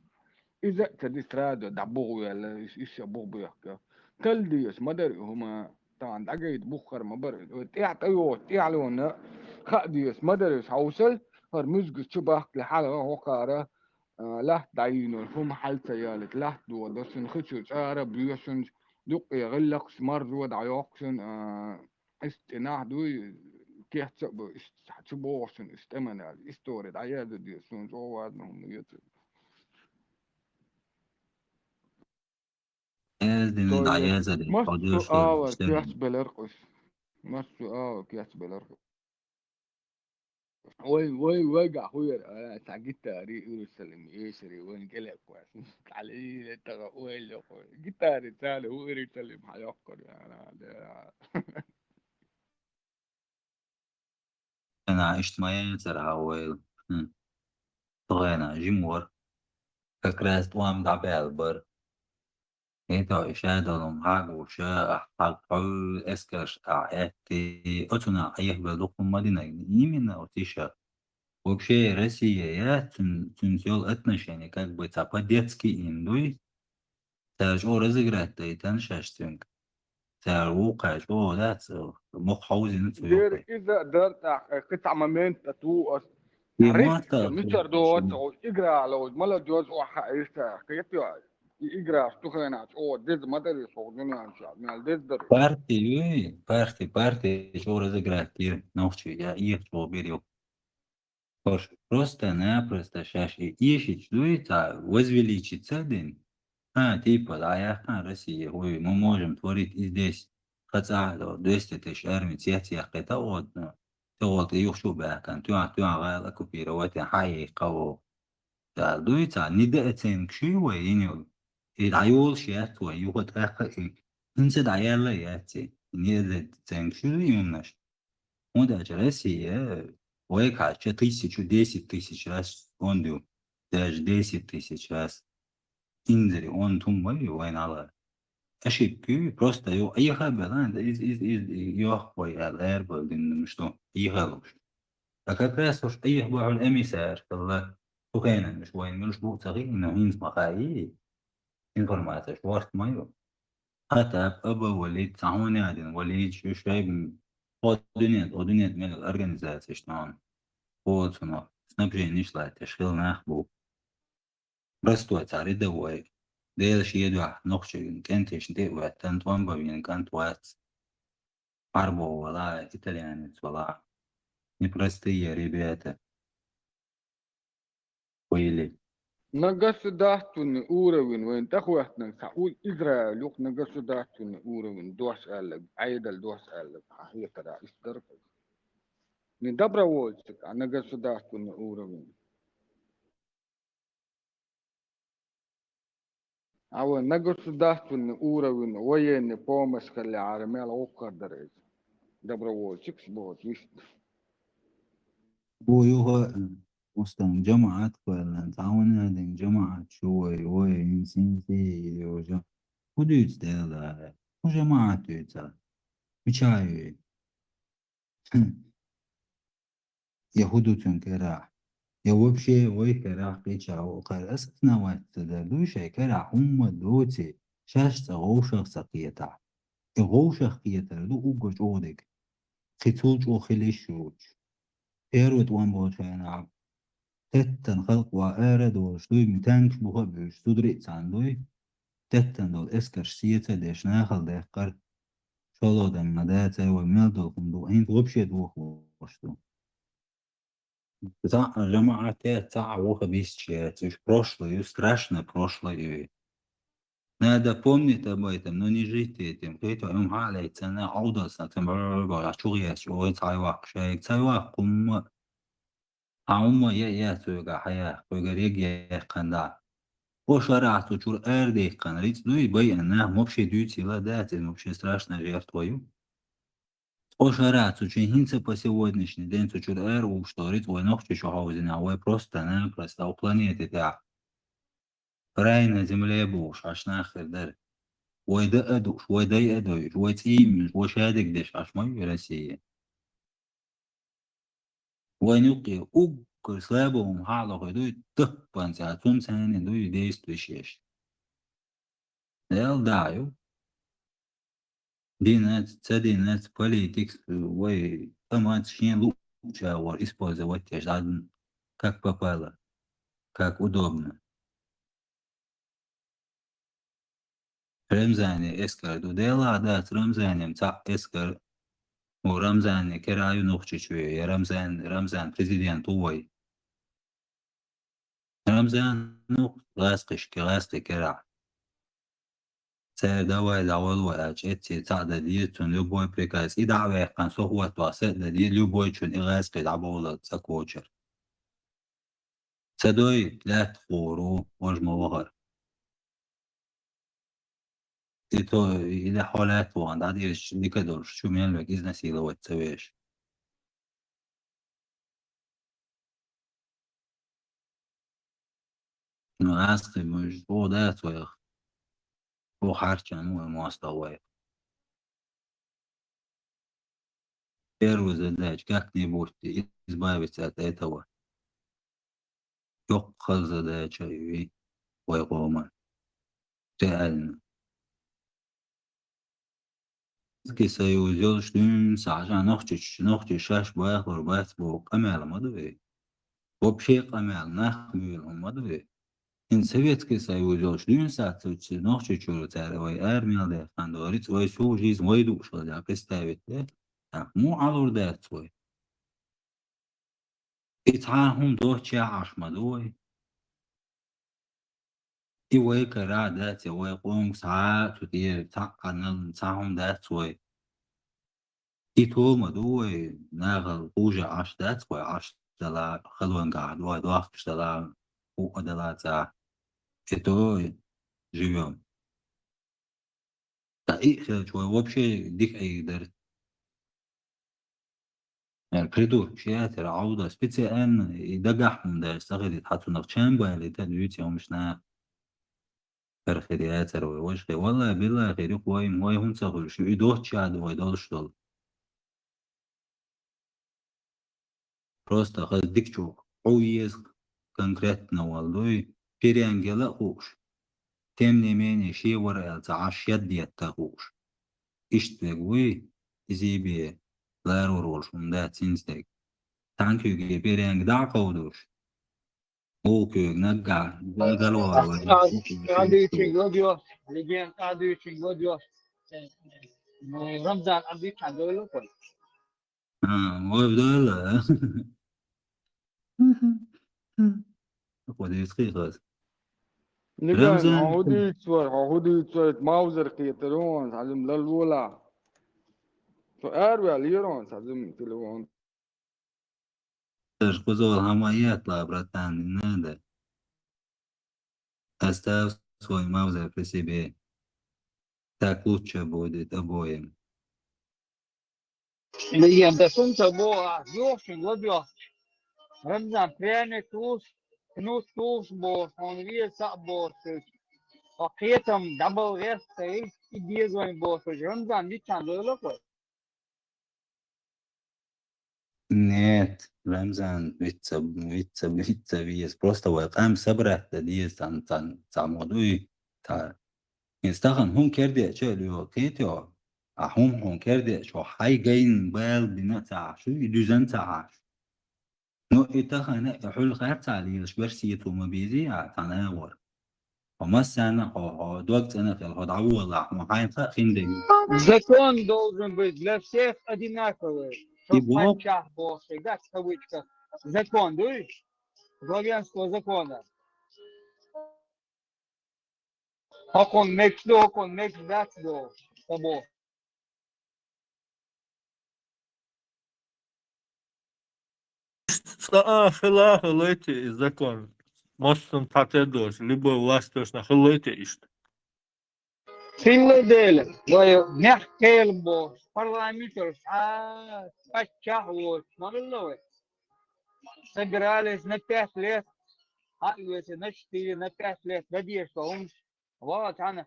Speaker 15: إذا تديت رادو دعبوغ ولا إيش أبوغ بيحكي تلديس مدري هما طبعا دعجيت بخر مبرد وتيعت أيوه تيعلونا خديس مدري حوصل هرمزج شبه لحالة وقارة لا دعينو هم حال سيالك لا دو دسن خشوش بيوشن دق يغلق سمر ودعيوكسن استناح دوي كيف تبوشن استمنا استوري دعيادو دي سون جو وادنهم يتر
Speaker 4: Ezdin
Speaker 15: طيب
Speaker 4: dayeza de
Speaker 15: مسو
Speaker 4: koduştur işte
Speaker 15: كيس بلرقص مسو كيس بلرقص وي وجع خويا انا تعجبت تاريخ يرسل يسري وين قلق كويس علي تقول جيت رساله هو يرسل حيقر يعني
Speaker 4: أنا عشت معي ترى هويل طغينا جمهور فكرت وام دعبال بر إيتو إشادهم حق وشاء حق حل إسكش أعيتي أتنا أيه بدوكم مدينة يمين أو تيشا وبشي رسية تنسيول أتنش يعني как бы это по-детски индуй تاج أو رزقرات تنشاش تنك تاج وقاش أو لا مخ حوزي نتو
Speaker 15: دير
Speaker 4: يوقي
Speaker 15: اذا درت قطع ممين تتوقف
Speaker 4: في ما
Speaker 15: عرفت مستر دوت او اجرا على ملا جوز او حقيقة كيتو اجرا استخدنا او ديز مدري صوغني ان شاء الله ديز در
Speaker 4: Парти, что разыграть тир, ночью, я их что беру. Просто-напросто сейчас и ищет, что это возвеличится день. Типа, да, я Россия, ой, мы можем творить и здесь. Хотя, 200 тысяч армий, тех, это вот, то вот, и шо бакан, غالا كوبيروات حقيقة و دويتا ندأتين كشيوة ينو العيول شيات ويوغت أخي انت دعيالا ياتي ندأتين كشيوة يمنش ودا جراسي ويكا 1000 10 раз он дю даже 10 000 раз инзери он тумбай وين على ошибки просто أي خبر أنت из يخوي الأربع دين مش تو أي خبر как раз уж أي خبر الأميسار الله وكان مش وين مش بو صغير إنه هينز مخايي إنفورماتيش وقت ما يو حتى أبا وليد تعاوني عادين وليد شو شايب قدنيات من الأورجانيزاتيش تمام قوتنا سنبجي نشلا تشغيل ناخبو برستو تعري دوي ديل شي يدو نقشي كنتش دي واتنت وانبا بين كانت وات حربو ولا إيطاليانيت ولا непростые ребята были.
Speaker 15: на государственный уровень وين تخواتنا سعود إسرائيل يوك на государственный уровень دوس ألق عيدل دوس ألق هي ترى إصدر не добровольцев на государственный уровень أو на государственный уровень военный помощь اللي عارمال وقدر добровольцев سبوت ويست
Speaker 4: بويوها وسطن جماعات ولا تعاون هذه جماعات شوي وين سنتي وجا وديت ديلا وجماعات ديتا بشاي يهودو تنكرا يوبشي ويكرا قيشا وقال أسكنا واتدردو شيكرا هم دوتي شاش تغوشخ سقيتا يغوشخ قيتا دو أوغش أودك خيتولج وخليش شروج تيروت وان بوشينا تتن خلق وآرد وشدوي متانك بوخبش تدريت ساندوي تتن دول اسكر سيتا ديش ناخل ديقر شالو دم مداتا وميل دول خندو هين غبشي دوخ وشدو بتاع جماعة تاع وخبيستشيات уж прошлое, страшно прошлое. Надо помнить об этом, но не жить этим. Кто-то им халит, она аудаса, там шугияс, ой, цайвак, шейк, цайвак, кумма. عمو يا سوغا حياة سوغا ريجيا قندا وشرعت وشور أردي قنريت دوي بيان أنه مبشي دوتي لا داتي مبشي страшно жертвою وشرعت وشين هинца по сегодняшний день وشور أر وشторит وينохчи شو хаузина وي просто у планеты تاع рай на земле буш аш нахер дар وي دا أدوش وي دا أدوش وي تيمش وي شادك دش аш ماي Россия وين يقي слабым халах идут тупанца тунцан идут действующие. Даю. Динец политикс вы помощнее лучше использовать как попало, как удобно. Рамзане эскар дудела да Рамзанем ца эскар у Рамзане кераю нухчичуе Рамзан президент увой. Рамзан ну ласкиш кера. Давай эти цада диетун любой приказ и давай консухват васет да любой чун игас кедабола цакочер. Цадой لا تخورو وجمه وغر. تو إذا حالات وعند عاديش ديكادورش شو ميلك إذا نسيله وتسويش. إنه عاصي مش هو ده ويخ هو حارشان هو مواصلة بيروز الداج كاكني بورتي إزباي بتساعد توا يق خلص ده شيء ويقوم تعلن كي سيوزيل شتون ساعة نختي شاش باخر بس بو قمال مدوي وبشي قمال نخميل هم مدوي إن سويتكي سيوزيل شتون ساعة نختي شورو تاري وي أرميل ده خاندوريت وي سو جيز ويدو شغل قستاويت ده مو علور دات وي إتعاهم دوتشي عشمدوي إيوي كرا دات وي قوم ساعة تدير تعقن تعهم دات وي إيتو مدوي ناغل بوجة عش دات وي عش دلا خلوان قاعد وي دوخش دلا وقا دلا تا إيتو живем. Да и вообще дик أي درت يعني بريدو شياتر عودة سبيتسيان يدقحهم ده يستغل يتحطوا نغشان بقى اللي تدويتي ومشنا فرخياتر ووشخي والله بالله غيرك واي هون سغل شو يدوه تشاد واي دولش دول просто خذ شو عويز конкретно والله переангела خوش тем не менее شي ورقة تعاش يدي تغوش اشتغوي زيبي لا رولش ومدا تنستك تانكيو بيرينغ دا قودوش اوكي نقع قالوا
Speaker 1: قاعدة تشيغوديو لجين قاعدة تشيغوديو رمضان أبي كان دولو كل
Speaker 4: ويبدأ خذي خلاص
Speaker 15: نقول هودي شوي ماوزر كيترون تعلم للولا فأروي اليرون تعلم تلوون
Speaker 4: خذوا الهمايات لابراتان نادا أستاذ سوي ماوزر بسيبي تاكوتشا بودت أبويم
Speaker 1: لجين بسنت بوا يوش يوديو رمضان بياني نوس توس بور هونوية سأبور وقيتم دبل غير سيل إديز وين بور رمضان دي كان دولو كل
Speaker 4: Нет, Рамзан, вица виес, просто вайкам сабрах да диес тан модуи та инстахан хун керди чо лио кетио хун керди чо хай гейн бал бина та شو يدوزن تا نو اتخنا حل خات على برسيت وما بيزي تناور ومسنا دوقت انا في الهضعو والله ما حين خندي
Speaker 1: закон должен быть для всех одинаковый. Чтобы шах был всегда в кавычках. Закон, видишь? Главенство закона. Hakon next that do. Того.
Speaker 20: Хылайте закон. Можем татедош, либо власть точно хылайте ишт.
Speaker 1: Финлядель, мягкий босс, парламентер, подчахивают, смотрели, собирались на 5 лет, на 4, на 5 лет, надеюсь, он, вот она,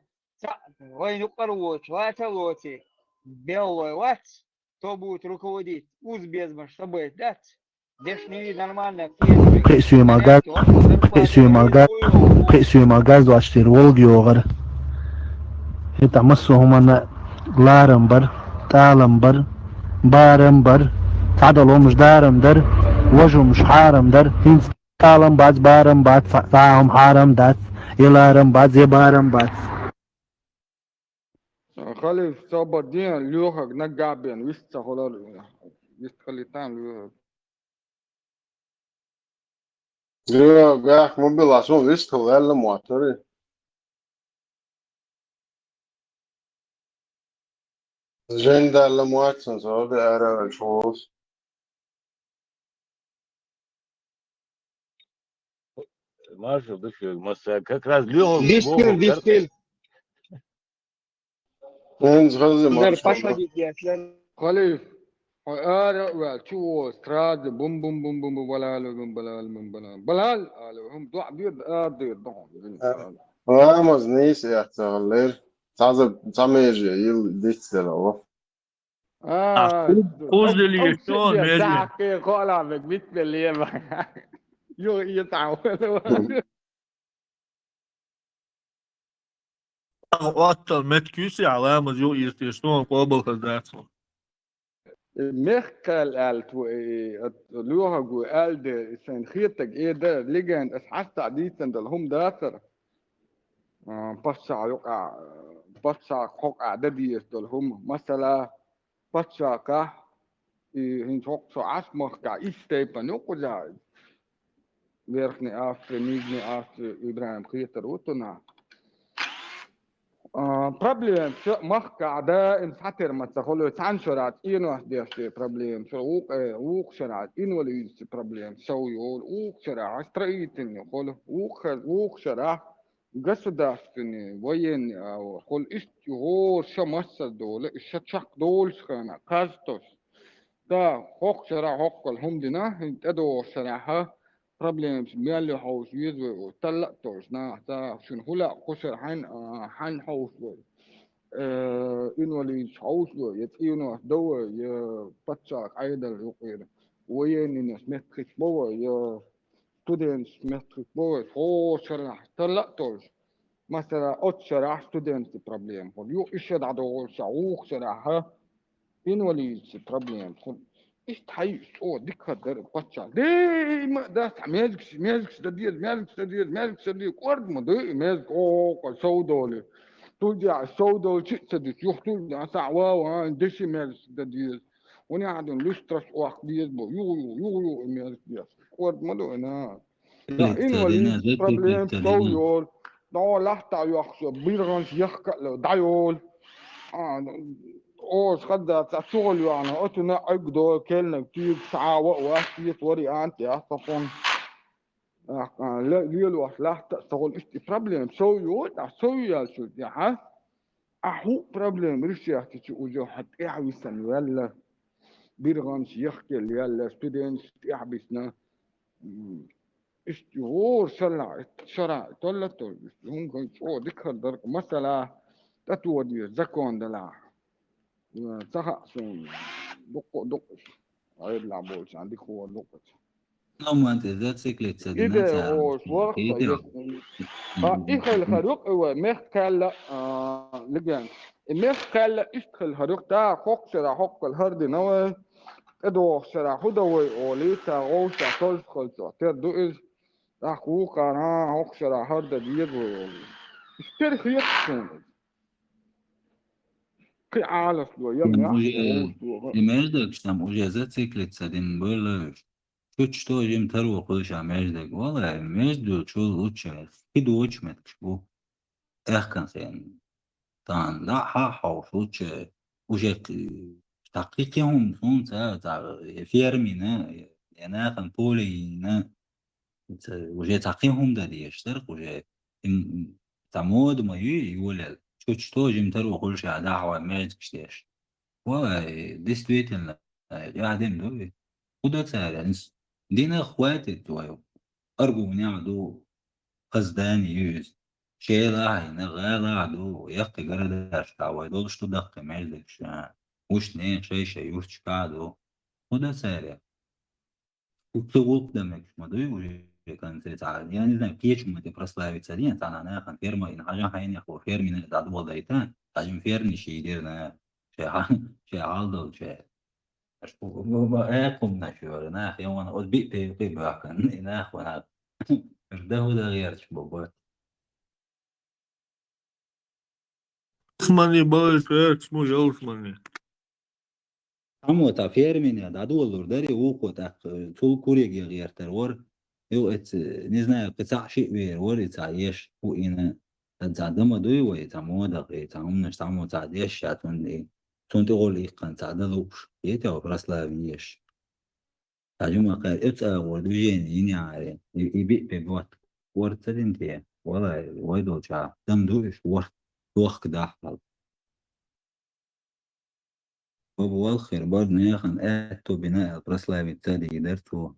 Speaker 1: войну порвут, белый, вот, кто будет руководить, уз безма, чтобы дать,
Speaker 8: Precio magaz do asterolog yogar. Hita masso humana glarambar, talambar, barambar, تعدلوا مش دارم در وجهه مش حارم در هين تعلم بعد بارم بعد تعهم حارم دات يلارم بعد زي بارم بعد
Speaker 15: خلي صوب دين لوحك نقابين ويستا خلال ويست خلي تان لوحك
Speaker 7: Gak mobil langsung wis kelel motor. Agenda alla motor så det är en chans.
Speaker 5: משהו בשביל מסע, как раз лёгок.
Speaker 6: ديسكيل
Speaker 7: Ens غزي
Speaker 6: در
Speaker 7: ما
Speaker 6: باشا ديسكيل
Speaker 15: خلي شو استراد بوم بوم بوم بوم بلال هم ضع بيض دير ضعهم
Speaker 7: Vamos nisso ja تغلر. تعمل يل ديتسل الله.
Speaker 20: Cause اللي يشتون ميجي
Speaker 15: زاكي قالا بيت بالليل يو يتعاون
Speaker 20: أكتر متكيسي علامة جو يشتون قابل خداتهم
Speaker 15: مخكل قالت لوها جو قال سن خيتك ايه ده لجن اسحست عديسن دلهم داخر بسع يقع بسع قوقع دديس دلهم مثلا بسع كه هن توقع عسمه كا إستيبان يقول ويرخني أفر نيجني أفر إبراهيم خيتر وطنا problem مخكع ده انسحتر ما تقوله تنشرات إنه ديش problem شو وق شرات إنه ليش problem شو يقول وق شرات استريتني يقوله وق شرات قصداستني وين أو قول إستيهور شمسة دول إشتشق دول شخنا كاستوس ده وق شرات وق الهم دنا هنتدو شراتها problems ميالي حوش يزوي وطلع توشنا تا شن هلا قصر حن حوش إنه اللي حوش يتينه دوا ي بتشاك عيدا يقير وين الناس متخش بوا ي students متخش بوا هو شرح طلع توش مثلا شرح students problem يو إيش دعوه شعوق شرحها إنه اللي problem استحيش ديك هدر باتشا دي ما ده مازك سدير قرد ما دي مازك سودولي ترجع سودول شيء سدير يحتول ده سعوا دشي مازك سدير وني عادن لسترس واخديز بو يو مازك ديس قرد ما دو انا لا إن ولي بروبليم سويول دو لحتا يخشى بيرغنش يخكا دايول خد شغل يعني أتنا أقدر كلنا كتير ساعة وقت وري أنت يا صفون لا ليلو لا تشتغل إشتي problem سوي شو يعني أحو problem رشيا تشي وجو حتى يعويسن ولا بيرغمش يحكي يلا students يعبسنا إشتي هو شرع طلعت هم كان شو ذكر درك مثلا تتودي زكون دلع صح دق عيب لعبوش عندك هو دق
Speaker 4: لما انت ذات سيكلت
Speaker 15: إذا هو ورق إخ الخروق هو مخكل لجان مخكل إشتغل الخروق ده حق شرع حق الهرد نوى إدو شرع هدوي أوليتا غوشة تلسخل تعتر دوئز أخوك أنا حق شرع هرد دير اشتري خيط شون كي عالس دو يمي
Speaker 4: مجدك شتم اجازت سيكلت سدين بول شو جيم ترو قدش مجدك والله مجدو شو وچه كيدو وچمت بو اخكن سين طان لا حاحو وچه وجه تحقيقهم صون تا فيرمينا يعني كان بولينا وجه تحقيقهم ده يشترك وجه تعمود ما يولد شو جيم ترو قدش دعوة مجدك شتيش والله ديستويتن قاعدين دول وده سهل يعني دينا اخواتي تويو ارجو نعدو قصداني يوز شيء لا هنا غالا عدو يقي جردش تعوي دولش تدق مالكش وش نين شيء يوش قاعدو وده سهل Цугулк демек шмадуй уже концерт. Я не знаю, кечм это прославиться нет, она нахан ферма, и нахажа хайни хо фермин дад болдайта, тажим ферни шидерна, шей алдал шей. Ашпу экум нашур, нах يوم أود بي باكن ناخ ونا ده هو ده غير شباب.
Speaker 20: Osmanlı bağır اسمه يا Osmanlı.
Speaker 4: Amo ta фермине даду олурдари уко так тул куреги гертер вор يو ات не знаю قطع شيء بير ور تعيش هو إن تزادم دوي وي تمودا قي تمنش تمو تعيش شاتون دي تون تقول إيقان تعدلوش يتو براسلافيش تجمع قال اتسا وردوجين يني عارين يبيع ببوات ور تدين ولا ويدو جا دم دوش ور وقت داحل وبوالخير برضه ناخن آتو بناء البرسلافي التالي قدرتو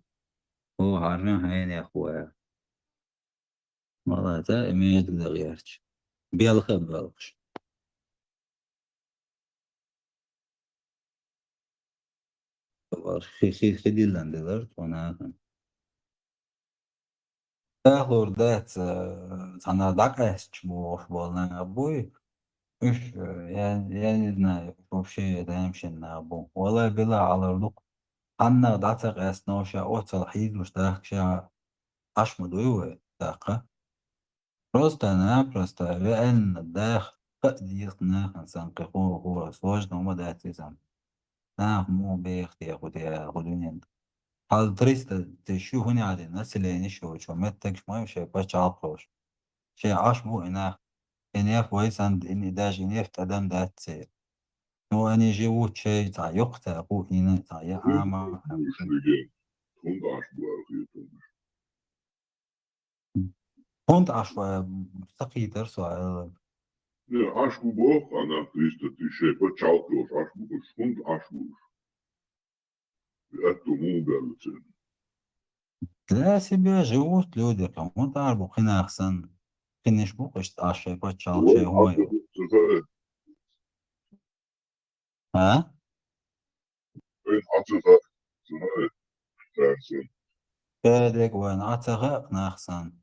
Speaker 4: هو عرنا هين يا أخويا والله تا ما يقدر غيرش بيالخ بيالخش خدي لاندلرت وناخن تاخور دات أنا داكاش بوخ بالنا أبوي إيش يعني знаю вообще دايمش نابو والله بلا على الرق أنا داتك أسنوشا أوصل حيد مشتاقشا أشمدوي داقة просто реально дах قديس ناخن سانقي هو سواجنا وما داتي سام ناخ مو بيختي يا خدوني هل تريست تشوفني على الناس اللي نشوا شو متك ما يمشي باش عطوش شيء عاش بو إنه إنيف ويسند إني داج إنيف تدم دات سير هو أني جيوت شيء تاع يقطع أبو إنه تاع يا عامة كنت عشوائي مستقي درسوا على
Speaker 2: Ašku Bog, она 300 тысяч почалкал, Ašku шкунд Ašku. Это мудрец.
Speaker 4: для себя живут люди, кому-то арбу хинахсан, хинеш букаш ашей почал шей гумаю. А? كادك وين عتغاق ناخسان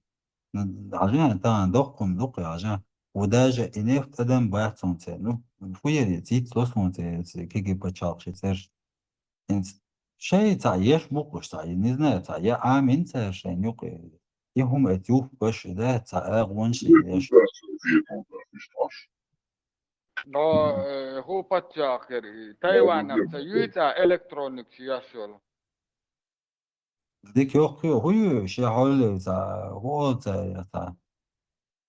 Speaker 4: عجان تان دقم دقي عجان وداجة إنيف تدم بايت سونتي نو فويري تيت لو سونتي كيكي بتشالق شي ترش انت شي تاع يش بوقش تاع نزنا تاع يا عامين تاع شي نيوقي يهم اتيوف باش ده تاع اغوان شي يش
Speaker 15: هو باتشاكري تايوان نفسه يوتا الكترونيكس ياسول
Speaker 4: ديك يوقي هو شي حول تاع هو تاع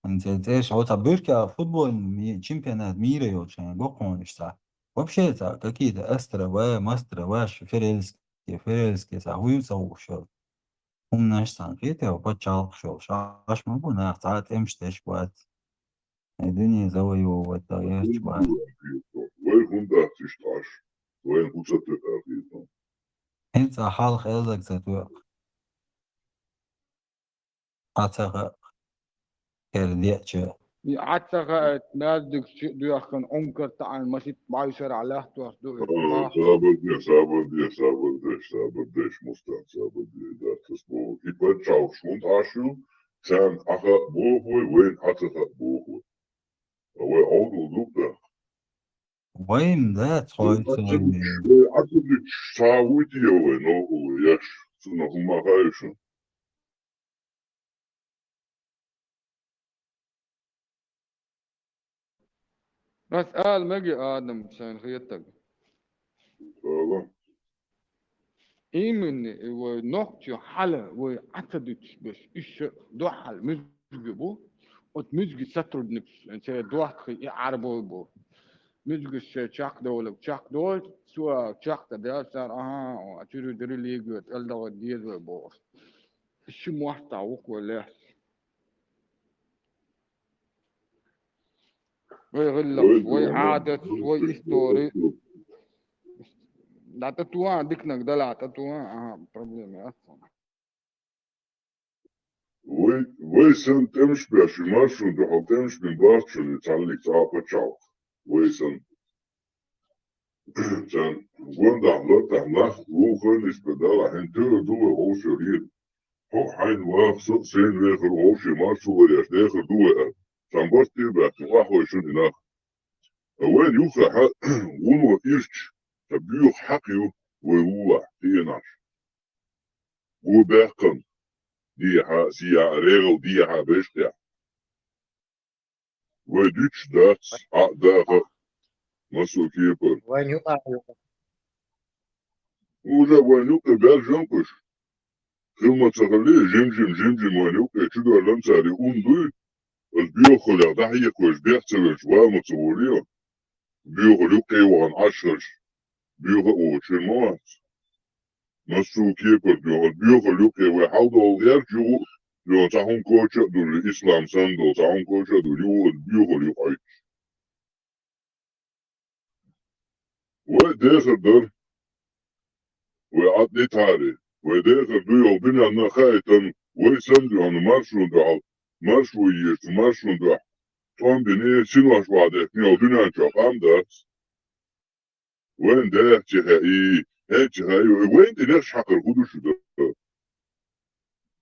Speaker 4: انت ايش هو تاع بيركا فوتبول чемпионат мира يوشان بقونش تاع вообще تاع какие-то استرا ماسترا واش ферельский تاع هو يسوي شغل هم ناش تاع كيتا وبتشالق شغل شاش مبونا تاع امشتش بوات الدنيا زوي وتايش بوات
Speaker 2: وين هندا تشتاش وين وصلت أخيرا
Speaker 4: انت حال خيالك زتوق عتاق كرديتش
Speaker 15: عتاق نازك دياخن عنكر تاع المسيط بايشر على توحدو
Speaker 2: صابر مستان صابر ده تسمو يبقى تشاو شون عاشو كان أخا بوهوي وين عتاق بوهوي هو أول دوبه
Speaker 4: وين ده تخوي
Speaker 2: عتاق شاويتي هو نو ياش سنة هما غايشون
Speaker 15: بس قال مجي آدم عشان خيتك
Speaker 2: والله
Speaker 15: إيمن ونقطة حلا وعتدت بس إيش دوحل مزج بو وتمزج ستر بنفس أنت دوحت خي عربو بو مزج الشاق دول شاق دول سوا شاق ده صار أشيلو دري ليجو تقلدا وديز بو إيش موحد تعوق ولا ويغلق ويعادة ويستوري لا تتوان ديك نقدر لا تتوان بروبلم أصلا
Speaker 2: ويسن تمش باشماشو دو تمش من باشو يتعلق تعب تشاو ويسن كان وندع لطع نخ وخلص بدل عن دو هو شرير هو حين واخ سين ليخر هو شي مارشو ورياش ليخر دو كان بس تبع واحد شن هناك وين يوخا ونو إيرش تبيوخ حقيو ويولا تيناش وباقن دي ها سيا ريغل دي ها بيشتيا وديتش داتس داخل مسو كيبر
Speaker 3: وين يقع
Speaker 2: وجا وين يوقع بالجنقش خلما تغلي جمجم وين يوقع تدو لمساري دوي البيوخل يضحيك وش بيحتل الجوال متصوريه بيوخل يوقع وان عشرش بيوخل وشمات مسو كيبر بيوخل يوقع ويحاول يرجعوا لو تعون كوشا دو الإسلام سندو تعون كوشا دو بيوخل يوقع وداخل در وعدي تاري وداخل دو يوبين أنا خايتن ويسندو أنا مارشو يشت مارشو دو طوان بني سنواش وعدك يوبين أنا شاقام داس وين ده تخيي وين دي نفس حق الخدوش ده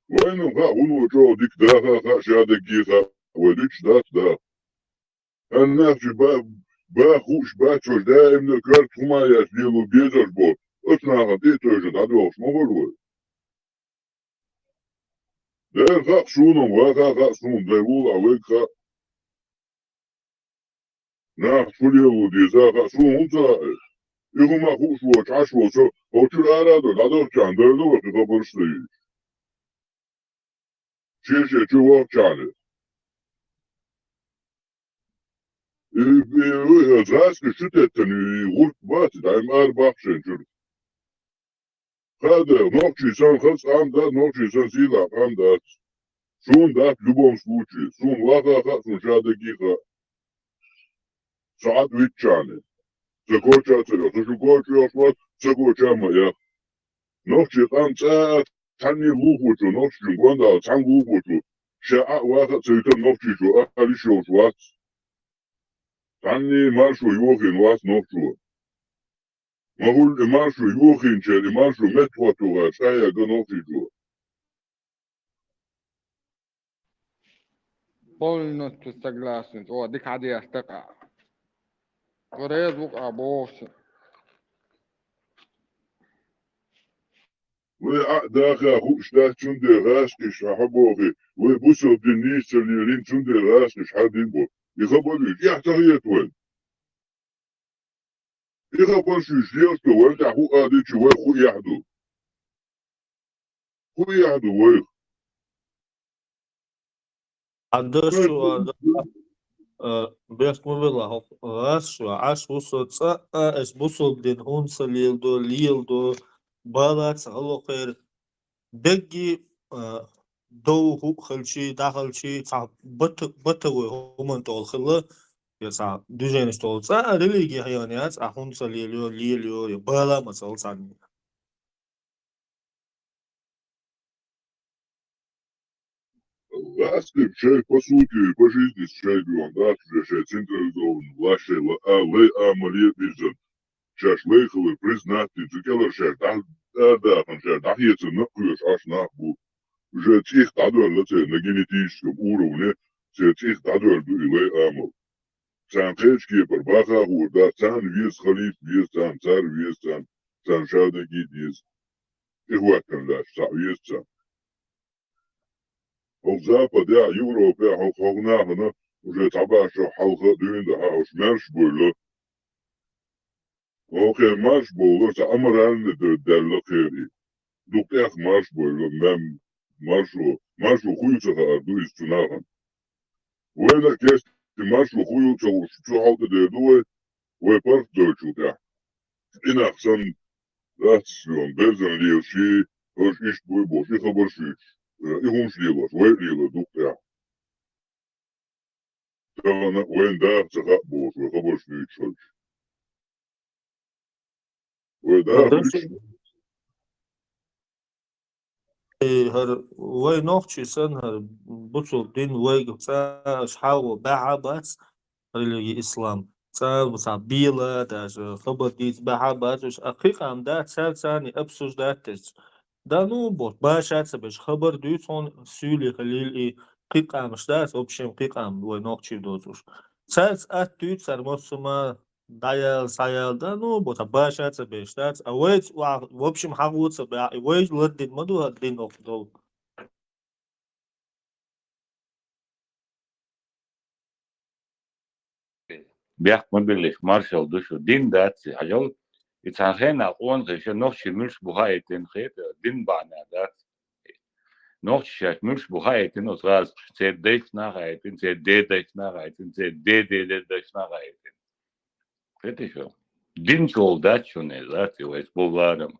Speaker 2: وين غا ونو جو ديك دا شادك جيخا وديكش دا الناس باخوش باتشوش دائم نكرت هما يسليلو بيزاش بول اتنا غدي توجد عدوش مغلوه دائر غا سونم غا سون دايول عويك غا ناخ فليو ديزا غا سون انتا إيهما خوش وش عش وشو وشو الارادو دادوش كان دايلو وكي غبرشتي شيشي شو وقت Zraske šutetan I gurk bati, da im bakšen čur. Kada noći sam hats amdat, noći sam sila amdat. Sun dat в любом случае. Sun лаха sun шада гиха. Saat vitčane. Sakoča celo, sašukoču jošvat, sakoča maja. Noći tam caat, tani luhuču, noći gonda, tam luhuču. Ša'a waha celitan noći ču, ali šošvat. Tani maršu johin vas noću. Mahul maršu johin čer, maršu metvotuga, šaja ga noći ču.
Speaker 15: Полностью согласен. О, дик عادي استقع. قريت وقع بوش.
Speaker 2: داخل خوش ده چون ده غاشكش حبوغي وبوسو بالنيس اللي چون ده غاشكش حدين بو يخبروا يحتغيت وين يخبر شو شليش وين ده هو قادي شو وين خو يحدو وين
Speaker 20: عدشوا بيخ مبلا غاشوا عاش وصل اس بوصل دين هونس ليلدو بالات الله خير دقي دو هو خلشي داخلشي صعب بتوي هم تول خلا يا صعب دجين تول ريليجي حيوانات هونس ليليو بالا مسال ثاني
Speaker 2: غاسكب شيء بسوتي بجيزني شيء بيوندات شيء централизованный власть лей عملية بيزن شاش ليخل признати تكلر شاش да شاش دحية نقيش عش نحبو уже тех тадуэр на генетическом уровне тех тадуэр лей عمل سان خيشكي برباخا هو да سان вес خليف вес سان царь вес سان شادقي вес إخواتن لاش سا вес سان Op Zapad, ja, Europa, ja, ook na уже табаша халха дуинда хауш маршбуло. Окей, маршбуло, са амаралне дәлле хери. Дук эх маршбуло, мем маршу хуйцаха арду истунаган. Уэна кест маршу хуйца ушчу халта дедуэ, уэ парк дочута. Инах сан датсион безен лиоши, ош ишт буй бош, и хабаршич. إيهم شليلوش ويليلو دوكتيا تانا وين دار تخبوش وخبر شنيت شلش ودار
Speaker 20: هر وي نوخشي سن هر بوصل دين وي قبسا شحاو باعا بس هر اللي إسلام مثلا بيلا داش خبر ديت بحبات وش أخيق عم دات ثاني أبسوش داتش دا نو بوت باشات سبش خبر ديتون سولي خليل إيه قيق عم شدات وبشم قيق عم ونوقشي دوزوش سالس أتوت سرموسما دايل سايل دا نو بوت باشات سبش دات أويت وبشم حقوت سبع أويت لدين مدو هدين أفضل
Speaker 9: بيحك ما بيلش مارشال دوشو دين داتسي حجول يتسانخين أقوان زيشا نوخشي ملش بوهايتين خيط دين بانا دات نوخشي شاك ملش بوهايتين وصغاز سيد ديش ناغايتين سيد دي ديش ناغايتين سيد دي ديش ناغايتين خيطي شو دين شول دات شو نيزاتي ويس بولارم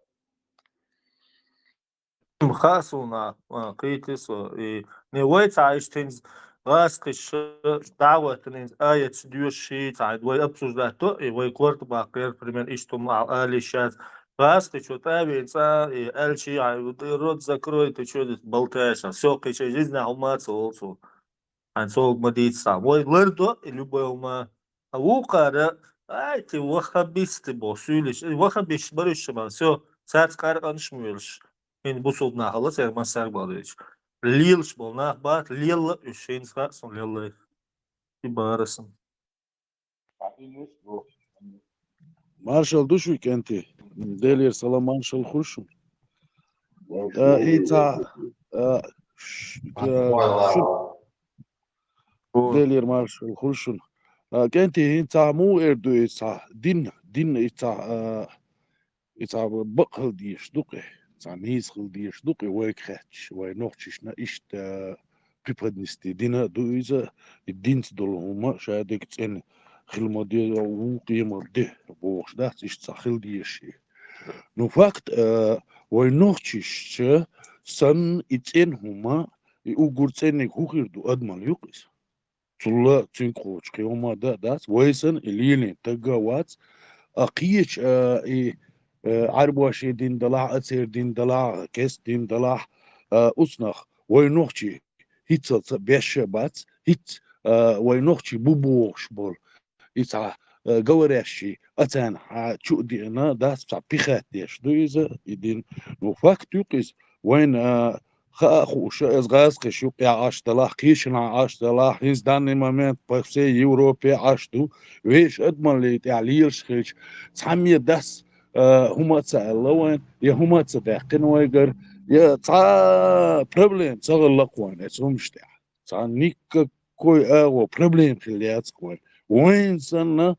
Speaker 20: خاصونا قيتس نويت عايش تنز غاسقش دعوة تنز آية ديوش شي تعد وي أبسوش ده تقي وي كورت باقير بريمن إشتو مع آلي شات غاسقش وتابي إنسا آل شي رود ذكروي تشود بلتاشا سوقي شي جزنا هما تسولسو عن سوق مديد سام وي لردو اللي بيوما أوقارا آيتي وخبيستي بوسولش وخبيش بريش ما سو ساعت قار أنشميلش این بوسول ناخله سرمان سر بالایش لیلش بول ناخ بات لیل üşeyin son لیل ibarasın.
Speaker 22: مارشال دوشويك انت ديلير سلام مارشال خرشو ايتا ديلير مارشال خرشو كنت انت مو اردو ايتا دين ايتا بقل ديش دوقي نيز خل ديش دوقي ويك خاتش وي نوختش نا اشت بيبردنستي دينا دويزا الدينت دول هما شادك تسن خل مدي و قيمة ده بوخش ده اشت خل ديشي نو فاكت وي نوختش سن اتسن هما يوغور تسنك هوخير دو ادمال يوقس تلا تنقوش قيوما داس ويسن الليلين تقاوات اقيش عربوشي دين دلع أثير دين دلع كيس دين دلع أصنخ وينوخشي هيت بيش بات هيت وينوخشي بوبوش بول يتع جوراشي أتان شو دينا داس بتاع بيخات ديش دويزا يدين وفاكت يقيس وين خوش از غاز قشو قيا عاش دلاح كيشنا عاش دلاح هيز داني مامنت بفسي يوروبي عاشتو ويش ادمن لي تعليل شخيش تحمي داس هما تسألوين يا هما تصدقين ويقر يا تا بروبليم تغلقوين اسمش تاع تا نيك كوي بروبليم خلياتكوين وين سنة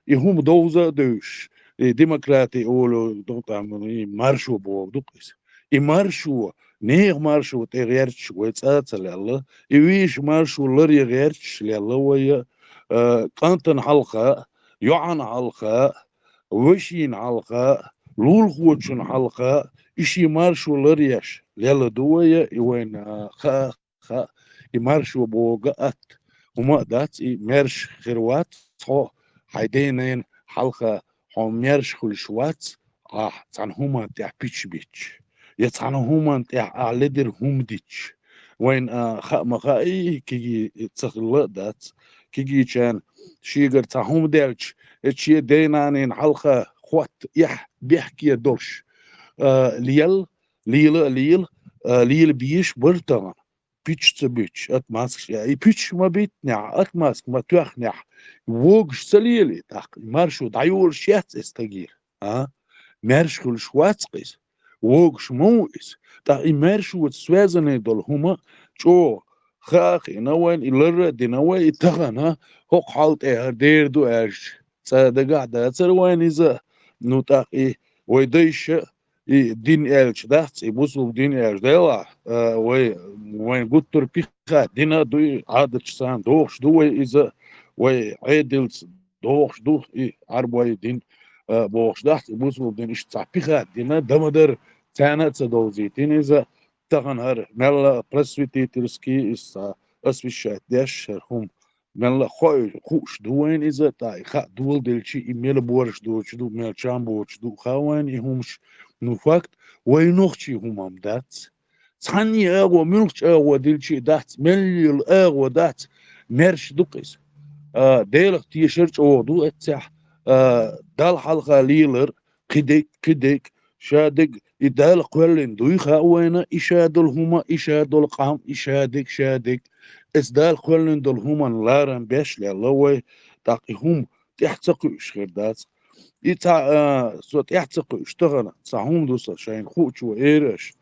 Speaker 22: يهم دوزا دوش ديمقراطي اولو دوتا مارشو بو دوقيس يمارشو نيغ مارشو تغيرش ويتساتل الله يويش مارشو لر يغيرش الله ويا قانتن حلقة يعن حلقة وشين حلقة لول خوتشن حلقة إشي مارشو لريش ليلا دوية وين خا يمارشو بوغات وما دات مارش خيروات صو حيدينين حلقة هم مارش خلشوات تان هما تاع بيتش يتان هما تاع لدر هم ديتش وين خا مخاي كي تسخل دات كي كان شيغر تاع هم دالش اتشي دينانين حلقة خوات يح بيحكي دورش ليل بيش برتان بيتش ات ماسك يعني بيتش ما بيتنع ات ماسك ما تخنع ووغش سليلي تاق مارشو دايول شيات استغير مارش كل شواتقيس ووغش مويس تاق مارشو تسوازني دول هما جو خاخ نوين إلر دينوي تغنا هوق حالت دير دو اش صدق عدا تروين إذا نوتاقي ويديش دين إلش دهت يبوسو دين إلش ديلا وين قطر بيخا دينا دوي عادة شسان دوخش دوي إذا وعيدل دوخش دوخ عربوي دين بوخش دهت يبوسو دين إش بيخا دينا دمدر تانا تدوزيتين إذا تغنهر ملا برسويتي ترسكي إس أسويشات داش هم ملا خوش دوين إذا تاي خا دول دلشي إميل بورش دوش دو ميل شام بورش دو خاوين يهمش نوفاكت وينوخشي هم أمدات ثاني أغو منوخش أغو دلشي دات مليل أغو دات ميرش دوقيس ديلك تيشرت أودو اتسح دال حلقة ليلر كدك شادق يدال قولين دويخا وين إشادل هما إشادل قام إشادك شادك إسدال قولين دول هما لارن بيش لالوي تاقي هم تحتقوا إشخير دات إتا سو تحتقوا إشتغنا تساهم دوسا شاين خوش وإيرش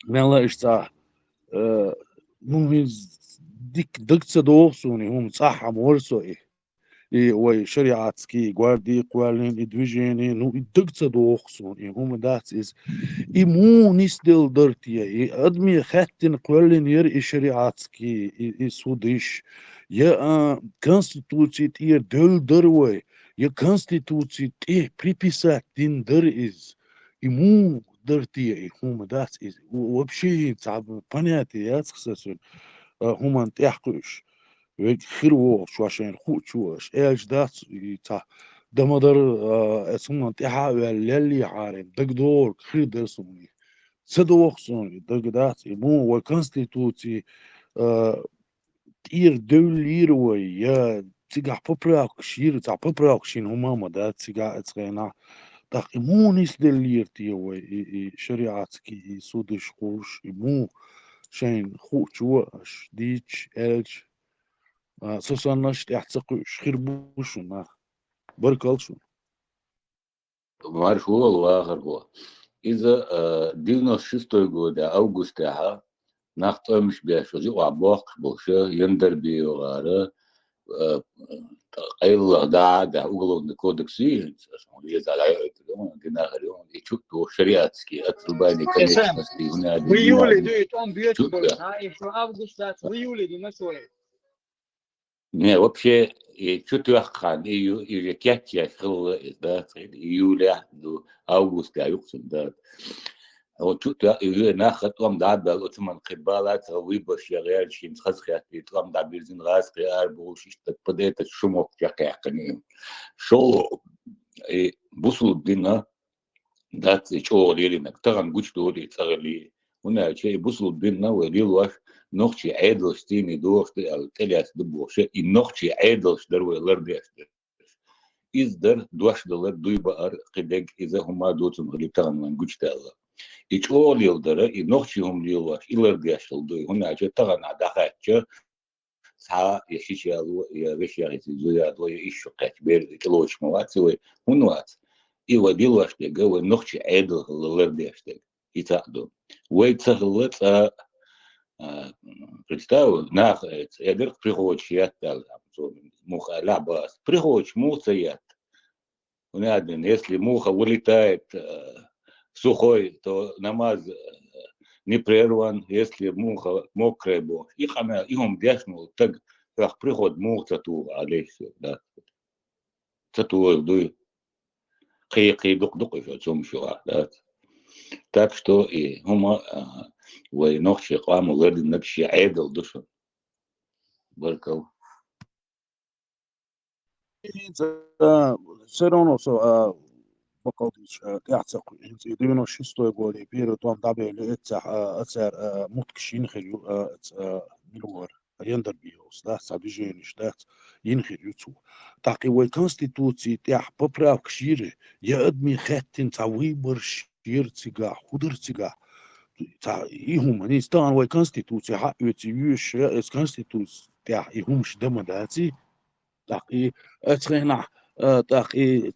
Speaker 22: ملا إشتا مهز ديك دكتة دوسوني هم صح مورسو وي شريعتسكي guardi qualen i движение ну и дыкца доохсон и هم دات is и مو نستل درتيا и ادمي خاتن qualen ير и شريعتسكي и судиш я конституции тир дөл дырвой я конституции те приписать дин дыр is и му дыртия и هم دات is вообще понятие яцксасун هم تحقش ويك خير شو عشان خوت شوش ايش دات تا دمدر اسمه تيحا واللي عارين دق دور خير درسوني صدوق سوني دق دات مو وكونستيتوتي تير دولير ويا تيجا بوبراك شير تا بوبراك شين هما مدات تيجا اتغينا داق مو نيس دلير تي وي شريعتكي سودش خوش مو شين خوت شوش ديتش الش سوسناش تحتقوا شخير بوشنا بركالشون
Speaker 9: معرف هو والآخر هو إذا 96 года августа نختمش بيش وزي وعباق بوشة يندر بيوغارة قيل دا уголовный кодекс يزعل ديناغريون يشوف شريعتسكي أترباني конечности
Speaker 1: в июле дует он бьет еще августа в июле не насоли.
Speaker 9: Не, вообще, чутьяхан, и кятья хилла, да, июля до августа, юксен, да. Вот чутья, и нахат вам да, вот man хибалат, выбор шагал, шин хазхат, и там да бирзин раз, арбул, шишта, под это шумок чакакани. Шо, и бусул дина, да, чо лелинак, таган гуч дори, цагали. هنا شيء بوصل بيننا وليلوش نوختي عادلش تيني دوختي التلياس دبوشة النوختي عادلش دروي لرديش إزدر دوش دلر دوي بقر قدق إذا هما دوتن غلي تغن من جوش تالا إيش أول يلدر النوختي هم ليلوش إلرديش الدوي هنا شيء تغن عداخاتش ساعة يشيش يالو يغش يغيسي زويا دوي إيش شقاش بير كيلوش مواتي وي هنوات إيوا ديلوش تيجا ونوختي عادل لرديش تيجا يتعدو ويتغلط представил нахает я говорю приходишь я так муха лабас приходишь муха я если муха вылетает сухой то намаз не прерван если муха мокрая бог их она им дяшнул так как приход муха ту алейся да ту дуй قي دق شو شو да так что и هما ونخشي قام غير نكشي عادل دشن بركو
Speaker 22: سيرونو سو بقوديش تعتق يدينو شستو يقولي بيرو توم دابي اتسار متكشين خيو ملور يندر بيوس ده سابيجينش ده ينخيو تو تاقي وي كونستيتوتسي تاع ببراك شيري يا ادمي خاتن تاوي برشير تيغا خضر تيغا تا إيهم هني ستان وي كونستيتوتسي حق يتيوش اس كونستيتوتسي تاع إيهم شدما داتي تاقي اتخينا تاقي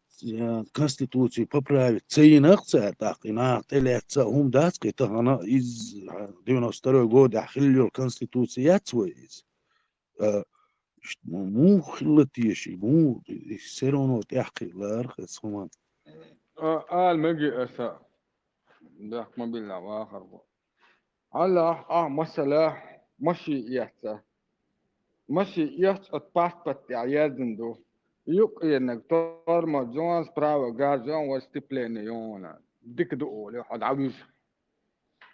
Speaker 22: كونستيتوتسي ببراك تسينقصا تاقي نا تلاتsa هم داتقي تهنا إز ديونو ستارو جو داخليو الكونستيتوتسيات ويز مو خلتيشي مو سيرونو تحقي لارخص همان
Speaker 15: مجي أسا داك ما بالله واخر الله مسألة ماشي يحتا ماشي يحت الباسبورت عيادن دو يقي انك تورما جونز براو غازون وستيبلينيون ديك دو لي حد عاوز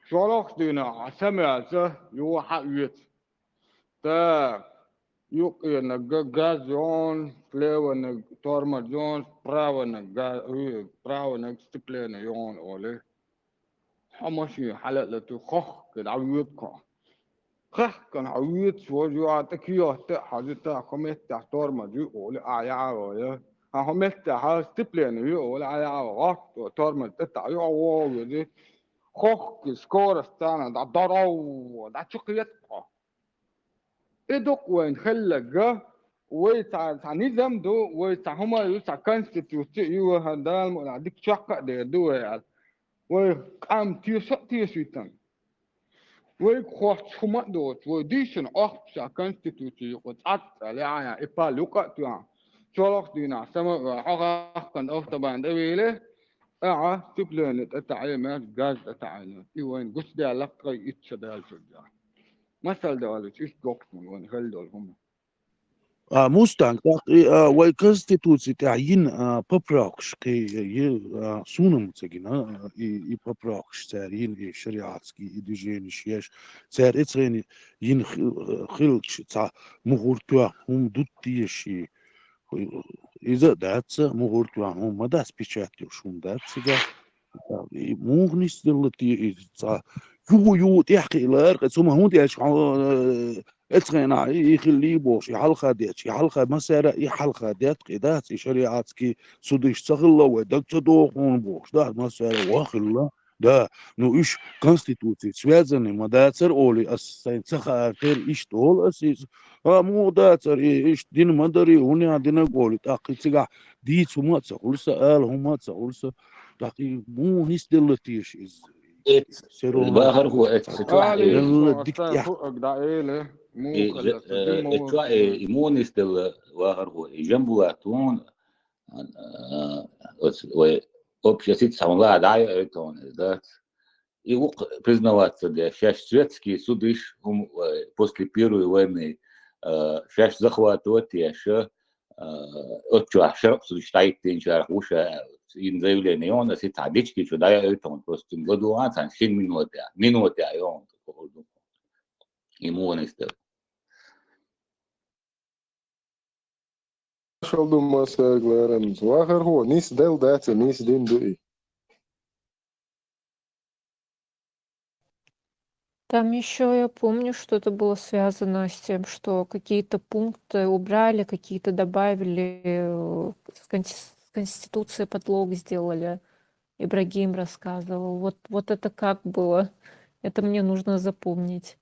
Speaker 15: شولوخ دينا سمعت يو حقيت تا يقي انك غازون فليو انك تورما جونز براو انك ستيبلينيون اولي ماشي حلق لتو خخ كده عاوزكم kan awit so ju at kyo te hazita komet ta torma ju ole aya ole ha homet ta ha stiplen ju ole aya o torma ta ju o ju khok skor stana da daraw da chukiyat edok wen khalaga ويتع نظام دو ويتع هما يتع كونستيتيوشن يو هذا dik chaka de do ya وقام تيسويتن وخوت هما دوت وديشن أخشى كونستيتيوشن وتعط على إبال لقطة شلوك دينا سما حقا كان أفتبان دبيله تبلن التعليمات جاز التعليمات وين قص ده لقى يتشدال شجع مثل ده إيش دوكسون وين هل دول هم
Speaker 22: Mustang way конституции تعيين поправки سунам цегина и поправки царин и шариатский и движение шеш цар эцрени ин хилч ца мугуртуа дутиши иза даца мугуртуа мадас печатью шундацга и мугнис делати ца ю تحكي الارق ثم هون ديش اتغنى يخلي بوش يحلقه ديت يحلقه مسارة يحلقه ديت قيدات شريعاتكي سوديش تغلا ودك تدوخون بوش ده مسارة واخلا ده نو إيش конституции связаны мадацер оли ассайн цаха тер إيش тол асис مو داتر إيش دين مدري هوني عندنا قولي تاقيتيغا دي ثم تقولسا قال هما تقولسا تاقي مو نيس دلتيش إز
Speaker 9: الباخر هو اتشوا اتشوا ايمونيس دل واخر هو جنبواتون обществит самла дая это да и признавать да сейчас светские суды после Первой войны сейчас захватывают еще отчего суд считает тенчар уша in заявление он если таблички что да это он просто году а 7 минут он ему он истер
Speaker 7: شو دوما ساغلارن زواغر هو نيس دل دات نيس دين دوي
Speaker 10: Там еще я помню, что это было связано с тем, что какие-то пункты убрали, какие-то добавили, с Конституции подлог сделали. Ибрагим рассказывал. Вот это как было? Это мне нужно запомнить.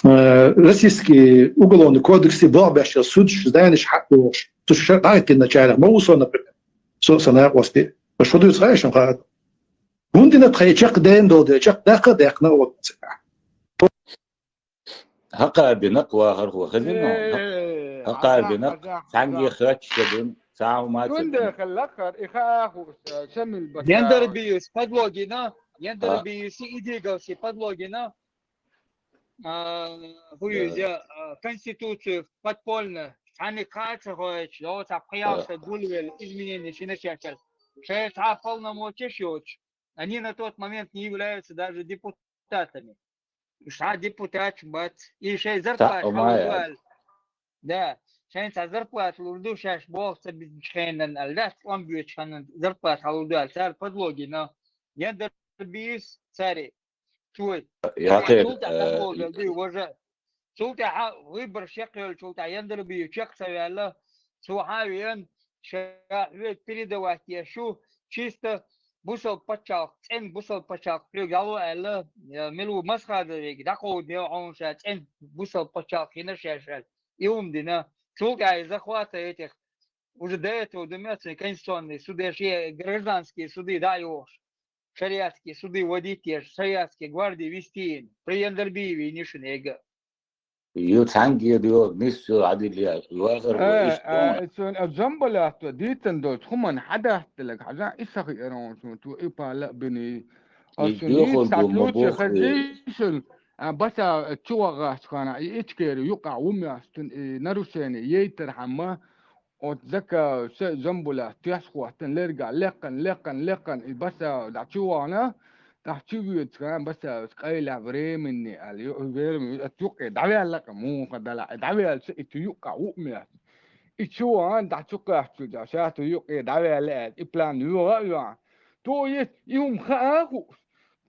Speaker 8: Российский уголовный кодекс вообще суд знаешь хакуш существует начало моусо например собственно гости что ты знаешь он гундина тхайчак дэн додечак дакадакна вот
Speaker 9: حقا بنق واخر هو خزينه حقا بنق ثاني خاتش كدن ساعه ما
Speaker 15: كنت خلقر اخاخو شم البشر
Speaker 1: يندر بيس подлогина يندر بيس идегалси подлогина хуюзя конституцию подпольно они качают вот априался гульвел изменения шиначакал шесть полномочия счёт они на тот момент не являются даже депутатами شاید دیپوتات بات ایشه زرقات حلوال ده شاید زرقات لودو شاش باخت بيشخنن الدات وان بيشخنن زرقات حلوال صار بدلوجي نا يندر بيس ساري شوي
Speaker 9: يا خير
Speaker 15: دي وجه سلطة ويبر شكل سلطة يندر بيشك سوالله سوحاوين شاوي передавать شو чисто بوصل بتشاق إن بوصل بتشاق يقولوا على ملو مسخة ذيك دقوا ديوعون شات إن بوصل بتشاق هنا شاشل يوم دينا شو قاعد زخوات يتخ وجدت ودميت كينستون سوداشي гражданские суды даешь шариатские суды водите шариатские гвардии вестин приендербиви нишнега
Speaker 9: يوتانجي ديو نسو عدليا الواغر وايش
Speaker 15: سون الزنبلات ديتن دوت هم حدا لك حدا اسخي انا تو ايبا لا بني
Speaker 9: يدخل
Speaker 15: ساتلوتش خزيشن بس تشوغا كان يتكير يقع ومياستن نروسين ييتر حما وتذكر زنبلات تيسخوتن لرجع لقن بس دعتشوانا تحتويت كان بس قايل بريمني اليو بريم اتوقع دعوي لك مو قدلا دعوي تيوقع وميات إيشوا عند عشقة تجا شاتو يوك دعوة إبلان يوا تو يوم خاخو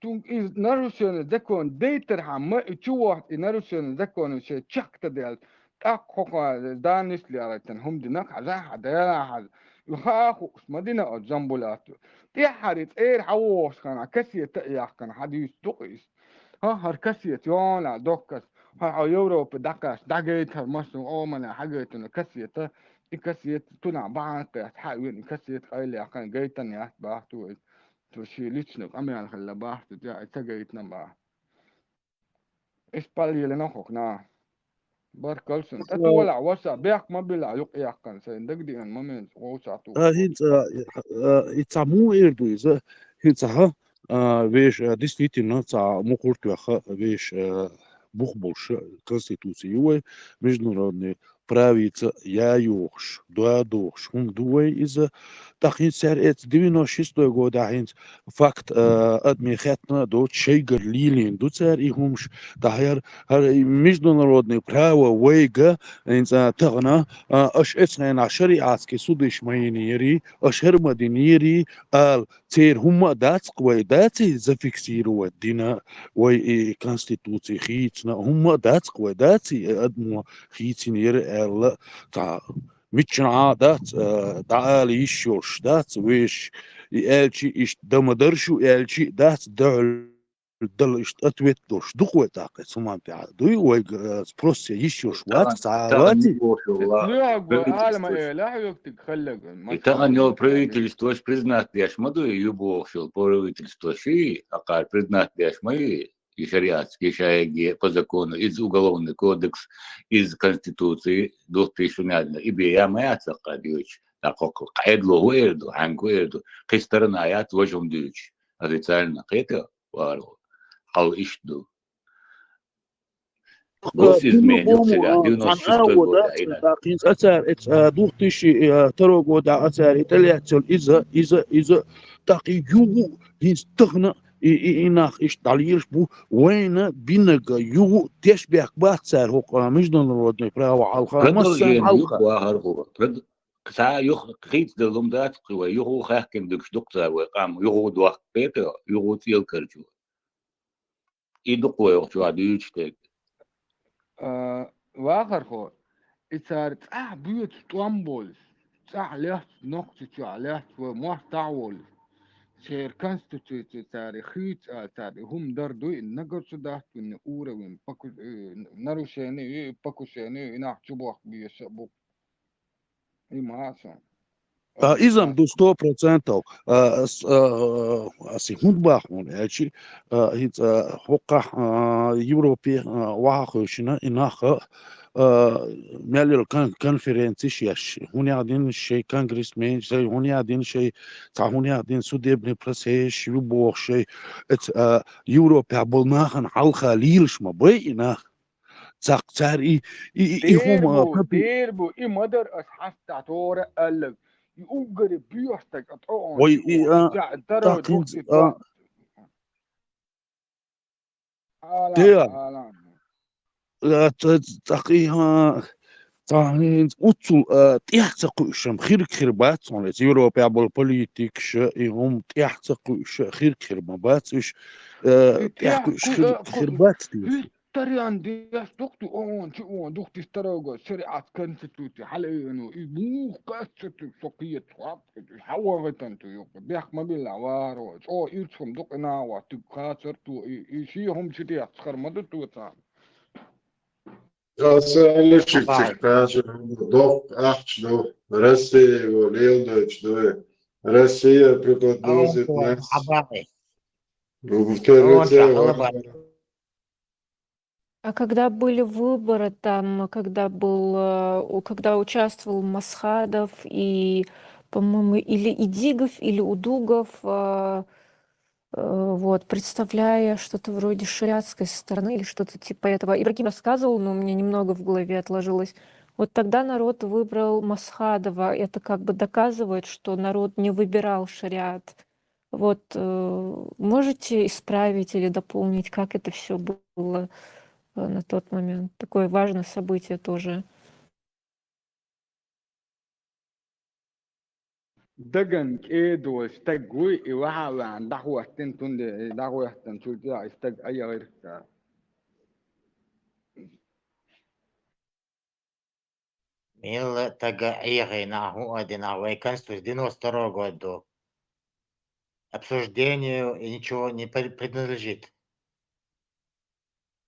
Speaker 15: تو نرسل ذكون ديتر هم إيشوا نرسل ذكون شيء تشك تدل أقوى دانش ليارتن هم دينك هذا هذا يخاخو مدينة جنبولاتو تحرت إير حوش كان كسية تأياك كان حديث تقيس هر كسية يونا دوكس ها يوروب دكاس دقيت مسلم أومنا حاجة كسية كسية تنا بعض حاول كسية قايل كان جيتن يا باحتو توشي ليتشنك أمي خلا باحتو جا تجيتنا باح إيش بالي لنا خوكنا باركلسن تطولع وسا بيك ما بلا يق يقن سين دقدي أن ممن وسا تو
Speaker 22: Hint, it's mu erdu hint веш действительно мукуртуха веш бухбуш конституции международные правица я юж дуадуш дуэй из тахин сер эт 96 года хint факт адми хетна до чейгер лилин до цер и хумш тахер международные право вейга инца тагна اش اسنا شريعتك سودش ماينيري اشهر مدينيري ال تير هم داتس قوي داتي زفيكسيرو الدينا وي كونستيتوسي خيتنا هم داتس قوي داتي ادمو خيتنير ال تاع ميتشنا دات تعالي يشوش دات ويش يالشي اش دمدرشو يالشي دات دعل دل اتويت دوش دقوة تاقة سمان تاع دوي وي سبروسيا يشوش وات ساعاتي
Speaker 15: لا عالم لا يكتك خلق
Speaker 9: Итаган йол правительство признать яшмаду юбошил правительство ши, акар признать яшмаи и шариатские шаги по закону из уголовный кодекс из конституции 2000 и бия маятся кадюч так как кайдло уэрду ханку эрду кистерна аят вожом дюч официально это вару хал ишду гос изменил себя 96 года
Speaker 22: تاقين أثر دوختش تروجو دا أثر إتلاتل إذا تاقي يو يستغنى إناخ إيش تعليش بو وين بينجا يو تشبه باتسر هو مش دون براو على
Speaker 9: قدر يعني يقوى هو ساعة خيت دلهم دات قوى يغو خاكن دكش دكتور وقام يغو دوخ بيتر يغو تيل كرجو يدقوا يغشو عديش تك
Speaker 15: واخر خو إثار بيوت طوامبول ليت نقطة ليت ومحتوى شير كونستيتوتي تاريخي تاري هم دردو النجر سدات من أورا من باكو نروشاني باكوشاني إنها تبوح بيشبوك إما عشان
Speaker 22: إذا دو 100% أسيمود باخون أشي هيت حقا يوروبي واخوشنا إنها مالي الكونفرنسي شيش هوني قاعدين شيء كونغرس مين شيء هوني قاعدين شيء تاع هوني قاعدين سودي ابن برسيش يبوخ شيء يوروبي عبلناخن على الخليل شما بينا تاق تاري هم
Speaker 15: ديربو مدر أصحاب تاعتور قلب يوجر بيوستك أطعون
Speaker 22: وي
Speaker 15: تاقين
Speaker 22: تقيها تاهين أوتو تيحتقوشم خير بات on les Européens politique هم تيحتقوش خير بات إيش تيحتقوش خير بات
Speaker 15: تريان دياس دكتو شو دكتو استراجع شريعة كونستيتوتي حلقة إنه مو قصة سقية حق حوارة أنتو يوك بيح ما بالعوار أو يرسم دقنا وتكاثر تو يشيهم شديد صخر ما دتو تام
Speaker 7: Alışık dok ahçdo Россия лелдочдо Россия преподносит нас
Speaker 10: А когда были выборы, там, когда участвовал Масхадов и, по-моему, или Идигов, или Удугов, вот, представляя что-то вроде шариатской стороны или что-то типа этого. Ибрагим рассказывал, но у меня немного в голове отложилось. Вот тогда народ выбрал Масхадова. Это как бы доказывает, что народ не выбирал шариат. Вот, можете исправить или дополнить, как это все было на тот момент? Такое важное событие тоже.
Speaker 15: دقن كيدو استق وي وها عن دعوة تنتون دعوة تنتون دي استق أي غير
Speaker 3: Мил тага иги наху одина вайканство с 92 года. Обсуждению и ничего не принадлежит.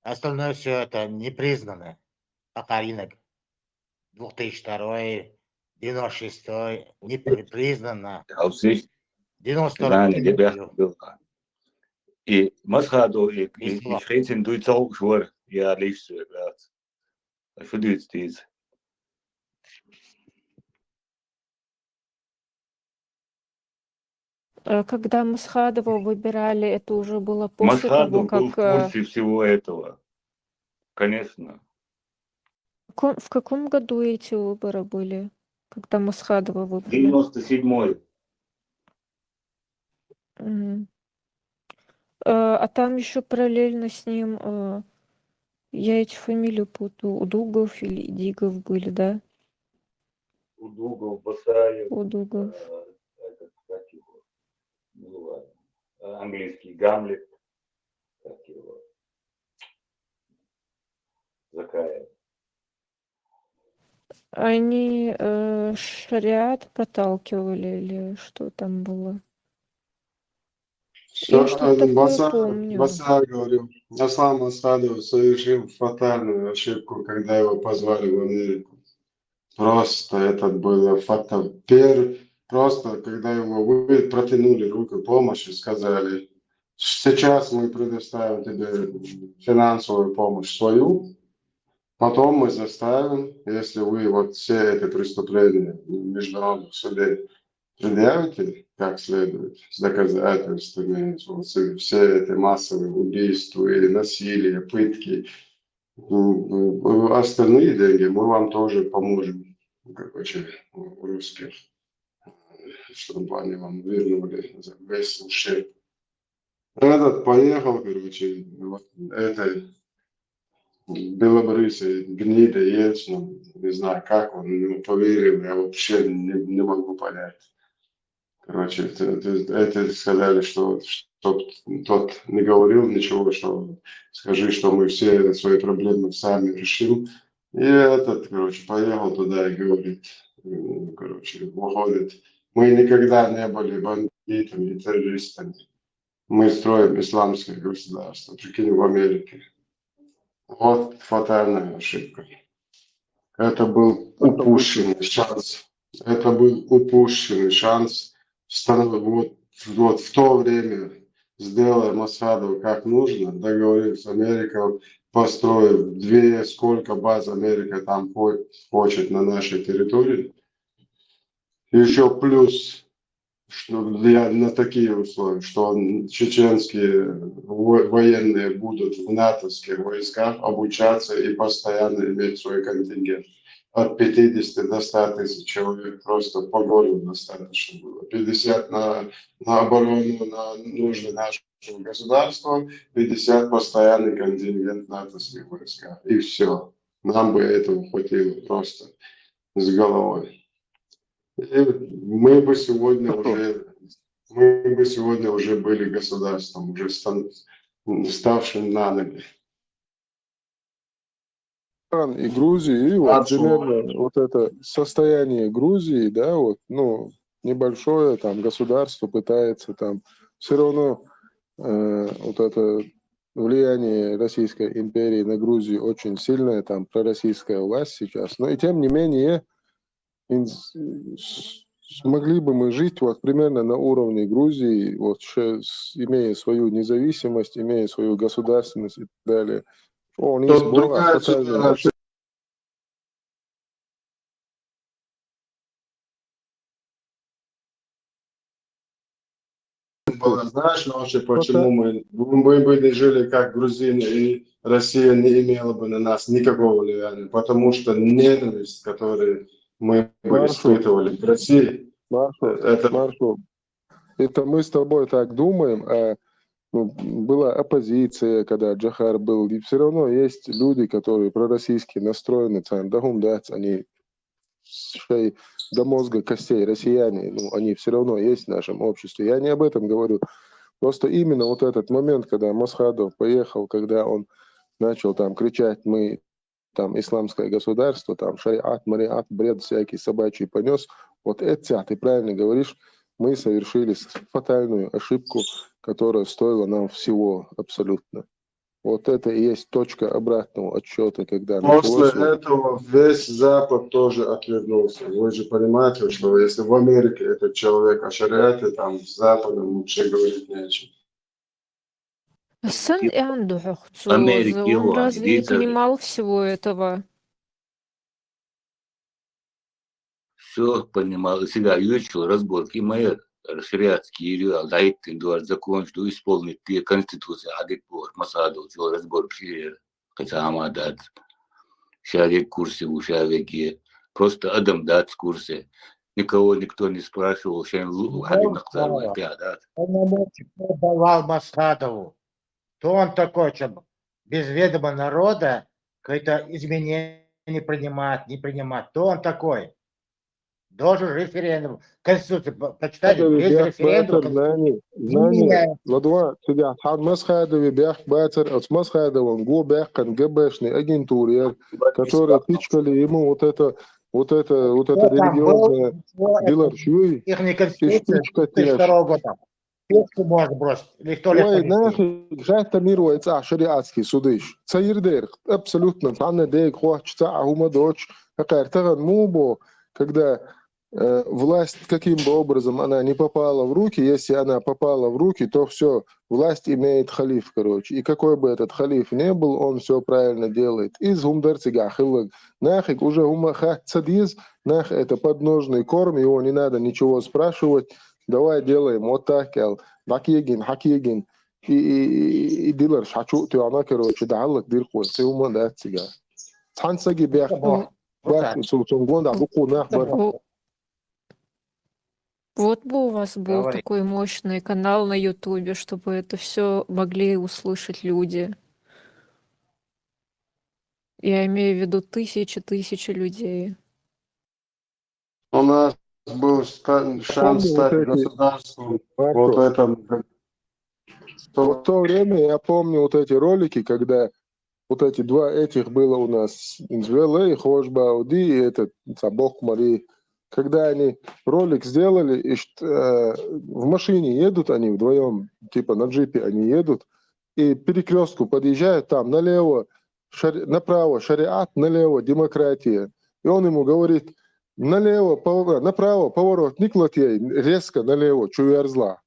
Speaker 3: Остальное все это не признано. Пока рынок 2002, 96 не признано. 92
Speaker 9: И Масхаду и Швейцин дует auch schwer, ja, liefst du, grad. Что дует здесь?
Speaker 10: Когда Масхадова выбирали, это уже было после
Speaker 9: Масхадов
Speaker 10: того,
Speaker 9: был в
Speaker 10: как...
Speaker 9: курсе всего этого. Конечно.
Speaker 10: В каком году эти выборы были? Когда Масхадова выбрали?
Speaker 9: 97-й.
Speaker 10: Мгм. А там еще параллельно с ним, я эти фамилии путаю, Удугов или Дигов были, да?
Speaker 9: Удугов, Басаев,
Speaker 10: Удугов.
Speaker 9: этот, как его, называют, английский Гамлет, как его, Закаев.
Speaker 10: Они шариат проталкивали или что там было? Я что-то такое помню.
Speaker 7: Басар говорил, Аслан Масхадов совершил фатальную ошибку, когда его позвали в Америку. Просто этот был просто когда его протянули руку помощи, сказали, сейчас мы предоставим тебе финансовую помощь свою, потом мы заставим, если вы вот все эти преступления в международных судах предъявите как следует, с доказательствами, все эти массовые убийства или насилие, пытки, остальные деньги мы вам тоже поможем, короче, русских, чтобы они вам вернули за весь ущерб. Этот поехал, короче, вот этой белобрысой гнида Ельцину, не знаю, как он ему поверил, я вообще не могу понять. Короче, это сказали, что чтоб тот не говорил ничего, что скажи, что мы все свои проблемы сами решим. И этот, короче, поехал туда и говорит, короче, выходит, мы никогда не были бандитами и террористами. Мы строим исламское государство, прикинь, в Америке. Вот фатальная ошибка. Это был упущенный шанс. Это был упущенный шанс. Вот в то время сделая Масхадов как нужно, договорились с Америкой, построив сколько баз Америка там хочет на нашей территории. Еще плюс, что на такие условия, что чеченские военные будут в натовских войсках обучаться и постоянно иметь свой контингент. От 50 до 100 тысяч человек просто по городу достаточно было. 50 на оборону, на нужды нашего государства, 50 постоянный контингент натовских войсках. И все. Нам бы этого хватило просто с головой. И мы бы сегодня уже были государством, уже ставшим на ноги.
Speaker 11: И Грузии, и вот примерно вот это состояние Грузии, да, вот, ну, небольшое там государство пытается там, все равно вот это влияние Российской империи на Грузию очень сильное, там пророссийская власть сейчас, но и тем не менее смогли бы мы жить вот примерно на уровне Грузии, вот имея свою независимость, имея свою государственность и так далее.
Speaker 7: Тут другая ситуация. Знаешь, вообще, почему мы бы жили как грузины, и Россия не имела бы на нас никакого влияния? Потому что ненависть, которую мы бы испытывали в России,
Speaker 11: это мы с тобой так думаем, а была оппозиция, когда Джахар был, и все равно есть люди, которые пророссийски настроены, они до мозга костей россияне, ну, они все равно есть в нашем обществе. Я не об этом говорю. Просто именно вот этот момент, когда Масхадов поехал, когда он начал там кричать, мы там исламское государство, там шариат, мариат, бред всякий собачий понес, вот это, ты правильно говоришь, мы совершили фатальную ошибку, которая стоила нам всего абсолютно. Вот это и есть точка обратного отсчета, когда
Speaker 7: После
Speaker 11: началось...
Speaker 7: этого весь Запад тоже отвернулся. Вы же понимаете, что если в Америке этот человек о шариате, там с Западом вообще говорить не о чем.
Speaker 10: Сын Энду
Speaker 9: Америки
Speaker 10: он
Speaker 9: его,
Speaker 10: разве не
Speaker 9: видите,
Speaker 10: понимал всего этого?
Speaker 9: все понимал, себя изучил разборки мои шариатские юриал, дает дуар закон, что исполнить те конституции, адит бор, масаду, все разборки, хотя амадат, шарик курсы, ушавики, просто адам дат курсы. Никто не спрашивал, чем один нахтарвал, да.
Speaker 3: Полномочия давал Масхадову. Кто он такой, что без ведома народа какое-то изменение не принимать? Кто он такой? Должен референдум. Конституцию почитать без референдума.
Speaker 11: Знание. Ладва, тебя хад Масхадови бях батер, от Масхадовым го бях кан ГБшный агентуре, которые пичкали ему вот это религиозное диларшуй.
Speaker 3: Их не конституция 2002 года. Печку можно бросить. Или в туалет
Speaker 11: Ой,
Speaker 3: понести.
Speaker 11: нахи, гжата мируется шариатский судыш. Цаирдер, абсолютно. Анна дейк хочется, а ума дочь. Какая таган мубо, когда власть каким бы образом она не попала в руки, если она попала в руки, то все, власть имеет халиф, короче. И какой бы этот халиф не был, он все правильно делает. Из гумдарцига хиллаг. Нахик уже умахах цадиз, нах это подножный корм, его не надо ничего спрашивать. Давай делаем вот так, хакигин. И дилар шачу, ты она, короче, дарлак дирхуй, ты ума да цига. Цансаги бях, бах, султунгон да буку нахбар.
Speaker 10: Вот бы у вас был
Speaker 3: Говори.
Speaker 10: такой мощный канал на Ютубе, чтобы это все могли услышать люди. Я имею в виду тысячи людей.
Speaker 7: У нас был шанс стать государством вот в этом.
Speaker 11: В то время я помню вот эти ролики, когда вот эти два этих было у нас Инзвеле, Хошба Ауди и этот Сабок Мари. Когда они ролик сделали, и в машине едут они вдвоем, типа на джипе они едут, и перекрестку подъезжают, там налево, направо шариат, налево демократия. И он ему говорит, направо поворот, Никлотей, резко налево, чуярзла.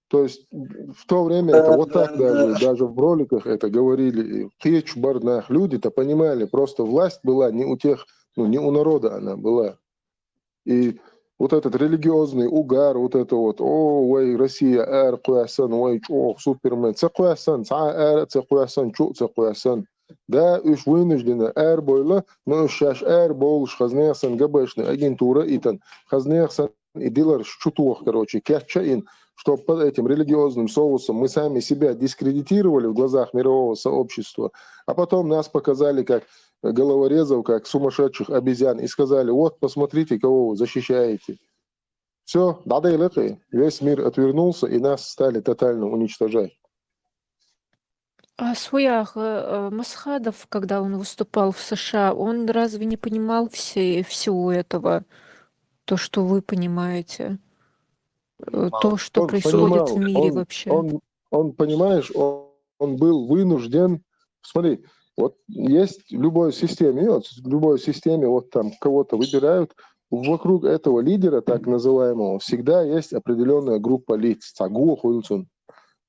Speaker 11: То есть в то время это вот так даже в роликах это говорили. Хеч барнах, люди-то понимали, просто власть была не у тех, ну не у народа она была. И вот этот религиозный угар, вот это вот, ой, Россия, куясан, ой, супермен, куясан, куясан, куясан. Да, уж вынуждена бойла, но сейчас больше хазнесан габешная агентура, и там хазнесан и дилар чутух, короче, кячаин, что под этим религиозным соусом мы сами себя дискредитировали в глазах мирового сообщества, а потом нас показали как головорезов, как сумасшедших обезьян, и сказали, вот, посмотрите, кого вы защищаете. Все, весь мир отвернулся, и нас стали тотально уничтожать.
Speaker 10: А Суях, Масхадов, когда он выступал в США, он разве не понимал всего этого, то, что вы понимаете? То, что происходит в мире вообще?
Speaker 11: Он, понимаешь, он был вынужден... Смотри, вот есть в любой системе, вот там кого-то выбирают, вокруг этого лидера, так называемого, всегда есть определенная группа лиц.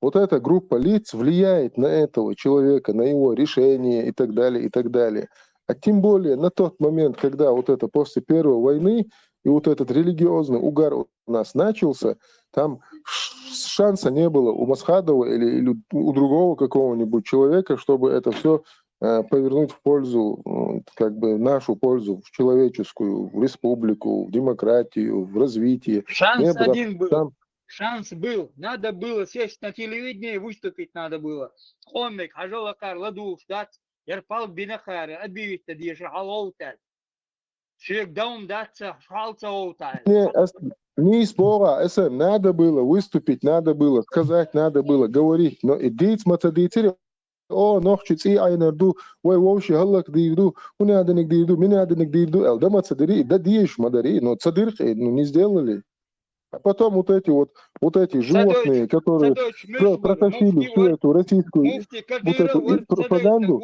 Speaker 11: Вот эта группа лиц влияет на этого человека, на его решение и так далее, и так далее. А тем более на тот момент, когда вот это после Первой войны и вот этот религиозный угар у нас начался, там шанса не было у Масхадова или у другого какого-нибудь человека, чтобы это все повернуть в пользу, как бы нашу пользу, в человеческую, в республику, в демократию, в развитие.
Speaker 1: Шанс один был. Шанс был. Надо было сесть на телевидение и выступить надо было. Хомик, Хажалакар, Ладуш, Дац, Ярпал Бинахари, объявить-то, где же халоутель. Человек даум даться, шалца оутай.
Speaker 11: Не спора, надо было выступить, надо было сказать, надо было говорить, но идти смотрите, نخشى إيه عينردو ووشي هلك ديردو ونادنك ديردو منادنك дирду, да мацадери, да диешь мадари, но цадырх, ну не сделали. А потом вот эти животные, которые протащили всю эту российскую вот эту пропаганду.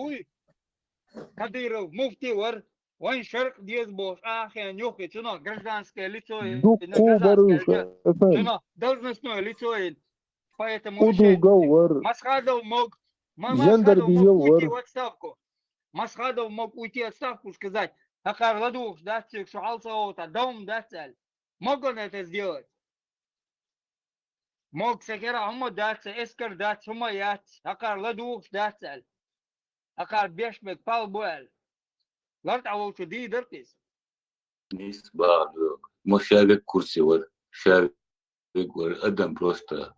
Speaker 1: Кадыров, муфти вар, он шарк дезбош, ахен нюхи, цуно, гражданское лицо, должностное лицо, поэтому Масхадов мог уйти в отставку. Масхадов мог уйти в отставку, сказать, Акар Ладуш, да, Шуалсаота, дом, да, цель. Мог он это сделать? Мог Сакера Умма даться, Эскар даться, Умаят, Акар Ладуш, да, цель. Акар Бешмек, Палбуэль. Ларт Аволчу, ди дыртис.
Speaker 9: Нис бардук. Мошавик курсивар, шавик вар, адам просто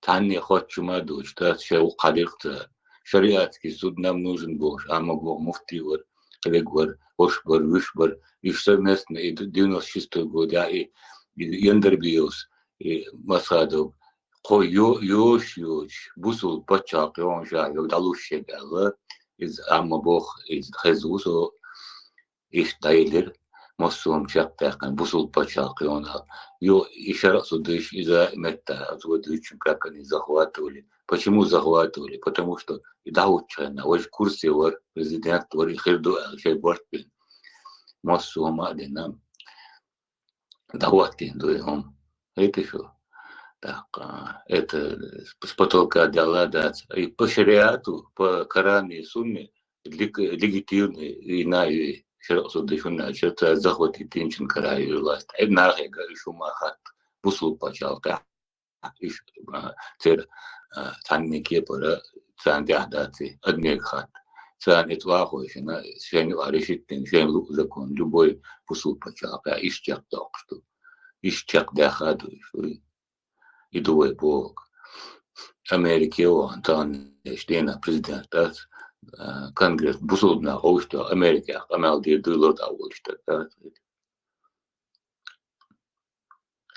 Speaker 9: тани хочу мадуч, та шау кадирта. Шариатский суд нам нужен Бог, а могу муфтивар, регвар, ошбар, вишбар, и совместно, и 96-й год, и Яндербиус, и Масадов, ко ёш, бусул пачак, и он жа, далуще гала, из Амма Бог, из Хезусо, из Тайлер, Мосум чактакан, бусул пачак, и он, еще раз удыш, из-за метта, отводыч, как они захватывали. Почему захватывали? Потому что и даучана, вот в курсе вар президент вар и хирду алшай бортбин, массу амадина, даваткин дуем. Это что? Так, это с потолка дала дать. И по шариату, по Корану и Сунне легитимный и наи широкую дышуна, что-то захватить инчин краю власть. И нахега и шумахат, бусул почалка. Иш цер танники пора цандяхдати адмегхат цан этвахойшина шен варишиттин шен закон любой пусул почалка ишчак так что ишчак дахаду и дуой бог Америки он тан штена президент конгресс бусулна ошто Америка амал дирдулот аволшта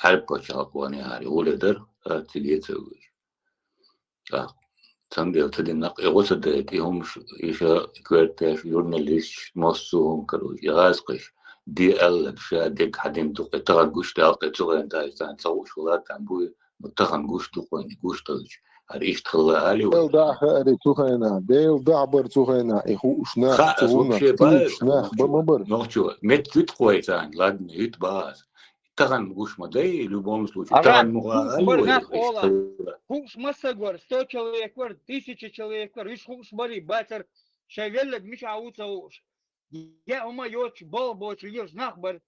Speaker 9: Her paçak var yani öyledir. Tiliyeti var. Tanrı tadımnak egosa da etihomş işe kverteş jurnalist masum karu yazkış DL şadek hadim tuqe tagan guşta qetsugan da insan sawuşulatan bu tagan guştu qoyni guştalıç. Har iştxılı ali
Speaker 11: Del da hadi tuğayna, del da bar tuğayna, şuna tuğuna, şuna bamabar.
Speaker 9: Noçu met küt qoysan ladni hit baz. Таган гуш мадей в любом случае. Таган
Speaker 1: хуш массагвар, 100 человек вар, 1000 человек вар, виш хуш бари, батер, шавеллет миша ауца уш. Я ума йоч, бол боч, ешь нахбар,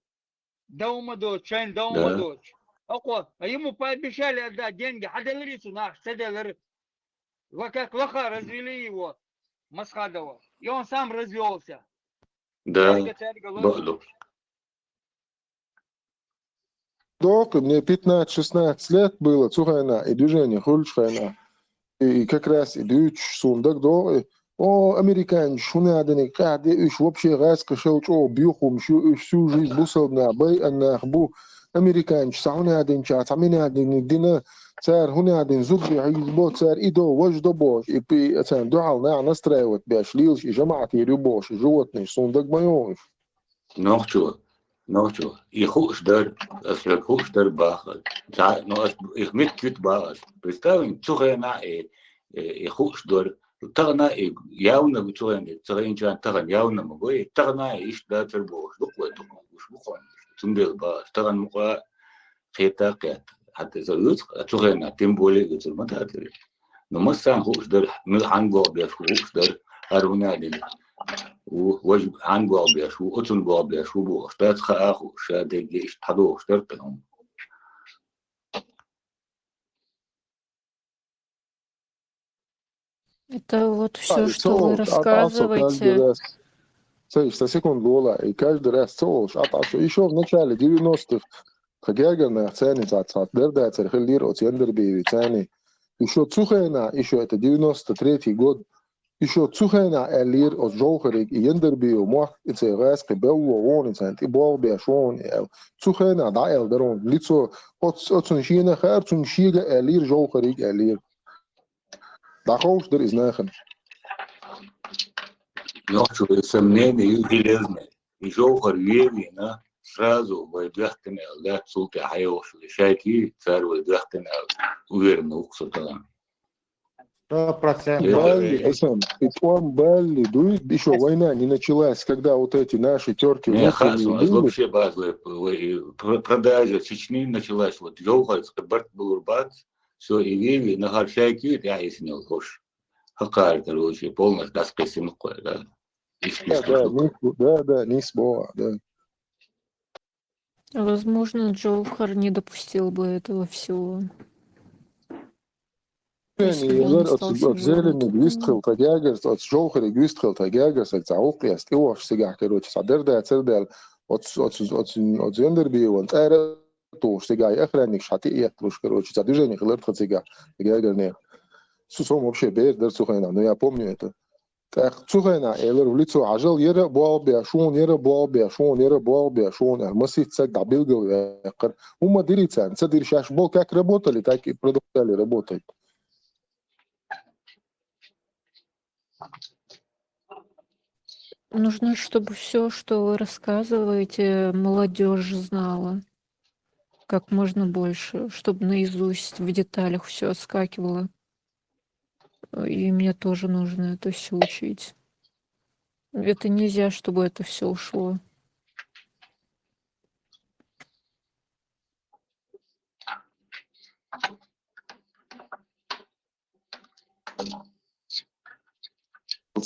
Speaker 1: да ума дочь, чайн да ума дочь. А ему пообещали отдать деньги, хаделрицу нах, седелер. Как лоха развели его, Масхадова. И он сам развелся.
Speaker 9: Да,
Speaker 11: Док, мне 15-16 лет было, цухайна, и движение хульшхайна. И как раз и дюч сундак до, американец, шунаданы, кады, уж вообще газка шелч, бьюхум, всю жизнь бусал на бай, анахбу, американец, саунадын чат, аминадын, дина, цар, хунадын, зубри, айзбо, цар, идо, вождо бош, и пи, цан, дуал, на, настраивать, бяш, лилш, и жамати, рюбош, животный, сундак боёж.
Speaker 9: Nocho, ich hochster, das wird hochster Bach. No, ich mit Bach. Представим, цухена ich hochster, тагна явно цухена, цухенчан таган явно могой, тагна иш да тербош, луквай тукон, уж бухон. Цундел Бах, таган мука хета кет. Хатта заюц, цухена тем более гуцурмататери. Но мы сам hochster, мы анго бяш hochster, арунадин. ووجب عن قابيش وقتن قابيش وبوش تاتخ آخو شادق يشتحدوش ترتهم.
Speaker 10: Это вот все, что вы рассказываете.
Speaker 11: Секунду была, и каждый раз солш, еще в начале 90-х, Хагергана, цены цацат, дерда церхелир, оцендербиви, цены. Еще Цухайна, еще это 93-й год, еще цухена элир от жохерик и ендербио мох и церас кебел вон инсант и бол бешон цухена да элдерон лицо от цуншина хар цуншига элир жохерик элир да хоуш из нахен.
Speaker 9: Ночью сомнения железные. И жохар вевина сразу войдахтен да цулки хайош шайки царь войдахтен уверенно уксутан.
Speaker 3: 100%.
Speaker 11: Бали, дует еще война не началась, когда вот эти наши терки
Speaker 9: вообще базовые продажа Чечни началась, вот Жохарская, Барт-Булурбат, все, и Веви, на Харчайки, я и снял хош. Хакар, короче, полностью даскасим, да.
Speaker 11: Да, не смогла, да.
Speaker 10: Возможно, Джоухар не допустил бы этого всего.
Speaker 11: от зелени гвистхил тагягерс, от жохари гвистхил тагягерс, от зауқиас, иош сега, короче, садерда цердел, от зендерби, он эра туш сега, охранник шати и туш, короче, за движение хлыртха сега, тагягерне. Сусом вообще бер дер сухайна, но я помню это. Так, сухайна, элер в лицо ажал, ера буал бяшун, армасит цег дабилгал, якар. Ума дирицан, цедир шаш бол, как работали, так и продолжали работать.
Speaker 10: Нужно, чтобы все, что вы рассказываете, молодежь знала как можно больше, чтобы наизусть в деталях все отскакивало. И мне тоже нужно это все учить. Это нельзя, чтобы это все ушло.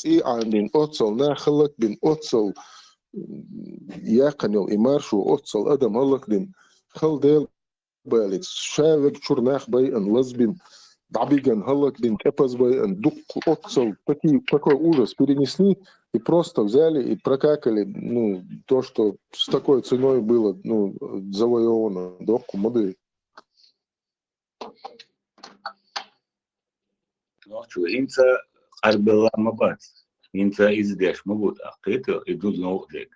Speaker 11: И عندن أتصل ناخلك بين أتصل يقنل إمارشو أتصل أدم هلك بين خل ديل بالك شاوك شرناخ بي أن لزبين дабиган халак бин кепазбай дук отцел такой ужас перенесли и просто взяли и прокакали, ну, то, что с такой ценой было, ну, завоевано докку моды.
Speaker 9: Ну, что, инца арбела мабат, инца издеш могут, а это идут новые.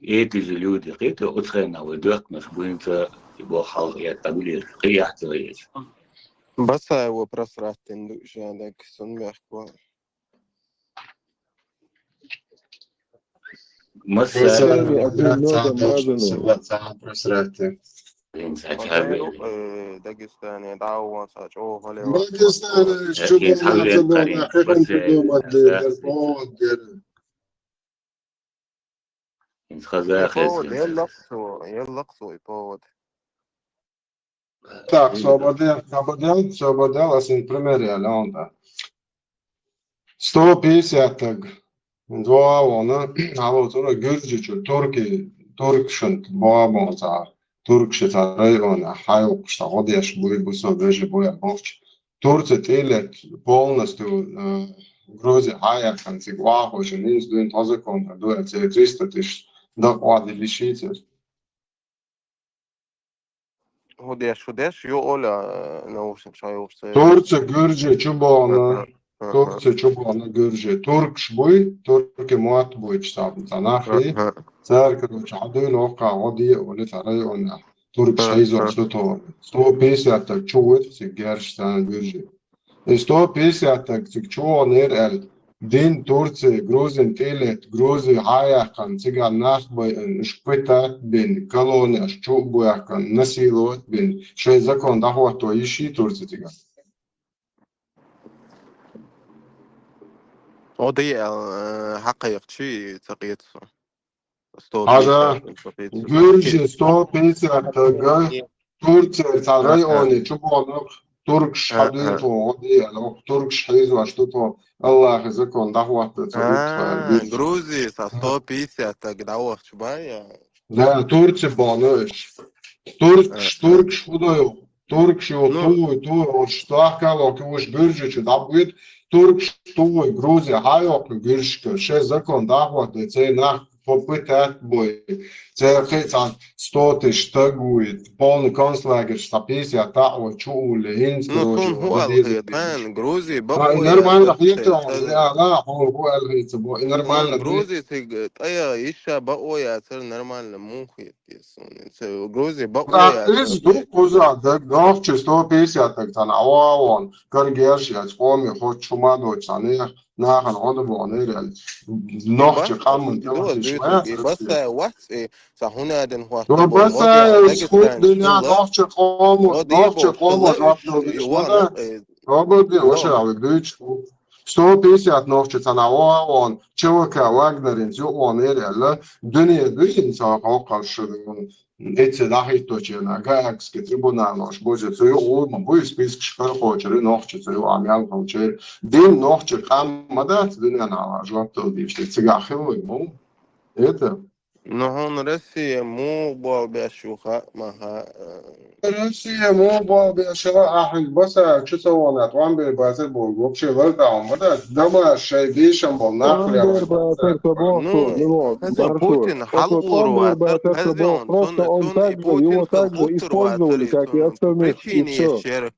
Speaker 9: Эти же люди, это отсхена выдох наш будет его хал я таблир, я целеешь.
Speaker 12: بس هو برسرات تندو شانك سنمي أخبار
Speaker 9: مسألة
Speaker 12: داغستاني دعوة ساجو هلي
Speaker 7: داغستاني شوف هذا حكم تدوم الدربود
Speaker 9: انت خزاخ
Speaker 12: يلقصوا يبود
Speaker 7: Так, Сободел, assim, примеряли, он да. 150 два вона, а вот он гюрджичу, туркшент, бабонца, туркшица района, хайок, что одеш будет бусо, веже боя бовч. Турция телет полностью Грузия, хайак, антигуа, уже не издуем тоже конта, дует 300 тысяч доклады лишите.
Speaker 12: هوديش يقول نوش مش هيوش
Speaker 7: Турция, Гürcü, Çubuğan'a, Турция, Çubuğan'a, Gürcü, Turkish boy, Turki muat boy çıtabın tanahı, zar короче, عدول وقع عضي ولت رأينا Turkish هيزو أصلته 150 çuğut, Gerçekten Gürcü. 150 çuğu ner din Turция, Gruzin telet, Gruzi hayakan, cigan nahbay, şkvitat bin, koloniya, şçubuyakan, nasilot bin, şey zakon dahvato işi Turция cigan.
Speaker 12: قضية حقيقتي تقيته
Speaker 7: هذا Gürcü 150 Turция rayoni çubuğunu Turkish hadito ودي Turkish حيزو أشتوتو الله закон дahvato
Speaker 12: Грузии 150 دعوة شوية
Speaker 7: Да, Турция баныш. Turkish худой. Turkish той, что ахкало, куш Gürcü да будет Turkish той, Грузия хайок Gürcü. Şey закон dahvato цей нах попытать бой. Церкви 100 тысяч тагует, полный концлагерь, 150 тао, чули,
Speaker 12: Ну,
Speaker 7: инскручи,
Speaker 12: сон هو
Speaker 7: водили.
Speaker 12: الغيطان جروزي بقوا يا
Speaker 7: Нормально,
Speaker 12: دخ
Speaker 7: خليتهم,
Speaker 12: سر
Speaker 7: لا, هو الغيت, нормально,
Speaker 12: جروزي طيا يشا بقوا يا سر نرمال مو خيط يسون جروزي بقوا يا
Speaker 7: Из
Speaker 12: سر
Speaker 7: двух кузаток, ногче 150 тан, он, каргерши, отспоми, хоть чума дочани, нахан, он бонерел, ногче
Speaker 12: بس
Speaker 7: камен,
Speaker 12: دول
Speaker 7: делать
Speaker 12: دويتو
Speaker 7: швец,
Speaker 12: بس وقت صحونا دن وقت
Speaker 7: но
Speaker 12: بول
Speaker 7: بس
Speaker 12: غوديا
Speaker 7: سخوت
Speaker 12: داغستان
Speaker 7: دنيا
Speaker 12: شلا
Speaker 7: نogче
Speaker 12: غوديا
Speaker 7: قومو,
Speaker 12: شلا
Speaker 7: جواب
Speaker 12: ايش
Speaker 7: دو بيش
Speaker 12: يوانا
Speaker 7: مدى, Robert,
Speaker 12: لو
Speaker 7: وشرع بيش 150 نوخче цанава он чувака Вагнерин зю он эреле dünya dünya sağa karşı эти дахи точно гаагский трибунал наш будет зю он bu список шкар хочет нохче зю амял хочет дин нохче камада dünya на жвап то биште цигахи му это
Speaker 12: no هون رسي مو بول بيشوخا مها
Speaker 7: Россия моба бешара ахил баса чусована тван бер баса бол вообще валда омада дама шайдишам бол нахли
Speaker 11: Амбер
Speaker 7: амал
Speaker 11: Баатер Табох,
Speaker 12: ну
Speaker 11: Левон,
Speaker 12: هسه
Speaker 11: Артур.
Speaker 12: Путин
Speaker 11: Вот
Speaker 12: حلقوا
Speaker 11: Амбер
Speaker 12: رواتر
Speaker 11: Баатер Табох,
Speaker 12: خزيون
Speaker 11: просто он
Speaker 12: سن
Speaker 11: также,
Speaker 12: Путин
Speaker 11: его также
Speaker 12: خلقوا
Speaker 11: использовали,
Speaker 12: رواتر
Speaker 11: как и
Speaker 12: سن
Speaker 11: остальных, и
Speaker 12: بريتشيني
Speaker 11: все.
Speaker 12: الشير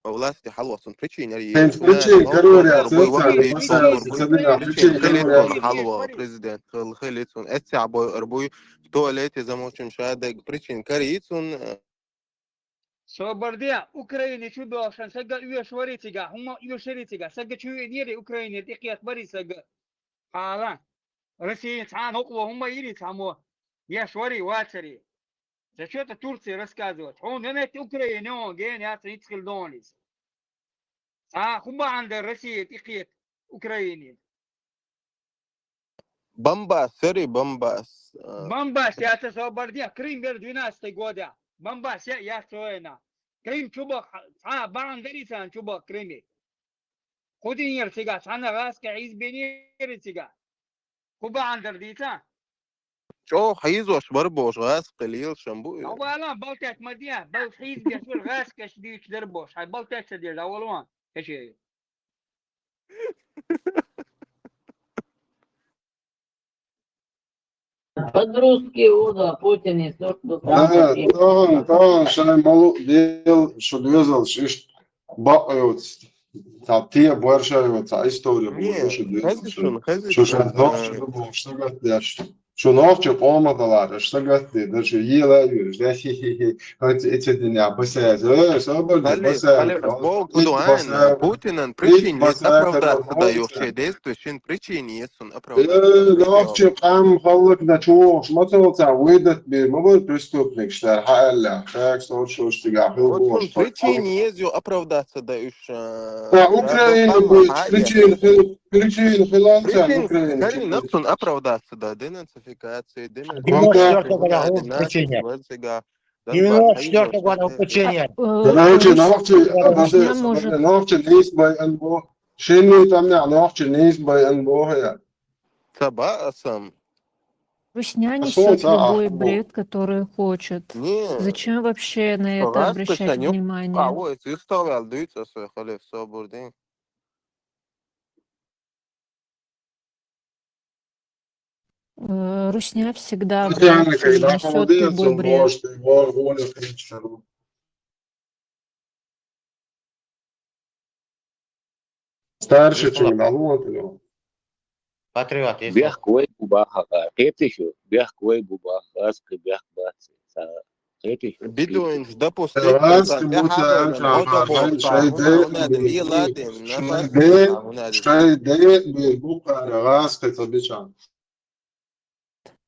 Speaker 12: أولاسي حلوة سن بريتشيني
Speaker 7: Тент
Speaker 12: سناد
Speaker 7: причи
Speaker 12: غوكر
Speaker 7: карури
Speaker 12: بربوي
Speaker 7: ацецали
Speaker 12: وخبي
Speaker 7: баса
Speaker 12: كون بربوي
Speaker 7: цецалина
Speaker 12: بريتشين
Speaker 7: причи карури
Speaker 12: خليتون
Speaker 7: ацецали
Speaker 12: حلوة بريزيدنت خليتون اتسع بوي أربوي توليتي زموش مشاهدة بريتشين كاريتون
Speaker 1: Собордия, Украине чудо, шан сага ю шваритига, хума ю шаритига, сага чу нири Украине тикият бари сага. Ала, Россия цан окло хума ири цамо. Я швари вачари. За что-то Турции рассказывать. Он нанет Украине, он ген я цицкил донис. хума анд Россия тикият Украине.
Speaker 12: بمباس سري بمباس
Speaker 1: Бомбас, я это Собордия, Крым вер 12 года. Бомбас, я стоена. Крым чубок, бандерисан чубок Крыме. خودين سيجا أنا غاس كعيز بينير سيجا كوبا عندر ديتا
Speaker 12: شو حيزوش بربوش غاس قليل شنبو
Speaker 1: أولا بلتك مديا بل حيز بيسول غاس كش ديش دربوش هاي بلتك سدير أول وان كشي
Speaker 17: По-русски уда Путин и
Speaker 7: طبعا عشان مالو ديل شو دوزل شيش بقى تعطيه بورشة وتاع историю بقول شو دوزل شو شان نوع شو بقول شو قد داش شو نوع شو قوم ضلار شو قد ده شو يلا يورش ده هي هي هات الدنيا بس يا صبر بس
Speaker 12: خلي بو كدوان Путин причине оправдаться даешь действующим причине он оправдаться
Speaker 7: نوع قام خلق نشوف ما توصل ويدت بمبل преступник что حالا так что اشتغل
Speaker 12: вот он
Speaker 7: بالبوش
Speaker 12: причине есть оправдаться даешь
Speaker 7: Украина будет причин خلال Украина
Speaker 12: خلي نفسه оправдаться да денацификации
Speaker 3: 94 года включения. 94 года включения.
Speaker 7: Короче,
Speaker 10: Русня может.
Speaker 7: نوع نيس باي انبو شنو تمنع نوع نيس باي انبو هي
Speaker 12: سباسم
Speaker 10: Русня
Speaker 7: Что
Speaker 10: несет
Speaker 7: за
Speaker 10: любой
Speaker 7: ахбо?
Speaker 10: бред, который хочет.
Speaker 12: не
Speaker 10: Зачем вообще на это
Speaker 12: раз
Speaker 10: обращать
Speaker 12: пешанюк
Speaker 10: внимание?
Speaker 12: ой история дуется خلي все бурдин
Speaker 10: Русня всегда
Speaker 7: Реально, когда
Speaker 10: несет
Speaker 7: холодец,
Speaker 10: любой
Speaker 7: он
Speaker 10: бред.
Speaker 7: может его волю кричать. Старше, чем долго.
Speaker 3: Патриот, есть
Speaker 9: بيح كوي بوبا كيبتشو بيح كوي بوبا خاص بيح باتس كيبتشو
Speaker 12: بدون جدبو ستيتمنت
Speaker 7: Раз ты
Speaker 12: انت
Speaker 7: будешь
Speaker 12: حاجه من غدا
Speaker 7: عارفين
Speaker 12: بوقتا
Speaker 7: شيء
Speaker 12: هنا دليل لادن نبس هنا
Speaker 7: شيء ده بالبقى راس كتبشان.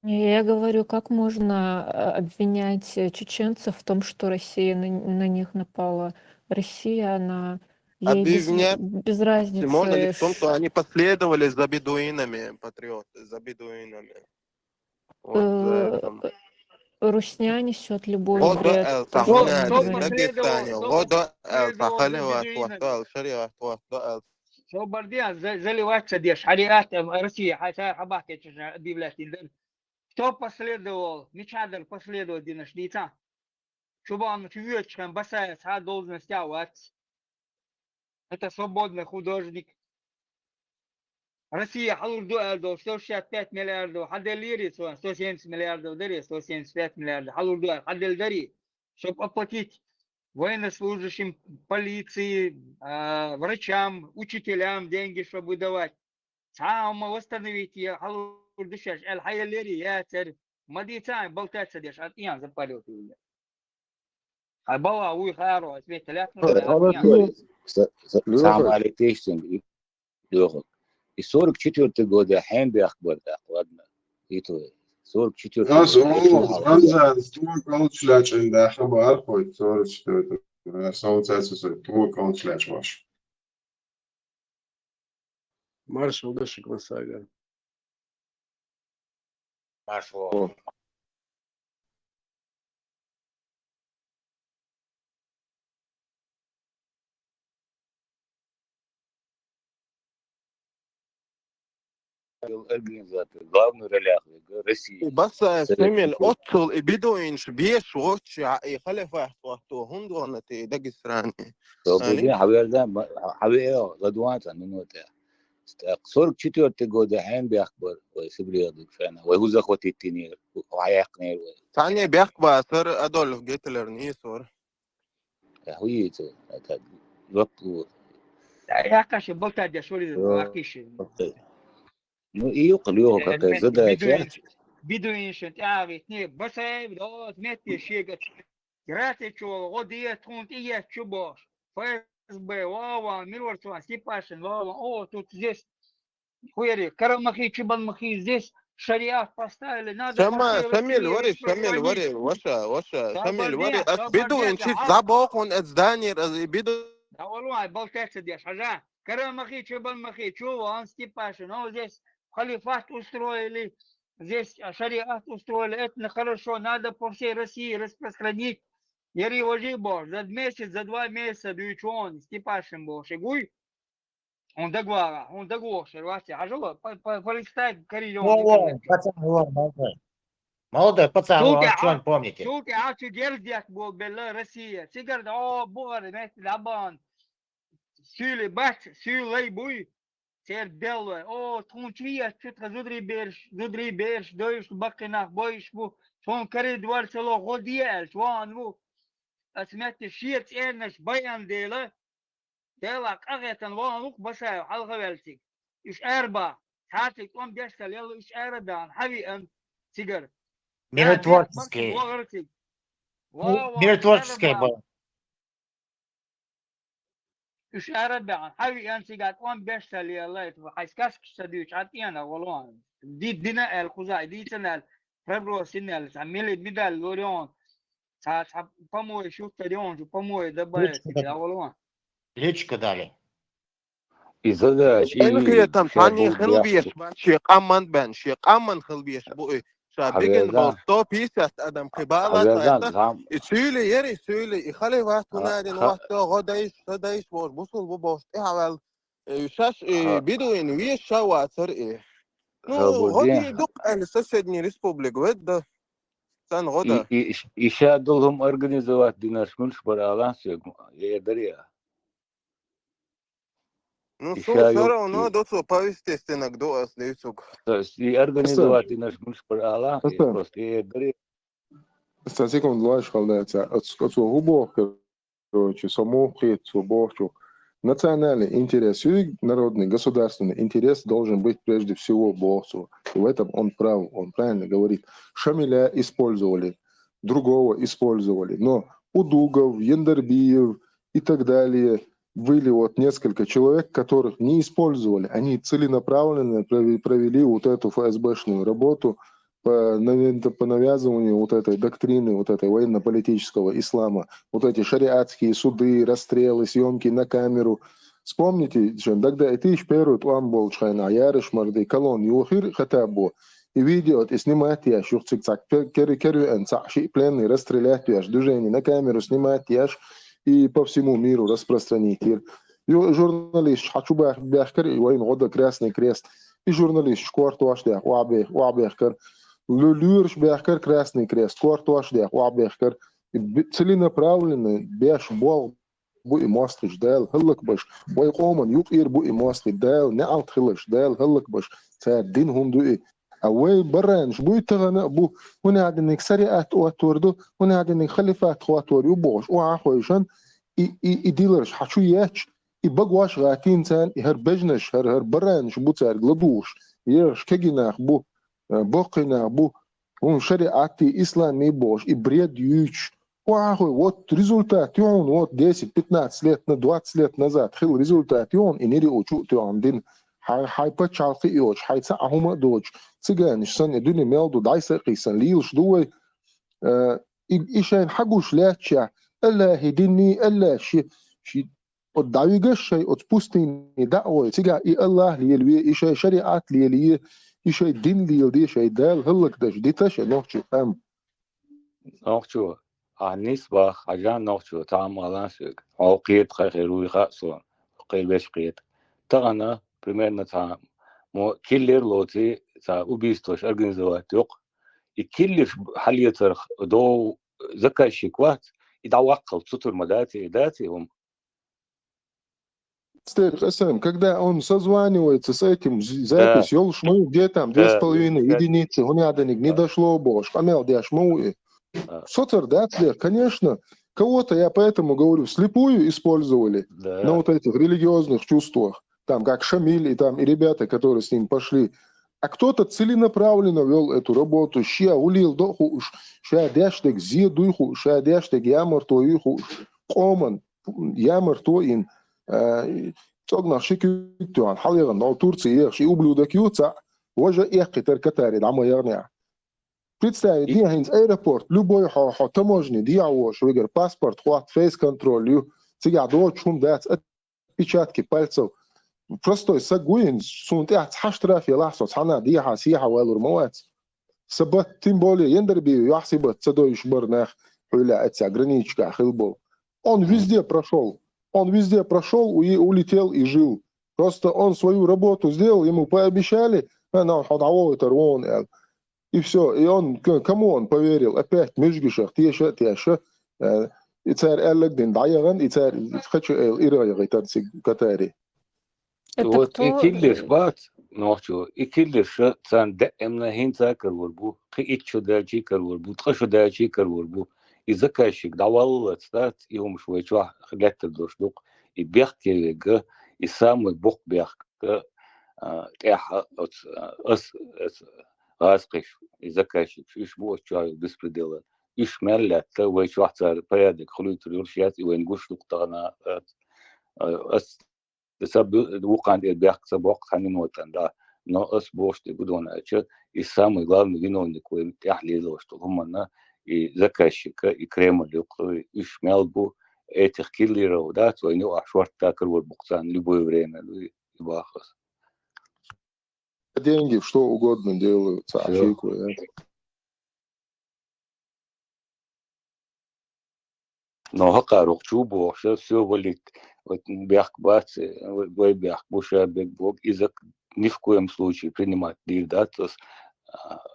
Speaker 10: Я говорю, как можно обвинять чеченцев в том, что Россия на них напала. Россия, она ей без
Speaker 12: можно ли
Speaker 10: разницы.
Speaker 12: в том, что они последовали за бедуинами, патриоты, за бедуинами. Вот за это.
Speaker 10: Русня несет любой
Speaker 12: غدا
Speaker 10: бред.
Speaker 12: الصح
Speaker 10: То, что
Speaker 12: هنا
Speaker 10: мы говорим.
Speaker 12: داغستاني غدا الصح خلي
Speaker 1: بيدوينами.
Speaker 12: وقت شريعة وقت
Speaker 1: Собордия, заливать садишь, шариат Россия, хотя хабаки чужая, объявлять. Кто последовал, Мичадер последовал динашница. Чтобы он чувствует, басая, должность явать. Это свободный художник. Россия halurdu 165 миллиардов, хаделири 170 миллиардов дари, 175 миллиардов, халурду хадел дари, чтобы оплатить военнослужащим, полиции, врачам, учителям деньги, чтобы выдавать. Сам восстановить я халурду сейчас, аль-хаялири, я царь, мадица, болтаться дешь, от ян запалил ты. А бала уй харо, смех телятно, от ян.
Speaker 9: Сам алитейшн, и 44 года хем бяхбар да, ладно. И то 44
Speaker 7: Аз
Speaker 9: года.
Speaker 7: Рамзан, tu kalçlaç inde haber koy, sonra işte saucēs tu kalçlaç var.
Speaker 11: Маршал Дашик Масага.
Speaker 3: Пошло.
Speaker 9: Организатор, главный ролях России.
Speaker 12: بس سميل أطل بدوينش بيش وش يخلف وقته هندوانة دقسراني
Speaker 9: Свободен, حبيبي غدوان سننوته. 44 года хем бяхбар, сибриадук фена. وهو زخوتي التنير وعيقني.
Speaker 12: ثانية بيحكوا سر أدولف جيتلر نيسور.
Speaker 9: هوي تو لطو.
Speaker 1: يا كاش بولتا دشوري واكيش.
Speaker 9: Ну и يقليوه كذا زدا.
Speaker 1: بدوين شنت عارفني بس بدو متي شيء راتي شو غدية تكون إيه شبوش فاز واوا ميرورتوا سيباشن واوا أو тут здесь хуяри карамахи чебалмахи здесь шариат поставили надо
Speaker 12: شميل وري شميل وري وشا شميل وري أس بدوين شيء زباقون أزدانير بدو.
Speaker 1: да والله болтаться дешь ага карамахи чебалмахи чего он степашин о здесь халифат устроили. Здесь шариат устроили, это хорошо, надо по всей России распространить. Яри вожи бож, за месяц, за 2 месяца, дючон, степашем бож, игуй. Он договора, он договор, Вася, а жила, полистай, коридор.
Speaker 3: Пацан, молодой. Молодой пацан, что он помните?
Speaker 1: Шути, а что делать был, была Россия. Сигар, о, боже, вместе лабан. Сюли, бач, сюлей буй. Ser bello, o tunçuya çıtra zudri berş, doyuş bakınak, boyuş bu, son kare duvar selo godiyel, şu an bu, asmette şiirt erneş bayan değil, delak ağetan vanuk basay, halka velsik, iş erba, saatlik 15 sel, iş erdan, haviyen, sigar.
Speaker 3: Миротворческий. Миротворческий был.
Speaker 1: إيش أربعة حبي أنت قاعد 15 سنة الله يتوب حيسكاس كشتديوش عطينا والله دي دينا الخزاي دي سنة فبراير سنة عملي بدال لوريون صار помой شوف تريون شو помой دبل يا والله
Speaker 3: Ключку дали.
Speaker 9: И задач.
Speaker 12: إنك يتم ثاني خلبيش شيء أمن بن شيء أمن خلبيش بوي شابيجن بوستو بيسات أدم قبالة سيلي يري سيلي يخلي وقت نادي وقت غدايش بوصل بوست إعمل يشاش بدوين ويش شواتر إيه نو غدي دق السجني ريسبوبليك ود سان غدا
Speaker 9: يشادلهم أورجانيزوات ديناش منش برالانس يدريا
Speaker 12: Ну, все равно доцу повести стенок до остаются.
Speaker 9: То есть и организовать и наш муж права, и просто и дарить.
Speaker 11: Asta секунду лайш халдается. От губо, короче, само хитцу бохчу. Национальный интерес, народный, государственный интерес должен быть прежде всего богцу. И в этом он прав, он правильно говорит. Шамиля использовали, другого использовали. Но Удугов, Яндарбиев и так далее были вот несколько человек, которых не использовали. Они целенаправленно провели вот эту ФСБшную работу по навязыванию вот этой доктрины, вот этой военно-политического ислама. Вот эти шариатские суды, расстрелы, съемки на камеру. Вспомните, тогда ты первый там был чайна, ярыш морды, колон, юхир хатабу. И видео, и снимать я, шухцик-цак, пленный, расстрелять я, движение на камеру, снимать я, и по всему миру распространить. Журналист, хочу бяхкар, и воин года Красный Крест. И журналист, шкварту ашдях, уабехкар. Люлюрш бяхкар, Красный Крест, шкварту ашдях, уабехкар. Целенаправленно бяш бол بوئي مواستش دال هلك باش ويقومن يقير بوئي مواستي دال نعلت خلش دال هلك باش سادين هم دوئي أوي برانش بوي تغنى بو هنا عاد إنك سريعات واتوردو هنا عاد إنك خليفات خواتور يبوش وعاخويشان يديلرش حشوياتش يبقواش غاتين سان يهربجنش هر برانش بو تسار غلدوش يرش كجناخ بو بوقنا بو هم شريعتي إسلامي بوش إبريد يوش وآخوي вот результат يون вот 10-15 лет на 20 лет назад خل результат يون إنيري أوشو تيون دين هاي بتشالقي يوش هاي ساعهم دوش تجانش سن الدنيا ميلدو دايسة قيسن ليلش دوي إيشين حقوش لاتشا ألا هديني ألا شي الدعوة شيء أتبوستيني دعوة تجا إي الله ليلوي إيشي شريعات ليلي إيشي دين ليلي شيء دال هلك دش ديتش نوحشو أم
Speaker 9: نوحشو النسبة عجان نوحشو تعملان شك أو قيد خيروي خاصون قيد بيش قيد تغنى примерно تا مو كيلر لوتي تا убийствоش организовать يق يكلش حالية دو زكا شيكوات يدعوقل سطر مداتي هم
Speaker 11: Стэм, когда он созванивается с этим, запись, ёлшму, где там 2,5 единицы, он ядоник не дошло, бош, хамел дяшму. Соцер, да, конечно, кого-то, я поэтому говорю, вслепую использовали на вот этих религиозных чувствах, там, как Шамиль и там, и ребята, которые с ним пошли. А кто-то целенаправленно вел эту работу, ща улил доху, ща дяштек зедуйху, ща дяштек ямартуйху, коман, ямартуин. تقنع شكيتو عن حليغ نو تورسي يخشي وبلودك يوتسع وجه يحكي تركتاري دعما يغنيع представить دي هينز ايربورت любой حو таможни دي عوش ويجر паспорт хват фейс контроль ю تيجي دوت шум дать отпечатки пальцев простой сагуин сунт احت حشترافي لحظة حنا دي حسيحة والور موات سبت тем более يندربي يحسب تسدويش برناخ حولا اتسع граничка خلبو он везде прошел. Он везде прошел и улетел и жил. Просто он свою работу сделал, ему пообещали, и все. И он, кому он поверил? Опять Межгишах, Теша. И царь Эллагдин Дайаган, и царь Хочу Эл Ирайга, Катари.
Speaker 9: Вот и киллиш бат, ночью, и киллиш цан демна хинца карворбу, кичу дачи карворбу, тхашу дачи карворбу. И заказчик давал отстать, и он швой чва хлетер дошлук, и бехки г, и самый бог бех г, теха от аскиш, и заказчик, иш бог чва беспредела, иш мерлят, вой чва цар порядок, хлют рюршят, и войн гушлук тана, ас саб вукан и бех сабок ханин вотан, да, но ас бошти будона, и самый главный виновник, вой тяхли что гумана, и заказчика, и Кремль, и Шмелбу, этих киллеров, да, то они ашвартакер вот буксан любое время, и бахас.
Speaker 11: Деньги что угодно делают, афику,
Speaker 9: Но хакарух чубу, все валит, вот бях бац, вой бях буша бег бог, и за ни в коем случае принимать дир, да, то есть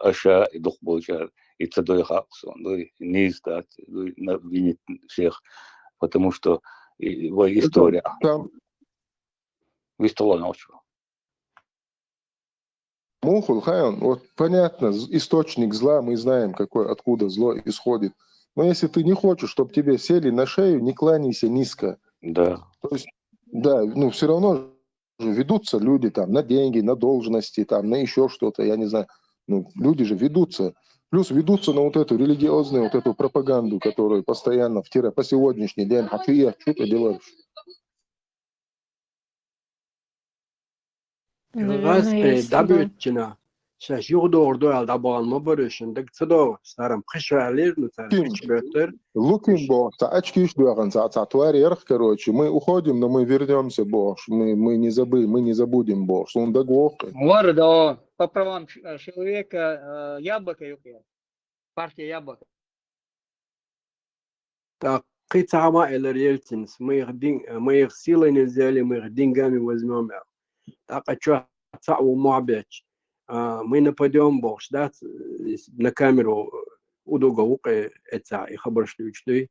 Speaker 9: аша и дух болчар. И цадой хаксон, да, не издать, винить всех, потому что его история. Вистала ночью.
Speaker 11: Мухул, хайон, вот понятно, источник зла, мы знаем, какой, откуда зло исходит. Но если ты не хочешь, чтобы тебе сели на шею, не кланяйся низко.
Speaker 9: Да.
Speaker 11: То есть, да, ну все равно же ведутся люди там на деньги, на должности, там, на еще что-то, я не знаю. Ну, люди же ведутся. Плюс ведутся на вот эту религиозную, вот эту пропаганду, которую постоянно втирают по сегодняшний день. А ты что-то делаешь?
Speaker 10: Наверное, есть, да.
Speaker 13: Сейчас юрду орду ал дабан мабарышын так цадо старым хишалер ну цар хишбетер.
Speaker 11: Лукин бог, очки ждёран за цатуарер, короче, мы уходим, но мы вернемся, бог, мы не забудем, бог, он догох.
Speaker 14: Мордо по правам человека Яблоко, партия Яблоко.
Speaker 13: Так, قطعة إلى ريالتنس ما يغسيل نزالي ما يغدين قامي وزمام так أشوف تعو معبش мы нападем бог да на камеру удуговук это и хабар что учтуй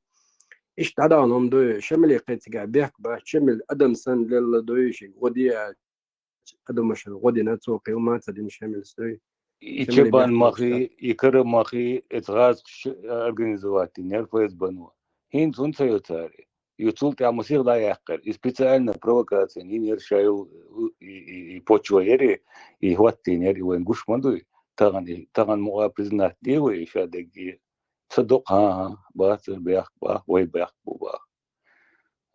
Speaker 13: إيش تعدانهم دوي شمل قيتك بيحك با شمل أدم سن للا دوي شيء غدي أدم مش غدي نتوقي وما تدين شمل سوي
Speaker 9: يشبان مخي يكر مخي اتغاز организовать нервы бану хин сунца ютари ютул та мусир да яқкар и специально провокация не нершаю и почваери и хваттинер и вен гушманду таган муа признать дева и шадеги цадока бацер бях ба вой бях буба.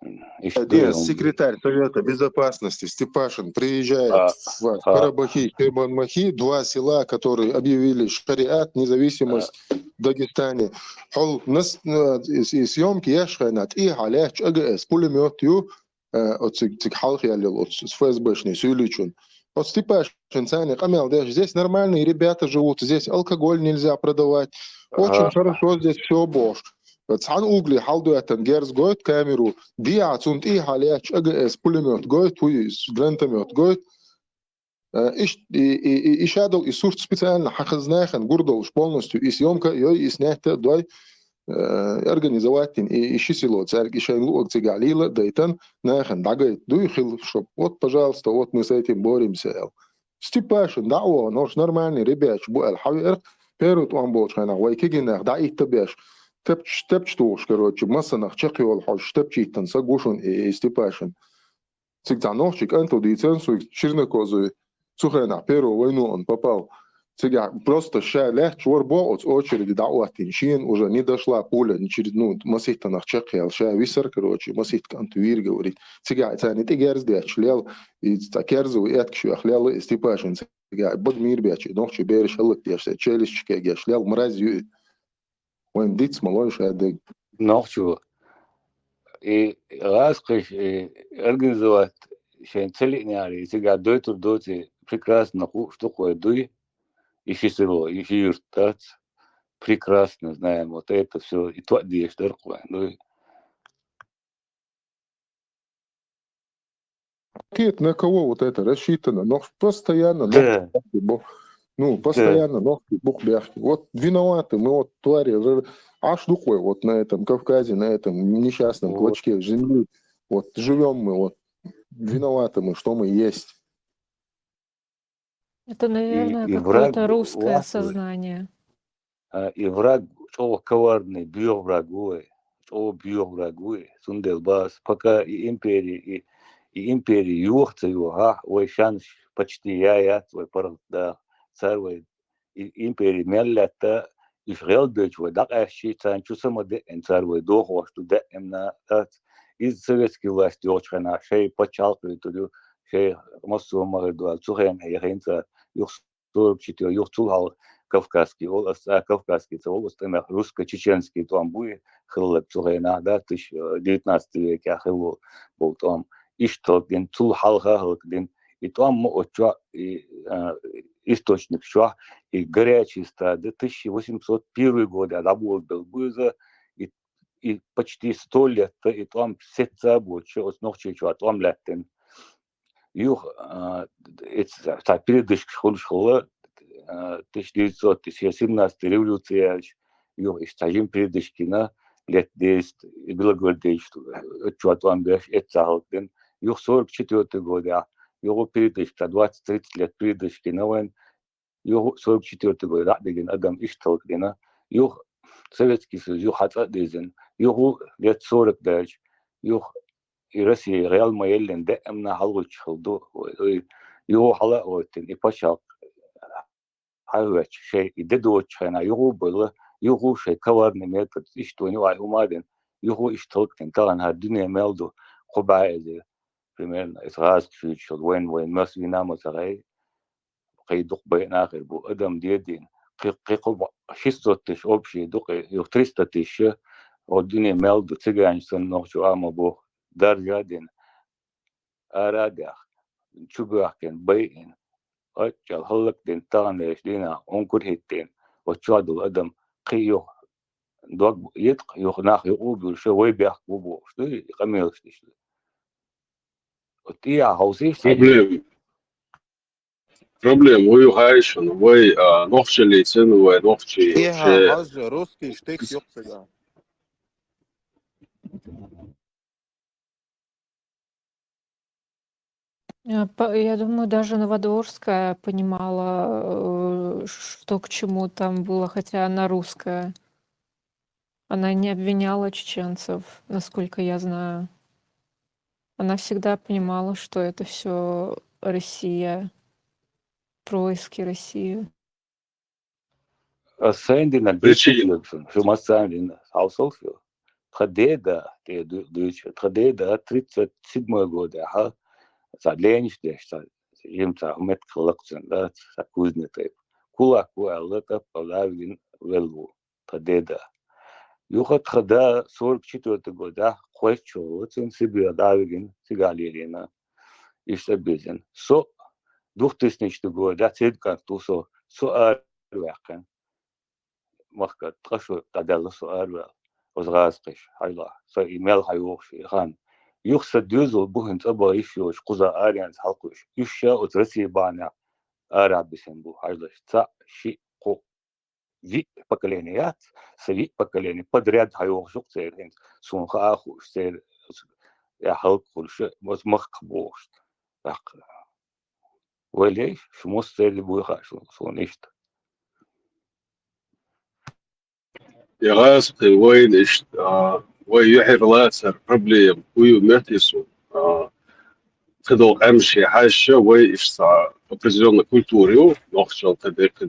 Speaker 11: Один секретарь Совета Безопасности Степашин приезжает в Карабахи, Керман-Махи, 2 села, которые объявили шариат, независимость в Дагестане. И съемки я шхайнат, и халяч, АГС, пулемет, с ФСБшный, Сюличун. Вот Степашин, Саня, Амел, здесь нормальные ребята живут, здесь алкоголь нельзя продавать. Очень хорошо здесь все бош. Цан угли халду этан герз гойт камеру диа цунт и халяч АГС пулемет гойт хуис гранатомет гойт и шадал и сурт специально хахазнахен гурдолш полностью и съемка и снятие дой организовать и село церкви шайлу цигалила дейтан нахен дагает дуйхил чтоб вот пожалуйста вот мы с этим боремся. Степашин да он нормальный ребят бу алхавер перут он болш хана вайкигинах да и табеш تبتش короче масанах чеки ол хош тепчитан сагушун и Степашин цигтанохчик анто диценсу Чернокозу сухена перу войну он попал цыга просто шалех чорбо от очереди дауатин шин уже не дошла пуля не через масихтанах чеки ша висер короче масихт антуир говорит цыга это не тигерс де члел и такерзу и откшу ахлял Степашин цыга бодмир бячи нохчи береш алык яште челищке гешлел мразью وين ديتس مالوش هذا
Speaker 9: نوخشو и раскрыш организовать шен целиняри сега доти прекрасно что такое дуй и село и юртат прекрасно знаем вот это все и то диешь дырква ну
Speaker 11: на кого вот это рассчитано но постоянно ну, постоянно ногти, бух бяхти. Вот виноваты мы, вот твари, аж духой вот на этом Кавказе, на этом несчастном клочке земли. Вот живем мы, вот виноваты мы, что мы есть.
Speaker 10: Это, наверное, какое-то русское сознание.
Speaker 9: И враг, что коварный, бьет врагой, Сунделбас, пока и империи юрца его, ой, шанс почти я, твой парад, да. Царвой империи меллета Израиль дочвой да аши цанчу самоде царвой дохо что да именно из советской власти очень шей почалкой туда шей массово молодой цухен яхинца юх 44 юх цухал кавказский кавказский область именно русско-чеченский там будет хлеб цухена да 19 веке хлеб был там и что ден цухал хлеб и там очо источник что и горячий стад 1801 год работал был и почти 100 лет и там сетца больше ночью что там летен юх это передышка школа 1917 революция юх истажим передышки на лет 10 и было говорить что там беш это halten юх 44 год его передышка 20-30 лет передышки на войн его 44 год деген адам ишталк дена юх Советский Союз юх хатадезен юх лет 40 дальше юх и Россия реал маелен да эмна халгуч халду юх хала ойтен и пашак хайвач шей и дедоч хана юх было юх шей коварный метод иштони вай умаден юх ишталк ден таган ха дуния мелду хобаезе примерно إسراس كشيء وين ماس ينام سرعي قيدق بين آخر بو أدم ديدين قيقو شيستوتش أوبشي دق يختريستاتش والدنيا مالد تجان سنوشو عام بو درجة دين أرادع شو بيحكين بين أجل هلك دين تانيش دينا أنكر هيتين وتشادو أدم قيو دوق يدق يخناخ يقوبل شو ويبيحكو بو شو يقميلش ديش
Speaker 7: Проблем вы хайшен, вы новчили цену, вы новчи.
Speaker 12: فيها حاجة روسكي شتيك يقصد
Speaker 10: Я думаю, даже Новодворская понимала, что к чему там было, хотя она русская. Она не обвиняла чеченцев, насколько я знаю. Она всегда понимала, что это все Россия, происки России.
Speaker 9: Sen al Beethoven şu masanın Hausaufführung. Tradeda der Deutsche Tradeda 37 года ha Salenişte имца мет коллекциян да Кузнецов. Кула куалата Павловин велу Tradeda. Юхат хада 44 года Хойчо цен Сибирь давигин Сигалерина işte bizin. So 2000 года цедкарту so арвақан marka trashu tadalla su'al وزغاسقش هايلا فإيميل هيوخش إخان يخسد ديوزو بوهن تبا يشيوش قزا آريان حلقوش يشيا وترسي بانا آرع بسنبو هايلاش تا شي قو في поколеният سوي поколение подряд هيوخشوك سير هنس سون خاخوش سير يا حلقوش مخبوش وليش شموس سير بويخاش سونيشت
Speaker 7: يا غاسق وين إيش ويحر لاسر قبل ويمتسو خدو أمشي حاشة ويش صار определенной культурою, нохчал кадек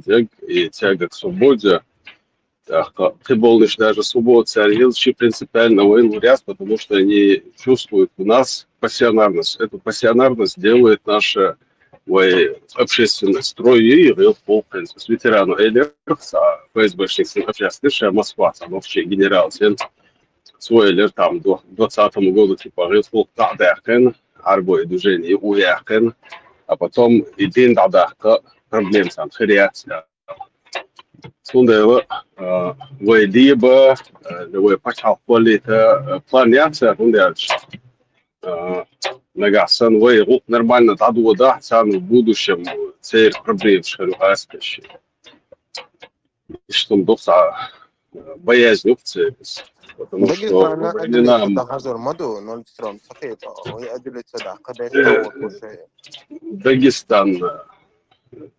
Speaker 7: и тяга к свободе. Ты болнишь даже свободу царилищи принципиально военный ряд, потому что они чувствуют у нас пассионарность. Эту пассионарность делает наша общественный строй и пол, в принципе, с ветераном Эллерс, ФСБшник общественный, Москва, там вообще генерал, свой Эллер там до 2020 года типа пол Тадахен, арбой движение Уяхен, а потом и день Тадахка, проблем там, хряция. Сонда либо почал полита планяться, нагасан нормально таду да в будущем цель проблем шарухаскащи. Что доса боязнь опции, потому что во времена Дагестан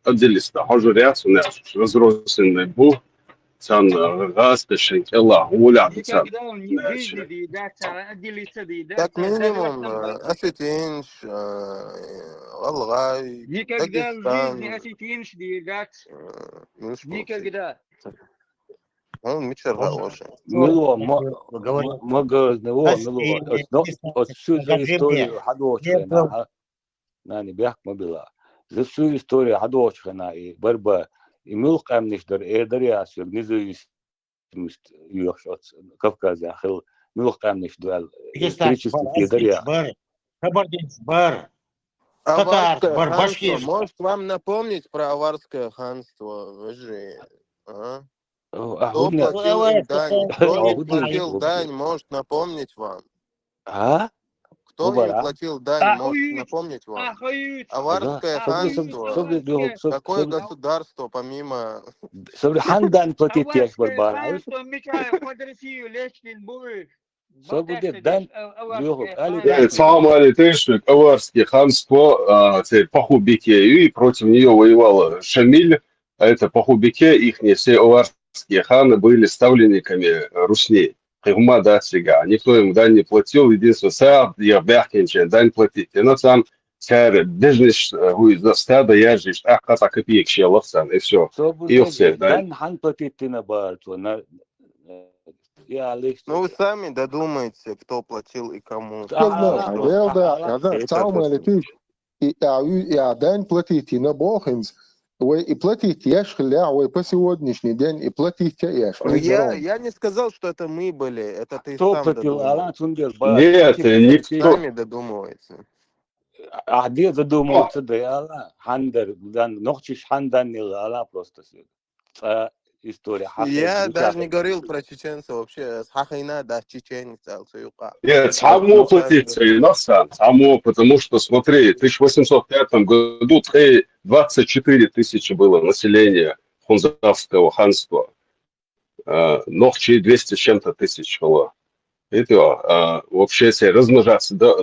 Speaker 7: отделился хожуряц у нас разросленный бу цан гаспешен кела уля цан.
Speaker 12: Так минимум осетинш, Алгай, Дагестан. Он мечерга вообще.
Speaker 9: Мило, от всю историю хадочена, нани бях мобила. За всю историю хадочена и борьба и милк амништер эдриасюр независимость юршот Кавказа хил милк амништер электрический эдриа.
Speaker 12: Аварское ханство. Может вам напомнить про аварское ханство? Вы же, Кто платил им дань? Кто им платил дань, может напомнить вам. Кто им платил дань, может напомнить вам. Аварское ханство. Какое государство помимо...
Speaker 9: Хандан платит тех барбар.
Speaker 7: Самое летейшее аварское ханство, Пахубике, и против нее воевал Шамиль, а это Пахубике, их все аварские ханы были ставленниками русней. Да, сега. Никто им дань не платил, единственное, сам я бяхкинче дань платить. Но сам сэр бежниш за стада яжиш, ката копеек щелов сам, и все. И все,
Speaker 9: дань хан платить ты на барту,
Speaker 12: Ну вы сами додумаете, кто платил и кому.
Speaker 11: Самое летейшее, дань платите на Бохенс. И платить яш хля, по сегодняшний день и платить яш.
Speaker 12: Я не сказал, что это мы были, это ты сам додумываешься.
Speaker 7: Нет, никто.
Speaker 12: Сами додумывается.
Speaker 9: А где задумываться, да, хандер, ночиш хандан не лала просто история.
Speaker 12: Я даже не говорил про чеченцев вообще, с Хахайна, да, чеченец,
Speaker 7: Нет, само платить, само, потому что, смотри, в 1805 году 24 тысячи было населения Хунзавского ханства. Нохчи 200 с чем-то тысяч было. Это вообще, если размножаться, да,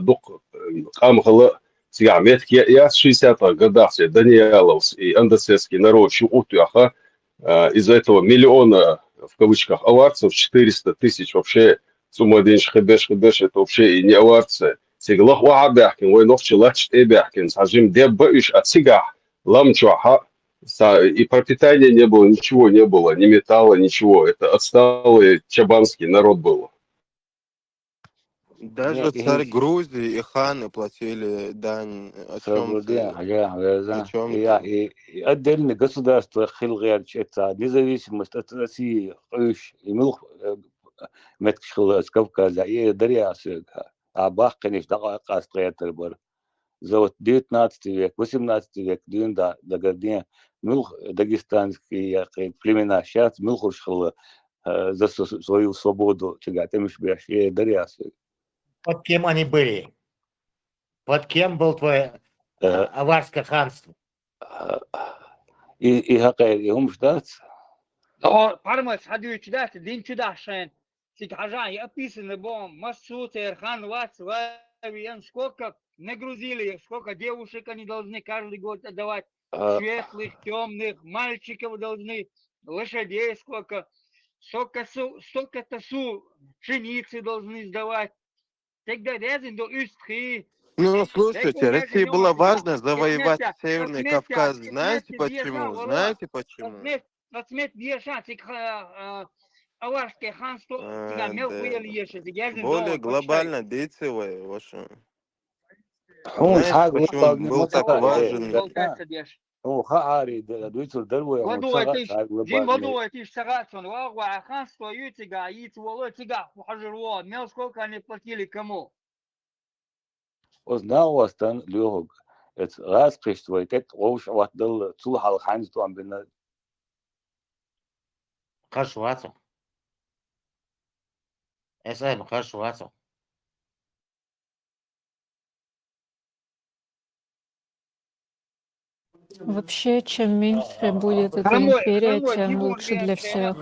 Speaker 7: хамгала,
Speaker 16: Цигамет, я с 60-х годах, Даниэловс и андесский народ, Утюха, из-за этого миллиона, в кавычках, аварцев, 400 тысяч вообще, сумма денег, хебеш, это вообще и не аварцы. Сиглах ваабяхкин, войнов челач эбяхкин, сажим деббаиш от сигах, ламчуаха, и пропитания не было, ничего не было, ни металла, ничего. Это отсталый чабанский народ был.
Speaker 12: Даже царь Грузии и ханы платили дань. О чем ты? О чем ты?
Speaker 9: И отдельное государство хилгерч это независимость от России, имел меткшил с Кавказа и Дарьясыга. А бах, конечно, кастрейтер был. За вот 19 век, 18 век, дюнда догадне, мил дагестанские племена сейчас мил хуршил за свою свободу, чего ты миш бьешь и Дарьясыга.
Speaker 3: Под кем они были? Под кем был твое аварское ханство?
Speaker 9: И хакер, и умждаться.
Speaker 14: Пармас хадюч дат, дин чудашен. Сикхажан, я описаны бом, Масуд, Эрхан, Вац, Вавиан, сколько нагрузили, сколько девушек они должны каждый год отдавать, светлых, темных, мальчиков должны, лошадей сколько тасу пшеницы должны сдавать. Тогда резин до Устхи.
Speaker 12: Ну, слушайте, России было важно завоевать Северный Кавказ. Знаете почему? Знаете почему?
Speaker 14: Отмет Бешан, аварское ханство,
Speaker 12: более глобально дейцевое ваше.
Speaker 9: Он
Speaker 12: знаете, почему он был так важен?
Speaker 9: هو خاري دويتر دروي
Speaker 14: جيم بدو تيش سغاتون واغوا خاصو يوتيغا يتولو تيغا وحجروا ميلسكو كان يبلاتيلي كمو
Speaker 9: وزناو استن لوغ ات راس قشتوي تك اوش واتدل تول خانز تو ام بنا
Speaker 3: خشواتو اسال خشواتو
Speaker 10: Вообще, чем меньше будет эта империя, тем лучше для всех.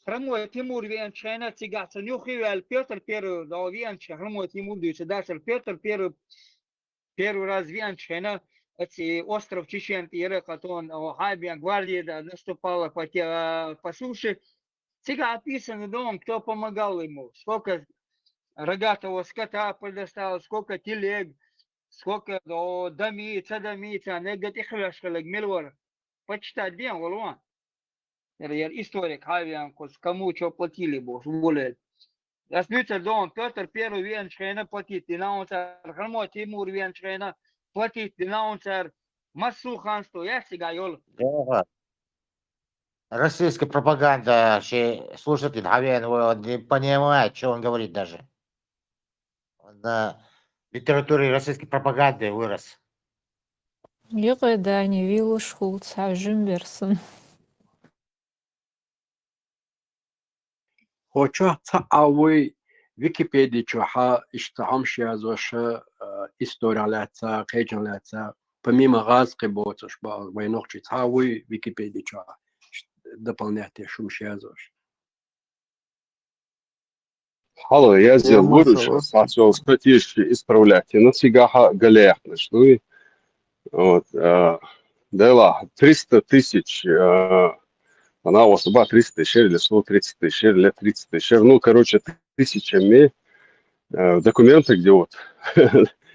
Speaker 14: Хромой Тимур Венчана тягаться. Нюхивал Петр первый, да Венча, Хромой Тимур дальше Петр первый раз Венчана, эти остров Чечен, Иракатон, Хабия, гвардия наступала по суше. Сега описано дом, кто помогал ему, сколько рогатого скота предоставил, сколько телег, сколько домица, негат и храшкалек милвар. Почитать bien, волуан. Историк, Хавиан, кому что платили, бог, более. Разбьются дом, Петр первый Венчана платит, Динаунцар, Хромо Тимур Венчана платит, Динаунцар, массу ханство, я сега йол.
Speaker 3: Российская пропаганда, слушатель Хавиан, не понимает, что он говорит даже. Он на литературе российской пропаганды вырос.
Speaker 10: Да, не Вилла Шхулц, а Жимберсон.
Speaker 13: Хоча تعوي ويكيبيديا جوها اشتعام شيازوشا история قيجن помимо غازقي بوتش با وينوخشي تعوي ويكيبيديا جوها дополнять шум шиазош.
Speaker 16: Алло, я сделал выручку, хотел статьи исправлять. И на сигаха галеяхны, что и вот, да, 300 тысяч, она у вас 300 тысяч или 130 тысяч или 30 тысяч, ну, короче, тысячами документы, где вот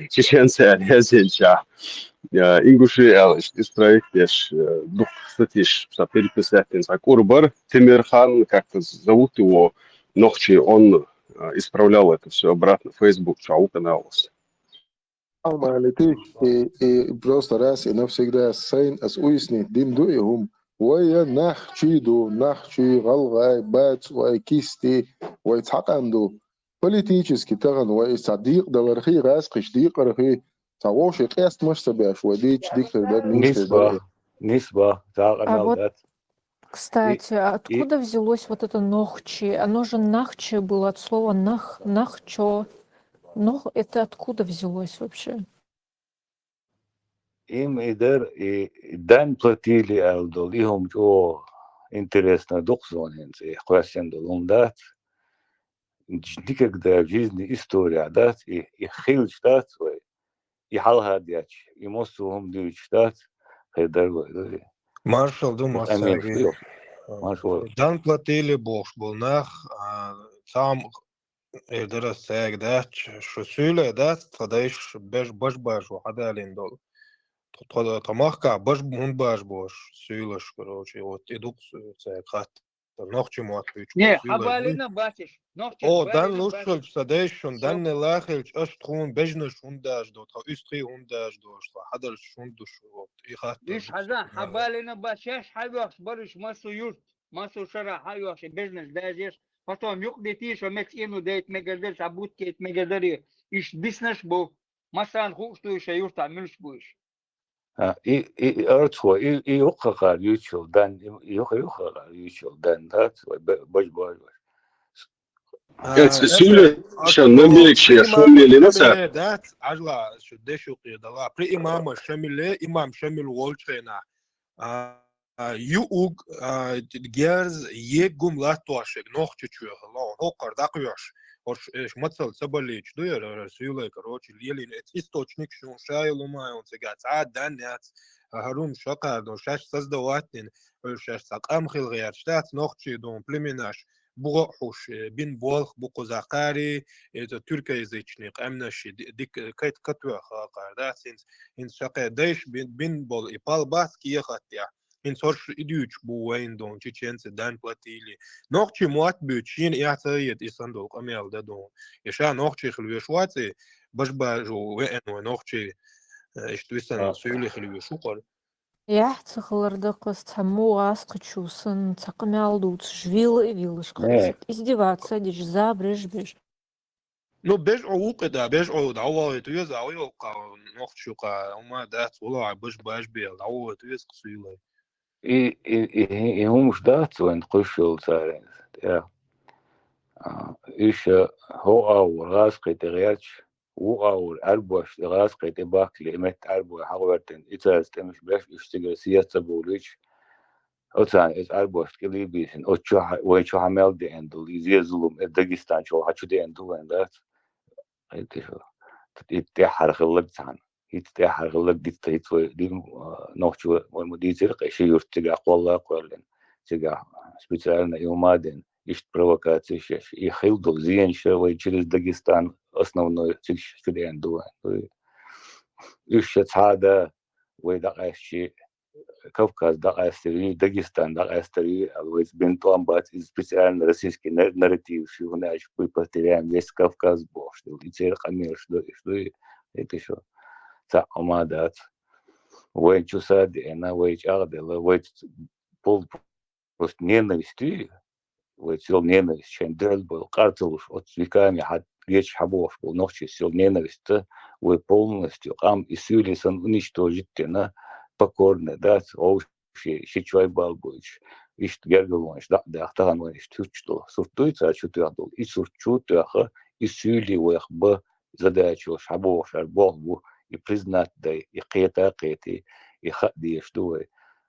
Speaker 16: чеченцы, алязенча, ингуши, исправить, дух статьи, переписать, Урбар Тимирхан, как-то зовут его, Нохчи, он исправлял это все обратно в Facebook, чау каналс.
Speaker 11: Просто раз и навсегда сайн as уяснить димдуихум ويا نخشيدو نخشي غلغاي بات وكيستي ويتحقندو политически таган ويصديق دغرخي راس قشديق رخي تعوش قياس مش تبعش وديش ديك
Speaker 9: نسبة
Speaker 10: А вот, кстати, откуда взялось вот это нохчи? Оно же нахчи было от слова нахчо. Это откуда взялось вообще?
Speaker 9: Им идер и дан платили алдол, ихом о интересно докзоненц, и хвастен долом дат. Никогда в жизни история дат, и хилч дат, يحلها دياتش يمسوهم ديوشتات هيدر ويدري
Speaker 19: Marshall du
Speaker 9: أمين
Speaker 19: Masagi.
Speaker 9: شو ما شو
Speaker 19: Dan platili box bolnach sam درس ساق دات شو سيلة دات تدايش باش وحدا ليندول تماخكا باش هون باش سيلش كروچي вот идут ساق نوخچي موات بيچ
Speaker 14: Не,
Speaker 19: سيلة
Speaker 14: хабалина батиш. Нохче
Speaker 19: او دان
Speaker 14: хабалина
Speaker 19: لوشل
Speaker 14: батиш.
Speaker 19: سدايشون دان
Speaker 14: Со
Speaker 19: لاخلش اشتخون بجنش هونداش دو تا استري هونداش دو حدل شوندش вот и хат
Speaker 14: Иш хаза хабалина батиш хайваш бариш масу юрт. Масу шара хайваш бизнес дазиш. Потом юк детиш мекс ину дейт мегадер сабут кет мегадари. Иш бизнес бу. Масан хушту иш юрт амилш буиш.
Speaker 9: إي أرتوا إي يوقع يوتيوب دان يوقع يوتيوب دان دات باش
Speaker 16: سيولة عشان ما بيكش يا شومي اللي نسا
Speaker 19: دات عجلا شدش وقيدلا بري إمام شامل إمام شامل والشينا يوغ جيرز يجوم لا تواشك نوخ تشوه لا هو قرداق يوش وش مثل سبليش دوير سيولة كروش اللي источник شون شاي لما يون سجات عاد دانات هروم شقا دو شاش سزدواتن شاش سقام خيل غير شتات نوخ تشي دون بلميناش بوحوش بين بولخ بوقزاقاري это тюркоязычный амнаши дик кайт катва хақарда син шақа дайш бин бол и палбаски ехатя ин сорш идюч бу вайндон чеченцы дан платили нохчи муат бючин яцает исандол камел да дон иша нохчи хлвешвати башбажу вен нохчи иштвисан сүйли хлвешукар
Speaker 10: Яхцехлардыкыс тамуас кычусын цакмялдут жвилы вилышкыцык издеваться диш забрежбеш.
Speaker 19: Ну беш оукыда беш о дава туез аука нохчука ума дат ула беш баш бел дава туез ксуйлы
Speaker 9: إي هم مش دات وين قشل صارين يا إيش هو أو راس قيت غيرش هو أو أربوش راس قيت باكلي مت أربو حاولتن إذا استمش بس يشتغل سياسة بوليش أوتان إز أربوش كلي بيسن أوتشو ويشو عمل دي أندو يزي ظلم داغستان شو هاتشو دي أندو وندات إيش يتحرق اللجان يتحرق اللج دي نوشو والمدير قيش يرتجع قولا قولن تجع специально يومادن إيش провокации شش يخيلدو زين شوي через Дагестан основной تيجي شو دي أندو إيش هذا ويدقاشي Кавказ дaqastiri, Дагестан дaqastiri, always бентом бат из специально российский нарратив, что у нас мы повторяем весь Кавказ был, что и теперь камер, что это еще та омадат, вой чусад, она вой чагдела, вой пол просто ненависти, вой сил ненависть, чем дрель был, картелуш от веками хат речь хабош был, ночи сил ненависть, вой полностью ам и сюлисан уничтожить на покорны, да, овши, шичвай балбуич, ишт гергалуаш, да, ахтагануаш, тучту, суртуйца, чутуядул, и сурчутуаха, и сюли уях б задачу шабош, арбогу, и признать, да, и қети, и хадди, что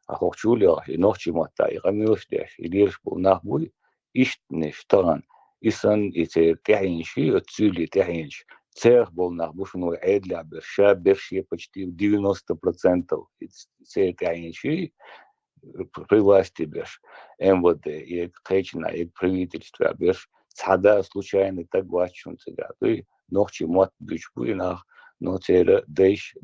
Speaker 9: а хохчулях, и ночи мата, и гамилштеш, и лирш был нахбуй, ишт не штаган, и сан, и те тяхинши, от сюли тяхинш, цех был нахбушну эдля берша берши почти 90% цех тяхинши при власти берш МВД и Кечна и правительство берш цада случайно так вачун цега ты ночи мот бичбуинах но цера дэш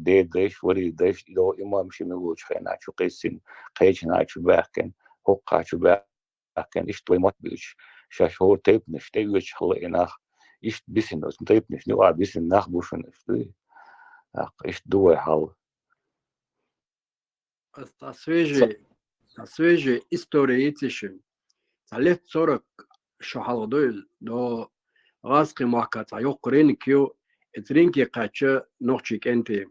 Speaker 9: вори дэш до имам шимилуч хайна чукисин Кечна чубакен хокка чубакен иштвай мот бич шашор тейп неште юч хлинах إيش بيسن بس متى نشنو بيسن ناخبوش نشتوي إيش دوي حال
Speaker 13: свежие истории тишин лет 40 шахалдой до غاسقي ماكا يقرين كيو اترينكي قاتشا نوخشيك انتي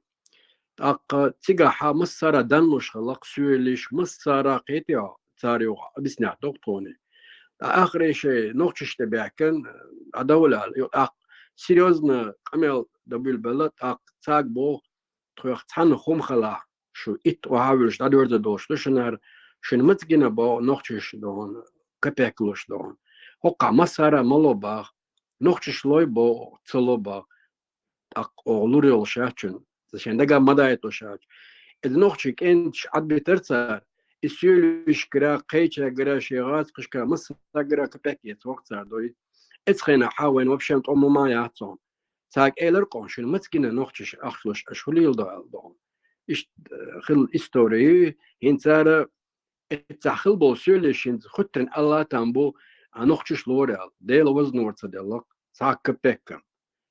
Speaker 13: اق تيغا مسارا دانوش خلق سويليش مسارا قيتيا تاريو بسنا دكتوني آخر شيء نوخش تبعكن عدولة اق سيريوزنا قمل دبل بلد اق تاق بو تروح تحن خوم خلا شو ات وهاولش دادور دوش شنر شن متجنا بو نوخش دون كبيكلوش دون هقا مسارا ملوبا نوخش لوي بو تلوبا اق اولوريول شاچن عشان ده قام مدى يتوشاج إذا نوخشك أنت عد بترسل السيولش كرا قيتشا كرا شيغات قشكا مصر كرا كباكيت وقت ساردوي اتخينا حاوين وبشمت أمو ما يعطون ساق إيلر قونشن متكنا نوخشش أخلوش أشولي يلدون إش خل إستوري هنسارة التحخل بو سيولش هنز خطرن الله تنبو نوخشش لورال ديل وزن ورتصدلق ساق كباكا